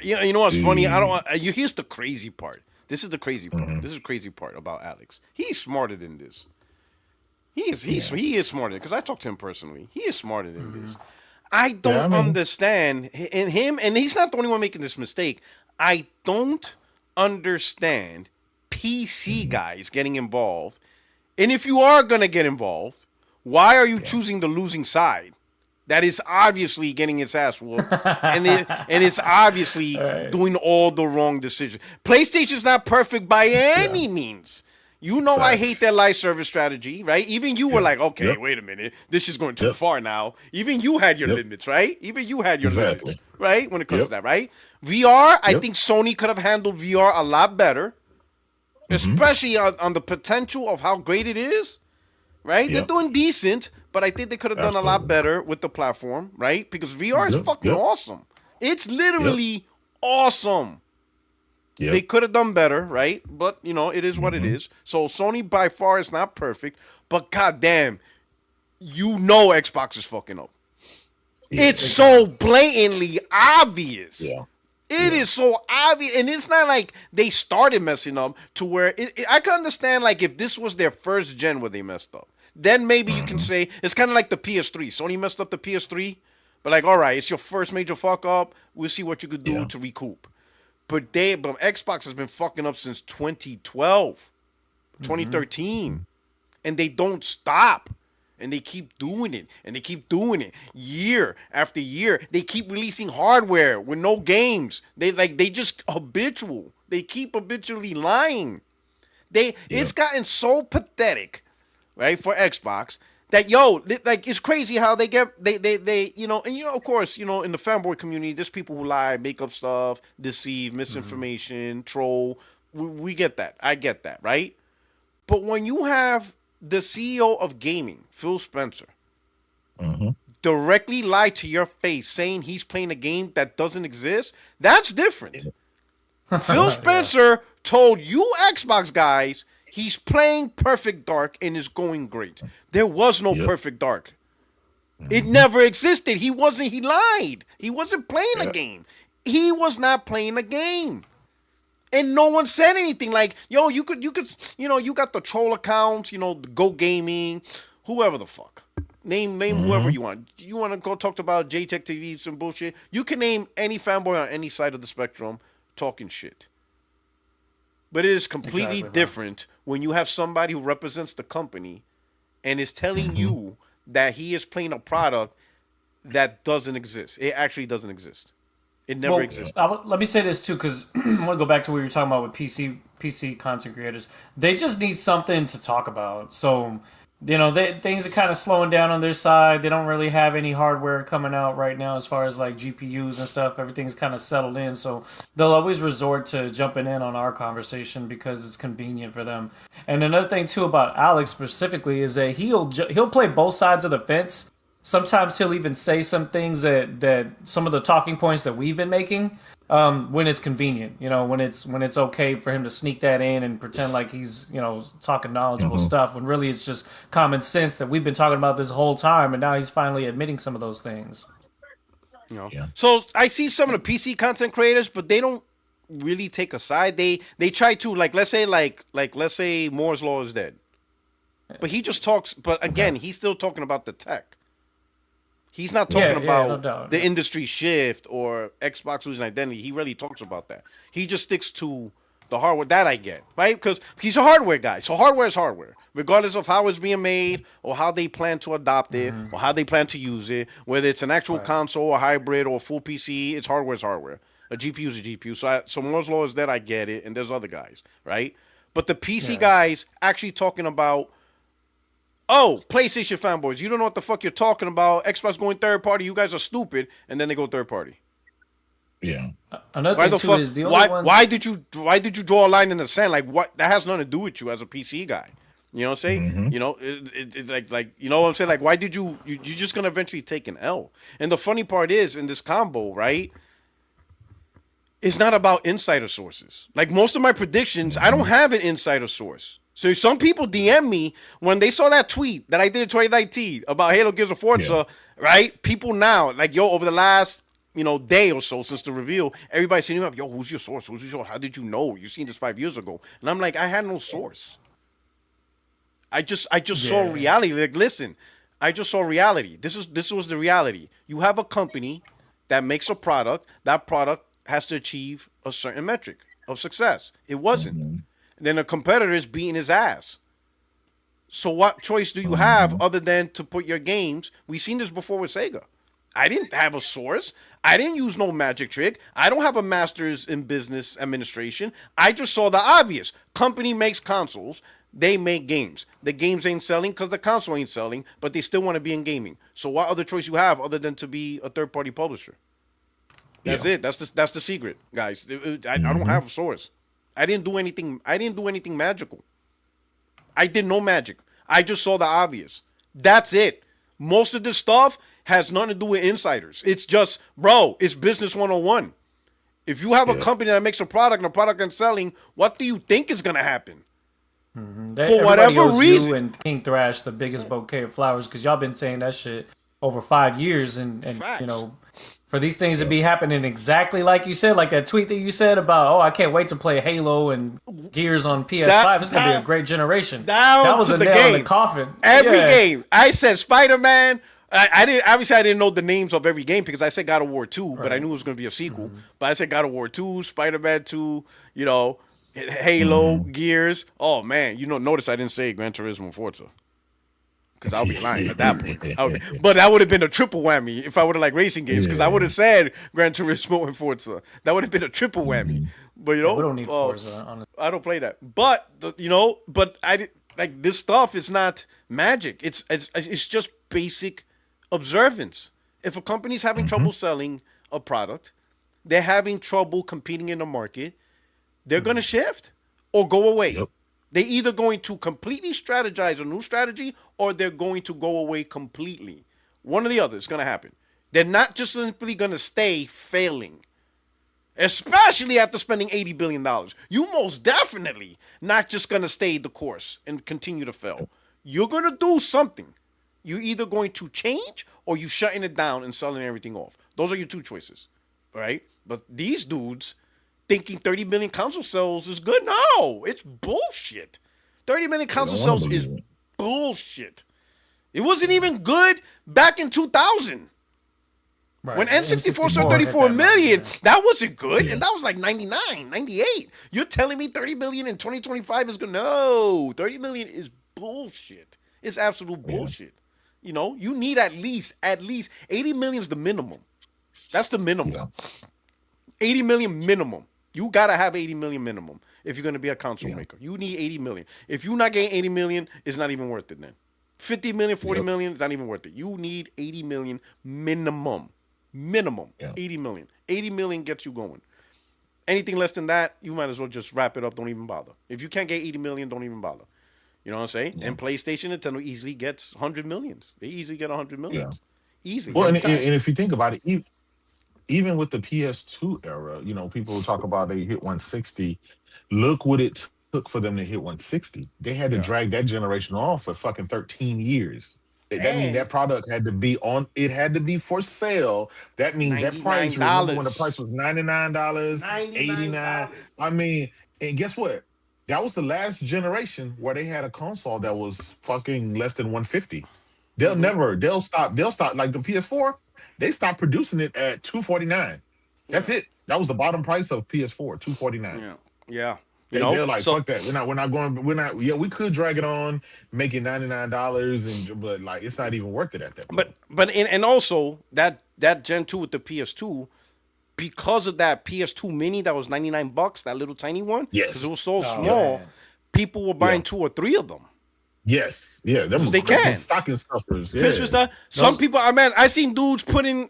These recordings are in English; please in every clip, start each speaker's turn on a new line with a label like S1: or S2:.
S1: You know what's funny? I don't. You here's the crazy part. This is the crazy part.
S2: Mm-hmm.
S1: This is the crazy part about Alex. He's smarter than this.
S2: Yeah.
S1: He is smarter because I talked to him personally. He is smarter than this. I
S2: Yeah. I
S1: don't
S2: mean.
S1: understand in him, and he's not the only one making this mistake. I don't understand PC
S2: Mhm.
S1: guys getting involved. And if you are gonna get involved, why are you
S2: Yeah.
S1: choosing the losing side? That is obviously getting its ass whooped, and it's obviously
S3: Right.
S1: doing all the wrong decisions. PlayStation's not perfect by
S2: Yeah.
S1: any means. You know I hate
S2: Facts.
S1: their live service strategy, right? Even you were
S2: Yep.
S1: like, okay,
S2: Yep.
S1: wait a minute, this is going too
S2: Yep.
S1: far now. Even you had your
S2: Yep.
S1: limits, right? Even you had your limits,
S2: Exactly.
S1: right? When it comes to
S2: Yep.
S1: that, right? VR, I
S2: Yep.
S1: think Sony could have handled VR a lot better,
S2: Mm-hmm.
S1: especially on the potential of how great it is, right? They're
S2: Yep.
S1: doing decent, but I think they could have done a lot
S2: Absolutely.
S1: better with the platform, right? Because VR is
S2: Yep.
S1: fucking
S2: Yep.
S1: awesome. It's
S2: Yep.
S1: literally awesome. They
S2: Yep.
S1: could have done better, right? But you know, it is what it
S2: Mm-hmm.
S1: is. So Sony by far is not perfect, but goddamn, you know Xbox is fucking up.
S2: Yeah.
S1: It's so blatantly obvious.
S2: Yeah.
S1: It
S2: Yeah.
S1: is so obvious, and it's not like they started messing up to where I can understand like if this was their first gen where they messed up, then maybe you can
S2: Mm-hmm.
S1: say it's kind of like the PS3. Sony messed up the PS3, but like all right, it's your first major fuck up. We'll see what you could do
S2: Yeah.
S1: to recoup. But Xbox has been fucking up since 2012,
S3: Mm-hmm.
S1: 2013, and they don't stop. And they keep doing it, and they keep doing it year after year. They keep releasing hardware with no games. They just habitual. They keep habitually lying. It's
S2: Yep.
S1: gotten so pathetic, right, for Xbox that like it's crazy how they and of course in the fanboy community there's people who lie, make up stuff, deceive,
S3: Mm-hmm.
S1: misinformation, troll. We get that. I get that, right? But when you have the CEO of gaming, Phil Spencer,
S2: Mm-hmm.
S1: directly lie to your face saying he's playing a game that doesn't exist, that's different. Phil
S3: Yeah.
S1: Spencer told you Xbox guys he's playing Perfect Dark and is going great. There was no
S2: Yep.
S1: Perfect Dark. It
S2: Mm-hmm.
S1: never existed. He lied. He wasn't playing a
S2: Yep.
S1: game. He was not playing a game. And no one said anything like, yo, you got the troll accounts, the Go Gaming, whoever the fuck. Name whoever
S2: Mm-hmm.
S1: you want. You want to go talk about JTech TV, some bullshit. You can name any fanboy on any side of the spectrum talking shit. But it is completely
S3: Exactly, man.
S1: different when you have somebody who represents the company and is telling
S2: Mm-hmm.
S1: you that he is playing a product that doesn't exist. It actually doesn't exist. It never
S3: Well,
S1: existed.
S3: let me say this too, because I want to go back to what you were talking about with PC content creators. They just need something to talk about. So, things are kind of slowing down on their side. They don't really have any hardware coming out right now as far as like GPUs and stuff. Everything's kind of settled in. So they'll always resort to jumping in on our conversation because it's convenient for them. And another thing too about Alex specifically is that he'll play both sides of the fence. Sometimes he'll even say some things that some of the talking points that we've been making when it's convenient. When it's okay for him to sneak that in and pretend like he's talking knowledgeable
S2: Mm-hmm.
S3: stuff when really it's just common sense that we've been talking about this whole time, and now he's finally admitting some of those things.
S2: Yeah.
S1: So I see some of the PC content creators, but they don't really take a side. They try to like let's say Moore's Law is dead, but he just talks. But
S2: Okay.
S1: again, he's still talking about the tech. He's not talking
S3: Yeah, yeah, no
S1: about
S3: doubt.
S1: the industry shift or Xbox losing identity. He really talks about that. He just sticks to the hardware. That I get, right? Because he's a hardware guy. So hardware is hardware. Regardless of how it's being made or how they plan to adopt it
S3: Hmm.
S1: or how they plan to use it, whether it's an actual
S3: Right.
S1: console, a hybrid, or a full PC, it's hardware is hardware. A GPU is a GPU. So Moore's Law is that I get it, and there's other guys, right? But the PC
S3: Yeah.
S1: guys actually talking about, oh, PlayStation fanboys, you don't know what the fuck you're talking about. Xbox going third party, you guys are stupid, and then they go third party.
S2: Yeah.
S3: Another
S1: Why
S3: thing
S1: the
S3: too
S1: fuck?
S3: is the only ones.
S1: Why did you draw a line in the sand? Like what? That has nothing to do with you as a PC guy. You know what I'm saying?
S2: Mm-hmm.
S1: Like you know what I'm saying? Like why did you're just gonna eventually take an L? And the funny part is in this combo, right? It's not about insider sources. Like most of my predictions, I don't
S2: Mm-hmm.
S1: have an insider source. So some people DM me when they saw that tweet that I did in 2019 about Halo Gears of
S2: Yeah.
S1: Forza, right? People now, like yo, over the last day or so since the reveal, everybody's hitting me up. Yo, who's your source? Who's your source? How did you know? You seen this 5 years ago? And I'm like, I had no source. I just saw reality. Like, listen, I just saw reality. This was the reality. You have a company that makes a product. That product has to achieve a certain metric of success. It wasn't.
S2: Mm-hmm.
S1: Then a competitor is beating his ass. So what choice do you have other than to put your games? We've seen this before with Sega. I didn't have a source. I didn't use no magic trick. I don't have a master's in business administration. I just saw the obvious. Company makes consoles. They make games. The games ain't selling because the console ain't selling, but they still want to be in gaming. So what other choice you have other than to be a third-party publisher? That's it. That's the secret, guys. I don't have a source. I didn't do anything magical. I did no magic. I just saw the obvious. That's it. Most of this stuff has nothing to do with insiders. It's just, bro, it's business 101. If you have a company that makes a product and a product is selling, what do you think is going to happen?
S3: For whatever reason. You and King Thrash the biggest bouquet of flowers because y'all been saying that shit over 5 years. And for these things to be happening exactly like you said, like that tweet that you said about, I can't wait to play Halo and Gears on PS5. It's going to be a great generation. That was a nail in the coffin.
S1: Every game. I said Spider-Man. I didn't know the names of every game because I said God of War 2, but I knew it was going to be a sequel. But I said God of War 2, Spider-Man 2, Halo, Gears. Oh, man. Notice I didn't say Gran Turismo and Forza. Because I'll be lying at that point. But that would have been a triple whammy if I would have liked racing games. Because I would have said Gran Turismo and Forza. That would have been a triple whammy. But
S3: we don't need Forza. Honestly.
S1: I don't play that. But but I did, like this stuff is not magic. It's just basic observance. If a company's having trouble selling a product, they're having trouble competing in the market, they're gonna shift or go away.
S2: Yep.
S1: They're either going to completely strategize a new strategy or they're going to go away completely. One or the other is going to happen. They're not just simply going to stay failing, especially after spending $80 billion. You most definitely not just going to stay the course and continue to fail. You're going to do something. You're either going to change or you shutting it down and selling everything off. Those are your two choices, right? But these dudes thinking 30 million console sales is good. No, it's bullshit. 30 million console sales is bullshit. It wasn't even good back in 2000. Right. When N64 sold 34 million, that wasn't good. And that was like 99, 98. You're telling me 30 million in 2025 is good? No, 30 million is bullshit. It's absolute bullshit. You need at least 80 million is the minimum. That's the minimum. Yeah. 80 million minimum. You gotta have 80 million minimum if you're gonna be a console maker. You need 80 million. If you're not getting 80 million, it's not even worth it then. 50 million, 40 million, it's not even worth it. You need 80 million minimum. Minimum. 80 million. 80 million gets you going. Anything less than that, you might as well just wrap it up. Don't even bother. If you can't get 80 million, don't even bother. You know what I'm saying? Yeah. And PlayStation, Nintendo easily gets 100 millions. They easily get 100 millions. Yeah. Easily.
S2: Well, and if you think about it, even with the PS2 era, people talk about they hit 160. Look what it took for them to hit 160. They had to drag that generation off for fucking 13 years. That means that product had to be on. It had to be for sale. That means that price. Remember when the price was $99, $89. I mean, and guess what? That was the last generation where they had a console that was fucking less than 150. They'll stop like the PS4. They stopped producing it at $249. That's it. That was the bottom price of PS4, $249.
S1: Yeah.
S2: They're like, fuck that. We could drag it on, make it $99, but like it's not even worth it at that point.
S1: But also that Gen 2 with the PS2, because of that PS2 mini that was $99, that little tiny one, because it was so small, people were buying 2 or 3 of them.
S2: Yes, yeah,
S1: they can
S2: stocking stuffers. Yeah.
S1: Christmas stuff. Some people, I seen dudes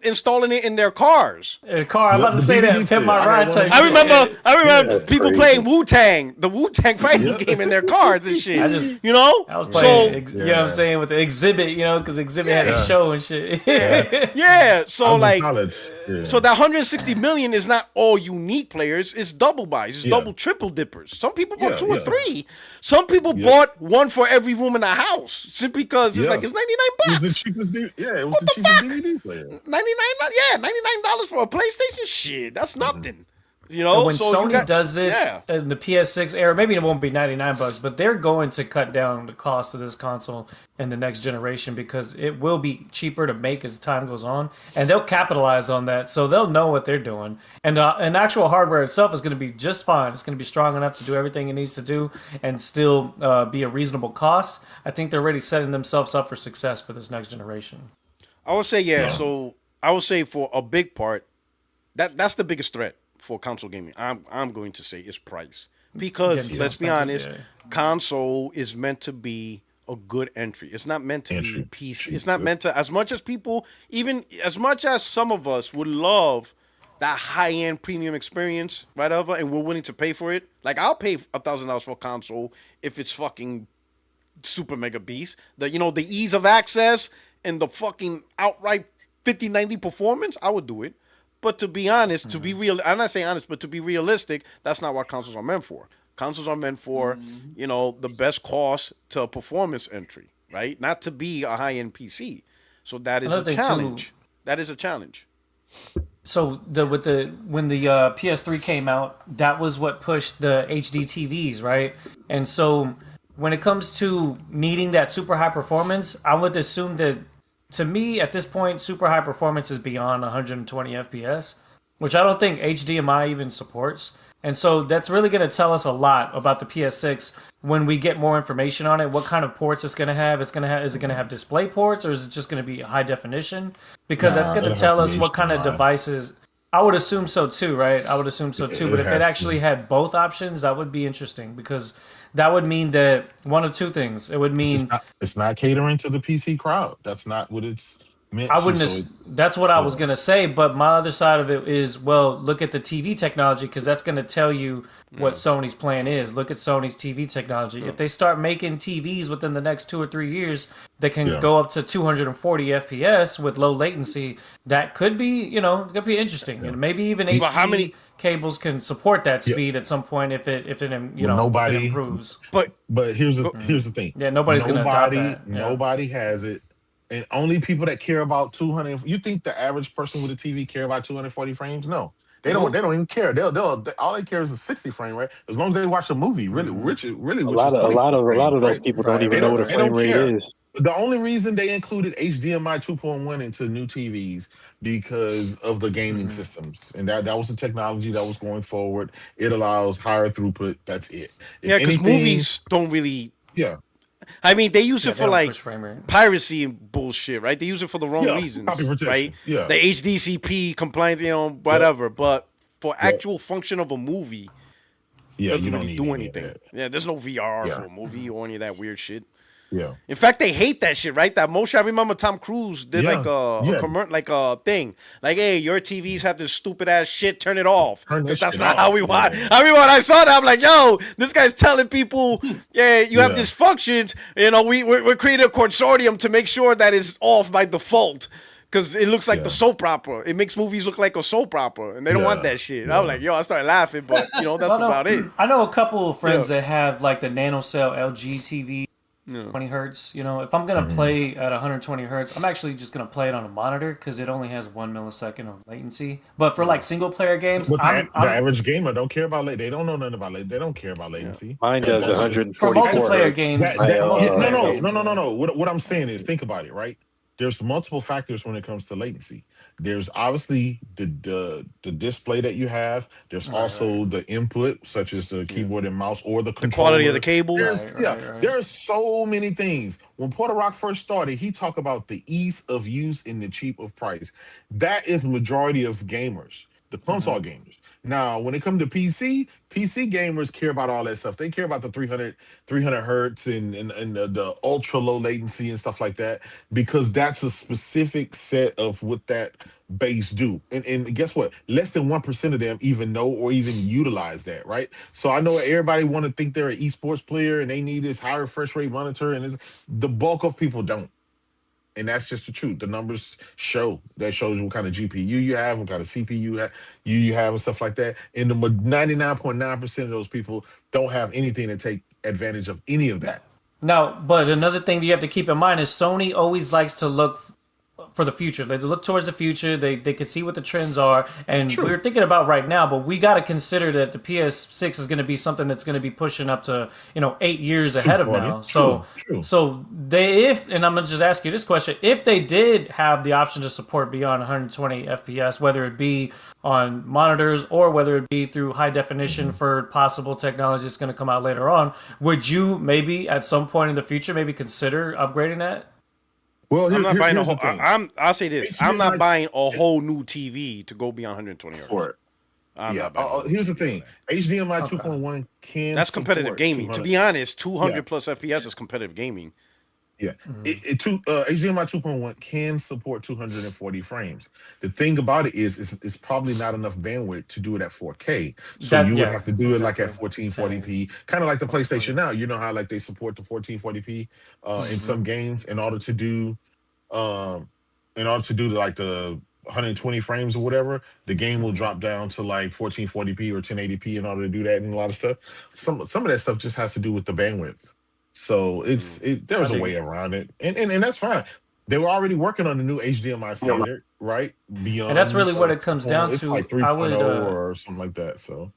S1: installing it in their cars.
S3: I'm about to say that. Pimp My Ride type.
S1: I remember people playing Wu-Tang, the Wu-Tang fighting game in their cars and shit.
S3: I was playing, you know what I'm saying, with the Exhibit, because Exhibit had a show and shit.
S1: So like, so that 160 million is not all unique players. It's double buys. It's double, triple dippers. Some people bought 2 or 3. Some people bought one for every room room in the house simply because it's like
S2: Yeah,
S1: it's 99
S2: it was the
S1: bucks.
S2: cheapest. Yeah, it was
S1: What
S2: the
S1: the
S2: cheapest
S1: fuck?
S2: DVD player.
S1: 99, yeah, $99 for a PlayStation. Shit, that's nothing. You
S3: So
S1: know,
S3: when
S1: so you
S3: Sony
S1: got
S3: does this
S1: yeah.
S3: in the PS6 era, maybe it won't be 99 bucks, but they're going to cut down the cost of this console in the next generation because it will be cheaper to make as time goes on, and they'll capitalize on that. So they'll know what they're doing, and actual hardware itself is going to be just fine. It's going to be strong enough to do everything it needs to do and still be a reasonable cost. I think they're already setting themselves up for success for this next generation.
S1: I would say yeah.
S2: Yeah,
S1: So I would say for a big part, that's the biggest threat for console gaming. I'm going to say is price
S3: Getting
S1: because
S3: too
S2: yeah.
S1: let's be
S3: expensive,
S1: honest,
S3: yeah.
S1: console is meant to be a good entry. It's not meant to be
S2: Entry
S1: PC.
S2: cheap.
S1: It's not meant to as much as people even as much as some of us would love that high end premium experience, whatever, and we're willing to pay for it. Like I'll pay $1,000 for a console if it's fucking super mega beast. The ease of access and the fucking outright 5090 performance, I would do it. But to be honest, to be real, I'm not saying honest, but to be realistic, that's not what consoles are meant for. Consoles are meant for, the best cost to performance entry, right? Not to be a high end PC. So that is a
S3: Another thing too,
S1: challenge. That is a challenge.
S3: so the with the when the PS3 came out, that was what pushed the HD TVs, right? And so when it comes to needing that super high performance, I would assume that to me at this point, super high performance is beyond 120 FPS, which I don't think HDMI even supports. And so that's really going to tell us a lot about the PS6 when we get more information on it. What kind of ports it's going to have? It's going to have is it going to have display ports or is it just going to be high definition? Because that's
S2: Nah,
S3: going to
S2: it'll have
S3: tell
S2: to be
S3: us what kind of
S2: HDMI.
S3: devices. I would assume so too, right? I would assume so too. But
S2: It
S3: if it
S2: has
S3: actually
S2: to.
S3: had both options, that would be interesting because that would mean that one of two things. It would
S2: It's just
S3: mean
S2: not. It's not catering to the PC crowd. That's not what it's meant
S3: I
S2: to.
S3: wouldn't.
S2: So it,
S3: That's what I was
S2: yeah,
S3: gonna say. But my other side of it is, well, look at the TV technology because that's gonna tell you what
S1: Yeah.
S3: Sony's plan is. Look at Sony's TV technology.
S1: Yeah.
S3: If they start making TVs within the next 2 or 3 years that can
S2: yeah,
S3: go up to 240 FPS with low latency, that could be, it could be interesting.
S2: yeah,
S3: And maybe even
S2: You-
S1: But how many?
S3: HD cables can support that
S2: yeah.
S3: speed at some point
S2: Well,
S3: if it
S2: nobody.
S3: improves.
S1: But
S2: But
S1: go,
S2: here's the thing.
S3: Yeah, nobody's gonna adopt
S2: Nobody
S3: that. Yeah.
S2: nobody has it, and only people that care about 200. You think the average person with a TV care about 240 frames? No, they don't. They
S1: nope.
S2: don't even care. All they care is a 60 frame rate. As long as they watch a movie, really, really, which is
S4: A lot
S2: 24
S4: of a lot
S2: frames,
S4: of those
S2: right?
S4: people don't
S3: Right.
S4: even
S2: They
S4: know
S3: Right.
S4: what a
S2: don't. They
S3: Right.
S4: frame
S2: don't
S4: rate
S2: care.
S4: is.
S2: The only reason they included HDMI 2.1 into new TVs because of the gaming
S3: Hmm.
S2: systems, and that was the technology that was going forward. It allows higher throughput. That's it. If
S1: Yeah, because
S2: anything,
S1: movies don't really.
S2: yeah,
S1: I mean, they use
S3: Yeah,
S1: it
S3: they
S1: for
S3: don't
S1: like
S3: push frame rate.
S1: piracy and bullshit, right? They use it for the wrong
S2: yeah, copy
S1: reasons, right?
S2: protection. Yeah,
S1: The HDCP compliance,
S2: yep,
S1: whatever. But for
S2: yep.
S1: actual function of a movie,
S2: Yeah, you
S1: doesn't
S2: don't
S1: really
S2: need
S1: do
S2: any of
S1: anything.
S2: that.
S1: Yeah, there's no VRR
S2: Yeah,
S1: for a movie or any of that weird shit.
S2: yeah,
S1: In fact, they hate that shit, right? That motion. I remember Tom Cruise did like
S2: yeah, yeah.
S1: like a thing, like, "Hey, your TVs have this stupid ass shit. Turn it off,
S2: Turn that
S1: because that's
S2: shit
S1: not how
S2: off.
S1: we want."
S2: Yeah,
S1: I mean, when I saw that, I'm like, "Yo, this guy's telling people, yeah, you have
S2: yeah,
S1: dysfunctions. We're creating a consortium to make sure that it's off by default." Because it looks like the
S2: yeah,
S1: soap opera. It makes movies look like a soap opera, and they don't want
S2: yeah,
S1: that shit. I was
S2: yeah,
S1: like, yo, I started laughing, but that's
S3: Well,
S1: about it.
S3: no, I know a couple of
S1: Yeah,
S3: friends that have like the NanoCell LG TV,
S1: yeah,
S3: 20 hertz. If I'm gonna
S2: mhm.
S3: play at 120 hertz, I'm actually just gonna play it on a monitor because it only has 1 millisecond of latency. But for like single player games,
S2: But the
S3: I'm
S2: average gamer don't care about They don't know nothing about They don't care about
S1: yeah.
S2: latency.
S4: Mine
S2: That
S4: does
S2: that's just
S4: 144
S2: that's
S3: multiplayer
S4: hertz.
S3: games.
S4: My
S2: that.
S3: For
S2: Yeah, no,
S3: multiplayer
S2: no,
S3: games,
S2: no, no, no,
S3: yeah.
S2: no. What I'm saying is, think about it, right? There's multiple factors when it comes to latency. There's obviously the display that you have. There's
S3: Right, right,
S2: also the input, such as the
S1: Yeah.
S2: keyboard and mouse or the
S1: The quality of the
S2: controller.
S1: cable.
S2: There's
S3: right,
S2: yeah,
S3: right, right.
S2: there are so many things. When Porter Rock first started, he talked about the ease of use and the cheap of price. That is majority of gamers, the
S3: Hmm.
S2: console gamers. Now, when it comes to PC gamers care about all that stuff. They care about the 300 hertz and the ultra low latency and stuff like that because that's a specific set of what that base do. And guess what? Less than 1% of them even know or even utilize that, right? So I know everybody want to think they're an esports player and they need this high refresh rate monitor, and the bulk of people don't. And that's just the truth. The numbers show that shows you what kind of GPU you have, what kind of CPU you have, and stuff like that. And the 99.9% of those people don't have anything to take advantage of any of
S3: Now,
S2: that.
S3: Now, but another thing that you have to keep in mind is Sony always likes to look for the future. They look towards the future. They can see what the trends are, and
S2: True.
S3: we're thinking about right now. But we got to consider that the PS6 is going to be something that's going to be pushing up to 8 years ahead of
S2: 240.
S3: now.
S2: True.
S3: So
S2: True.
S3: so they if and I'm gonna just ask you this question: if they did have the option to support beyond 120 FPS, whether it be on monitors or whether it be through high definition for possible technology that's going to come out later on, would you maybe at some point in the future maybe consider upgrading that?
S2: Well,
S1: I'm not buying a
S2: here's the
S1: whole.
S2: thing.
S1: I'll say this: I'm not
S2: HDMI
S1: buying a whole new TV to go beyond 120 hertz.
S2: for it.
S1: I'm
S2: Yeah.
S1: not buying a whole new
S2: Here's the
S1: TV for
S2: thing.
S1: that.
S2: HDMI
S3: Okay.
S2: 2.1 can
S1: That's competitive
S2: support
S1: gaming. To
S2: 200.
S1: be honest,
S2: Yeah.
S1: 200 plus FPS is competitive gaming.
S2: Yeah, HDMI 2.1 can support 240 frames. The thing about it is, it's probably not enough bandwidth to do it at 4K. So
S3: That
S2: you would
S3: yeah,
S2: have to do it like at
S3: exactly. 1080,
S2: 1440p, kind of like the PlayStation
S3: 1440.
S2: now. You know how like they support the 1440p in
S3: Hmm.
S2: some games um in order to do like the 120 frames or whatever, the game will
S3: Hmm.
S2: drop down to like 1440p or 1080p in order to do that and a lot of stuff. Some of that stuff just has to do with the bandwidth. So
S1: Mm.
S3: I
S2: there's a
S3: dig
S2: way
S3: it.
S2: around it. And that's fine. They were already working on the new HDMI standard, right?
S3: And that's
S2: Beyond
S3: really what it comes
S2: 2.0.
S3: down
S2: It's
S3: to.
S2: like 3.0 or something like that. So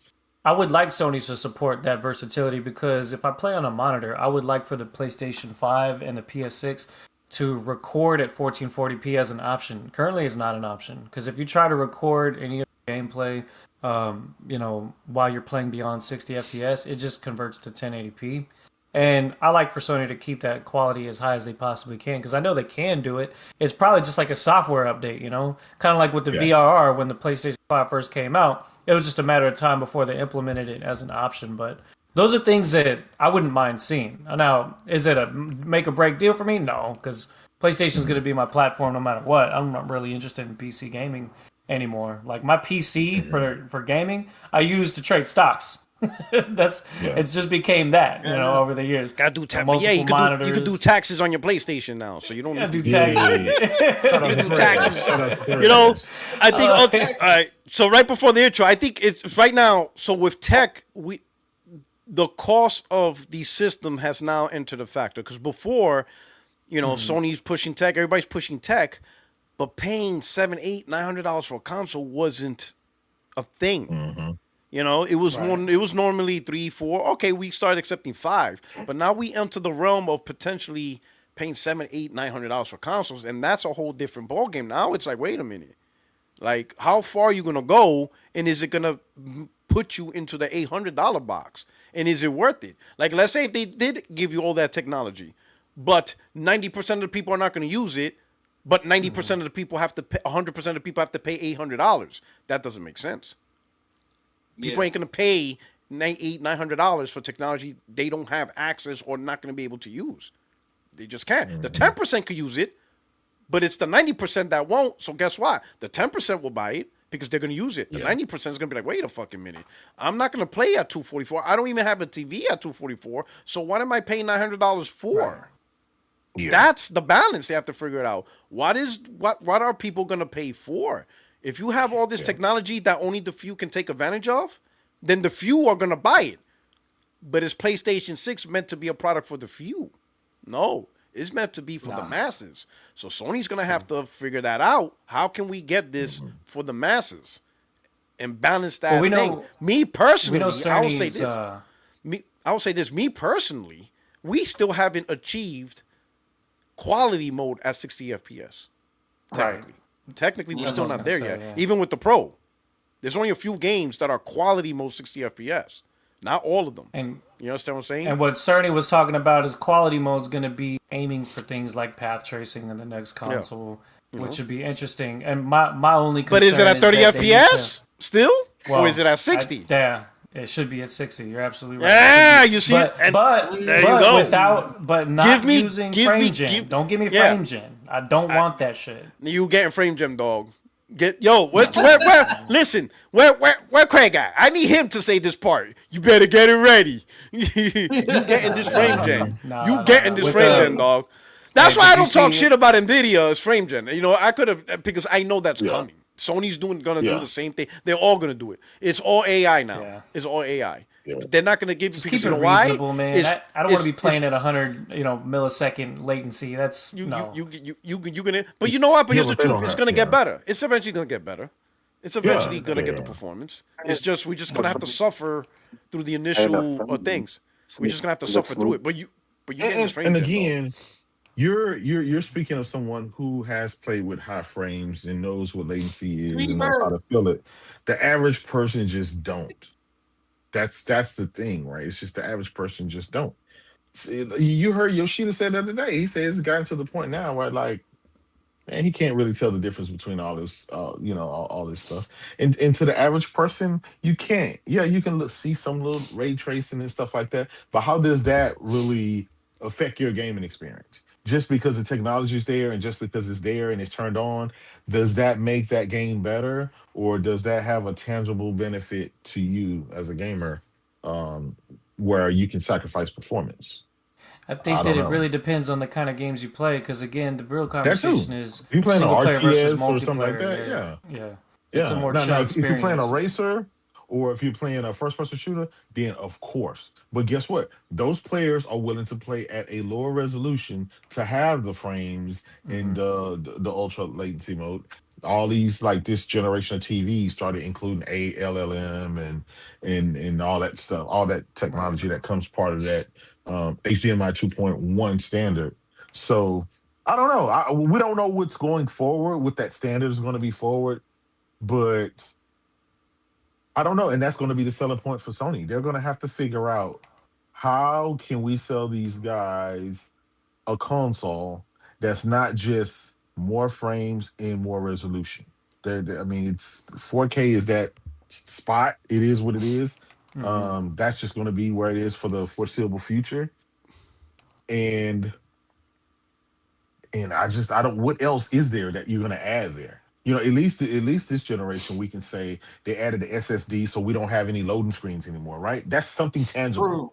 S3: I would like Sony to support that versatility because if I play on a monitor, I would like for the PlayStation 5 and the PS6 to record at 1440p as an option. Currently, it's not an option because if you try to record any of the gameplay, while you're playing beyond 60 FPS, it just converts to 1080p. And I like for Sony to keep that quality as high as they possibly can because I know they can do it. It's probably just like a software update, kind of like with the
S2: yeah.
S3: VRR when the PlayStation 5 first came out. It was just a matter of time before they implemented it as an option. But those are things that I wouldn't mind seeing. Now, is it a make or break deal for me? No, because PlayStation is going to
S2: Mhm.
S3: be my platform no matter what. I'm not really interested in PC gaming anymore. Like my PC
S2: Mhm.
S3: for gaming, I use to trade stocks. That's
S2: Yeah.
S3: it's just became that
S1: Yeah.
S3: over the years.
S1: Gotta do tax. But yeah,
S3: Multiple
S1: you could do
S3: monitors.
S1: taxes on your PlayStation now, so you don't
S3: Yeah,
S1: need to
S3: do
S1: do
S2: Yeah.
S3: taxes.
S1: PC.
S2: Shout
S1: You
S2: out
S1: can
S2: to
S1: do
S2: Perez.
S1: taxes.
S2: Shout out to
S1: You know,
S2: Perez.
S1: I think.
S3: Uh,
S1: All right. So right before the intro, I think it's right now. So with tech, the cost of the system has now entered a factor because before, Sony's pushing tech, everybody's pushing tech, but paying $700, $800, for a console wasn't a thing.
S2: Mhm.
S1: It was more.
S3: right.
S1: It was normally 3, 4. Okay, we started accepting 5, but now we enter the realm of potentially paying 7, 8, $900 for consoles, and that's a whole different ballgame. Now it's like, wait a minute, like how far are you gonna go, and is it gonna put you into the $800 box, and is it worth it? Like, let's say if they did give you all that technology, but 90% of the people are not gonna use it, but 90% of the people have to pay, 100% of the people have to pay $800. That doesn't make sense. People
S4: Yeah.
S1: ain't gonna pay $900 for technology they don't have access or not gonna be able to use. They just can't. The
S2: Mhm.
S1: 10% could use it, but it's the 90% that won't. So guess what? The 10% will buy it because they're gonna use it. The
S2: Yeah.
S1: 90% is gonna be like, wait a fucking minute. I'm not gonna play at 244. I don't even have a TV at 244. So what am I paying $900 for?
S3: Right.
S2: Yeah.
S1: That's the balance they have to figure it out. What are people gonna pay for? If you have all this
S2: Yeah.
S1: technology that only the few can take advantage of, then the few are gonna buy it. But is PlayStation 6 meant to be a product for the few? No. It's meant to be for the
S3: Nah.
S1: masses. So Sony's gonna have to figure that out. How can we get this
S2: Mhm.
S1: for the masses and balance that
S3: Well, we
S1: thing?
S3: know
S1: Me
S3: we
S1: personally,
S3: know
S1: I will say
S3: Sony's.
S1: this. I will say this. Me personally, we still haven't achieved quality mode at 60 FPS.
S3: Right.
S1: Technically, we're
S3: That's
S1: still
S3: what I was
S1: not
S3: gonna
S1: there
S3: say,
S1: yet.
S3: yeah.
S1: Even with the Pro, there's only a few games that are quality mode 60 FPS. Not all of them.
S3: And
S1: You understand what I'm saying?
S3: and what Cerny was talking about is quality mode's going to be aiming for things like path tracing in the next console, which would be interesting. And my only concern
S1: But is it at 30
S3: that they need to-
S1: FPS still, or is it at 60?
S3: Yeah, it should be at 60. You're absolutely right.
S1: Yeah,
S3: It should be-
S1: you see,
S3: but
S1: and
S3: but
S1: there you
S3: but
S1: go.
S3: without but not
S1: Give me-
S3: using
S1: give
S3: frame
S1: me-
S3: gen.
S1: give-
S3: Don't give me
S1: yeah.
S3: frame gen. I don't want that shit.
S1: You getting frame gem, dog? Where listen, where Craig at? I need him to say this part. You better get it ready. You getting this frame gen? You getting this
S3: With
S1: frame
S3: the-
S1: gen, dog? That's
S3: Hey,
S1: why
S3: did
S1: I
S3: you
S1: don't talk
S3: see-
S1: shit about Nvidia as frame gen. I could have because I know that's
S2: Yeah.
S1: coming. Sony's gonna do the
S2: Yeah,
S1: same thing. They're all gonna do it. It's all AI now.
S3: Yeah.
S1: It's all AI.
S2: yeah.
S1: But they're not gonna give you
S3: Just
S1: because
S3: keep
S1: you
S3: it
S1: know why?
S3: reasonable, man.
S1: It's
S3: I don't want to
S1: it's
S3: be
S1: it's
S3: playing at 100, millisecond latency. That's
S1: you you
S3: no.
S1: you you gonna. But you know what? But
S2: Yeah,
S1: here's the
S2: but they
S1: truth.
S2: don't
S1: It's
S2: have.
S1: gonna get
S2: Yeah,
S1: better. It's eventually gonna get better. It's
S2: yeah,
S1: eventually gonna get the
S2: yeah.
S1: performance. It's just we're just gonna have to suffer through the
S4: And a
S1: initial
S4: friend,
S1: things. We're just gonna have to
S4: that's
S1: suffer through
S4: smooth.
S1: it. But you
S2: And,
S1: getting this
S2: and
S1: frame gen though.
S2: again, you're speaking of someone who has played with high frames and knows what latency is and knows how to feel it. The average person just don't. That's the thing, right? It's just the average person just don't. You heard Yoshida said the other day. He says it's gotten to the point now where like, man, he can't really tell the difference between all this, all this stuff. And to the average person, you can't. Yeah, you can see some little ray tracing and stuff like that, but how does that really affect your gaming experience? Just because the technology is there and just because it's there and it's turned on, does that make that game better, or does that have a tangible benefit to you as a gamer, um, where you can sacrifice performance?
S3: I think
S2: I
S3: that
S2: don't
S3: it
S2: know.
S3: really depends on the kind of games you play. Because again, the real
S2: That too.
S3: conversation is
S2: You playing on
S3: single player versus
S2: RTS or something like
S3: multiplayer.
S2: that? Yeah.
S3: Yeah, yeah. It's a
S2: Yeah.
S3: more
S2: Now,
S3: chill
S2: if you're playing a
S3: experience.
S2: racer or if you're playing a first person shooter, then of course. But guess what? Those players are willing to play at a lower resolution to have the frames in
S3: Hmm.
S2: the ultra latency mode. All these like this generation of TVs started including ALLM and all that stuff, all that
S3: Right.
S2: technology that comes part of that HDMI 2.1 standard. So I don't know. We don't know what's going forward, what that standard is going to be forward, but I don't know. And that's going to be the selling point for Sony. They're going to have to figure out how can we sell these guys a console that's not just more frames and more resolution. I mean, it's 4K is that spot. It is what it is.
S3: Hmm.
S2: That's just going to be where it is for the foreseeable future. And I don't. What else is there that you're going to add there? At least this generation, we can say they added the SSD, so we don't have any loading screens anymore, right? That's something tangible.
S5: True.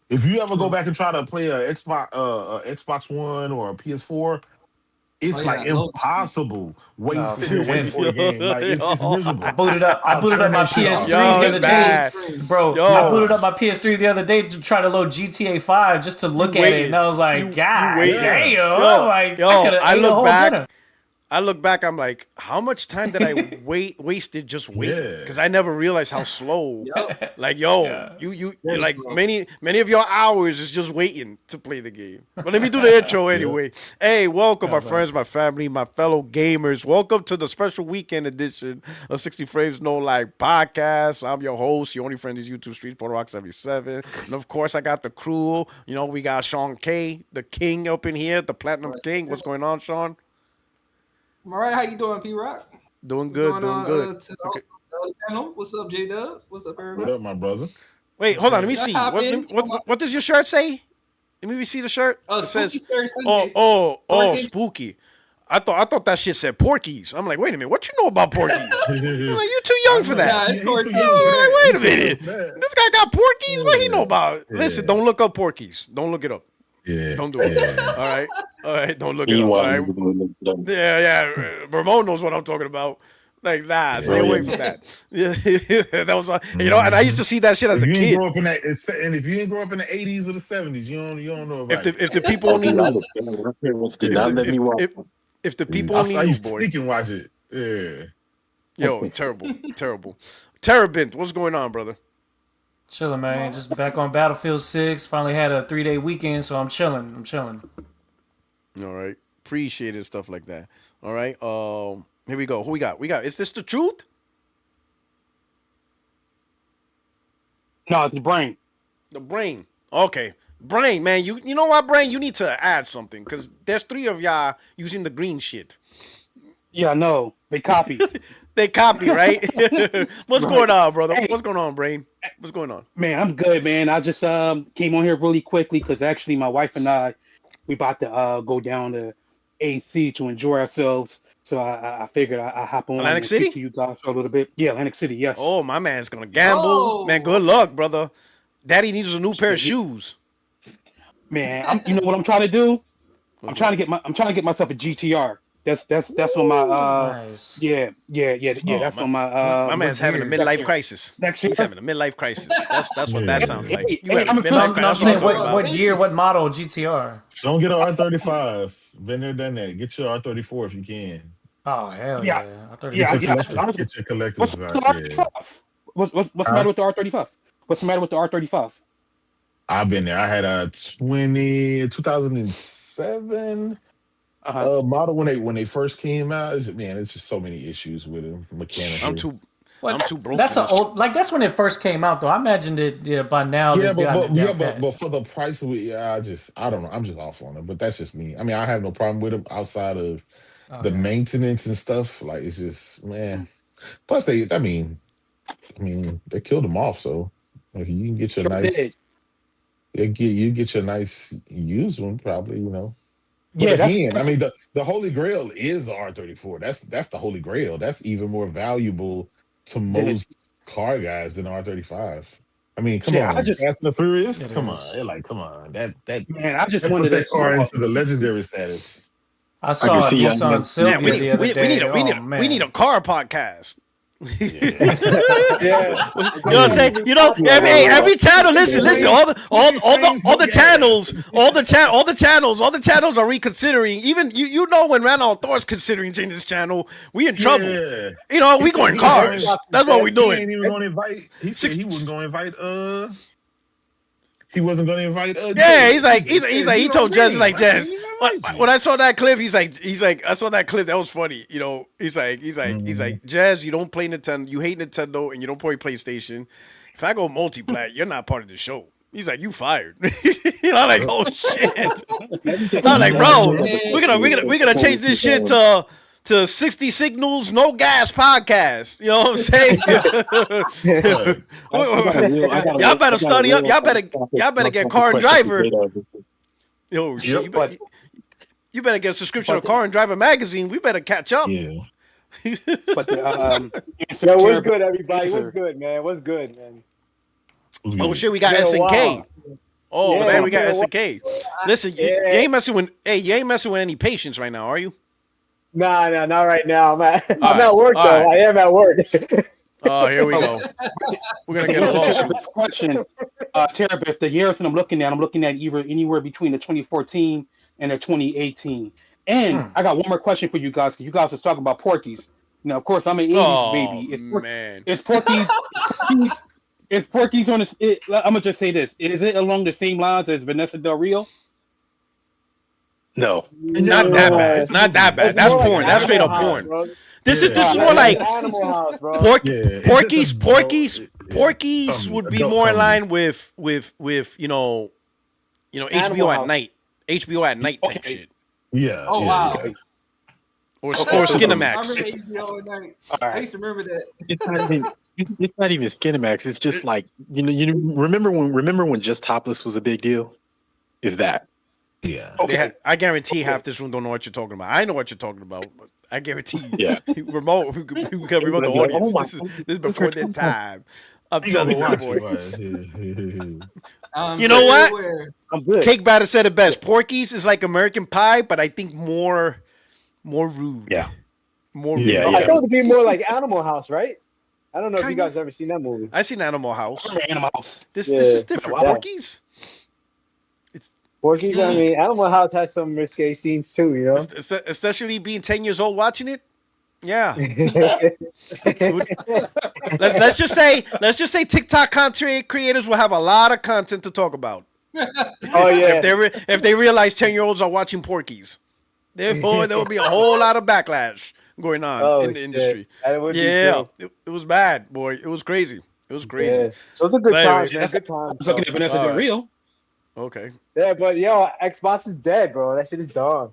S2: If you ever go
S5: True.
S2: back and try to play a Xbox One or a PS4,
S5: Oh
S2: it's like
S5: yeah, low screen.
S2: impossible waiting,
S3: Oh,
S2: sitting there
S3: forget
S2: waiting
S3: it.
S2: for the game. Like it's
S3: I
S2: miserable.
S3: booted up. I
S2: I'll
S3: booted up
S2: turn
S3: my
S2: that shit off.
S3: PS3
S1: Yo,
S3: the
S1: it's
S3: other
S5: Low
S3: day,
S1: bad.
S5: screen.
S3: bro. I
S1: Yo,
S3: booted up my PS3 the other day to try to load GTA 5 just to
S1: you
S3: look at it, and
S1: waiting.
S3: I was like,
S1: You
S3: God
S1: waiting.
S2: Yeah.
S3: damn! I'm
S1: Yo,
S3: like, I could
S1: yo,
S3: have ate a whole dinner.
S1: I look back, I'm like, how much time did I wasted just waiting?
S2: Yeah.
S1: Because I never realized how slow.
S5: Yep.
S1: Like, yo,
S3: Yeah.
S1: you
S5: Very
S1: like
S5: slow.
S1: many of your hours is just waiting to play the game. But let me do the intro
S2: Yeah.
S1: anyway. Hey, welcome,
S3: Yeah,
S1: my
S3: bro.
S1: friends, my family, my fellow gamers. Welcome to the special weekend edition of 60 Frames No Lag podcast. I'm your host, your only friend is YouTube Street Photo Rock 77. And of course, I got the crew. We got Sean K, the king up in here, the Platinum
S5: What's
S1: King. What's going on, Sean?
S5: all right? How you doing, P Rock?
S1: Doing
S5: What's
S1: good,
S5: going
S1: doing
S5: on?
S1: good.
S5: To the
S1: Okay.
S5: host of the other panel. What's up, J Dub? What's up,
S2: What
S5: everybody?
S2: up, my brother?
S1: Wait,
S3: What's
S1: hold on. Let me
S3: good?
S5: Should I
S1: see.
S5: hop
S1: What
S5: in?
S1: what does your shirt say? Let me see the shirt. It
S5: Spooky
S1: says,
S5: Scary
S1: "Oh,
S5: Sunday.
S1: oh,
S5: Orchid.
S1: spooky." I thought that shit said Porkies. I'm like, wait a minute, what you know about Porkies? I'm like, you too young
S2: I'm
S1: for
S2: like,
S1: that.
S5: Nah, it's
S2: he too
S5: Corky.
S2: young for that.
S1: I'm
S2: He
S1: like,
S2: too
S1: wait a
S2: young
S1: minute.
S2: for that.
S1: This guy got Porkies? What he know about? Listen,
S2: Yeah.
S1: don't look up Porkies. Don't look it up.
S2: Yeah.
S1: Don't do it.
S2: Yeah.
S1: All right, don't look it up. All
S4: Meanwhile,
S1: right.
S4: you're doing this done.
S1: Yeah, yeah. Ramon knows what I'm talking about. Like, nah, stay
S4: Oh
S2: Yeah.
S1: away
S4: yeah.
S1: from that. Yeah, that was, and I used
S2: Mhm.
S1: to see that shit as
S2: If
S1: a
S2: you ain't
S1: kid.
S2: grow up in and if you ain't grow up in the 80s or the 70s, you don't know
S1: If
S2: about
S1: the
S2: it.
S1: if the people
S4: I
S1: only
S4: did not
S1: knew,
S4: understand. My parents did
S1: if
S2: Yeah.
S4: not
S1: the
S4: let me watch.
S1: if the
S2: Yeah.
S1: people only
S2: I
S1: knew,
S2: used to
S1: boy.
S2: sneak and watch it. Yeah.
S1: Yo, terrible, terrible. Terabint, what's going on, brother?
S3: Chilling, man. Just back on Battlefield 6. Finally had a 3-day weekend, so I'm chilling. I'm chilling.
S1: All right, appreciate it, stuff like that. All right, here we go. Who we got? Is this the truth?
S6: No, it's the brain.
S1: The brain. Okay, brain, man. You know what, brain? You need to add something because there's three of y'all using the green shit.
S6: Yeah, I know. They copied.
S1: They copy, right? What's
S6: Right.
S1: going on, brother?
S6: Hey,
S1: What's going on, brain? What's going on?
S6: man, I'm good, man. I just came on here really quickly because actually my wife and I we about to go down to AC to enjoy ourselves. So I figured I hop on
S1: Atlantic
S6: and speak
S1: City?
S6: to you guys for a little bit. Yeah, Atlantic City, yes.
S1: Oh, my man's gonna gamble. Man,
S5: Oh,
S1: good
S5: okay.
S1: luck, brother. Daddy needs a new pair of
S6: Shit,
S1: shoes.
S6: man, you know what I'm trying to do?
S1: What's that?
S6: I'm trying to get myself a GTR. That's on my
S3: Nice.
S6: yeah.
S1: Oh,
S6: That's
S1: my,
S6: on my
S1: my man's
S6: what
S1: having a
S6: year?
S1: midlife crisis.
S6: Next
S1: He's
S6: year.
S1: having a midlife crisis. That's what that
S2: Yeah.
S1: sounds like.
S6: Hey,
S1: You
S6: hey,
S1: having
S6: I'm
S1: a
S6: a
S1: midlife
S6: fan.
S3: No, I'm
S1: crisis? That's
S3: saying
S1: what I'm talking
S3: what
S1: about.
S3: year, what model GTR?
S2: Don't get an R35. Been there, done that. Get your R34 if you can.
S3: Oh hell
S6: Yeah,
S3: yeah! I
S6: yeah,
S2: Get your
S6: yeah.
S2: collectors.
S6: Honestly,
S2: Get your collectors
S6: what's the
S2: out. Yeah.
S6: R35? What's the
S2: Huh?
S6: matter with the R35? What's the matter with the R35?
S2: I've been there. I had a 2007
S6: Uh huh.
S2: model when they first came out. Man, it's just so many issues with them
S1: I'm
S2: mechanically.
S1: too
S3: What?
S1: I'm too broke for
S3: That's a
S1: this.
S3: old. Like that's when it first came out, though. I imagined it. Yeah, by now
S2: Yeah,
S3: they've gotten it down pat.
S2: but for the price of it, yeah, I don't know. I'm just off on it. But that's just me. I mean, I have no problem with them outside of the
S3: Okay.
S2: maintenance and stuff. Like it's just man. Plus they, I mean, they killed them off. So if you can get your
S6: Sure
S2: nice,
S6: did.
S2: you get your nice used one, probably, you know. But
S6: Yeah,
S2: again, I mean, the Holy Grail is the R34. That's the Holy Grail. That's even more valuable to
S6: did.
S2: most car guys than the R35. I mean, come
S6: Shit, I
S2: on,
S6: just
S2: Fast and the Furious.
S3: It
S2: Come
S3: is.
S2: on, They're like, come on,
S6: man, I just
S2: that put
S6: wanted
S2: that
S6: to
S2: car into the legendary status.
S3: I
S4: I can
S3: saw a
S4: see.
S3: Nissan
S1: Man,
S3: Sylvia the other day. Oh
S1: we need
S3: man.
S1: a car podcast.
S2: Yeah,
S5: Yeah.
S1: You know what I'm saying? You know, every channel. Listen. All the channels, all the channels are reconsidering. Even you know when Randolph Thor's considering changing his channel, we in trouble.
S2: yeah.
S1: You know,
S2: He
S1: we
S2: said
S1: going
S2: he
S1: cars.
S2: wasn't
S1: That's what we
S2: he
S1: doing.
S2: ain't even going to invite. He said he wasn't going to invite. He wasn't going to invite.
S1: Yeah,
S2: Jay.
S1: he's like he
S2: You know
S1: told
S2: me.
S1: Jez like
S2: I can't
S1: Jez.
S2: even
S1: When,
S2: invite you.
S1: when I saw that clip, he's like I saw that clip. That was funny. You know, he's like
S2: Mhm.
S1: Jez, you don't play Nintendo, you hate Nintendo, and you don't play PlayStation. If I go multiplat, you're not part of the show. He's like, you fired. You know, like, oh shit. I'm like, bro, we're gonna change this shit to 60 signals, no gas podcast. You know what I'm saying?
S2: But
S1: Y'all better study up. Y'all better get Car and Driver. Yo, shit,
S2: yep,
S1: you better get a subscription to Car and Driver magazine. We better catch up.
S2: yeah.
S6: but the
S4: Yo, what's good, everybody? What's good, man? What's good, man?
S1: Oh shit, we got
S4: It's been a
S1: SNK.
S4: while.
S1: Oh
S4: Yeah,
S1: man, we
S4: it's been
S1: got
S4: a while.
S1: SNK. Listen, you
S4: Yeah.
S1: ain't messing with you ain't messing with any patients right now, are you?
S4: Nah, not right now. I'm at
S1: right,
S4: work
S1: all
S4: though.
S1: right.
S4: I am at work.
S1: Oh, here we go. We're gonna get a
S6: Here's a
S1: lawsuit.
S6: terrible question. Terabith, the years that I'm looking at either anywhere between the 2014 and the 2018. And I got one more question for you guys, because you guys was talking about Porkies. Now, of course, I'm an 80s
S1: Oh
S6: baby.
S1: man.
S6: It's Porkies. It's Porky's on this. I'm gonna just say this: is it along the same lines as Vanessa Del Rio?
S4: No.
S1: Not that bad.
S2: It's a
S1: Not that bad.
S4: It's
S1: That's
S4: more like
S1: porn. That's straight up
S4: Animal
S1: porn.
S4: House, bro.
S1: This
S2: Yeah.
S1: is more like
S4: Animal House, bro.
S1: Porky's
S2: Yeah.
S1: Porky's would be more in line with you know HBO
S4: Animal
S1: at
S4: House.
S1: night. HBO at night type
S6: Okay.
S1: shit.
S2: Yeah.
S5: Oh,
S2: yeah,
S5: wow.
S2: yeah.
S1: Or
S6: Okay,
S5: I
S6: so
S1: Skinamax.
S5: remember HBO at night.
S6: All
S5: I
S6: right.
S5: used to remember that.
S7: It's not even. It's not even Skinemax. It's just like you remember when Just Topless was a big deal. Is that?
S2: Yeah.
S6: Okay.
S1: I guarantee half this room don't know what you're talking about. I know what you're talking about, but I guarantee
S7: Yeah.
S1: remote we can remote the
S7: Like, oh
S1: audience.
S7: my
S1: This
S7: God.
S1: is before their time. I'm
S2: You gonna
S1: telling you,
S2: watch
S1: boy.
S2: it,
S5: I'm
S1: You know
S5: very
S1: what?
S5: aware.
S4: I'm good.
S1: Cake Batter said it best. Porky's is like American Pie, but I think more rude.
S7: Yeah.
S1: More
S2: Yeah,
S1: rude.
S4: I thought it would be more like Animal House, right? I don't know if you
S1: Kind
S4: guys
S1: of.
S4: ever seen that movie.
S1: I seen Animal House.
S6: I remember Animal House.
S1: This
S4: Yeah.
S1: is different.
S6: Wow.
S1: Porky's,
S4: Porky's, I mean, Animal House has some risque scenes too, you know?
S1: especially being 10 years old watching it. Yeah.
S4: Yeah.
S1: Let's just say TikTok content creators will have a lot of content to talk about.
S4: Oh, yeah.
S1: If they realize 10-year-olds are watching Porky's, there will be a whole lot of backlash going on
S4: Oh,
S1: in the
S4: shit.
S1: industry.
S4: That would be
S1: Yeah,
S4: great.
S1: it was bad, boy. It was crazy. It was crazy.
S4: Yeah. Those are good
S1: But
S4: times,
S1: anyway,
S4: man. Good times.
S6: I was looking at Vanessa
S1: All
S6: Del
S1: right.
S6: Rio.
S1: Okay.
S4: Yeah, but yo, Xbox is dead, bro. That shit is done.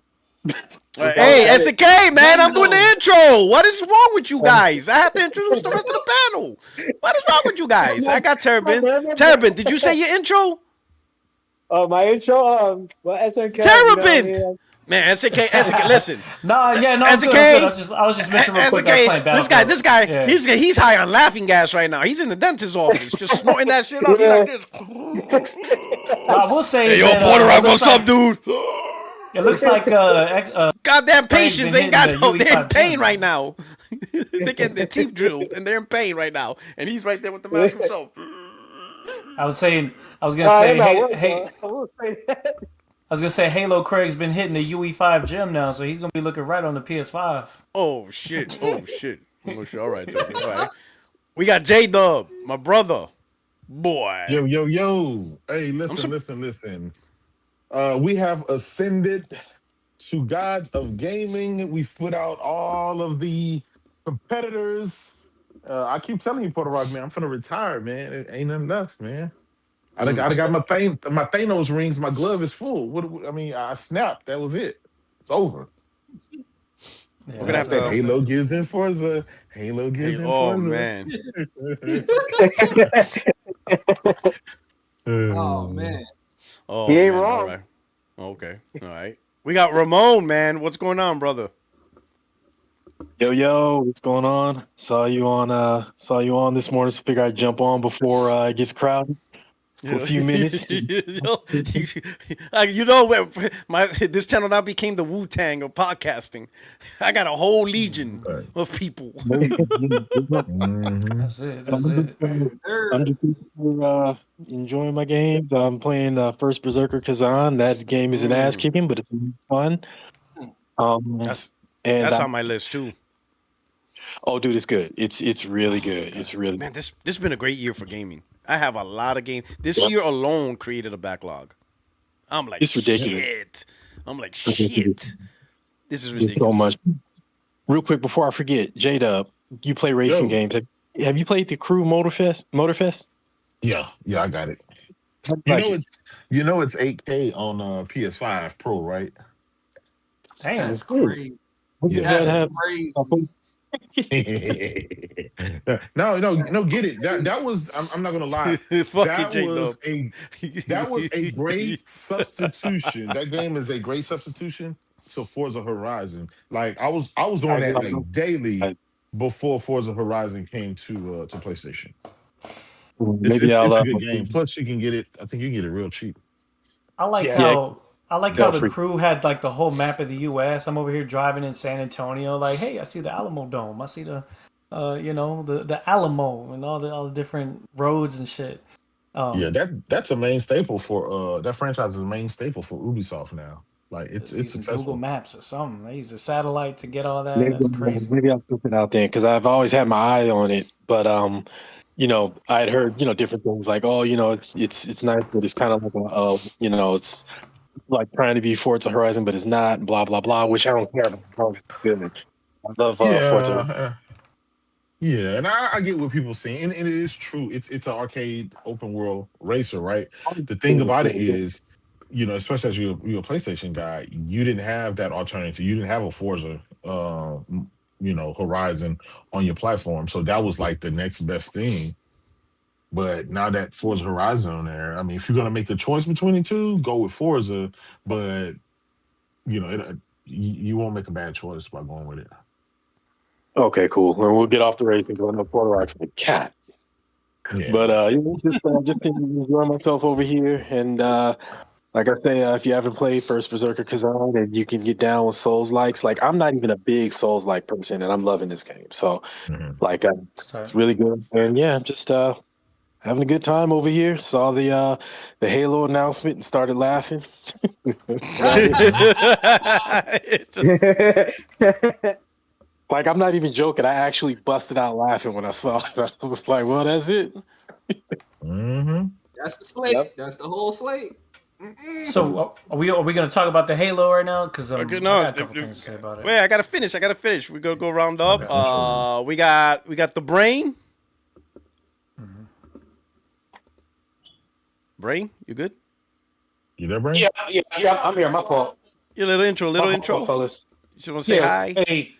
S1: Hey, SK, man, I'm doing the intro. What is wrong with you guys? I have to introduce the rest of the panel. What is wrong with you guys? I got Terabin. Terabin, did you say your intro?
S4: My intro, well, SNK.
S1: Terabin! Man, SK, listen.
S3: No, yeah, no, I'm
S1: SK,
S3: good, I'm good. I was just mentioning real quick. I was playing
S1: this guy,
S3: Yeah.
S1: he's high on laughing gas right now. He's in the dentist's office, just snorting that shit up. He's like this.
S3: I will say,
S1: Hey,
S3: is
S1: yo,
S3: that,
S1: Porter,
S3: other
S1: what's
S3: side-
S1: up, dude?
S3: It looks like
S1: Goddamn
S3: Craig's
S1: patients
S3: been
S1: ain't got
S3: hitting
S1: no.
S3: the
S1: They're in
S3: UE5
S1: pain
S3: gym.
S1: right now. They get their teeth drilled and they're in pain right now. And he's right there with the mask himself.
S3: I was gonna
S4: I'm
S3: say,
S4: at
S3: hey,
S4: work,
S3: hey,
S4: I will say that.
S3: I was gonna say, Halo Craig's been hitting the UE5 gym now, so he's gonna be looking right on the PS5.
S1: Oh shit! Oh shit! Oh shit! All right, Tony. All right. We got J Dub, my brother. Boy,
S2: Yo, yo, yo. Hey,
S1: I'm
S2: listen,
S1: so.
S2: listen, listen. We have ascended to gods of gaming. We've put out all of the competitors. I keep telling you, Puerto Rock, man, I'm finna retire, man. It ain't nothing left, man. I done got my Thanos rings. My glove is full. I mean, I snapped. That was it. It's over.
S3: Yeah,
S1: We're gonna have to.
S2: Halo gives in Forza. Halo gives
S1: Hey,
S2: in
S1: oh
S2: Forza.
S1: man.
S5: Oh
S2: Uh,
S5: man.
S4: He
S1: Oh
S4: ain't
S1: man. All
S4: wrong.
S1: right. Okay. All right. We got Ramon, man. What's going on, brother?
S7: Yo, yo, what's going on? Saw you on this morning, so figure I'd jump on before it gets crowded for a few minutes.
S1: You know, my this channel now became the Wu Tang of podcasting. I got a whole legion
S2: right.
S1: of people.
S2: Mhm.
S3: that's it. That's it.
S7: I'm just enjoying my games. I'm playing First Berserker Kazan. That game is an ass
S1: Mm,
S7: kicking, but it's fun. Um,
S1: that's
S7: and
S1: that's on my list too.
S7: oh, dude, it's good. It's really
S1: Oh my
S7: good.
S1: god,
S7: It's really
S1: man! This has been a great year for gaming. I have a lot of games. This
S7: yep.
S1: year alone created a backlog. I'm like
S7: It's ridiculous.
S1: shit. I'm like
S7: Ridiculous.
S1: shit. This is
S7: It's so
S1: ridiculous.
S7: much. Real quick before I forget, J Dub, you play racing
S2: Yo,
S7: games. Have you played the Crew Motorfest? Motorfest?
S2: yeah, I got it.
S7: How do you
S2: You
S7: like
S2: know
S7: it?
S2: it's you know it's 8K on PS5 Pro, right?
S3: Damn.
S5: That's
S7: Cool.
S5: crazy.
S7: What does
S2: Yes,
S7: that
S5: That's
S2: sir.
S7: have?
S5: crazy.
S2: No, get it. That was I'm not gonna lie.
S1: Fuck it,
S2: That
S1: J
S2: was
S1: Dub.
S2: a that was a great substitution. That game is a great substitution to Forza Horizon. Like I was
S7: I
S2: on that
S7: agree.
S2: like daily
S7: I-
S2: before Forza Horizon came to PlayStation. It's
S7: Maybe
S2: it's
S7: I'll.
S2: it's a good game. Plus you can get it. I think you can get it real cheap.
S3: I like
S7: Yeah,
S3: how I like how
S7: feel
S3: the
S7: free.
S3: crew had like the whole map of the U.S. I'm over here driving in San Antonio, like, hey, I see the Alamo Dome. I see the, the Alamo and all the different roads and shit.
S2: Yeah,
S3: Um,
S2: that's a main staple for that franchise is a main staple for Ubisoft now. Like it's
S3: just
S2: it's
S3: using Google
S2: successful.
S3: Maps or something. They use a satellite to get all that.
S7: Maybe,
S3: That's crazy.
S7: maybe I'll put it out there because I've always had my eye on it. But I had heard different things like, oh, it's nice, but it's kind of like it's like trying to be Forza Horizon, but it's not. Blah blah blah. Which I don't care about. As long as it's good. I love Forza.
S2: Yeah, yeah, and I get what people saying, and it is true. It's an arcade open world racer, right? The thing about it is, especially as you're a PlayStation guy, you didn't have that alternative. You didn't have a Forza, Horizon on your platform, so that was like the next best thing. But now that Forza Horizon on there, I mean, if you're gonna make a choice between the two, go with Forza. But you won't make a bad choice by going with it.
S7: Okay, cool. And we'll get off the race and go into Forza Horizon. Cat.
S2: Yeah.
S7: But just enjoy myself over here, and like I say, if you haven't played First Berserker Kazan and you can get down with Souls likes, like I'm not even a big Souls like person, and I'm loving this game. So
S2: Mhm.
S7: like
S3: So
S7: it's really good, and yeah, I'm just having a good time over here. Saw the Halo announcement and started laughing. About it.
S1: It's just
S7: Like I'm not even joking. I actually busted out laughing when I saw it. I was just like, well, that's it.
S2: Mhm.
S5: That's the slate. That's the whole slate.
S3: so are we gonna talk about the Halo right now? Because
S1: okay.
S3: I
S1: No,
S3: got a couple things to say about it.
S1: wait. I gotta finish. We're gonna go round up.
S3: Okay.
S1: We got the brain. Brain, you good?
S2: You there, Brain?
S6: Yeah. I'm here. My fault.
S1: Your little intro.
S6: My fault, fellas.
S1: You just want to say
S6: Yeah.
S1: hi?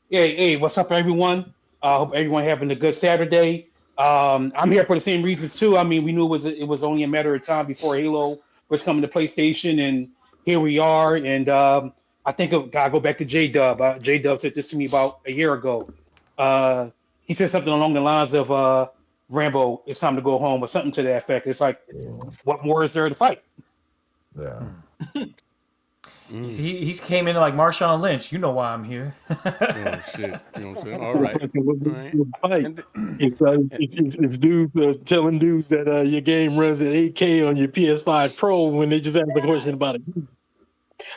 S6: Hey. What's up, everyone? I hope everyone having a good Saturday. I'm here for the same reasons too. I mean, we knew it was only a matter of time before Halo was coming to PlayStation, and here we are. And I think gotta go back to J Dub. J Dub said this to me about a year ago. Uh, he said something along the lines of Rambo, it's time to go home, or something to that effect. It's like,
S2: Yeah.
S6: what more is there to fight?
S2: Yeah.
S3: He's came in like Marshawn Lynch. You know why I'm here.
S1: Oh shit! You know what I'm saying? All right, all right.
S7: Fight.
S1: And th-
S7: It's dudes telling dudes that your game runs at 8K on your PS5 Pro when they just ask a question about it.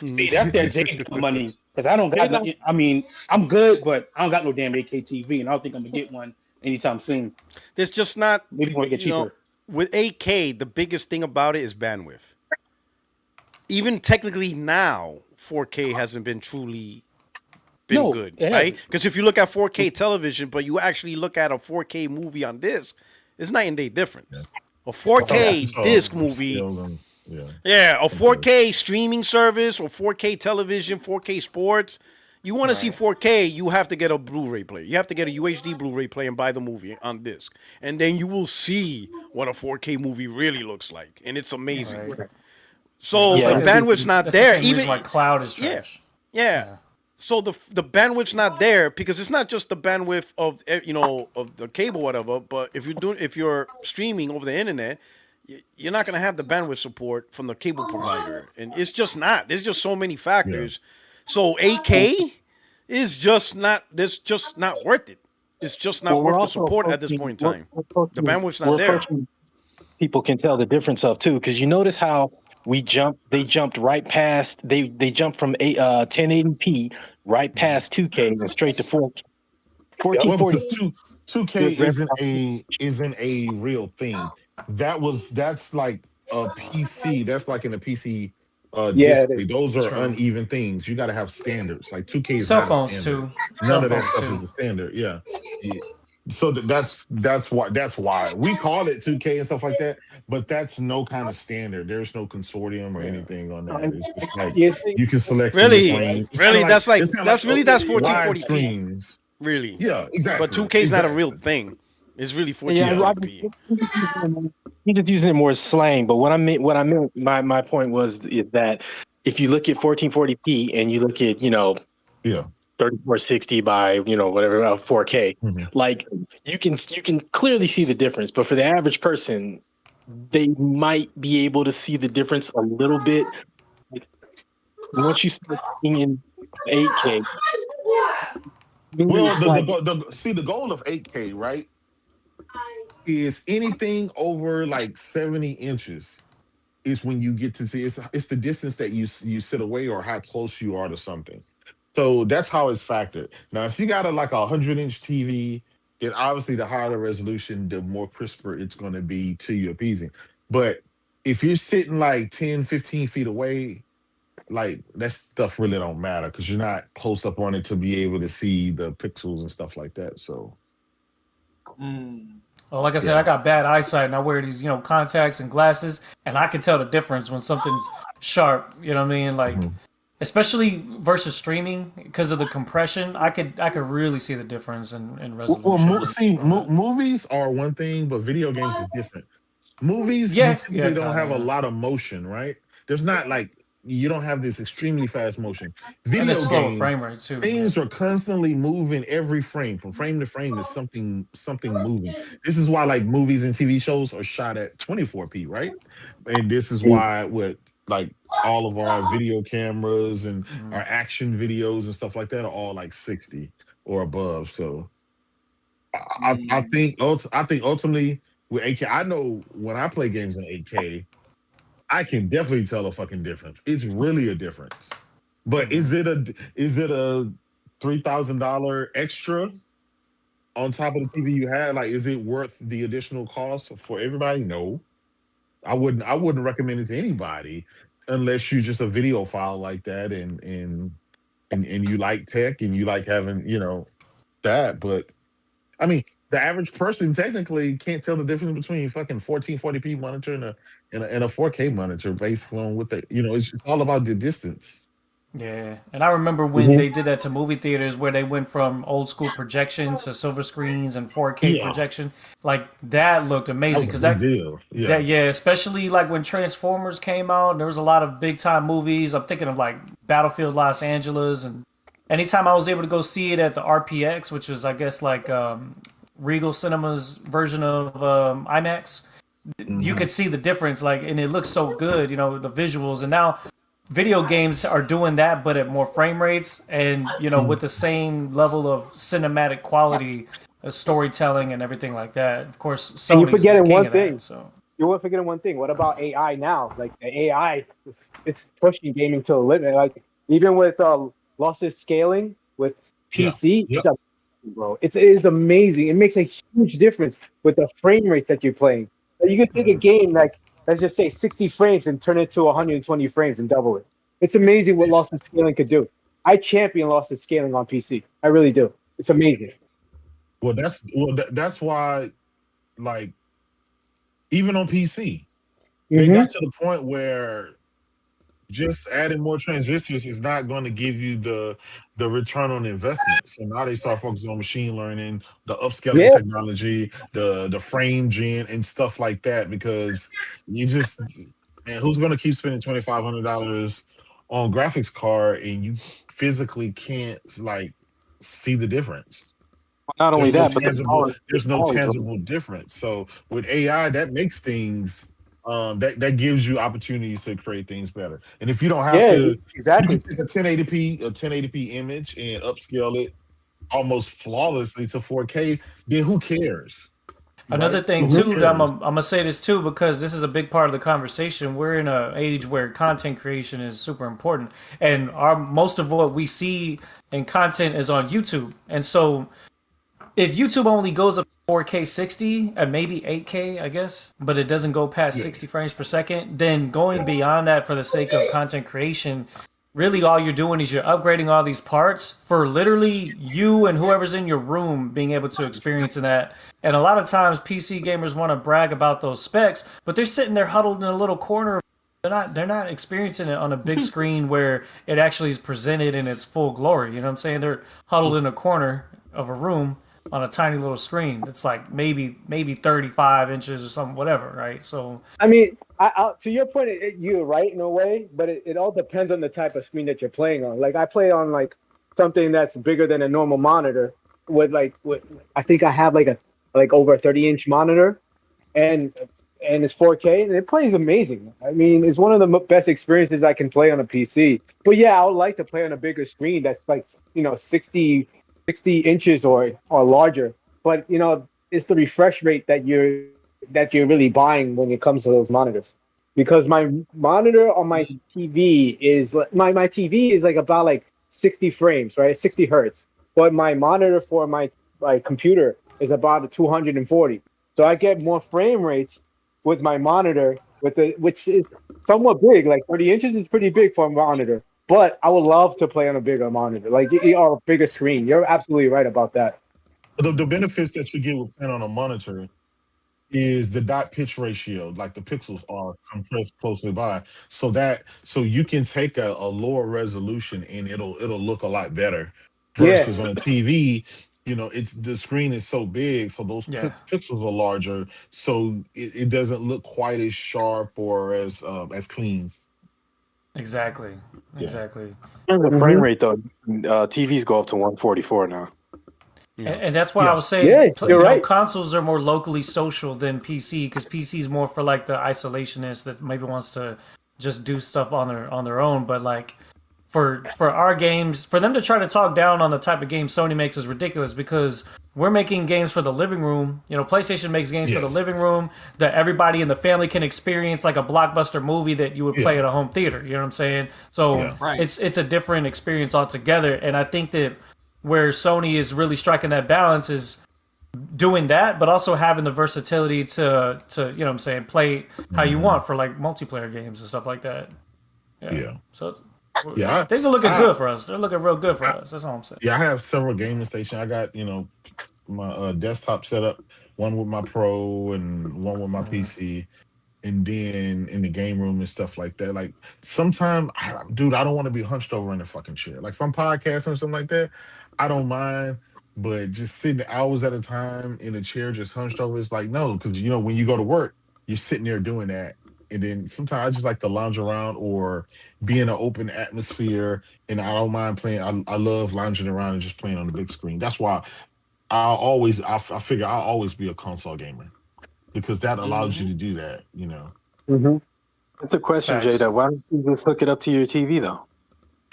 S6: See, that's that J money. Because I don't
S7: They
S6: got no, I mean, I'm good, but I don't got no damn AKTV, and I don't think I'm gonna get one anytime soon.
S1: there's just not,
S6: Maybe when it get
S1: you know,
S6: cheaper.
S1: with 8K, the biggest thing about it is bandwidth. Even technically now, 4K hasn't been truly been
S6: No,
S1: good,
S6: it
S1: right?
S6: hasn't.
S1: Because if you look at 4K television, but you actually look at a 4K movie on disc, it's night and day difference.
S2: Yeah.
S1: A
S6: Yeah.
S1: 4K disc
S2: It's
S1: movie,
S2: still gonna- yeah.
S1: yeah, a 4K streaming service or 4K television, 4K sports. You want to see 4K, you have to get a Blu-ray player. You have to get a UHD Blu-ray player and buy the movie on disc. And then you will see what a 4K movie really looks like. And it's amazing.
S3: Right.
S1: So
S7: Yeah,
S1: the
S7: it's-
S1: bandwidth's not
S3: That's
S1: there.
S3: the same
S1: Even
S3: reason why cloud is
S1: yeah,
S3: trash.
S1: yeah. So the bandwidth's not there because it's not just the bandwidth of of the cable whatever. But if you're streaming over the internet, you're not gonna have the bandwidth support from the cable provider, and it's just not. There's just so many factors. So 8K is just not. That's just not worth it. It's just not
S7: Well, we're
S1: worth the
S7: also
S1: support at this
S7: approaching-
S1: point in time.
S7: we're approaching-
S1: The bandwidth's
S7: we're
S1: not there.
S7: approaching- People can tell the difference of too, because you notice how they jumped right past they jumped from 1080p right past 2K and straight to 4K.
S2: Well,
S7: 1440.
S2: because 2K isn't a real thing. That's like a PC. That's like in a PC
S4: Yeah, it
S2: display.
S4: is.
S2: Those are
S3: True.
S2: uneven things. You got to have standards. Like 2K is
S3: Cell
S2: not a
S3: phones
S2: standard.
S3: too.
S2: None
S3: Cell
S2: of that
S3: phones,
S2: stuff
S3: too.
S2: is a standard. Yeah. Yeah. So that's why we call it 2K and stuff like that. But that's no kind of standard. There's no consortium or anything on that. It's just like
S4: You see,
S2: you can select
S1: Really,
S2: from this range. It's
S1: really,
S2: kinda
S1: that's like
S2: it's kinda
S1: that's really that's
S2: live
S1: 1440p.
S2: streams.
S1: Really,
S2: Yeah, exactly.
S1: but 2K is not a real
S2: Exactly.
S1: thing. It's really
S7: Yeah,
S1: 1440p.
S7: I'm just using it more as slang, but what I meant, my point is that if you look at 1440p and you look at
S2: Yeah.
S7: 3460 by whatever 4K,
S2: Mhm.
S7: like you can clearly see the difference. But for the average person, they might be able to see the difference a little bit. Once you start seeing in 8K,
S2: Well,
S7: it's
S2: the,
S7: like,
S2: the goal of 8K, right, is anything over like 70 inches is when you get to see it's the distance that you sit away or how close you are to something. So that's how it's factored. Now, if you got like a 100-inch TV, then obviously the higher the resolution, the more crisper it's going to be to you appeasing. But if you're sitting like 10, 15 feet away, like that stuff really don't matter because you're not close up on it to be able to see the pixels and stuff like that. So
S3: Well, like I said,
S2: Yeah.
S3: I got bad eyesight, and I wear these, contacts and glasses, and I can tell the difference when something's sharp. You know what I mean? Like, especially versus streaming because of the compression, I could really see the difference in resolution.
S2: movies are one thing, but video games is different. Movies, you
S3: Yeah,
S2: typically don't
S3: kinda,
S2: have a
S3: yeah.
S2: lot of motion, right? There's not like you don't have this extremely fast motion.
S3: And
S2: Video
S3: it's slower
S2: game
S3: frame rate too.
S2: things are constantly moving every frame, from frame to frame is something moving. This is why like movies and TV shows are shot at 24p, right? And this is why with like all of our video cameras and
S3: Mhm.
S2: our action videos and stuff like that are all like 60 or above. So I think ultimately with 8K, I know when I play games in 8K, I can definitely tell a fucking difference. It's really a difference. But is it a $3,000 extra on top of the TV you had? Like, is it worth the additional cost for everybody? No, I wouldn't recommend it to anybody unless you're just a video file like that and you like tech and you like having that. But I mean, the average person technically can't tell the difference between fucking 1440p monitor and a 4K monitor based on what it's all about the distance.
S3: Yeah, and I remember when they did that to movie theaters where they went from old school projection to silver screens and 4K
S2: Yeah.
S3: projection. Like that looked
S2: That
S3: amazing
S2: was
S3: because
S2: a big deal. Yeah.
S3: especially like when Transformers came out, there was a lot of big time movies. I'm thinking of like Battlefield Los Angeles, and anytime I was able to go see it at the RPX, which is I guess like Regal Cinema's version of IMAX, you could see the difference. Like, and it looks so good, the visuals. And now video games are doing that, but at more frame rates, and with the same level of cinematic quality, storytelling, and everything like that. Of course,
S4: And you're
S3: Sony's the
S4: forgetting
S3: king
S4: one
S3: of that.
S4: thing.
S3: So
S4: You're forgetting one thing. What about AI now? Like the AI, it's pushing gaming to a limit. Like even with lossless scaling with
S2: Yeah.
S4: PC,
S2: Yep.
S4: it's amazing, bro. It is amazing. It makes a huge difference with the frame rates that you're playing. Like, you can take a game like let's just say 60 frames and turn it to 120 frames and double it. It's amazing what lossless scaling could do. I champion lossless scaling on PC. I really do. It's amazing.
S2: That's why, like, even on PC, they
S4: Mm-hmm.
S2: got to the point where just adding more transistors is not going to give you the return on investment. So now they start focusing on machine learning, the upscaling
S4: Yeah.
S2: technology, the frame gen and stuff like that. Because you just, man, who's going to keep spending $2,500 on graphics card and you physically can't like see the difference?
S7: Not only
S2: There's no
S7: that, but
S2: tangible
S7: the
S2: there's no
S7: power is
S2: tangible difference. So with AI, that makes things that gives you opportunities to create things better. And if you don't have
S4: Yeah.
S2: to, you can
S4: Exactly.
S2: take a 1080p image and upscale it almost flawlessly to 4K, then who cares?
S3: another
S2: Right?
S3: thing
S2: Who
S3: too that
S2: cares?
S3: I'm gonna say this too, because this is a big part of the conversation. We're in an age where content creation is super important, and our most of what we see in content is on YouTube. And so if YouTube only goes up to 4K 60 and maybe 8K, I guess, but it doesn't go past
S2: Yeah,
S3: 60 frames per second, then going
S2: yeah.
S3: beyond that for the sake of content creation, really all you're doing is you're upgrading all these parts for literally you and whoever's in your room being able to experience that. And a lot of times PC gamers want to brag about those specs, but they're sitting there huddled in a little corner. They're not experiencing it on a big screen where it actually is presented in its full glory. You know what I'm saying? They're huddled in a corner of a room on a tiny little screen that's like maybe 35 inches or something, whatever, right? So
S4: I mean, to your point, you're right in a way, but it all depends on the type of screen that you're playing on. Like I play on like something that's bigger than a normal monitor with I think I have like over a 30-inch monitor and it's 4K and it plays amazing. I mean, it's one of the best experiences I can play on a PC. But yeah, I would like to play on a bigger screen that's like 60 inches or larger. But it's the refresh rate that you're really buying when it comes to those monitors. Because my monitor on my TV is my TV is like about like 60 frames, right? 60 hertz. But my monitor for my computer is about 240. So I get more frame rates with my monitor which is somewhat big. Like 30 inches is pretty big for a monitor. But I would love to play on a bigger monitor, like or a bigger screen. You're absolutely right about that.
S2: The benefits that you get with playing on a monitor is the dot pitch ratio, like the pixels are compressed closely by, so you can take a lower resolution and it'll look a lot better
S4: Yeah.
S2: versus on a TV. It's the screen is so big, so those
S3: yeah,
S2: pixels are larger, so it doesn't look quite as sharp or as clean.
S3: exactly,
S2: Yeah,
S3: exactly.
S7: the frame
S4: Hmm.
S7: rate though. TVs go up to 144 now.
S3: And,
S1: Yeah.
S3: and that's why I
S2: yeah,
S3: was saying,
S4: Yeah, you're right.
S3: consoles are more locally social than PC, because PC is more for like the isolationist that maybe wants to just do stuff on their own. But like for our games, for them to try to talk down on the type of games Sony makes is ridiculous, because we're making games for the living room. PlayStation makes games for the
S2: yes,
S3: living room that everybody in the family can experience, like a blockbuster movie that you would play
S2: yeah,
S3: at a home theater. You know what I'm saying? So
S2: yeah.
S5: Right.
S3: it's a different experience altogether. And I think that where Sony is really striking that balance is doing that, but also having the versatility to what I'm saying, play how you
S2: Hmm.
S3: want for like multiplayer games and stuff like that. Yeah.
S2: Yeah,
S3: So
S2: yeah.
S3: things are looking
S2: I,
S3: good for us. They're looking real good for
S2: I,
S3: us. That's all I'm saying.
S2: yeah, I have several gaming stations. I got my desktop setup, one with my pro and one with my
S3: Mhm.
S2: PC, and then in the game room and stuff like that. Like sometimes, dude, I don't want to be hunched over in a fucking chair. Like if I'm podcasting or something like that, I don't mind. But just sitting hours at a time in a chair, just hunched over, it's like no, because when you go to work, you're sitting there doing that. And then sometimes I just like to lounge around or be in an open atmosphere. And I don't mind playing. I love lounging around and just playing on the big screen. That's why I figure I'll always be a console gamer because that allows you
S5: Hmm.
S2: to do that.
S4: Hmm.
S7: That's a question,
S3: Facts.
S7: Jada. Why don't you just hook it up to your TV though?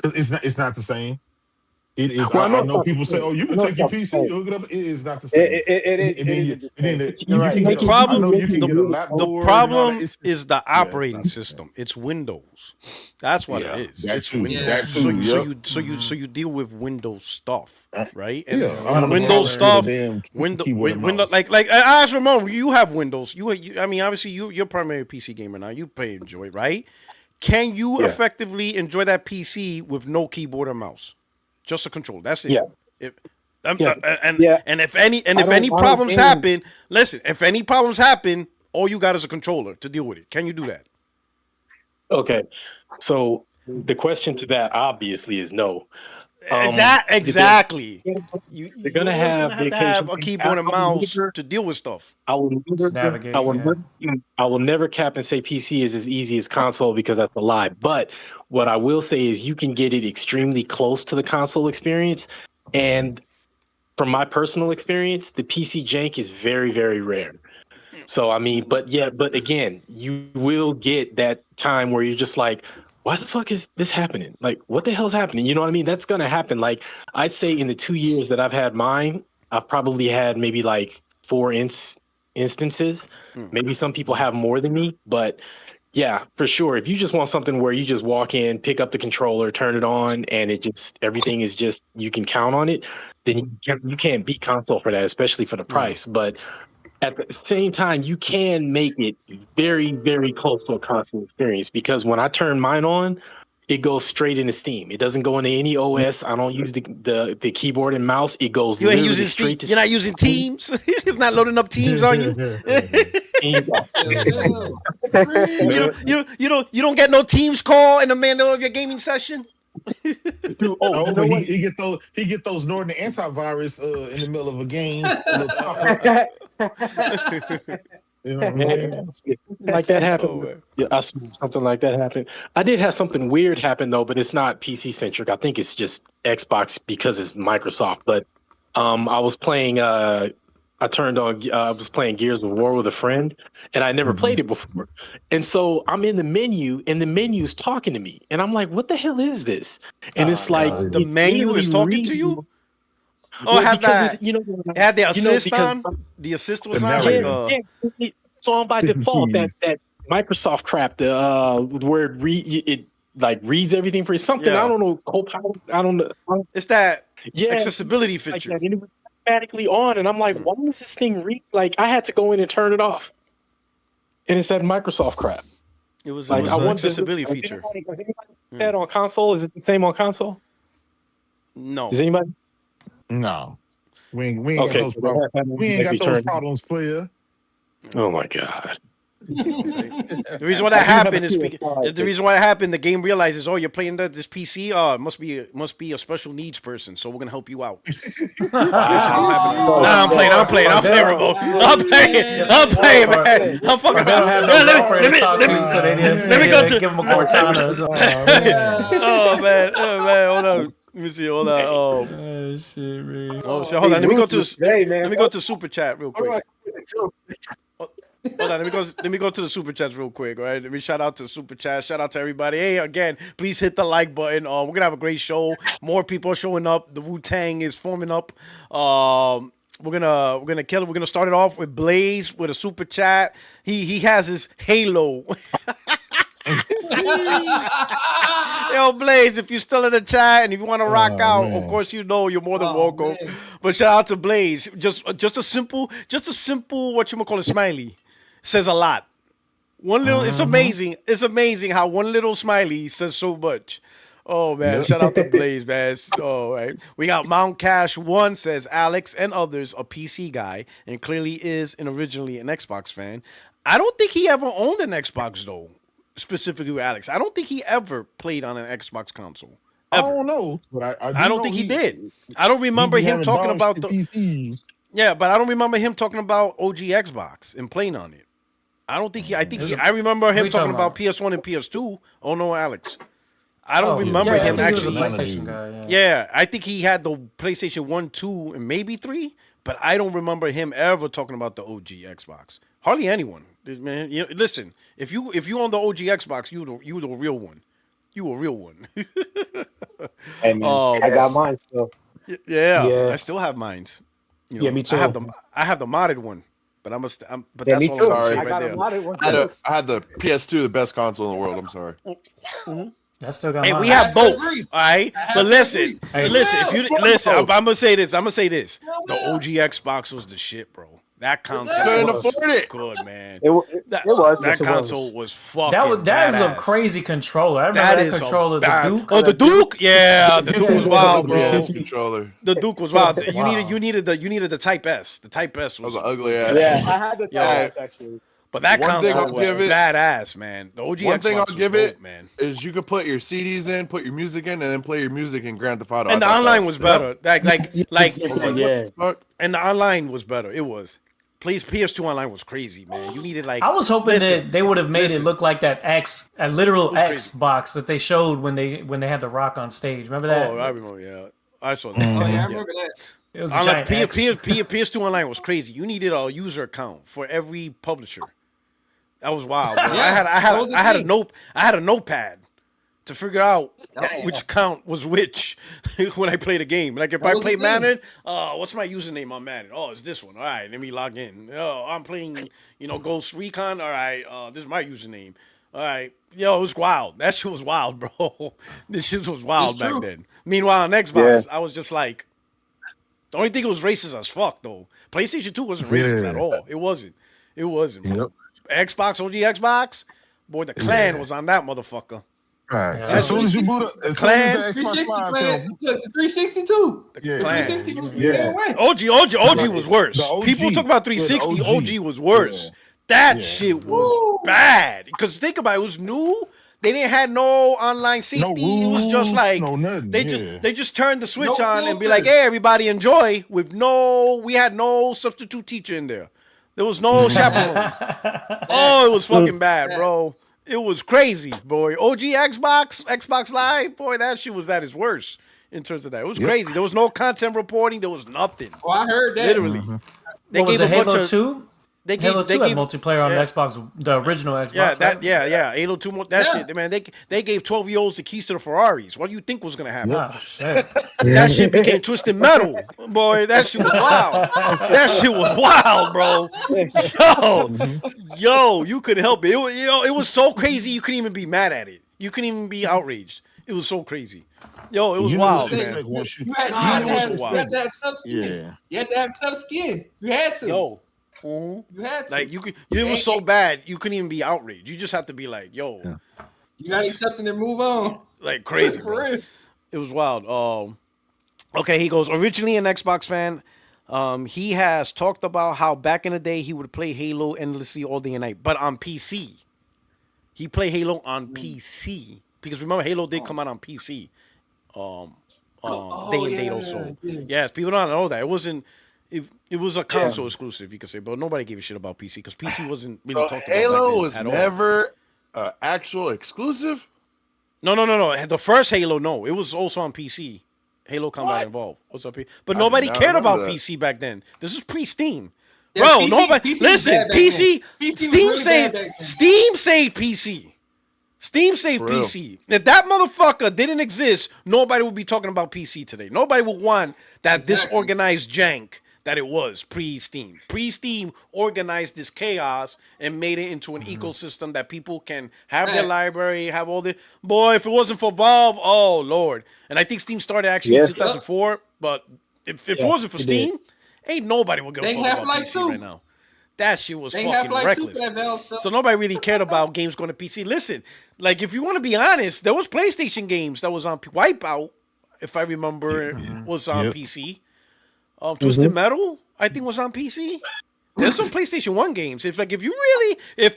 S2: 'Cause it's not the same. It is.
S7: Well, I know
S2: I
S7: it's
S2: know
S7: not the
S2: people say,
S7: same.
S2: "Oh, you
S7: I
S2: can
S7: know
S2: take
S7: it's
S2: your
S7: not the
S2: PC,
S7: same.
S2: hook it up." It is not the same.
S4: It
S2: And then
S4: isn't the same.
S2: you
S4: You're right.
S2: can
S1: The
S2: get.
S3: Make it
S2: I
S1: problem,
S2: know you
S3: easy
S2: can
S3: to
S2: get a
S3: use.
S2: lap
S1: the
S2: board and all that.
S1: problem
S2: It's just,
S1: is the
S2: yeah, it's
S1: operating
S2: not the same.
S1: system. It's Windows. That's what it
S2: Yeah,
S1: is.
S2: that
S1: It's
S2: too.
S1: Windows.
S2: That
S5: Yeah.
S1: So
S2: too.
S1: you so
S2: Yep.
S1: you so you so you deal with Windows stuff, right? And
S2: Yeah, I'm
S1: and
S2: on the
S1: Windows
S2: couch with a
S1: stuff,
S2: damn
S1: Windows,
S2: keyboard and
S1: Windows,
S2: mouse.
S1: like I asked Ramon, you have Windows. I mean, obviously you're primary PC gamer now. You play enjoy, right? Can you
S7: Yeah,
S1: effectively enjoy that PC with no keyboard or mouse? Just a control. That's it.
S7: yeah,
S1: If,
S7: yeah.
S4: Yeah.
S1: and if
S7: I
S1: any
S7: don't
S1: problems
S7: game.
S1: happen, listen. If any problems happen, all you got is a controller to deal with it. Can you do that?
S7: Okay, so the question to that obviously is no. They're,
S1: Exactly.
S7: they're
S1: You're
S7: gonna
S1: always gonna
S7: have the
S1: have
S7: occasion
S1: a
S7: thing.
S1: keyboard and
S7: I will
S1: mouse
S7: never,
S1: to deal with stuff.
S7: I will
S3: To
S7: never,
S3: navigate. Yeah.
S7: I will never cap and say PC is as easy as console because that's a lie. But what I will say is you can get it extremely close to the console experience, and from my personal experience, the PC jank is very, very rare. So I mean, but again, you will get that time where you're just like, why the fuck is this happening? Like, what the hell's happening? You know what I mean? That's gonna happen. Like, I'd say in the 2 years that I've had mine, I've probably had maybe like instances. Maybe some people have more than me, but yeah, for sure. If you just want something where you just walk in, pick up the controller, turn it on, and it just everything is just you can count on it, then you can't beat console for that, especially for the
S1: Yeah.
S7: price. But at the same time, you can make it very, very close to a console experience because when I turn mine on, it goes straight into Steam. It doesn't go into any OS. I don't use the keyboard and mouse. It goes
S1: You ain't
S7: literally
S1: using Steam.
S7: straight to
S1: You're not
S7: Steam.
S1: using Teams. It's not loading up Teams on you.
S7: And,
S1: You don't get no Teams call in the middle of your gaming session.
S7: dude,
S2: Oh,
S7: you know
S2: but
S7: what?
S2: he get those Norton antivirus in the middle of a game, a little pop up. You know what I'm saying?
S7: Something like that happened.
S1: Oh, man.
S7: Yeah, I swear something like that happened. I did have something weird happen though, but it's not PC centric. I think it's just Xbox because it's Microsoft. But I was playing. I turned on. I was playing Gears of War with a friend, and I never played it before. And so I'm in the menu, and the menu's talking to me, and I'm like, "What the hell is this?" And
S3: Oh,
S7: it's like
S3: God.
S1: The
S7: it's
S1: menu
S7: literally
S1: is talking to
S7: reading-
S1: you. Oh,
S7: Well,
S1: it had
S7: because
S1: that.
S7: it, you know,
S1: It had the assist
S7: because
S1: on. The assist was
S2: The
S1: on. Like
S2: narrator.
S7: so on by
S2: Hidden
S7: default
S2: keys.
S7: that Microsoft crap, the where it like reads everything for you. Something
S1: Yeah.
S7: I don't know. Copilot, I don't know.
S1: It's that
S7: Yeah,
S1: accessibility
S7: like
S1: feature.
S7: that. And it was automatically on, and I'm like, why is this thing read? Like I had to go in and turn it off, and it's that Microsoft crap.
S1: It was
S7: Like I
S1: an
S7: wanted
S1: accessibility
S7: to,
S1: feature.
S7: Has anybody that on console? Is it the same on console?
S1: No.
S7: Does anybody?
S2: No, we ain't got
S7: Okay,
S2: those
S7: so
S2: problems.
S7: that happened
S2: We ain't
S7: every
S2: got those
S7: turn.
S2: problems, player.
S7: Oh my god.
S1: The reason why that
S7: I do have a
S1: happened is
S7: PS5,
S1: the reason why it happened. The game realizes, oh, you're playing this PC. Oh, it must be a special needs person. So we're gonna help you out.
S7: Wow.
S1: Nah, I'm playing, Ramon. I'm playing, man. I'm fucking.
S3: Or they don't have no girlfriend to talk to, so they didn't.
S1: let me go to-
S3: give them a Cortana. Or something.
S1: Oh man, hold on. Let me see. Hold on. Oh,
S3: Oh shit, man.
S1: shit. Hold on. Let me go to.
S4: Hey, man.
S1: Let me go to super chat real
S4: How do
S1: quick.
S4: I quit the joke?
S1: Hold on, let me go to the super chats real quick. All right, let me shout out to the super chat. Shout out to everybody. Hey, again, please hit the like button. We're gonna have a great show. More people are showing up. The Wu Tang is forming up. We're gonna kill it. We're gonna start it off with Blaze with a super chat. He has his Halo. Yo, Blaze, if you're still in the chat and if you want to rock out,
S2: man.
S1: of course you know you're more than
S5: Oh,
S1: welcome.
S5: man.
S1: But shout out to Blaze. Just a simple what you call it, smiley says a lot. One little, it's amazing. It's amazing how one little smiley says so much. Oh man,
S2: Yep.
S1: shout out to Blaze, man. Oh, right. We got Mount Cash 1 says Alex and others a PC guy and clearly is and originally an Xbox fan. I don't think he ever owned an Xbox though. Specifically with Alex, I don't think he ever played on an Xbox console.
S2: I
S1: Ever.
S2: don't know, but I
S1: I don't
S2: know
S1: think he did. I don't remember
S2: he be
S1: him
S2: having
S1: talking
S2: dogs
S1: about
S2: to
S1: the
S2: PC.
S1: yeah, but I don't remember him talking about OG Xbox and playing on it. I don't think he. I think he. I remember him
S3: you
S1: talking
S3: talking
S1: about
S3: about?
S1: PS1 and PS2. Oh no, Alex. I don't
S3: Oh,
S1: remember
S3: yeah, I
S1: him
S3: think
S1: actually.
S3: He was a PlayStation guy. Yeah.
S1: Yeah, I think he had the PlayStation 1, 2, and maybe 3, but I don't remember him ever talking about the OG Xbox. Hardly anyone Man, listen. If you on the OG Xbox, you the real one. You a real one.
S4: Hey man, I got mine still.
S1: Yeah,
S6: Yeah,
S1: I still have mines.
S6: yeah, me
S1: I have
S6: too.
S1: the modded one, but but
S4: Yeah,
S1: that's
S4: me
S1: all I'm gonna
S4: too.
S1: say
S8: Sorry.
S4: I
S1: right
S4: got a
S1: there.
S4: modded one
S8: I
S4: too.
S8: had the PS2, the best console in the world. I'm sorry.
S3: I still got
S1: Hey,
S3: mine.
S1: we
S5: I
S1: have
S5: have to
S1: both.
S5: agree.
S1: All right,
S5: I have
S1: but
S5: to
S1: listen,
S5: agree.
S3: Hey.
S1: If you listen, I'm gonna say this. I'm gonna say this.
S5: Well,
S1: The
S5: well.
S1: OG Xbox was the shit, bro. That console
S5: that?
S8: Couldn't
S1: was
S8: afford it.
S1: good, man.
S4: It was.
S1: That
S4: Yes, it
S1: console
S4: was.
S1: was fucking
S3: That is a
S1: badass.
S3: crazy controller. I remember
S1: That
S3: that
S1: is a
S3: controller, the
S1: bad.
S3: Duke.
S1: Oh, the Duke. Yeah, the Duke was wild,
S8: Ugly ass
S1: bro.
S8: controller.
S1: The Duke was wild.
S3: Wow.
S1: You needed the Type S. The Type S
S8: That was
S1: was
S8: an ugly
S1: was
S8: ass.
S4: Yeah,
S1: different.
S4: I had the Type
S1: Yo,
S4: S actually.
S1: but that
S8: One thing
S1: console
S8: I'll
S1: was
S8: give it.
S1: badass, man. The OG
S8: One thing I'll
S1: Xbox was
S8: give
S1: dope,
S8: it
S1: man.
S8: is you could put your CDs in, put your music in, and then play your music in Grand Theft Auto. I
S1: And the
S8: thought that
S1: online
S8: was
S1: was
S8: sick.
S1: better.
S8: I was like, what
S6: Yeah.
S8: the fuck?
S1: And the online was better. It was. Please, PS2 online was crazy, man. You needed
S3: I was hoping that they would have made it look like that a literal
S1: was crazy.
S3: Xbox that they showed when they had the Rock on stage. Remember that?
S1: Oh, I remember. Yeah, I saw that.
S5: Oh yeah, I
S1: Yeah.
S5: remember that.
S3: It was a
S1: Online,
S3: giant X.
S1: PS2 online was crazy. You needed a user account for every publisher. That was wild, bro.
S5: Yeah, that was the
S1: I
S5: thing.
S1: had a notepad to figure out
S5: That-
S1: which account was which when I played a game. Like if
S5: That
S1: I
S5: was the
S1: play
S5: thing.
S1: Madden, what's my username on Madden? Oh, it's this one. All right, let me log in. Oh, I'm playing, Ghost Recon. All right, this is my username. All right, yo, it was wild. That shit was wild, bro. This shit was wild
S5: It's
S1: back
S5: true.
S1: then. Meanwhile, on Xbox, I was just like, the only thing it was racist as fuck though. PlayStation 2 wasn't racist at all. It wasn't. It wasn't. Bro. Xbox, OG Xbox, boy, the clan was on that motherfucker.
S2: Right.
S3: Yeah.
S2: As soon as you boot up, as soon
S1: Clan,
S2: as the Xbox
S5: 360
S2: Live
S5: playing.
S2: come,
S5: Look, the 360 too.
S2: yeah,
S5: The
S1: Clan.
S5: 360 was
S2: Yeah.
S5: yeah. way.
S1: OG was worse.
S2: The OG.
S1: People talk about
S2: Yeah, the
S1: 360.
S2: OG.
S1: OG was worse. That
S2: Yeah.
S1: shit was bad. Because think about it, was new. They didn't have no online safety.
S2: No
S1: It was just
S2: rules,
S1: like
S2: no nothing.
S1: they just turned the switch
S5: No
S1: on and be
S5: filters.
S1: like, hey, everybody enjoy. We had no substitute teacher in there. There was no chaperone. Oh, it was fucking bad, bro. It was crazy, boy. OG Xbox Live, boy, that shit was at its worst in terms of that. It was crazy. There was no content reporting. There was nothing.
S5: Oh, I heard that.
S1: Literally. They
S3: What was
S1: gave
S3: it,
S1: a bunch
S3: Halo
S1: of
S3: 2?
S1: they gave
S3: Halo 2 had multiplayer on
S1: yeah.
S3: Xbox, the original Xbox.
S1: Yeah,
S3: right?
S1: Halo 2 more that
S5: Yeah.
S1: shit, man. They gave 12-year-olds the keys to the Ferraris. What do you think was gonna happen?
S3: Oh, shit.
S1: That shit became Twisted Metal. Boy, that shit was wild. That shit was wild, bro. Yo, you couldn't help it. It was so crazy you couldn't even be mad at it. You couldn't even be outraged. It was so crazy. Yo, it was
S2: You know
S1: wild,
S2: what you
S1: man.
S2: make once you-
S5: You had,
S1: God,
S5: you
S1: it was
S5: had,
S1: so
S5: you
S1: wild.
S5: had to have tough skin.
S2: Yeah.
S5: You had to have tough skin. You had to.
S1: Yo,
S5: You had to.
S1: like it was so bad you couldn't even be outraged. You just had to be like, yo,
S5: You gotta accept it and move on.
S1: like crazy,
S5: For
S1: bro.
S5: real.
S1: It was wild. Okay, he goes, originally an Xbox fan. He has talked about how back in the day he would play Halo endlessly all day and night, but on PC. He played Halo on PC. Because remember, Halo did come out on PC. Day and date also.
S5: yeah.
S1: Yes, people don't know that. It wasn't it was a console exclusive, you could say, but nobody gave a shit about PC because PC wasn't really
S8: So
S1: talked about
S8: Halo
S1: back then
S8: was
S1: at all.
S8: never actual exclusive.
S1: No. The first Halo, no. It was also on PC. Halo Combat Evolved. What's up here? But
S8: I
S1: nobody
S8: did not
S1: cared about
S8: remember that.
S1: PC back then. This is pre-Steam.
S5: Yeah,
S1: Bro,
S5: PC
S1: nobody
S5: was
S1: listen,
S5: bad back
S1: PC,
S5: then. PC was
S1: Steam
S5: really
S1: saved
S5: bad back then.
S1: Steam saved PC. Steam saved
S8: For real.
S1: PC. If that motherfucker didn't exist, nobody would be talking about PC today. Nobody would want that disorganized jank that it was pre-Steam. Pre-Steam organized this chaos and made it into an ecosystem that people can have their
S5: Facts.
S1: library, have all the boy. If it wasn't for Valve, oh Lord. And I think Steam started actually in
S4: Yeah.
S1: 2004. But if it wasn't for
S4: it
S1: Steam, ain't nobody would give a
S5: They
S1: fuck about
S5: Half-Life
S1: PC
S5: 2.
S1: right now. That shit was
S5: They
S1: fucking
S5: Half-Life 2
S1: reckless.
S5: for that Valve stuff.
S1: So nobody really cared about games going to PC. Listen, like if you want to be honest, there was PlayStation games that was on Wipeout, if I remember, was on
S2: Yep.
S1: PC. Twisted Metal, I think, was on PC. There's some PlayStation 1 games. If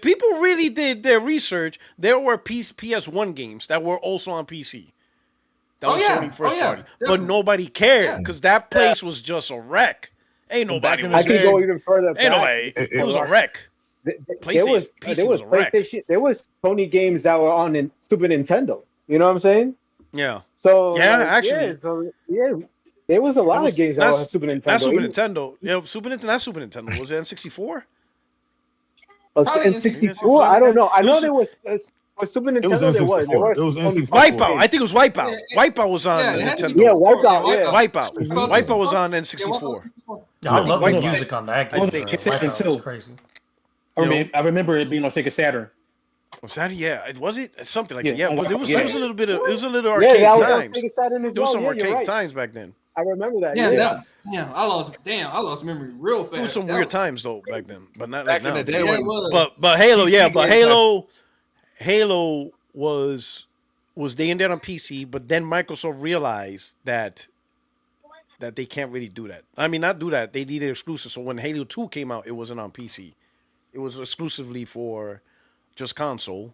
S1: people really did their research, there were PS1 games that were also on PC. That was Sony first party. But
S5: definitely.
S1: nobody cared because that place was just a wreck. Ain't nobody
S8: in
S1: was
S4: I can
S1: there.
S4: go even further
S1: Ain't
S4: back.
S1: nobody. It was a wreck.
S4: There
S1: PlayStation- PC was a wreck.
S4: PlayStation. There was Sony games that were on Super Nintendo. You know what I'm saying?
S1: Yeah.
S4: So
S1: Yeah,
S4: like,
S1: actually.
S4: there was a lot
S1: was-
S4: of games that were on
S1: that's-
S4: Super Nintendo.
S1: Not Super
S4: Even-
S1: Nintendo. Yeah, Super Nintendo. Not Super Nintendo. Was it N64?
S5: Probably
S4: In
S5: in
S1: Maybe that's
S4: 64, I
S1: Sonic
S4: don't
S1: guy.
S4: know. I
S1: It
S4: know
S1: was
S4: there was for Super
S2: It was
S4: Nintendo. There
S2: N64.
S4: were
S2: It was
S4: only five
S1: Wipeout.
S2: N64.
S1: I think it was
S5: yeah,
S1: Wipeout. Wipeout was on
S5: yeah,
S1: the
S5: it had to be
S1: Nintendo.
S4: Yeah,
S5: 64. Yeah,
S4: Wipeout. Yeah.
S5: Wipeout.
S1: Wipeout.
S5: Wipeout
S1: Wipeout was
S5: 64.
S1: on
S5: Yeah, Wipeout
S1: N64.
S5: 64.
S3: Yeah, I
S1: I
S2: Yeah,
S1: think
S3: love the
S1: Wipeout.
S6: No,
S3: music on that
S6: it
S1: I
S3: game.
S6: was
S1: think.
S6: Sega Saturn
S3: Wipeout was
S6: too.
S3: crazy.
S6: I
S1: You know,
S6: remember, I remember it being on Sega Saturn.
S1: was that? Yeah, it was it something like that.
S6: Yeah,
S1: Yeah,
S6: on
S1: because
S6: Wipeout.
S1: it
S6: Yeah,
S1: was a little bit of it was a little
S4: Yeah,
S1: arcade
S4: that was
S6: yeah.
S4: on
S1: times.
S4: Sega Saturn as
S1: There was
S4: well.
S1: some
S4: Yeah, you're
S1: arcade
S4: right.
S1: times back then.
S4: I remember that.
S5: Yeah,
S4: Yeah.
S6: Yeah.
S5: that. Yeah, I lost memory real
S1: There was
S5: fast.
S1: some
S5: That
S1: weird
S5: was
S1: times though back then, but not like
S8: Back in the
S1: now.
S8: day
S5: yeah, it
S8: when
S5: was.
S1: But Halo, yeah,
S8: PC
S1: but
S8: games had
S1: Halo was they ended on PC, but then Microsoft realized that they can't really do that. I mean, not do that. They needed exclusive. So when Halo 2 came out, it wasn't on PC. It was exclusively for just console.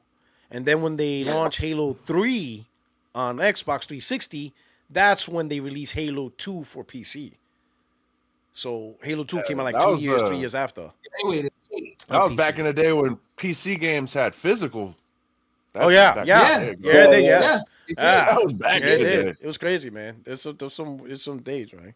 S1: And then when they launched Halo 3 on Xbox 360, that's when they released Halo 2 for PC. So Halo 2 came out like
S8: that was
S1: 3 years after
S5: They waited.
S1: on
S8: that was back
S1: PC.
S8: in the day when PC games had physical.
S1: Oh
S8: That's
S1: yeah,
S8: back
S1: yeah,
S8: in the day, bro.
S1: yeah, they
S4: Yeah,
S5: Yeah,
S1: yes,
S5: they did.
S1: ah,
S8: That was back
S1: yeah,
S8: in
S1: it
S8: the
S1: did.
S8: day.
S1: It was crazy, man. It's some days, right?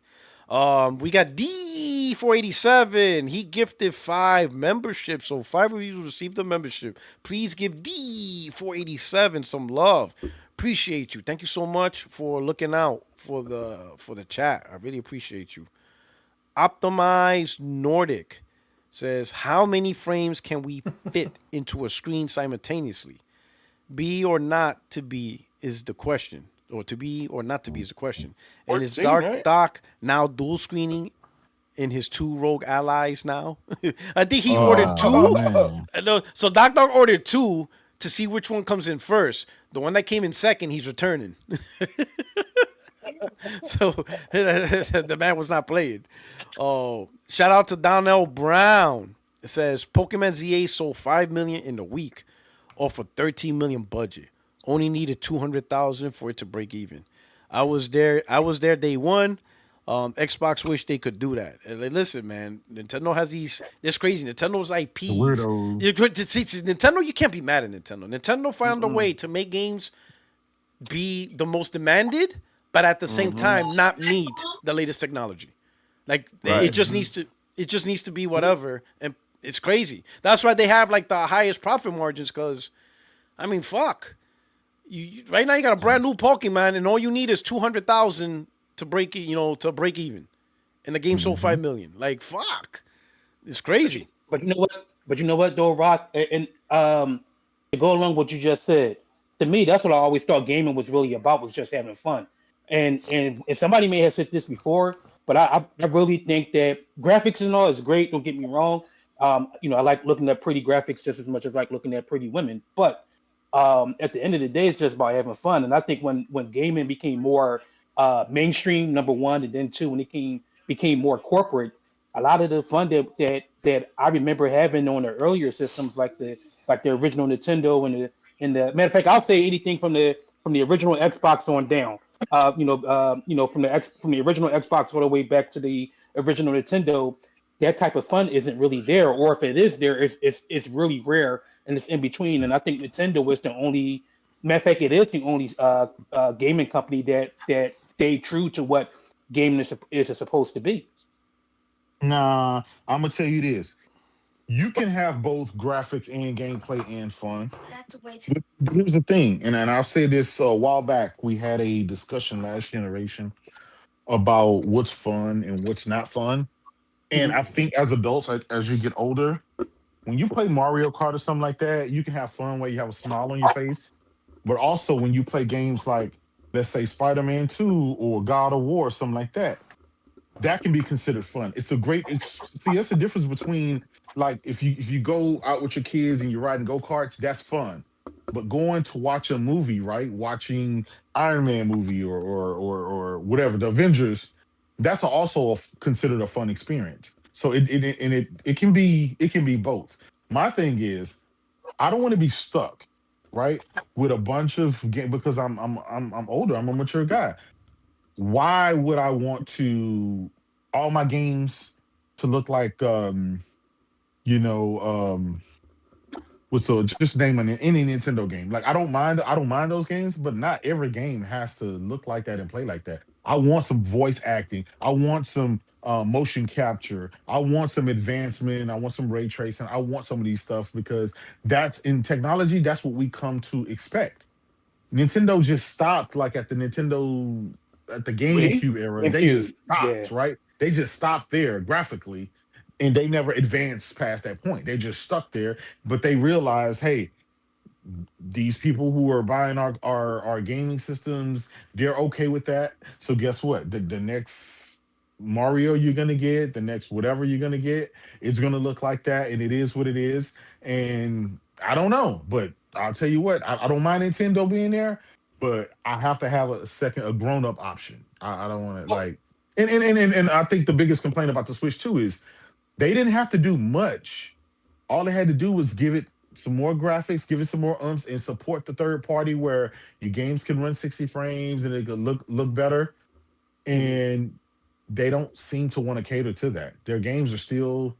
S1: We got D487. He gifted 5 memberships, so 5 of you received a membership. Please give D487 some love. Appreciate you. Thank you so much for looking out for the chat. I really appreciate you. Optimized Nordic says, "How many frames can we fit into a screen simultaneously? Be or not to be is the question, or to be or not to be is the question. And is
S8: 14,
S1: Dark
S8: right?
S1: Doc now dual screening in his 2 rogue allies now? I think he ordered
S2: Oh
S1: 2.
S2: man.
S1: I know. So Doc ordered 2 to see which one comes in first. The one that came in second, he's returning. So the man was not played. Oh, shout out to Donnell Brown. It says Pokemon ZA sold 5 million in a week off a 13 million budget. Only needed 200,000 for it to break even. I was there. I was there day one. Xbox wish they could do that. And like, listen, man, Nintendo has these. It's crazy. Nintendo's
S2: The
S1: IPs.
S2: weirdos.
S1: Nintendo, you can't be mad at Nintendo. Nintendo found a way to make games be the most demanded, but at the same time not meet the latest technology. Like
S8: Right.
S1: it just needs to. It just needs to be whatever, and it's crazy. That's why they have like the highest profit margins. Because, I mean, fuck. Right now you got a brand new Pokemon, and all you need is 200,000 to break it. To break even, and the game sold 5 million. Like fuck, it's crazy.
S6: But you know what? But you know what, though, Rock, and to go along with what you just said, to me, that's what I always thought gaming was really about, was just having fun. And somebody may have said this before, but I really think that graphics and all is great. Don't get me wrong. I like looking at pretty graphics just as much as I like looking at pretty women. But at the end of the day, it's just about having fun. And I think when gaming became more mainstream, number one, and then two, when it became more corporate, a lot of the fun that I remember having on the earlier systems, like the original Nintendo and the matter of fact, I'll say anything from the original Xbox on down. From the original Xbox all the way back to the original Nintendo, that type of fun isn't really there, or if it is there, it's really rare and it's in between. And I think Nintendo is the only, matter of fact, it is the only gaming company that stayed true to what gaming is supposed to be.
S2: Nah, I'm gonna tell you this. You can have both graphics and gameplay and fun. But here's the thing, and I'll say this a while back. We had a discussion last generation about what's fun and what's not fun. And
S6: Mhm.
S2: I think as adults, as you get older, when you play Mario Kart or something like that, you can have fun where you have a smile on your face. But also when you play games like, let's say, Spider-Man 2 or God of War, something like that can be considered fun. It's a great see. That's the difference between, like, if you go out with your kids and you're riding go karts, that's fun. But going to watch a movie, right? Watching Iron Man movie or whatever, the Avengers, that's also considered a fun experience. So it can be both. My thing is, I don't want to be stuck, right, with a bunch of game because I'm older. I'm a mature guy. Why would I want to all my games to look like you know what's so just name any Nintendo game. Like I don't mind those games, but not every game has to look like that and play like that. I want some voice acting. I want some motion capture. I want some advancement. I want some ray tracing. I want some of these stuff because that's in technology. That's what we come to expect. Nintendo just stopped like at the Nintendo at the
S6: We
S2: GameCube era. They
S6: GameCube.
S2: just stopped,
S6: Yeah.
S2: right? They just stopped there graphically, and they never advanced past that point. They just stuck there, but they realized, hey, these people who are buying our gaming systems, they're okay with that. So guess what? The next Mario you're gonna get, the next whatever you're gonna get, it's gonna look like that, and it is what it is. And I don't know, but I'll tell you what, I don't mind Nintendo being there, but I have to have a second, a grown-up option. I don't want to
S6: Oh,
S2: like and I think the biggest complaint about the Switch 2 is they didn't have to do much. All they had to do was give it some more graphics, give it some more umps, and support the third party where your games can run 60 frames and it could look better. And they don't seem to want to cater to that. Their games are still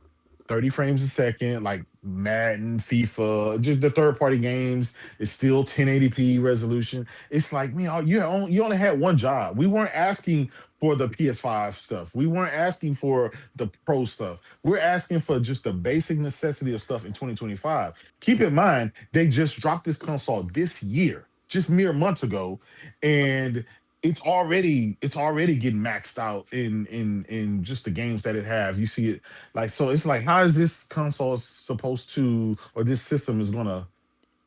S2: 30 frames a second, like Madden, FIFA, just the third party games. It's still 1080p resolution. It's like, man, you only had one job. We weren't asking for the PS5 stuff. We weren't asking for the pro stuff. We're asking for just the basic necessity of stuff in 2025. Keep in mind, they just dropped this console this year, just mere months ago, and it's already getting maxed out in just the games that it have. You see it like so. It's like how is this console supposed to or this system is gonna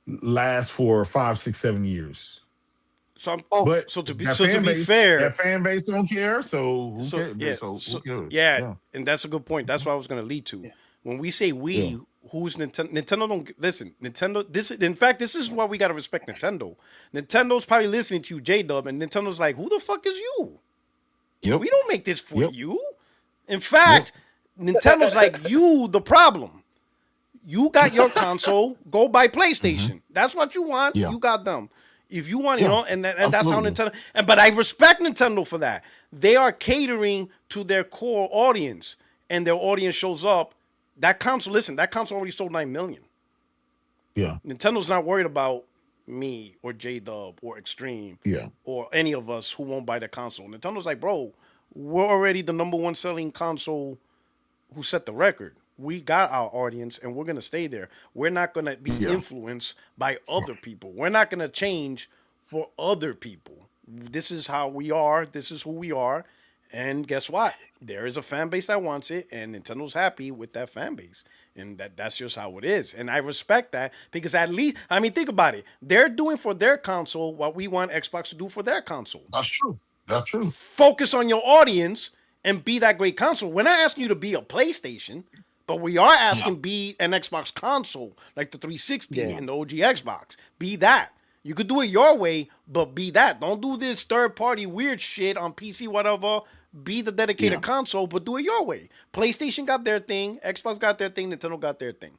S2: last for 5, 6, 7 years?
S1: So I'm,
S6: oh,
S2: But
S1: so to be
S2: that
S1: so to
S2: fan
S1: be
S2: base, that
S1: fair,
S2: fan base don't care. So who
S1: so yeah,
S2: cares? So who
S1: so
S2: cares?
S1: yeah,
S2: Yeah,
S1: and that's a good point. That's what I was gonna lead to.
S6: yeah.
S1: When we say
S2: yeah,
S1: we, who's Nintendo? Nintendo don't listen. Nintendo. This in fact, this is why we gotta respect Nintendo. Nintendo's probably listening to you, J Dub, and Nintendo's like, who the fuck is you?
S2: yep,
S1: We don't make this for
S2: yep,
S1: you. In
S2: yep,
S1: fact, Nintendo's like, you the problem. You got your console, go buy
S2: hmm,
S1: PlayStation. That's what you want.
S2: yeah,
S1: You got them. If you want,
S2: yeah,
S1: and that's how
S2: absolutely,
S1: Nintendo. And but I respect Nintendo for that. They are catering to their core audience, and their audience shows up. That console, listen, that console already sold 9 million.
S2: yeah,
S1: Nintendo's not worried about me or J Dub or Extreme
S2: yeah,
S1: or any of us who won't buy the console. Nintendo's like, bro, we're already the number one selling console who set the record. We got our audience and we're going to stay there. We're not going to be
S2: yeah,
S1: influenced by other people. We're not going to change for other people. This is how we are. This is who we are. And guess what? There is a fan base that wants it, and Nintendo's happy with that fan base. And that's just how it is. And I respect that because at least, I mean, think about it. They're doing for their console what we want Xbox to do for their console.
S2: that's true. That's true.
S1: Focus on your audience and be that great console. We're not asking you to be a PlayStation, but we are
S2: Yeah,
S1: asking be an Xbox console like the 360
S6: Yeah.
S1: and the OG Xbox. Be that. You could do it your way, but be that. Don't do this third party weird shit on PC, whatever. Be the dedicated
S2: yeah,
S1: console, but do it your way. PlayStation got their thing, Xbox got their thing, Nintendo got their thing.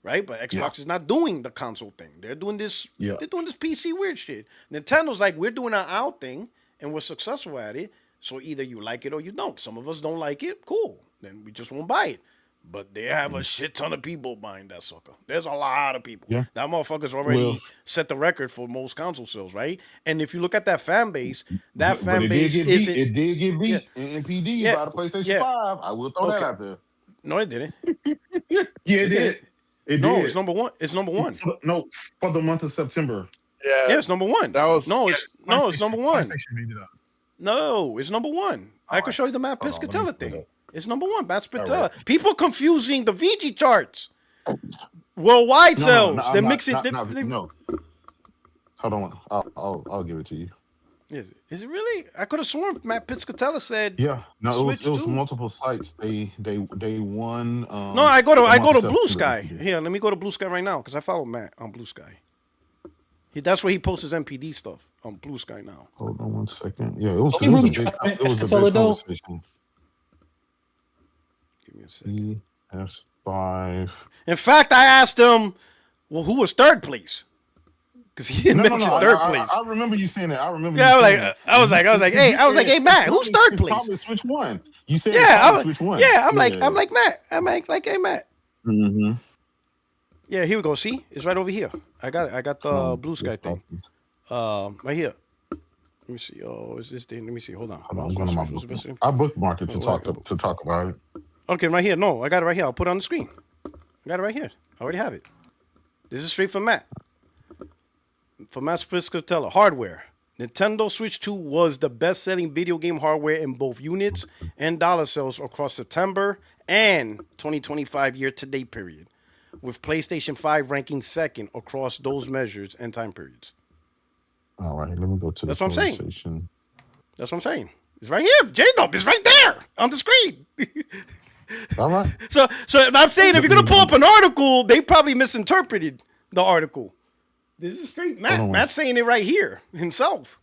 S1: Right? But
S2: yeah,
S1: Xbox is not doing the console thing. They're doing this,
S2: yeah,
S1: they're doing this PC weird shit. Nintendo's like, we're doing our thing and we're successful at it. So either you like it or you don't. Some of us don't like it. Cool. Then we just won't buy it. But they have a shit ton of people buying that sucker. There's a lot of people.
S2: yeah.
S1: That motherfucker's
S2: Well,
S1: already set the record for most console sales, right? And if you look at that fan base, that
S2: but
S1: fan
S2: it did
S1: base
S2: get beat.
S1: isn't.
S2: It did get
S1: Yeah,
S2: beat in NPD
S1: yeah,
S2: by the PlayStation
S1: yeah.
S2: 5. I will throw that
S1: Okay.
S2: out there.
S1: No, it didn't.
S2: Yeah, it
S1: It didn't.
S2: did. It
S1: No, it's
S2: did.
S1: number one. It's number one.
S2: No, for the month of September.
S1: Yeah,
S8: Yeah,
S1: it's number one.
S8: that was
S1: No,
S2: Yeah,
S1: it's number one.
S2: PlayStation made it up.
S1: No, it's number one. I
S2: All
S1: can
S2: right.
S1: show you the Matt
S2: Hold on. Let me
S1: Piscatella
S2: pull it
S1: thing.
S2: up.
S1: It's number one. Matt
S2: All
S1: Piscatella.
S2: right.
S1: People confusing the VG charts. Worldwide
S2: No,
S1: sales. They're
S2: I'm
S1: mixing.
S2: no. Hold on. I'll give it to you.
S1: Is it really? I could have sworn Matt Piscatella said
S2: Yeah. No,
S1: Switch
S2: it was
S1: 2.
S2: multiple sites. They won
S1: No, I go
S2: the month
S1: to
S2: of
S1: Blue
S2: September.
S1: Sky. Here, let me go to Blue Sky right now because I follow Matt on Blue Sky. That's where he posts his MPD stuff on Blue Sky now.
S2: Hold on one second. Yeah, it was
S6: So
S2: it
S6: we
S2: was a
S6: really
S2: big
S6: trying
S2: it was a
S6: Pescatella
S2: big
S6: though.
S2: conversation.
S1: Give me a second.
S2: PS5.
S1: In fact, I asked him, well, who was third place? Because he didn't
S2: No.
S1: mention third place.
S2: I remember you saying that. I remember.
S1: Yeah,
S2: you saying
S1: I was
S2: that.
S1: like, hey, hey, Matt, who's third
S2: It's
S1: place?
S2: probably Switch One. You said
S1: Yeah,
S2: it's probably
S1: I'm,
S2: Switch One.
S1: yeah, I'm like Matt. I'm like, hey, Matt.
S2: Mm-hmm.
S1: Yeah, here we go. See, it's right over here. I got it. I got the Blue Sky thing. Right here. Let me see. Oh, is this thing? Let me see. Hold on.
S2: Hold on, I'm going to my
S1: What's the best
S2: bookmark.
S1: thing?
S2: I bookmark it
S1: Oh, wait.
S2: to talk about it.
S1: Okay, right here. No, I got it right here. I'll put it on the screen. I got it right here. I already have it. This is straight from Matt. From Matt Piscatella. Hardware. Nintendo Switch 2 was the best-selling video game hardware in both units and dollar sales across September and 2025 year-to-date period, with PlayStation 5 ranking second across those measures and time periods.
S2: All right, let me go to
S1: That's
S2: the
S1: what I'm saying.
S2: PlayStation.
S1: That's what I'm saying. It's right here. J-Dub is right there on the screen.
S2: All right.
S1: So I'm saying if you're gonna pull up an article, they probably misinterpreted the article. This is straight Matt.
S2: on.
S1: Matt's saying it right here himself.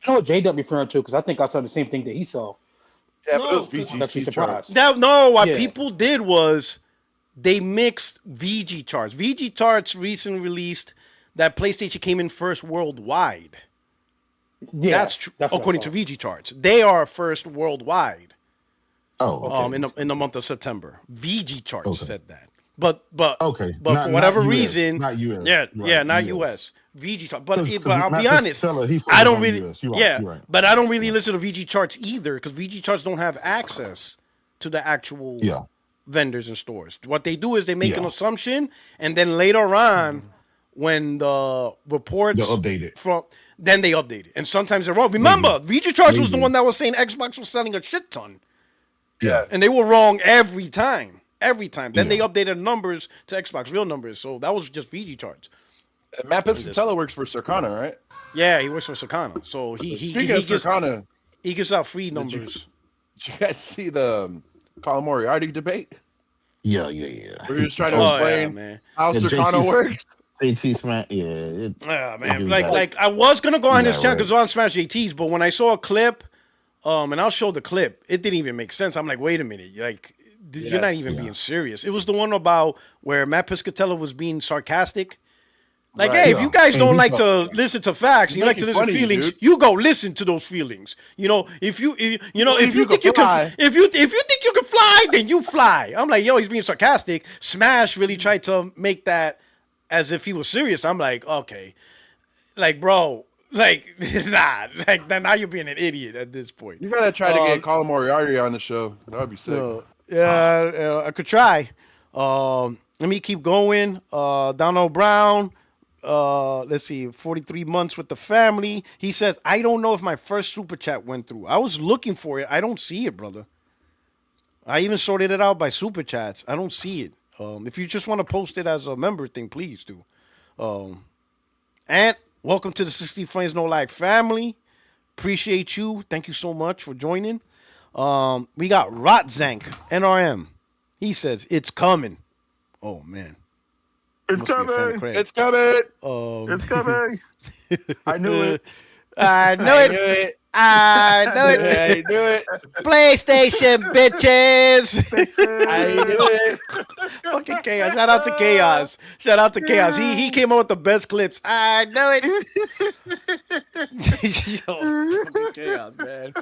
S6: I know what J-Dub referring to because I think I saw the same thing that he saw.
S8: Yeah, but it was
S6: That's
S8: VGC
S6: surprised.
S8: charts.
S1: What
S6: Yeah.
S1: people did was they mixed VG charts. VG charts recently released that PlayStation came in first worldwide.
S6: Yeah,
S1: That's true.
S6: what I
S1: According to
S6: saw.
S1: VG charts, they are first worldwide.
S2: Oh, okay.
S1: In the month of September, VG charts said that. But
S2: Okay.
S1: but for whatever
S2: US,
S1: reason,
S2: not US.
S1: yeah, not
S2: US.
S1: US. VG chart, but
S2: 'Cause
S1: I'll
S2: Matt
S1: be honest,
S2: Piscatella, he
S1: I
S2: focuses
S1: don't
S2: on
S1: really,
S2: US. You're right,
S1: yeah,
S2: you're right.
S1: but I don't really listen to VG charts either because VG charts don't have access to the actual
S2: Yeah.
S1: vendors and stores. What they do is they make an
S2: Yeah.
S1: assumption, and then later on, when the reports
S2: They'll update it.
S1: then they update it, and sometimes they're wrong. Remember, VG charts was the
S2: Maybe.
S1: one that was saying Xbox was selling a shit ton.
S2: Yeah.
S1: And they were wrong every time. Every time. Then they
S2: Yeah.
S1: updated numbers to Xbox real numbers. So that was just VG charts.
S8: Matt Piscatella works for Circana, right?
S1: Yeah, he works for Sakana. So he
S8: Speaking of Circana,
S1: he gives out free
S8: you-
S1: numbers.
S8: did you guys see the Colin Moriarty debate?
S2: Yeah.
S8: Where he was trying to
S1: Oh yeah,
S8: explain
S1: man.
S8: how
S2: Yeah,
S8: Circana
S2: JT's
S8: works.
S2: AT Smack. Yeah. It,
S1: Yeah,
S2: it
S1: man.
S2: gives
S1: Like
S2: that.
S1: like I was gonna go on his
S2: Yeah,
S1: channel
S2: right.
S1: because on Smash JT's, but when I saw a clip, and I'll show the clip, it didn't even make sense. I'm like, wait a minute, like you're not even being serious. It was the one about where Matt Piscatella was being sarcastic. Like,
S8: Right.
S1: hey, if you guys
S2: And
S1: don't
S2: he
S1: like
S2: thought-
S1: to listen to facts, you like to
S8: Make it
S1: listen to
S8: funny,
S1: feelings,
S8: dude.
S1: you go listen to those feelings. You know, if you think you can
S8: fly.
S1: if you think you can fly, then you fly. I'm like, yo, he's being sarcastic. Smash really tried to make that as if he was serious. I'm like, okay. Like, bro, like, nah. Like, now you're being an idiot at this point.
S8: You gotta try to get Colin Moriarty on the show. That would be sick.
S1: Yeah, I could try. Let me keep going. Donald Brown. Let's see, 43 months with the family. He says, I don't know if my first super chat went through. I was looking for it. I don't see it, brother. I even sorted it out by super chats. I don't see it. If you just want to post it as a member thing, please do. And welcome to the 60 Frames No Lag family. Appreciate you. Thank you so much for joining. We got Rotzank, NRM. He says, it's coming. Oh, man.
S2: It's
S1: Must be a fan of
S2: coming.
S1: Craig.
S8: It's coming.
S2: It's coming. I knew it.
S1: I know
S8: I
S1: it.
S8: knew it.
S1: I know it.
S8: I knew it.
S1: PlayStation, bitches.
S8: I knew it.
S1: Fucking Chaos. Shout out to Chaos. Shout out to Chaos. He came up with the best clips. I know it. Yo, fucking Chaos, man.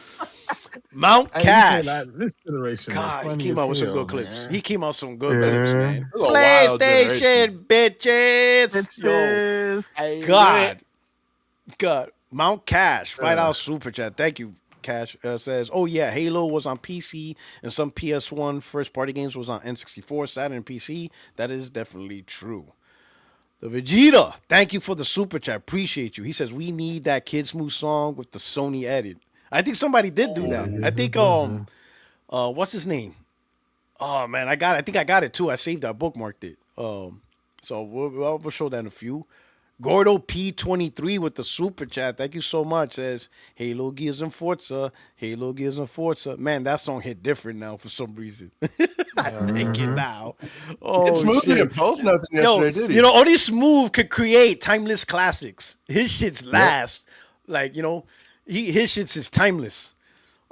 S1: Mount
S2: Hey,
S1: Cash.
S2: this generation.
S1: God,
S2: is
S1: he
S2: funny
S1: came
S2: as
S1: out with some
S2: hell,
S1: good clips.
S2: man.
S1: He came out with some good clips, man.
S8: This is a wild
S1: PlayStation, bitches. Yo,
S2: Bitches.
S8: I knew
S1: God.
S8: it.
S1: God. Mount Cash, $5 super chat. Thank you, Cash. Says, oh yeah, Halo was on PC and some PS1 first party games was on N64, Saturn, and PC. That is definitely true. The Vegeta, thank you for the super chat. Appreciate you. He says we need that Kid Smooth song with the Sony edit. I think somebody did do that. I think what's his name? Oh man, I think I got it too. I saved that, bookmarked it. So we'll show that in a few. Gordo P23 with the super chat. Thank you so much. Says Halo, Gears, and Forza. Halo, Gears, and Forza. Man, that song hit different now for some reason. I'm thinking now. Oh,
S8: It's Smooth
S1: shit.
S8: didn't post nothing
S1: Yo,
S8: yesterday, did he?
S1: you know, only Smooth could create timeless classics. His shit's last. Like, you know, his shit's is timeless.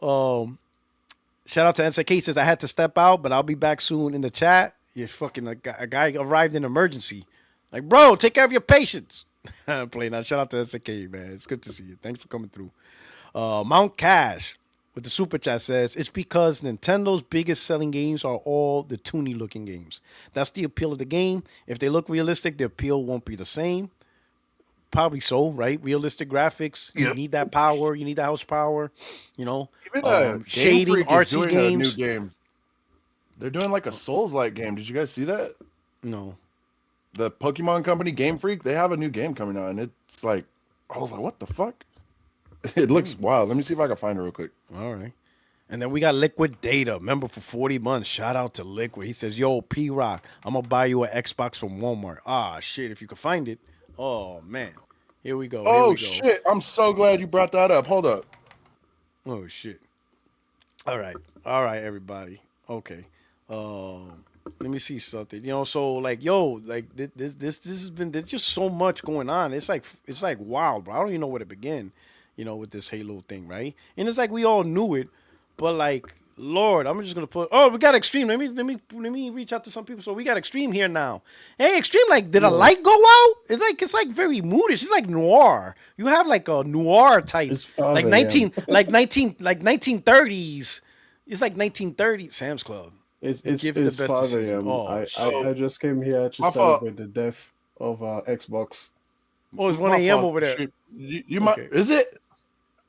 S1: Shout out to NSK. He says I had to step out, but I'll be back soon in the chat. You're fucking a guy arrived in emergency. Like, bro, take care of your patients. I'm playing that. Shout out to SK, man. It's good to see you. Thanks for coming through. Mount Cash with the super chat says it's because Nintendo's biggest selling games are all the toony looking games. That's the appeal of the game. If they look realistic, the appeal won't be the same. Probably so, right? Realistic graphics. You
S2: Yep.
S1: need that power. You need that house power. You know,
S8: Even Game
S1: shading,
S8: Freak is
S1: artsy
S8: doing a new
S1: games.
S8: game. They're doing like a Souls-like game. Did you guys see that?
S1: No.
S8: The Pokemon company, Game Freak, they have a new game coming out, and it's like, I was like, what the fuck? It looks wild. Let me see if I can find it real quick.
S1: All right. And then we got Liquid Data. Member for 40 months. Shout out to Liquid. He says, yo, P Rock, I'm going to buy you an Xbox from Walmart. Ah, shit. If you can find it. Oh, man. Here we go. Here
S8: Oh
S1: we go.
S8: shit! I'm so glad you brought that up. Hold up.
S1: Oh, shit. All right. All right, everybody. Okay. Let me see something. You know, so like, yo, like this has been, there's just so much going on. It's like wild, bro. I don't even know where to begin, you know, with this Halo thing, right? And it's like we all knew it, but like, Lord, I'm just gonna put. Oh, we got Extreme. Let me reach out to some people. So we got Extreme here now. Hey, Extreme, like, did a light go out? It's like very moodish. It's like noir. You have like a noir type,
S9: It's
S1: like
S9: 5
S1: 19,
S9: a.m.
S1: like 1930s. It's like 1930s Sam's Club.
S9: It's
S1: Give the
S9: it's
S1: best
S9: 5
S1: decision.
S9: a.m.
S1: Oh, shit.
S9: I just came here to
S8: My fault.
S9: celebrate the death of Xbox.
S1: Oh, it's 1
S8: My
S1: a.m.
S8: fault.
S1: over there.
S8: Shoot. You might.
S1: Okay.
S8: Is it?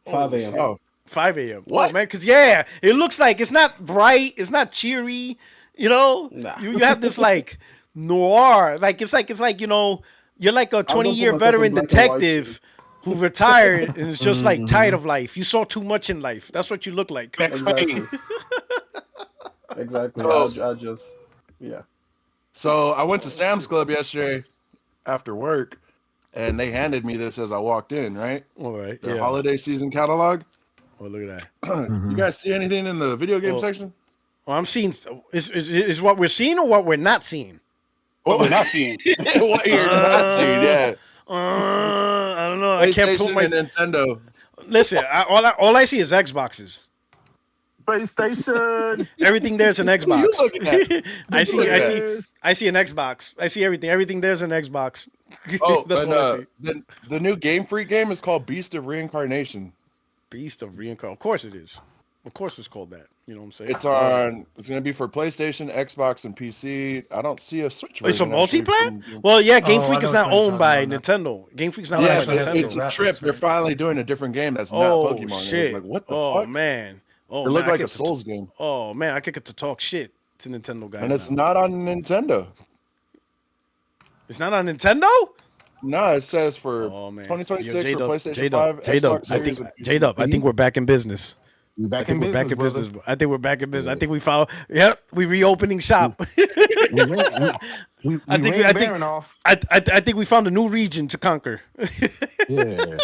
S9: 5 a.m.
S8: Oh,
S1: 5 a.m.
S8: What?
S1: Oh, man, because, yeah, it looks like it's not bright. It's not cheery. You know?
S9: Nah.
S1: You have this, like, noir. Like, it's like, you know, you're like a
S9: I'm gonna put
S1: 20-year
S9: myself in
S1: veteran
S9: black and white
S1: detective who retired and is just, like,
S2: Mhm.
S1: tired of life. You saw too much in life. That's what you look like.
S6: Max
S9: Exactly.
S6: Payne.
S9: Exactly.
S8: So-
S9: I just, yeah.
S8: so I went to Sam's Club yesterday after work, and they handed me this as I walked in. Right,
S1: All right.
S8: their
S1: Yeah.
S8: holiday season catalog.
S1: Oh, look at that.
S8: You guys see anything in the video game
S1: Oh.
S8: section?
S1: Well, I'm seeing, is what we're seeing or what we're not seeing?
S6: What we're not seeing.
S8: What you're not seeing? Yeah,
S1: I don't know. I can't put
S8: PlayStation
S1: my.
S8: and Nintendo.
S1: Listen, all I see is Xboxes.
S2: PlayStation.
S1: Everything there's an
S8: What are you
S1: Xbox.
S8: looking at?
S1: I see
S2: Yes.
S1: I see an Xbox. I see everything. Everything there's an Xbox.
S8: Oh,
S1: That's
S8: and
S1: what I see.
S8: the new Game Freak game is called Beast of Reincarnation.
S1: Beast of Reincarnation. Of course it is. Of course it's called that. You know what I'm saying?
S8: It's on. It's gonna be for PlayStation, Xbox, and PC. I don't see a Switch
S1: It's a
S8: version. actually,
S1: multiplayer?
S8: from-
S1: Well, yeah, Game
S3: Oh,
S1: Freak
S3: I
S1: is
S3: know
S1: not
S3: what you're
S1: owned by
S3: talking about
S1: Nintendo. Game Freak's not
S8: Yeah,
S1: owned
S3: actually
S1: by
S8: it's,
S3: has
S1: Nintendo.
S8: it's a
S3: graphics,
S8: trip. They're
S3: right?
S8: finally doing a different game that's not
S1: Oh
S8: Pokemon. It was
S1: shit!
S8: like, what the
S1: Oh
S8: fuck?
S1: man! Oh
S8: It
S1: man!
S8: looked
S1: I
S8: like a
S1: get to
S8: Souls game,
S1: Oh man! I get to talk shit to Nintendo guys.
S8: and it's
S1: now.
S8: not on Nintendo.
S1: It's not on Nintendo.
S8: No, it says for
S1: Oh man!
S8: 2026
S1: Yo,
S8: for
S1: J-Dub,
S8: PlayStation
S1: J-Dub,
S8: 5,
S1: J-Dub.
S8: Xbox
S1: I
S8: Series,
S1: think
S8: and PC.
S1: J-Dub. I think we're back in business.
S2: You
S1: I
S2: back
S1: think
S2: in
S1: we're back in
S2: business,
S1: business.
S2: brother.
S1: I think we're back in business. I
S2: Yeah.
S1: think we found. Yep, we reopening shop.
S2: We ran, we
S1: I think-
S2: ran
S1: I think-
S2: Baron off.
S1: I think we found a new region to conquer.
S2: Yeah.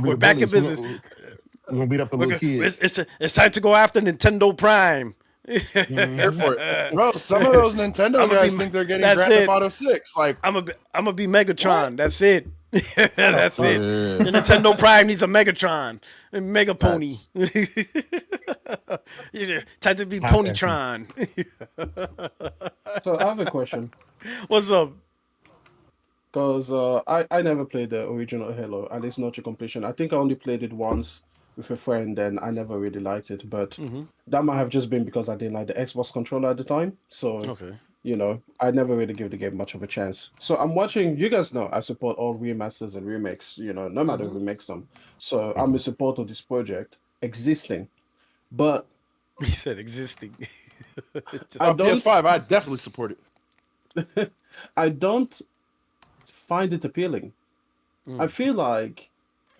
S1: We're back in business.
S2: We're gonna beat up the little kids.
S1: It's time to go after Nintendo Prime.
S8: Here for it, bro. Some of those Nintendo
S1: I'ma
S8: guys
S1: be-
S8: think they're getting
S1: that's
S8: Grand
S1: it.
S8: Theft Auto 6. Like,
S1: I'm gonna be Megatron. That's it. That's it.
S2: Yeah.
S1: The Nintendo Prime needs a Megatron, a Mega Pony. Yeah, time to be
S2: Half
S1: Ponytron.
S9: So I have a question.
S1: What's up?
S9: Because I never played the original Halo, at least not to completion. I think I only played it once with a friend, and I never really liked it. But
S1: Mhm.
S9: that might have just been because I didn't like the Xbox controller at the time. So,
S1: Okay.
S9: you know, I never really give the game much of a chance. So I'm watching, you guys know I support all remasters and remakes, you know, no matter who makes them. So I'm a supporter of this project existing. But
S1: He said existing. Just-
S9: I
S8: on
S9: don't-
S8: PS5, I definitely support it.
S9: I don't find it appealing. I feel like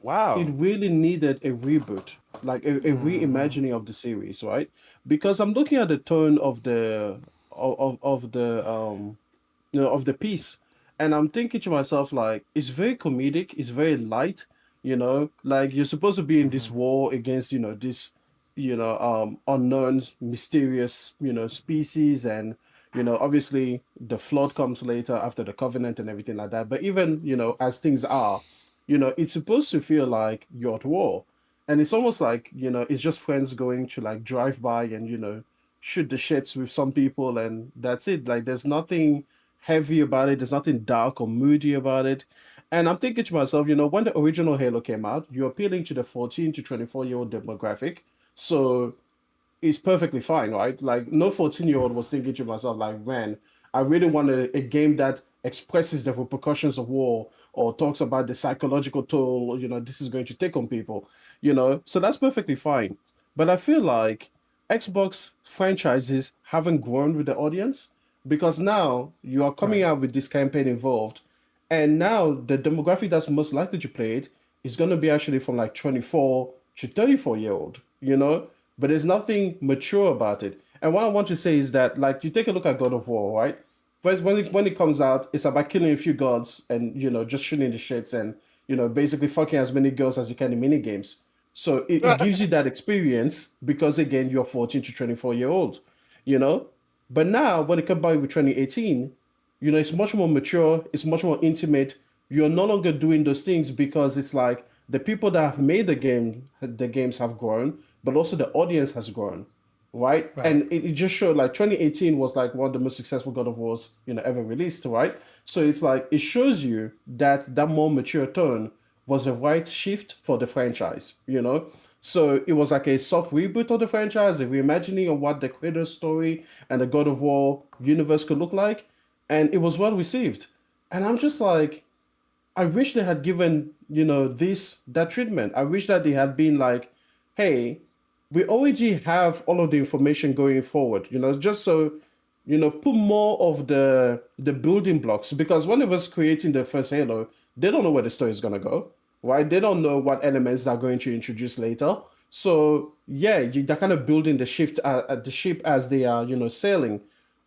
S8: Wow.
S9: it really needed a reboot, like a reimagining of the series, right? Because I'm looking at the tone of the of the you know, of the piece, and I'm thinking to myself, like, it's very comedic, it's very light, you know, like you're supposed to be in this war against, you know, this, you know, unknown mysterious, you know, species, and you know, obviously the flood comes later after the covenant and everything like that. But even, you know, as things are, you know, it's supposed to feel like you're at war. And it's almost like, you know, it's just friends going to like drive by and, you know, shoot the shits with some people, and that's it. Like there's nothing heavy about it, there's nothing dark or moody about it. And I'm thinking to myself, you know, when the original Halo came out, you're appealing to the 14 to 24-year-old demographic. So it's perfectly fine, right? Like no 14-year-old was thinking to myself, like, man, I really want a game that expresses the repercussions of war or talks about the psychological toll, this is going to take on people, so that's perfectly fine. But I feel like Xbox franchises haven't grown with the audience because now you are coming
S3: Right.
S9: out with this campaign involved, and now the demographic that's most likely to play it is going to be actually from like 24 to 34-year-old, but there's nothing mature about it. And what I want to say is that, like, you take a look at God of War, right? First, when it comes out, it's about killing a few gods and just shooting the shits and basically fucking as many girls as you can in mini games. So it gives you that experience because again you're 14 to 24-year-old, you know. But now when it comes by with 2018, it's much more mature, it's much more intimate. You're no longer doing those things because it's like the people that have made the games have grown, but also the audience has grown, right?
S3: Right.
S9: And it just showed like 2018 was like one of the most successful God of Wars ever released, right? So it's like it shows you that that more mature tone was the right shift for the franchise. So it was like a soft reboot of the franchise, a reimagining of what the Kratos story and the God of War universe could look like, and it was well received. And I'm just like, I wish they had given, this that treatment. I wish that they had been like, hey, we already have all of the information going forward, just so, put more of the building blocks because one of us creating the first Halo, they don't know where the story is gonna go, right? They don't know what elements they're going to introduce later. So yeah, they're kind of building the ship as they are, sailing.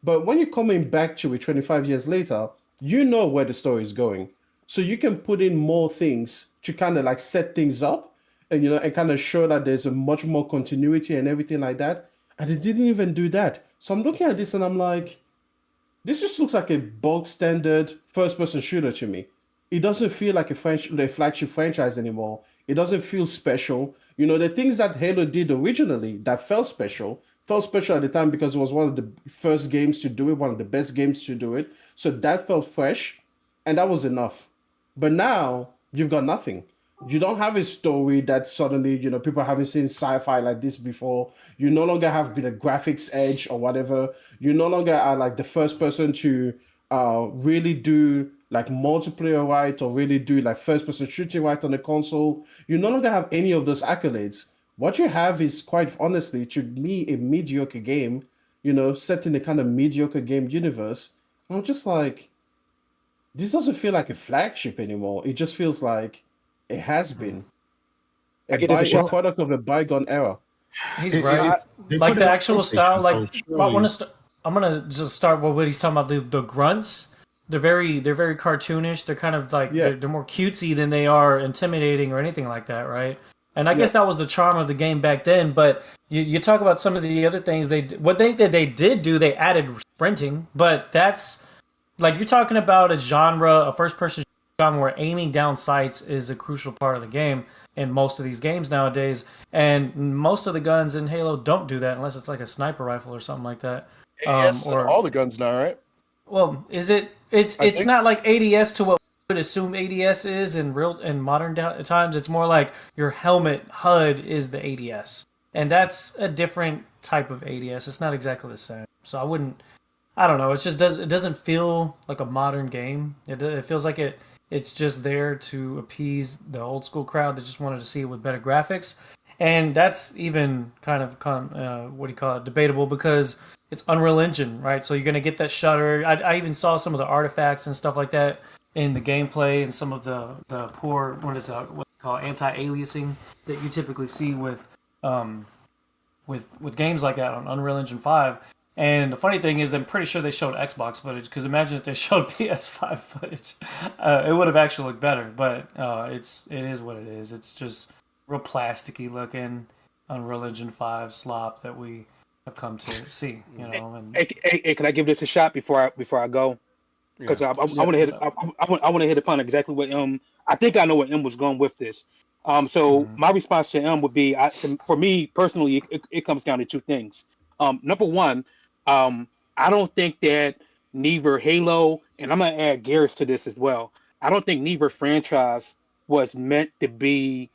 S9: But when you're coming back to it 25 years later, you know where the story is going. So you can put in more things to kind of like set things up and and kind of show that there's a much more continuity and everything like that. And they didn't even do that. So I'm looking at this and I'm like, this just looks like a bog standard first person shooter to me. It doesn't feel like a flagship franchise anymore. It doesn't feel special. The things that Halo did originally that felt special at the time because it was one of the first games to do it, one of the best games to do it. So that felt fresh, and that was enough. But now you've got nothing. You don't have a story that suddenly, people haven't seen sci-fi like this before. You no longer have the graphics edge or whatever. You no longer are like the first person to really do like multiplayer right or really do like first person shooting right on the console. You no longer have any of those accolades. What you have is quite honestly, to me, a mediocre game, set in a kind of mediocre game universe. I'm just like, this doesn't feel like a flagship anymore. It just feels like it has been
S6: I get this a
S9: a
S6: shot.
S9: product of a bygone era.
S3: He's
S2: It-
S3: right.
S2: it- they
S3: Like
S2: put
S3: the
S2: it on
S3: actual style.
S2: PlayStation,
S3: Like
S2: so
S3: I want
S2: surely-
S3: to. I'm gonna just start with what he's talking about. The grunts. They're very cartoonish. They're kind of like
S9: Yeah.
S3: they're more cutesy than they are intimidating or anything like that, right? And I
S9: Yeah.
S3: guess that was the charm of the game back then. But you talk about some of the other things what they did do. They added sprinting, but that's like you're talking about a genre, a first person genre where aiming down sights is a crucial part of the game in most of these games nowadays. And most of the guns in Halo don't do that unless it's like a sniper rifle or something like that.
S8: ADS in
S3: Or
S8: all the guns now, right?
S3: well, is it? It's
S8: I think-
S3: not like ADS to what we would assume ADS is in modern times. It's more like your helmet HUD is the ADS, and that's a different type of ADS. It's not exactly the same. So I wouldn't. I don't know. It doesn't feel like a modern game. It feels like it's just there to appease the old school crowd that just wanted to see it with better graphics, and that's even kind of what do you call it, debatable because it's Unreal Engine, right? So you're gonna get that shutter. I even saw some of the artifacts and stuff like that in the gameplay and some of the poor what you call anti-aliasing that you typically see with games like that on Unreal Engine 5. And the funny thing is, I'm pretty sure they showed Xbox footage because imagine if they showed PS5 footage, it would have actually looked better. But it is what it is. It's just real plasticky looking Unreal Engine 5 slop that we have come to see. And
S6: Hey, can I give this a shot before I go? Because I want to hit I want to hit upon exactly what I think I know where M was going with this. So my response to M would be, for me personally, it comes down to two things. Number one, I don't think that neither Halo, and I'm gonna add Garrus to this as well. I don't think neither franchise was meant to be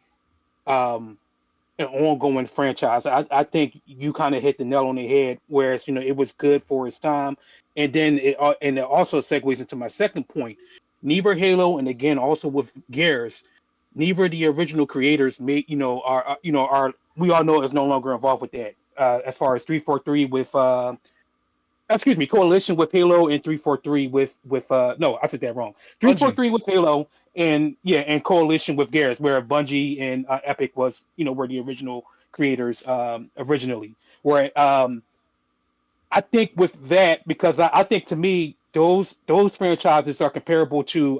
S6: an ongoing franchise. I think you kind of hit the nail on the head. Whereas it was good for its time, and then it also segues into my second point. Neither Halo, and again also with Gears, neither the original creators made are we all know is no longer involved with that. As far as 343 with excuse me, coalition with Halo and 343 with no, I said that wrong.
S8: Bungie.
S6: 343 with Halo and and coalition with Garrus, where Bungie and Epic was were the original creators originally. Where I think with that, because I think to me those franchises are comparable to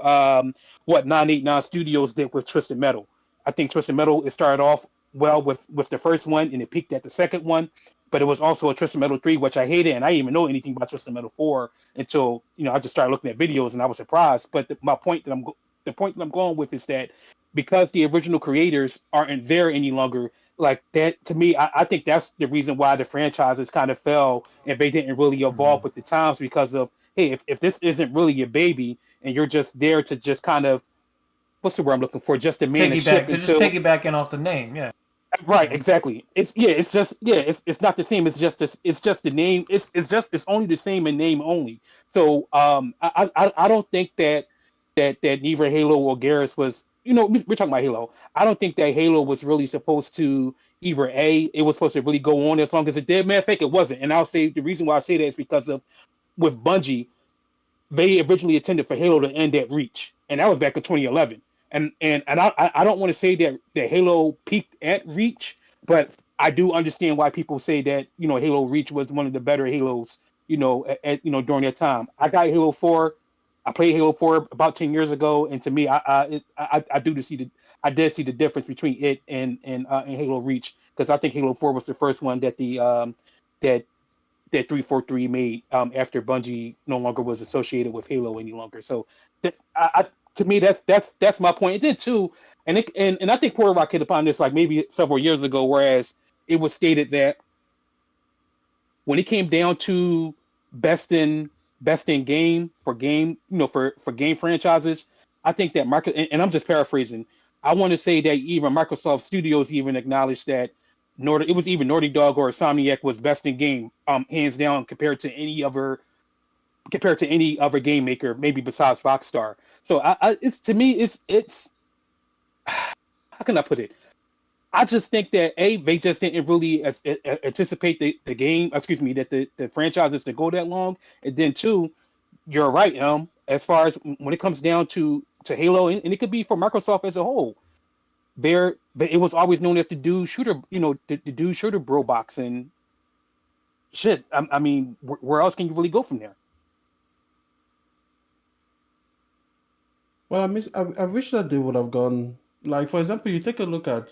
S6: what 989 Studios did with Twisted Metal. I think Twisted Metal it started off well with the first one and it peaked at the second one, but it was also a Twisted Metal 3, which I hated, and I didn't even know anything about Twisted Metal 4 until I just started looking at videos and I was surprised. But the point that I'm going with is that because the original creators aren't there any longer, like that to me, I think that's the reason why the franchises kind of fell and they didn't really evolve with the times because of hey, if this isn't really your baby and you're just there to just kind of what's the word I'm looking for, just to man the ship
S3: Piggyback. They're just
S6: until
S3: piggybacking off the name. Yeah.
S6: right, exactly. It's not the same. It's just this. It's just the name. It's only the same in name only. So I don't think that neither Halo or Garrus was we're talking about Halo. I don't think that Halo was really supposed to either it was supposed to really go on as long as it did. Matter of fact, it wasn't. And I'll say the reason why I say that is because of with Bungie, they originally intended for Halo to end at Reach, and that was back in 2011. And I don't want to say that Halo peaked at Reach, but I do understand why people say that Halo Reach was one of the better Halos during that time. I got Halo 4. I played Halo 4 about 10 years ago, and to me, I do to see I did see the difference between it and Halo Reach because I think Halo 4 was the first one that that 343 made after Bungie no longer was associated with Halo any longer. So to me that's my point. And then too, and I think Porter Rock hit upon this like maybe several years ago, whereas it was stated that when it came down to best in game for game, for game franchises, I think that market and I'm just paraphrasing. I want to say that even Microsoft Studios even acknowledged that it was even Naughty Dog or Insomniac was best in game, hands down compared to any other game maker, maybe besides Rockstar. So it's to me, it's how can I put it? I just think that they just didn't really anticipate the game. Excuse me, that the franchises to go that long, and then two, you're right, as far as when it comes down to Halo, and it could be for Microsoft as a whole. It was always known as the dude shooter, the dude shooter bro box and shit. I mean, where else can you really go from there?
S9: Well, I wish that they would have gone like, for example, you take a look at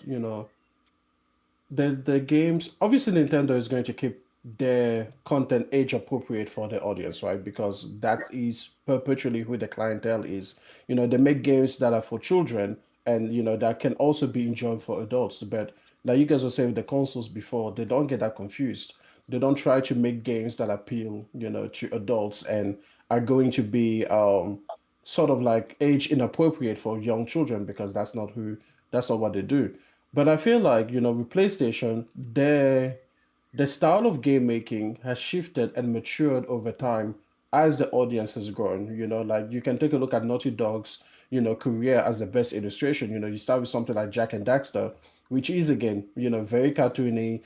S9: the games. Obviously, Nintendo is going to keep their content age appropriate for the audience, right? Because that is perpetually who the clientele is. They make games that are for children and that can also be enjoyed for adults. But like you guys were saying with the consoles before, they don't get that confused. They don't try to make games that appeal, to adults and are going to be sort of like age inappropriate for young children because that's not what they do. But I feel like, with PlayStation, the style of game making has shifted and matured over time as the audience has grown. Like you can take a look at Naughty Dog's, career as the best illustration. You start with something like Jack and Daxter, which is again, very cartoony.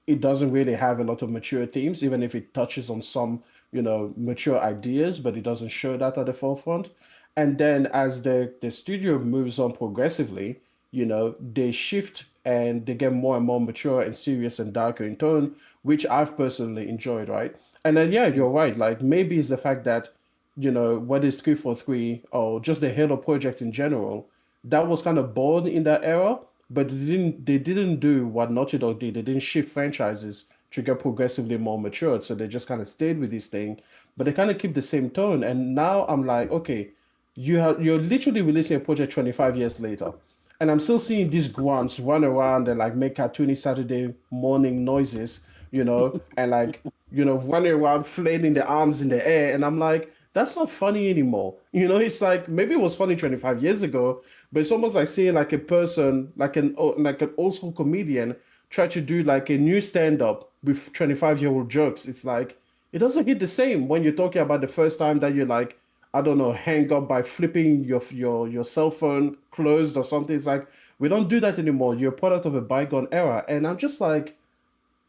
S9: It doesn't really have a lot of mature themes, even if it touches on some, mature ideas, but it doesn't show that at the forefront. And then as the studio moves on progressively, they shift and they get more and more mature and serious and darker in tone, which I've personally enjoyed, right? And then yeah, you're right. Like maybe it's the fact that, what is 343 or just the Halo project in general, that was kind of born in that era, but they didn't do what Naughty Dog did. They didn't shift franchises to get progressively more matured. So they just kind of stayed with this thing, but they kind of keep the same tone. And now I'm like, okay, you're literally releasing a project 25 years later. And I'm still seeing these grunts run around and like make cartoony Saturday morning noises, and like, running around flailing their arms in the air. And I'm like, that's not funny anymore. It's like maybe it was funny 25 years ago, but it's almost like seeing like a person, like an old school comedian try to do like a new stand-up with 25-year-old jokes. It's like it doesn't hit the same when you're talking about the first time that you like, I don't know, hang up by flipping your cell phone closed or something. It's like we don't do that anymore. You're a product of a bygone era. And I'm just like,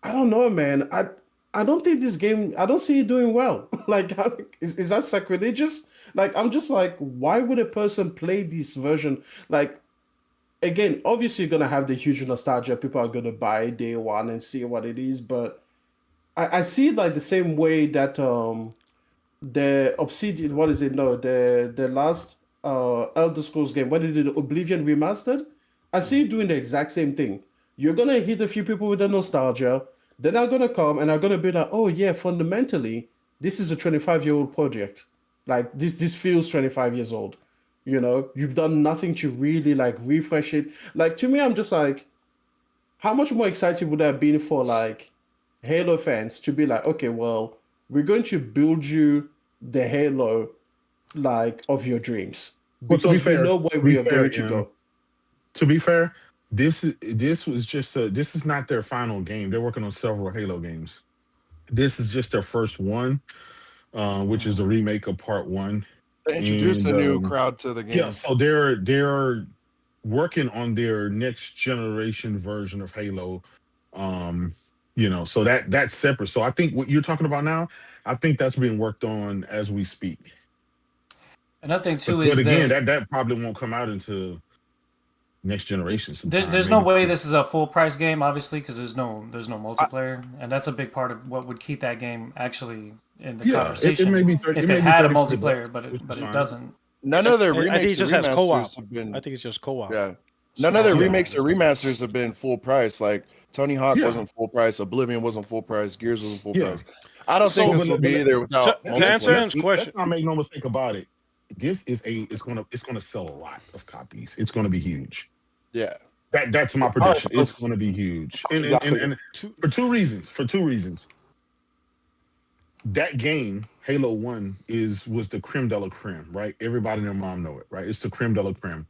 S9: I don't know, man. I don't think this game. I don't see it doing well. Like, is that sacrilegious? Like, I'm just like, why would a person play this version? Like, again, obviously, you're gonna have the huge nostalgia. People are gonna buy day one and see what it is. But I see it like the same way that the Obsidian, what is it? No, the last Elder Scrolls game, when they did Oblivion remastered, I see you doing the exact same thing. You're gonna hit a few people with the nostalgia, then they're gonna come and are gonna be like, oh yeah, fundamentally, this is a 25-year-old project. Like this feels 25 years old. You've done nothing to really like refresh it. Like to me, I'm just like, how much more exciting would that have been for like Halo fans to be like, okay, well, we're going to build you the Halo like of your dreams
S2: Well, to be
S9: because we
S2: fair,
S9: know where we are going to
S2: Em,
S9: go.
S2: to be fair, this is not their final game. They're working on several Halo games. This is just their first one, which is the remake of Part One,
S8: They introduced
S2: and
S8: a new crowd to the
S2: yeah,
S8: game.
S2: so they're working on their next generation version of Halo. Um, so that's separate. So I think what you're talking about now, I think that's being worked on as we speak.
S3: Another thing
S2: But
S3: too
S2: but
S3: is
S2: again,
S3: that
S2: that probably won't come out until next generation sometime.
S3: there's no
S2: Maybe.
S3: way this is a full price game, obviously, because there's no multiplayer, and that's a big part of what would keep that game actually in the
S2: Yeah, it may
S3: conversation.
S2: be 30. It
S3: If it
S2: may be
S3: had a
S2: 30, 40
S3: multiplayer,
S2: bucks, which
S3: but
S2: is
S3: it
S2: fine.
S3: doesn't.
S8: None of their
S1: I think it
S8: remakes or
S1: just has co-op.
S8: remasters have been.
S1: I think it's just co-op.
S8: Yeah. None of their
S2: Yeah.
S8: remakes or remasters have been full price. Like Tony Hawk
S2: Yeah.
S8: wasn't full price, Oblivion wasn't full price, Gears wasn't full
S2: Yeah.
S8: price. I don't think
S1: So,
S8: this will be either without
S1: to answer
S8: multiplayer.
S1: his question,
S2: Let's not make no mistake about it. It's gonna sell a lot of copies. It's gonna be huge.
S8: Yeah.
S2: That's my
S6: All right,
S2: prediction. It's
S6: folks.
S2: gonna be huge.
S6: What
S2: And
S6: you
S2: and,
S6: got for
S2: and,
S6: you?
S2: and for two reasons. For two reasons. That game, Halo 1, was the creme de la creme, right? Everybody and their mom know it, right? It's the creme de la creme.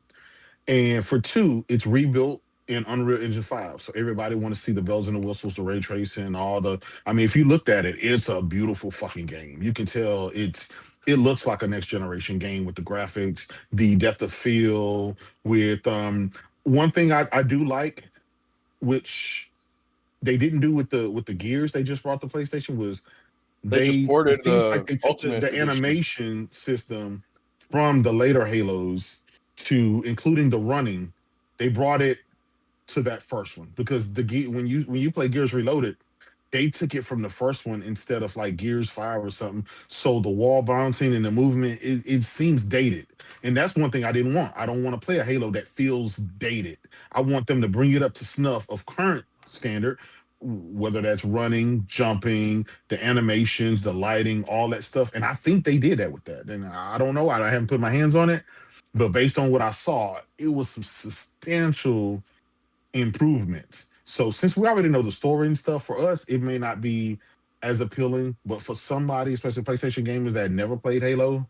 S2: And for two, it's rebuilt in Unreal Engine 5. So everybody want to see the bells and the whistles, the ray tracing, all the. I mean, if you looked at it, it's a beautiful fucking game. You can tell it looks like a next generation game with the graphics, the depth of field, with one thing I do like, which they didn't do with the gears they just brought to PlayStation was
S8: They just
S2: it
S8: ported
S2: seems like
S8: the
S2: they took
S8: Ultimate
S2: the
S8: Edition.
S2: animation system from the later Halos to including the running. They brought it to that first one because when you play Gears Reloaded, they took it from the first one instead of like Gears 5 or something. So the wall bouncing and the movement, it seems dated. And that's one thing I didn't want. I don't want to play a Halo that feels dated. I want them to bring it up to snuff of current standard, whether that's running, jumping, the animations, the lighting, all that stuff. And I think they did that with that. And I don't know. I haven't put my hands on it. But based on what I saw, it was some substantial improvements. So since we already know the story and stuff, for us, it may not be as appealing. But for somebody, especially PlayStation gamers that never played Halo,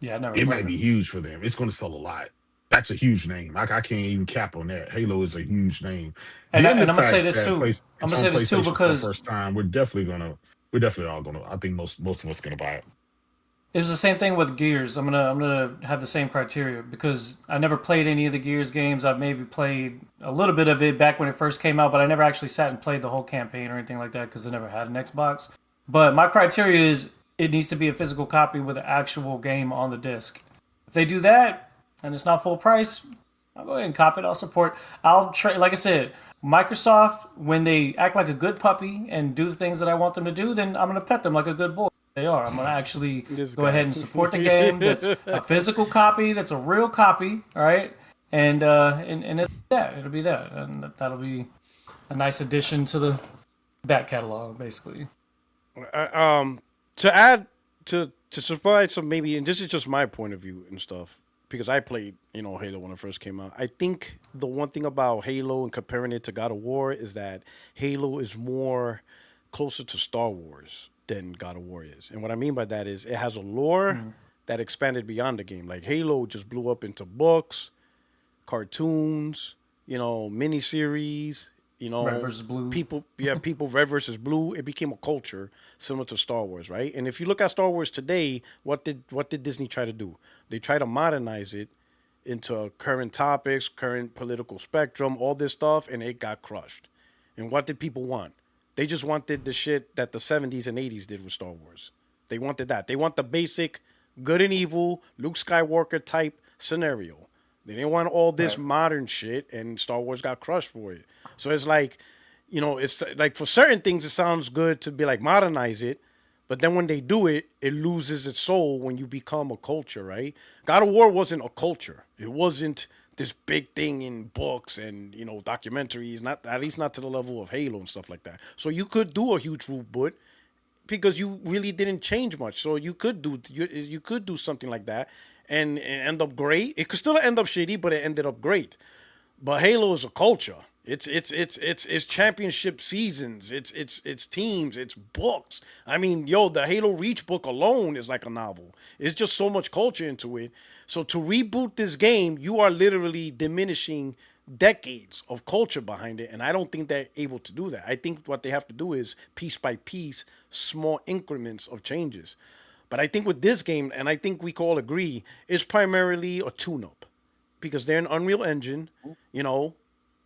S3: Yeah, I never
S2: it may
S3: played
S2: be
S3: it.
S2: huge for them. It's going to sell a lot. That's a huge name. I can't even cap on that. Halo is a huge name.
S3: And,
S2: Then the
S3: I'm gonna say
S2: fact
S3: this
S2: that
S3: too. I'm
S2: it's
S3: gonna
S2: on
S3: say this too
S2: PlayStation for the
S3: because
S2: first time, we're definitely all gonna. I think most of us gonna buy it.
S3: it was the same thing with Gears. I'm gonna have the same criteria because I never played any of the Gears games. I've maybe played a little bit of it back when it first came out, but I never actually sat and played the whole campaign or anything like that because I never had an Xbox. But my criteria is it needs to be a physical copy with an actual game on the disc. If they do that and it's not full price, I'll go ahead and cop it. I'll support. Like I said, Microsoft, when they act like a good puppy and do the things that I want them to do, then I'm gonna pet them like a good boy. They are. I'm gonna actually
S1: This
S3: go
S1: guy.
S3: ahead and support the game. That's a physical copy. That's a real copy. All right, and it'll be that, and that'll be a nice addition to the back catalog, basically.
S1: To add to provide some maybe, and this is just my point of view and stuff because I played Halo when it first came out. I think the one thing about Halo and comparing it to God of War is that Halo is more closer to Star Wars. than God of War is. And what I mean by that is it has a lore that expanded beyond the game. Like Halo just blew up into books, cartoons, miniseries,
S3: Red versus Blue.
S1: people red versus blue. It became a culture similar to Star Wars, right? And if you look at Star Wars today, what did Disney try to do? They try to modernize it into current topics, current political spectrum, all this stuff, and it got crushed. And what did people want? They just wanted the shit that the 70s and 80s did with Star Wars. They wanted that. They want the basic good and evil Luke Skywalker type scenario. They didn't want all this modern shit, and Star Wars got crushed for it. So it's like, it's like for certain things, it sounds good to be like modernize it, but then when they do it, it loses its soul when you become a culture, right? God of War wasn't a culture. It wasn't this big thing in books and documentaries. Not at least not to the level of Halo and stuff like that. So you could do a huge reboot because you really didn't change much. So you could do something like that and end up great. It could still end up shitty, but it ended up great. But Halo is a culture. It's championship seasons. It's teams. It's books. I mean, the Halo Reach book alone is like a novel. It's just so much culture into it. So to reboot this game, you are literally diminishing decades of culture behind it, and I don't think they're able to do that. I think what they have to do is piece by piece, small increments of changes. But I think with this game, and I think we can all agree, is primarily a tune-up because they're an Unreal Engine,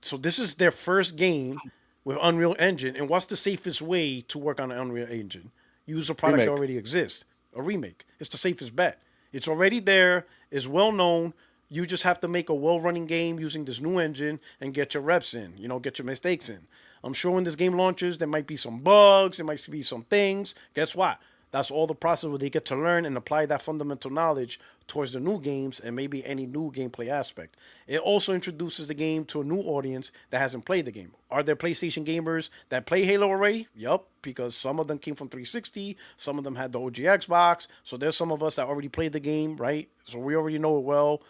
S1: So this is their first game with Unreal Engine. And what's the safest way to work on an Unreal Engine? Use a product that already exists, a remake. It's the safest bet. It's already there. It's well known. You just have to make a well-running game using this new engine and get your reps in, get your mistakes in. I'm sure when this game launches, there might be some bugs, there might be some things. Guess what? That's all the process where they get to learn and apply that fundamental knowledge towards the new games and maybe any new gameplay aspect. It also introduces the game to a new audience that hasn't played the game. Are there PlayStation gamers that play Halo already? Yup, because some of them came from 360, some of them had the OG Xbox, so there's some of us that already played the game, right? So we already know it well.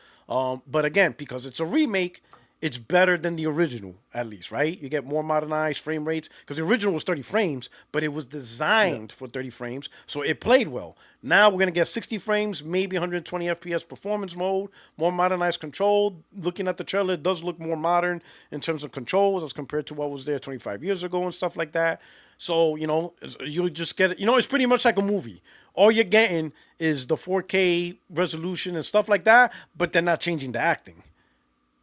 S1: But again, because it's a remake, it's better than the original, at least, right? You get more modernized frame rates because the original was 30 frames, but it was designed for 30 frames, so it played well. Now we're going to get 60 frames, maybe 120 FPS performance mode, more modernized control. Looking at the trailer, it does look more modern in terms of controls as compared to what was there 25 years ago and stuff like that. So, you'll just get it. It's pretty much like a movie. All you're getting is the 4K resolution and stuff like that, but they're not changing the acting.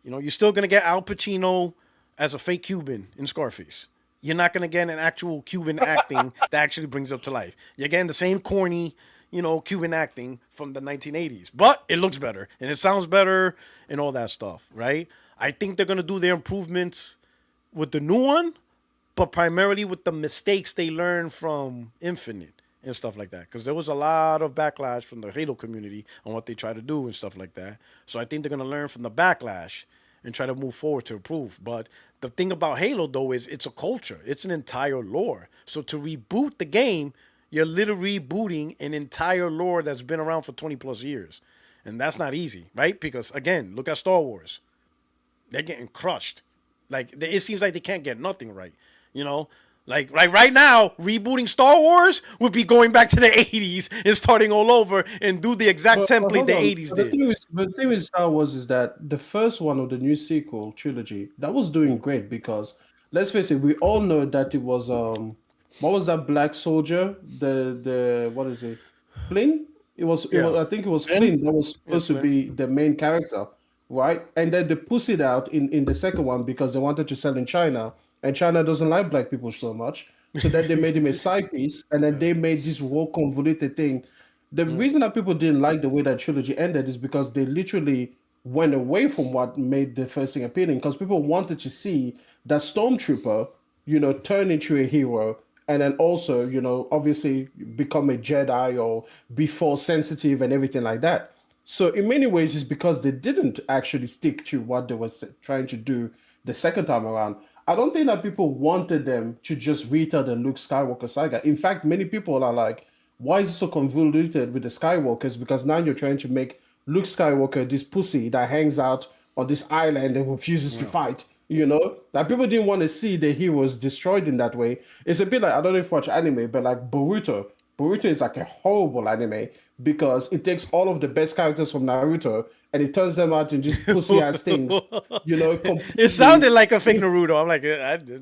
S1: You're still going to get Al Pacino as a fake Cuban in Scarface. You're not going to get an actual Cuban acting that actually brings it up to life. You're getting the same corny, Cuban acting from the 1980s. But it looks better, and it sounds better, and all that stuff, right? I think they're going to do their improvements with the new one, but primarily with the mistakes they learned from Infinite and stuff like that. Because there was a lot of backlash from the Halo community on what they try to do and stuff like that. So I think they're going to learn from the backlash and try to move forward to improve. But the thing about Halo, though, is it's a culture. It's an entire lore. So to reboot the game, you're literally rebooting an entire lore that's been around for 20 plus years. And that's not easy, right? Because, again, look at Star Wars. They're getting crushed. Like, it seems like they can't get nothing right, Like right now, rebooting Star Wars would be going back to the 80s and starting all over and do the exact template the 80s
S9: But
S1: did.
S9: the thing with Star Wars is that the first one of the new sequel trilogy that was doing great because let's face it, we all know that it was what was that black soldier? The what is it? Flynn? It was I think it was Flynn that was supposed to be the main character, right? And then they pushed it out in the second one because they wanted to sell in China, and China doesn't like black people so much. So then they made him a side piece, and then they made this whole convoluted thing. The reason that people didn't like the way that trilogy ended is because they literally went away from what made the first thing appealing. Because people wanted to see that Stormtrooper, turn into a hero, and then also, obviously become a Jedi or be force sensitive and everything like that. So in many ways, it's because they didn't actually stick to what they were trying to do the second time around. I don't think that people wanted them to just retell the Luke Skywalker saga. In fact, many people are like, why is it so convoluted with the Skywalkers? Because now you're trying to make Luke Skywalker this pussy that hangs out on this island and refuses to fight. You know, that people didn't want to see the heroes destroyed in that way. It's a bit like, I don't know if you watch anime, but like Boruto. Boruto is like a horrible anime because it takes all of the best characters from Naruto and it turns them out in just pussy ass things. You know,
S1: It sounded
S9: completely.
S1: like a fake Naruto. I'm like,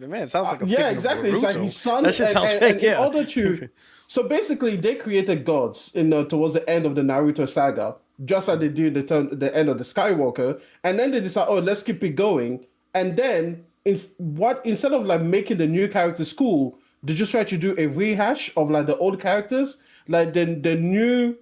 S1: man, it sounds like a fake
S9: Yeah, exactly. It's like his
S1: Naruto.
S9: son,
S1: That shit sounds
S9: and
S1: fake.
S9: in
S1: Yeah.
S9: order to, so basically, they created gods in towards the end of the Naruto saga, just like they do the end of the Skywalker, and then they decide, oh, let's keep it going, and then instead of like making the new characters cool, they just try to do a rehash of like the old characters, like the new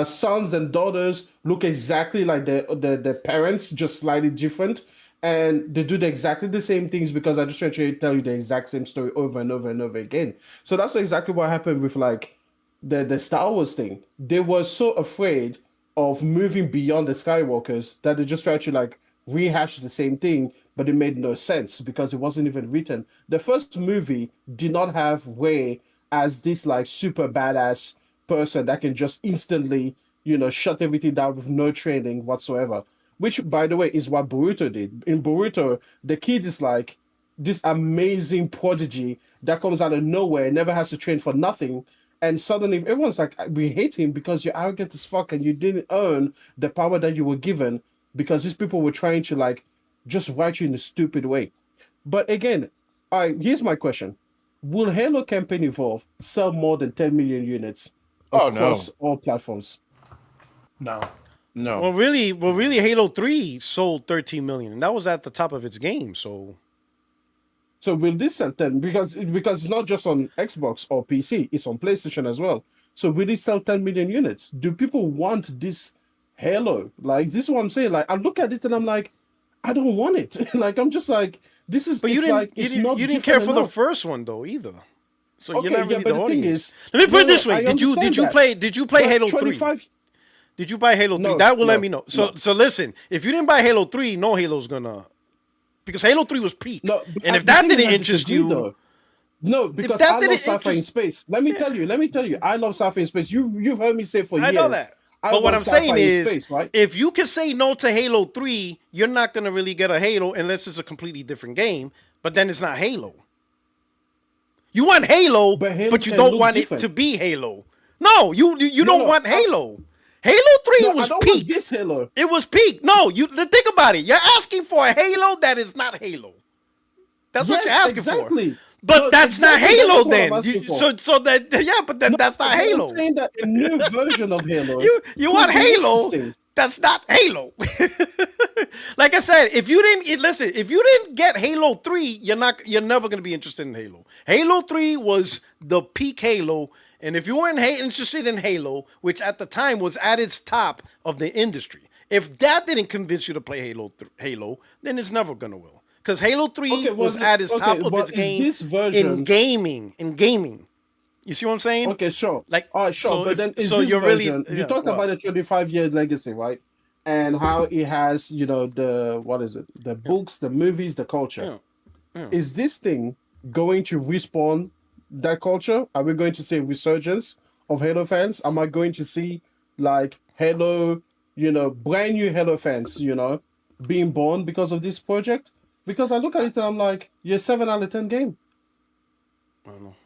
S9: sons and daughters look exactly like the parents, just slightly different. And they do exactly the same things because I just try to tell you the exact same story over and over and over again. So that's exactly what happened with like the Star Wars thing. They were so afraid of moving beyond the Skywalkers that they just tried to like rehash the same thing, but it made no sense because it wasn't even written. The first movie did not have Rey as this like super badass person that can just instantly, shut everything down with no training whatsoever. Which, by the way, is what Boruto did. In Boruto, the kid is like this amazing prodigy that comes out of nowhere, never has to train for nothing. And suddenly everyone's like, we hate him because you're arrogant as fuck and you didn't earn the power that you were given because these people were trying to like just write you in a stupid way. But again, here's my question. Will Halo campaign evolve sell more than 10 million units
S8: Oh no,
S9: across all platforms?
S3: No.
S8: no.
S1: Well, really, Halo 3 sold 13 million, and that was at the top of its game. So
S9: So will this sell 10? Because it's not just on Xbox or PC, it's on PlayStation as well. So will it sell 10 million units? Do people want this Halo? Like, this is what I'm saying. Like, I look at it and I'm like, I don't want it. Like, I'm just like, this is,
S1: but
S9: it's like, it's not
S1: you didn't care
S9: different
S1: for the
S9: enough.
S1: first one though either. So you're
S9: Okay,
S1: not
S9: yeah,
S1: really
S9: but
S1: the
S9: the thing
S1: audience.
S9: is,
S1: Let me put it
S9: no,
S1: this way:
S9: I
S1: Did you
S9: understand that.
S1: play
S9: But
S1: Halo 3?
S9: 25,
S1: Did you buy Halo 3?
S9: no,
S1: That will let
S9: no,
S1: me know.
S9: no.
S1: So listen, if you didn't buy Halo 3, no Halo's gonna, because Halo 3 was peak.
S9: No,
S1: And if
S9: the
S1: that
S9: thing is,
S1: didn't
S9: I
S1: interest
S9: disagree
S1: you,
S9: though. No,
S1: if
S9: because
S1: that
S9: I love
S1: didn't
S9: sci-fi in
S1: interest,
S9: space. Let me tell you, I love sci-fi in space. You've heard me say for
S1: I know
S9: years,
S1: that.
S9: I
S1: But what
S9: want
S1: I'm saying
S9: sci-fi in
S1: is,
S9: space, right?
S1: if you can say no to Halo 3, you're not gonna really get a Halo unless it's a completely different game. But then it's not Halo. You want Halo,
S9: But Halo
S1: but you
S9: can
S1: don't
S9: look
S1: want it to
S9: different.
S1: be Halo. No, you
S9: No,
S1: don't
S9: no,
S1: want Halo. Halo 3
S9: no, I
S1: was
S9: don't want
S1: peak.
S9: this Halo.
S1: It was peak. No, you think about it. You're asking for a Halo that is not Halo. That's what you're
S9: Yes,
S1: asking for.
S9: exactly.
S1: But
S9: No,
S1: that's not
S9: exactly. That
S1: Halo
S9: is what I'm
S1: then.
S9: asking for.
S1: So that, yeah, but
S9: No,
S1: that's not
S9: but I'm
S1: Halo.
S9: saying that a new version of Halo
S1: You
S9: could
S1: want
S9: be
S1: Halo?
S9: interesting.
S1: That's not Halo. Like I said, if you didn't get Halo 3, you're never gonna be interested in Halo. Halo 3 was the peak Halo, and if you weren't interested in Halo, which at the time was at its top of the industry, if that didn't convince you to play Halo, then it's never gonna will. Because Halo 3
S9: Okay,
S1: was at its top of its
S9: but is
S1: game
S9: this
S1: in
S9: version
S1: gaming. In gaming. You see what I'm saying?
S9: okay? Sure.
S1: Like,
S9: All right, sure.
S1: so
S9: But then is
S1: so
S9: this
S1: you're really,
S9: version? You
S1: yeah,
S9: talked
S1: well,
S9: about the 25-year legacy, right? And how it has, the what is it? The books, the movies, the culture.
S1: yeah, yeah.
S9: Is this thing going to respawn that culture? Are we going to see a resurgence of Halo fans? Am I going to see like Halo, brand new Halo fans, being born because of this project? Because I look at it and I'm like, you're 7 out of 10 game.
S1: I don't know.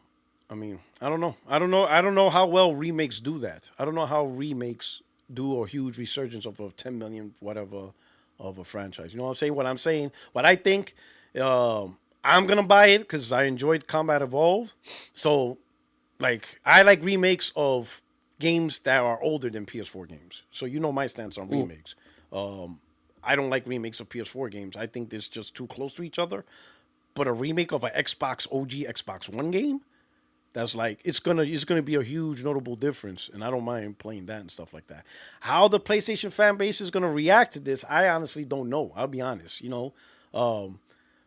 S1: I mean, I don't know. I don't know how well remakes do that. I don't know how remakes do a huge resurgence of a 10 million whatever of a franchise. You know what I'm saying? What I'm saying, what I think, I'm gonna buy it because I enjoyed Combat Evolved. So, like, I like remakes of games that are older than PS4 games. So you know my stance on remakes. I don't like remakes of PS4 games. I think it's just too close to each other. But a remake of an Xbox OG Xbox One game, that's like it's gonna be a huge notable difference, and I don't mind playing that and stuff like that. How the PlayStation fan base is gonna react to this, I honestly don't know. I'll be honest.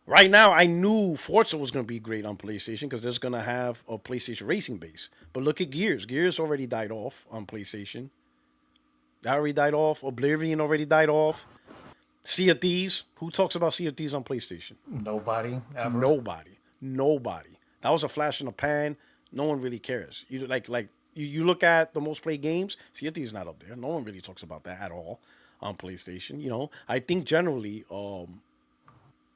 S1: Right now I knew Forza was gonna be great on PlayStation because there's gonna have a PlayStation racing base. But look at Gears. Gears already died off on PlayStation. That already died off. Oblivion already died off. Sea of Thieves. Who talks about Sea of Thieves on PlayStation?
S3: Nobody ever.
S1: Nobody. That was a flash in the pan. No one really cares. You look at the most played games. Sea of Thieves is not up there. No one really talks about that at all on PlayStation. I think generally,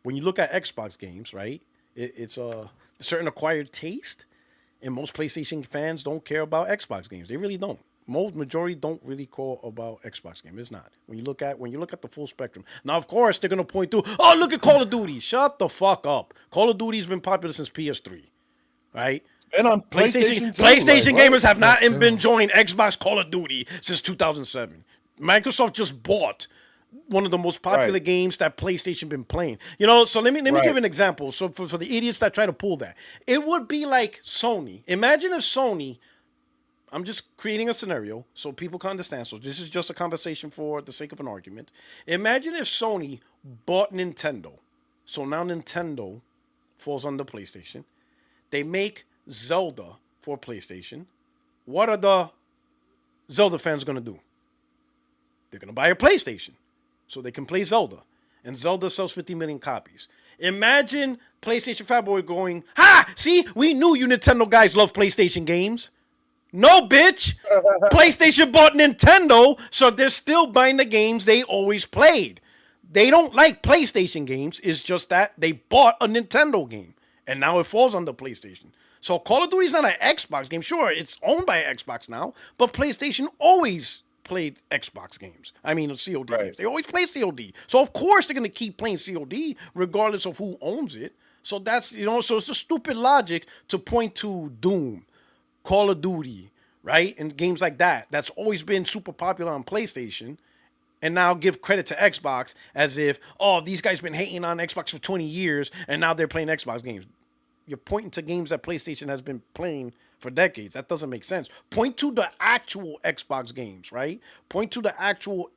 S1: when you look at Xbox games, right? It's a certain acquired taste, and most PlayStation fans don't care about Xbox games. They really don't. Most majority don't really care about Xbox games. It's not. When you look at the full spectrum. Now, of course, they're gonna point to, oh, look at Call of Duty. Shut the fuck up. Call of Duty's been popular since PS3, right?
S8: And on PlayStation, too,
S1: PlayStation
S8: like,
S1: gamers have not
S2: Yes, sir.
S1: been enjoying Xbox Call of Duty since 2007. Microsoft just bought one of the most popular
S8: Right.
S1: games that PlayStation been playing. You know, so let me
S8: Right.
S1: give an example. So for the idiots that try to pull that, it would be like Sony. Imagine if Sony. I'm just creating a scenario so people can understand. So this is just a conversation for the sake of an argument. Imagine if Sony bought Nintendo. So now Nintendo falls under PlayStation. They make Zelda for PlayStation. What are the Zelda fans going to do? They're going to buy a PlayStation so they can play Zelda. And Zelda sells 50 million copies. Imagine PlayStation fanboy going, ha! See, we knew you Nintendo guys love PlayStation games. No, bitch. PlayStation bought Nintendo, so they're still buying the games they always played. They don't like PlayStation games. It's just that they bought a Nintendo game, and now it falls on the PlayStation. So Call of Duty is not an Xbox game. Sure, it's owned by Xbox now, but PlayStation always played Xbox games. I mean, COD
S8: Right.
S1: games. They always play COD. So of course they're gonna keep playing COD regardless of who owns it. So that's so it's a stupid logic to point to Doom, Call of Duty, right? And games like that. That's always been super popular on PlayStation. And now give credit to Xbox as if, oh, these guys been hating on Xbox for 20 years and now they're playing Xbox games. You're pointing to games that PlayStation has been playing for decades. That doesn't make sense. Point to the actual Xbox games, right? Point to the actual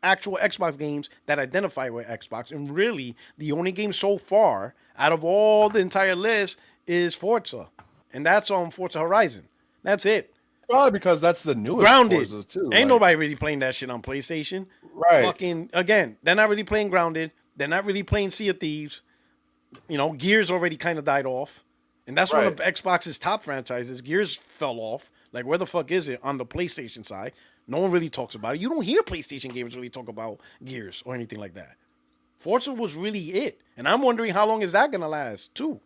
S1: Xbox games that identify with Xbox. And really, the only game so far out of all the entire list is Forza. And that's on Forza Horizon. That's it.
S8: Probably because that's the newest
S1: Grounded.
S8: Forza too.
S1: Ain't
S8: like-
S1: nobody really playing that shit on PlayStation.
S8: Right.
S1: Fucking, again, they're not really playing Grounded. They're not really playing Sea of Thieves. Gears already kind of died off. And that's one of Xbox's top franchises. Gears fell off. Like, where the fuck is it on the PlayStation side? No one really talks about it. You don't hear PlayStation gamers really talk about Gears or anything like that. Forza was really it. And I'm wondering how long is that going to last, too?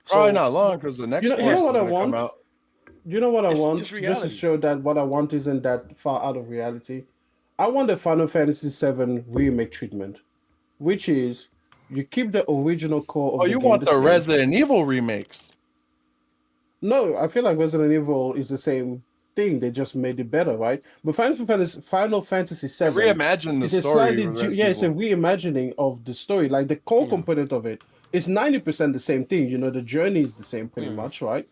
S8: Probably not long because the next
S9: You know
S8: Forza
S9: what
S8: is
S9: I
S8: gonna come
S9: want?
S8: out.
S9: You know what I
S1: It's
S9: want?
S1: just
S9: Just
S1: reality.
S9: to show that what I want isn't that far out of reality. I want the Final Fantasy VII remake treatment, which is you keep the original core of
S8: Oh,
S9: the
S8: you
S9: game
S8: want the
S9: same.
S8: Resident Evil remakes?
S9: No, I feel like Resident Evil is the same thing. They just made it better, right? But Final Fantasy VII
S8: Reimagine the
S9: is a
S8: story.
S9: slightly
S8: with Resident
S9: it's a
S8: Evil.
S9: reimagining of the story. Like the core component of it is 90% the same thing. The journey is the same pretty much, right?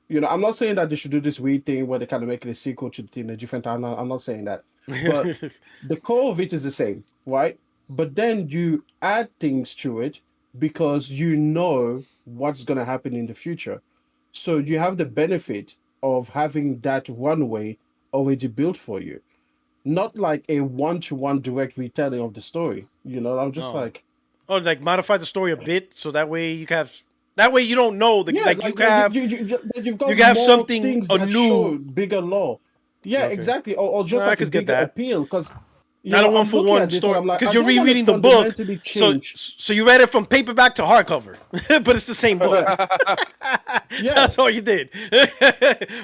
S9: I'm not saying that they should do this weird thing where they kind of make it a sequel to the thing, a different time. I'm not saying that. But the core of it is the same, right? But then you add things to it because you know what's going to happen in the future. So you have the benefit of having that runway already built for you. Not like a one-to-one direct retelling of the story. I'm just
S1: No.
S9: like,
S1: Or like modify the story a bit so that way you don't know
S9: yeah,
S1: like you have
S9: you've got
S1: you have
S9: more
S1: something
S9: things that
S1: anew.
S9: show bigger lore. Yeah,
S1: Okay.
S9: exactly. Or just
S1: I
S9: like a
S1: could get
S9: bigger
S1: that.
S9: appeal because
S1: Not a one for one story because you're rereading the book, so you read it from paperback to hardcover, but it's the same book.
S9: Yeah.
S1: That's all you did.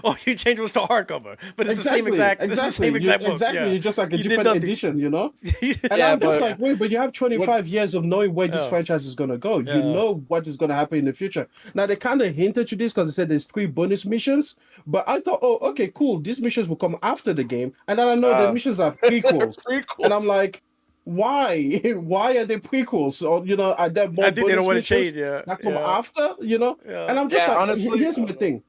S1: All you changed was the hardcover, but it's the same exact. It's the same exact book.
S9: Exactly.
S1: Yeah.
S9: You're just like a
S1: You did
S9: different
S1: nothing.
S9: edition, And
S8: Yeah,
S9: I'm just
S8: but-
S9: like, wait, but you have 25 years of knowing where this
S1: Yeah.
S9: franchise is gonna go.
S1: Yeah.
S9: You know what is gonna happen in the future. Now they kind of hinted to this because they said there's 3 bonus missions, but I thought, oh, okay, cool. These missions will come after the game, and then I know the missions are prequels.
S8: Prequels.
S9: And I'm like, why? Why are they prequels? Or are there more
S1: I think they don't
S9: bonus
S1: want to
S9: missions
S1: change. Yeah,
S9: that come
S1: yeah.
S9: after? And I'm just
S8: Yeah,
S9: like,
S8: honestly,
S9: here's my thing.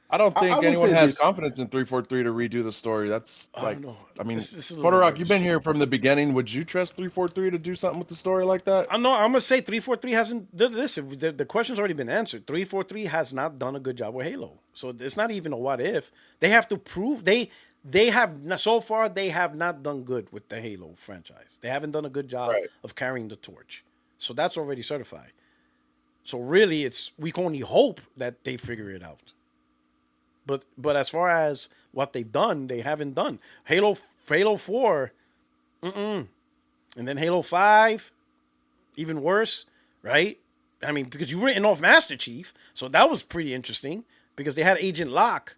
S8: I don't
S9: I
S8: think
S9: would
S8: anyone
S9: say
S8: has
S9: this.
S8: confidence in 343 to redo the story. That's
S1: I
S8: like,
S1: don't know.
S8: I mean,
S1: This is a little
S8: Photorock, you've been
S1: much.
S8: here from the beginning. Would you trust 343 to do something with the story like that?
S1: I know. I'm gonna say 343 hasn't. Listen, the question's already been answered. 343 has not done a good job with Halo, so it's not even a what if. They have to prove they have so far they have not done good with the Halo franchise. They haven't done a good job
S8: Right.
S1: of carrying the torch, so that's already certified. So really, we can only hope that they figure it out. But as far as what they've done, they haven't done. Halo 4, and then Halo 5. even worse, right? I mean, because you've written off Master Chief, so that was pretty interesting because they had Agent Locke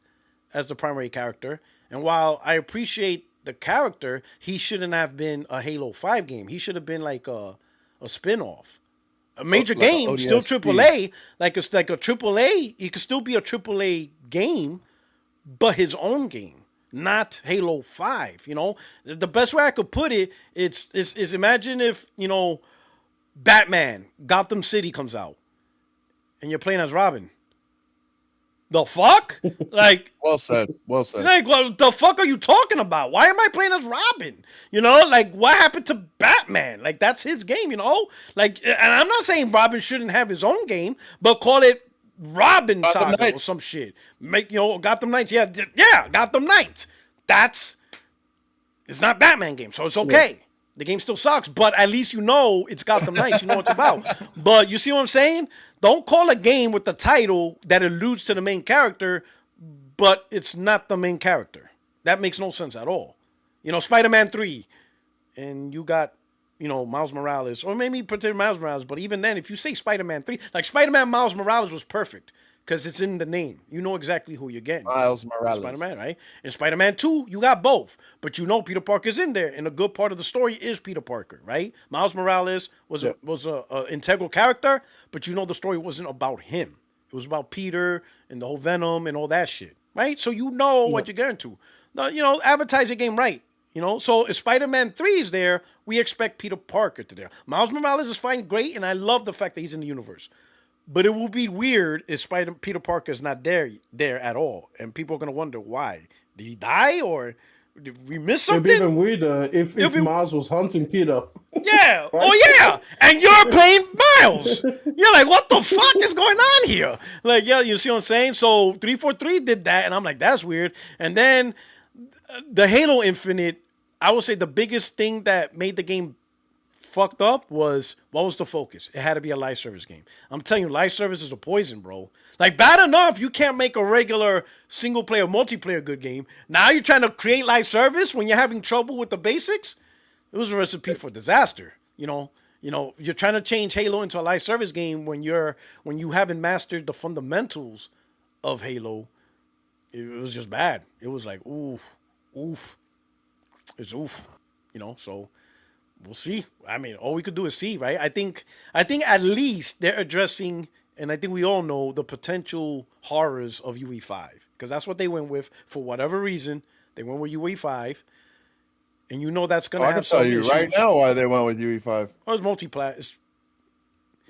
S1: as the primary character. And while I appreciate the character, he shouldn't have been a Halo 5 game. He should have been like a spin-off. A major
S8: like a
S1: game, still
S8: ODST.
S1: AAA, like it's like a AAA. It could still be a AAA game, but his own game, not Halo 5. You know, the best way I could put it, is imagine if, you know, Batman, Gotham City comes out, and you're playing as Robin. The fuck? Like,
S8: Well said. Well said.
S1: like, what the fuck are you talking about? Why am I playing as Robin? You know, like, what happened to Batman? Like, that's his game, you know? Like, and I'm not saying Robin shouldn't have his own game, but call it Robin
S8: Gotham
S1: Saga or
S8: Knights.
S1: some shit. Make, you know, Gotham Knights. Yeah, Gotham Knights. It's not Batman game, so it's okay. Yeah. The game still sucks, but at least you know it's Gotham Knights. You know what it's about. But you see what I'm saying? Don't call a game with the title that alludes to the main character, but it's not the main character. That makes no sense at all. You know, Spider-Man 3, and you got, you know, Miles Morales, or maybe particularly Miles Morales, but even then, if you say Spider-Man 3, like Spider-Man Miles Morales was perfect because it's in the name. You know exactly who you're getting.
S8: Miles Morales.
S1: Spider-Man, right? In Spider-Man 2, you got both, but you know Peter Parker's in there, and a good part of the story is Peter Parker, right? Miles Morales was a integral character, but you know the story wasn't about him. It was about Peter and the whole Venom and all that shit, right? So you know what you're getting to. Now, you know, advertise your game right. You know, so if Spider-Man 3 is there, we expect Peter Parker to there. Miles Morales is fine, great, and I love the fact that he's in the universe. But it will be weird if Peter Parker is not there at all, and people are gonna wonder why. Did he die or did we miss something?
S9: It'd be even weirder if Miles was hunting Peter.
S1: Yeah. Right? Oh yeah. And you're playing Miles. You're like, what the fuck is going on here? Like, yeah, you see what I'm saying? So 343 did that, and I'm like, that's weird. And then the Halo Infinite, I would say the biggest thing that made the game fucked up was, what was the focus? It had to be a live service game. I'm telling you, live service is a poison, bro. Like, bad enough you can't make a regular single player, multiplayer good game. Now you're trying to create live service when you're having trouble with the basics. It was a recipe for disaster. You know, you're trying to change Halo into a live service game when you haven't mastered the fundamentals of Halo. It was just bad. It was like, oof. It's oof. You know, so we'll see. I mean, all we could do is see, right? I think at least they're addressing, and I think we all know, the potential horrors of UE5, because that's what they went with for whatever reason. They went with UE5, and you know that's gonna have some issues.
S8: I can tell you right now why they went with UE5.
S1: Oh, it's multi-plat.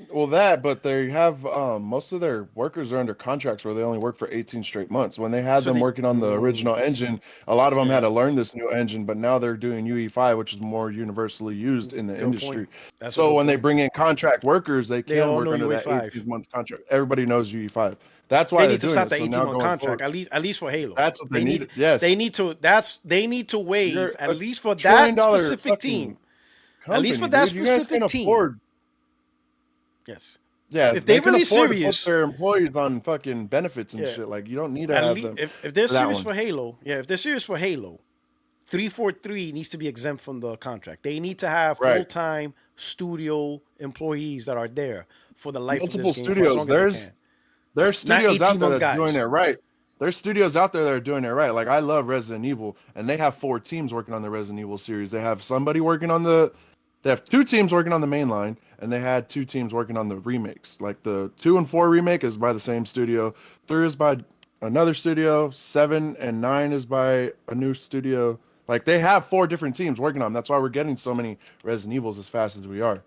S8: Well, but they have most of their workers are under contracts where they only work for 18 straight months. When they had them working on the original engine, a lot of them had to learn this new engine, but now they're doing UE5, which is more universally used in the industry. So when they bring in contract workers, they can work under that 18-month contract. Everybody knows UE5. That's why
S1: they need to stop the 18-month contract, at least for Halo.
S8: That's what they need. Yes,
S1: they need to waive at least for that specific team. At least for that specific team. Yes.
S8: Yeah,
S1: if they really
S8: serious, to put their employees on fucking benefits and shit. Like, you don't need to have them.
S1: If they're serious for Halo, if they're serious for Halo, 343 needs to be exempt from the contract. They need to have full-time studio employees that are there for the life
S8: multiple
S1: of this game.
S8: Studios. There's studios out there that's doing it right. There's studios out there that are doing it right. Like, I love Resident Evil, and they have 4 teams working on the Resident Evil series. They have somebody working on they have 2 teams working on the main line, and they had 2 teams working on the remakes. Like, the 2 and 4 remake is by the same studio. 3 is by another studio. 7 and 9 is by a new studio. Like, they have 4 different teams working on them. That's why we're getting so many Resident Evils as fast as we are.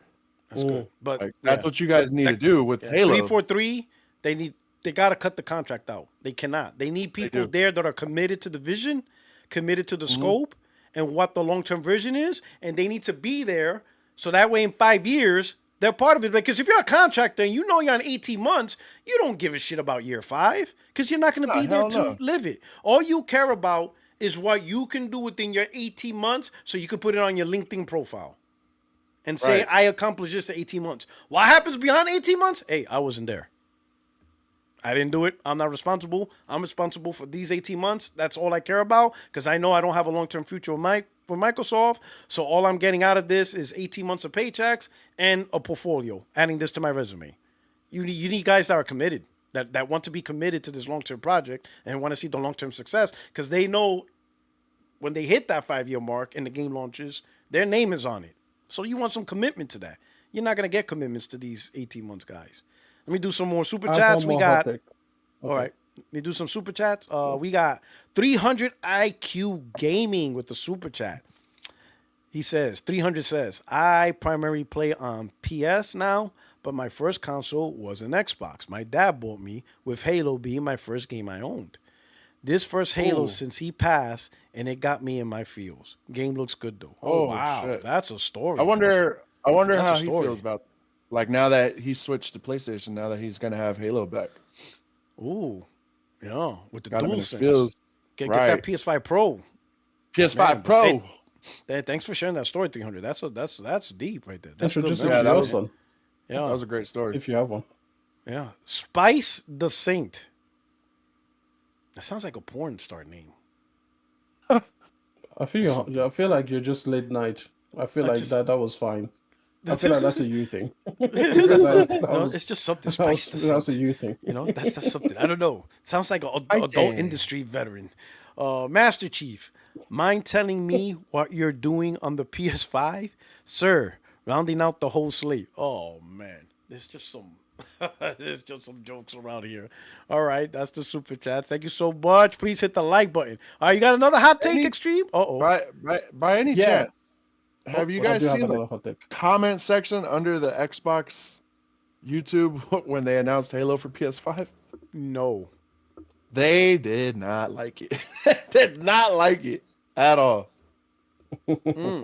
S1: That's good. But
S8: like, that's what you guys need to do with Halo.
S1: 343, they got to cut the contract out. They cannot. They need people there that are committed to the vision, committed to the scope, and what the long-term vision is, and they need to be there so that way in 5 years, they're part of it. Because if you're a contractor and you know you're on 18 months, you don't give a shit about year 5 because you're not going to be there to live it. All you care about is what you can do within your 18 months so you can put it on your LinkedIn profile and say, I accomplished this in 18 months. What happens beyond 18 months? Hey, I wasn't there. I didn't do it. I'm not responsible. I'm responsible for these 18 months. That's all I care about because I know I don't have a long-term future with my for Microsoft. So all I'm getting out of this is 18 months of paychecks and a portfolio, adding this to my resume. You need guys that are committed, that want to be committed to this long-term project and want to see the long-term success, because they know when they hit that 5-year mark and the game launches, their name is on it. So you want some commitment to that. You're not going to get commitments to these 18 months, guys. Let me do some more super chats. We got, all right. Let me do some super chats. We got 300 IQ Gaming with the super chat. He says, 300 says, I primarily play on PS now, but my first console was an Xbox. My dad bought me, with Halo being my first game I owned. This first Halo since he passed, and it got me in my feels. Game looks good though. Oh wow,
S8: shit.
S1: that's a story.
S8: I wonder
S1: That's
S8: how
S1: a
S8: he
S1: story.
S8: feels about, like, now that he switched to PlayStation. Now that he's gonna have Halo back.
S1: Ooh, yeah, with the
S8: Got him in his
S1: DualSense.
S8: feels.
S1: Get
S8: Right.
S1: that PS5 Pro.
S8: PS5
S1: Man,
S8: Pro.
S1: hey, thanks for sharing that story, 300. That's deep right there. That's
S9: Introduce
S1: good.
S9: it to
S8: that
S9: your
S8: was-
S9: son,
S1: Yeah,
S8: That was a great story.
S9: if you have one.
S1: yeah. Spice the Saint. That sounds like a porn star name.
S9: I feel like you're just late night. I feel like that was fine. I feel like that's a you thing.
S1: It's just something. Spice the
S9: That's a
S1: Saint.
S9: you thing.
S1: You know, that's just something. I don't know. Sounds like an adult
S8: dang.
S1: industry veteran. Master Chief, mind telling me what you're doing on the PS5? Sir, rounding out the whole slate. Oh, man. There's just some jokes around here. All right, that's the super chats. Thank you so much. Please hit the like button. All right, you got another hot take, Extreme? Uh-oh.
S8: By any chance, have you
S9: I
S8: guys
S9: do have
S8: seen the
S9: another hot take.
S8: comment section under the Xbox YouTube when they announced Halo for PS5?
S1: No.
S8: They did not like it. Did not like it at all.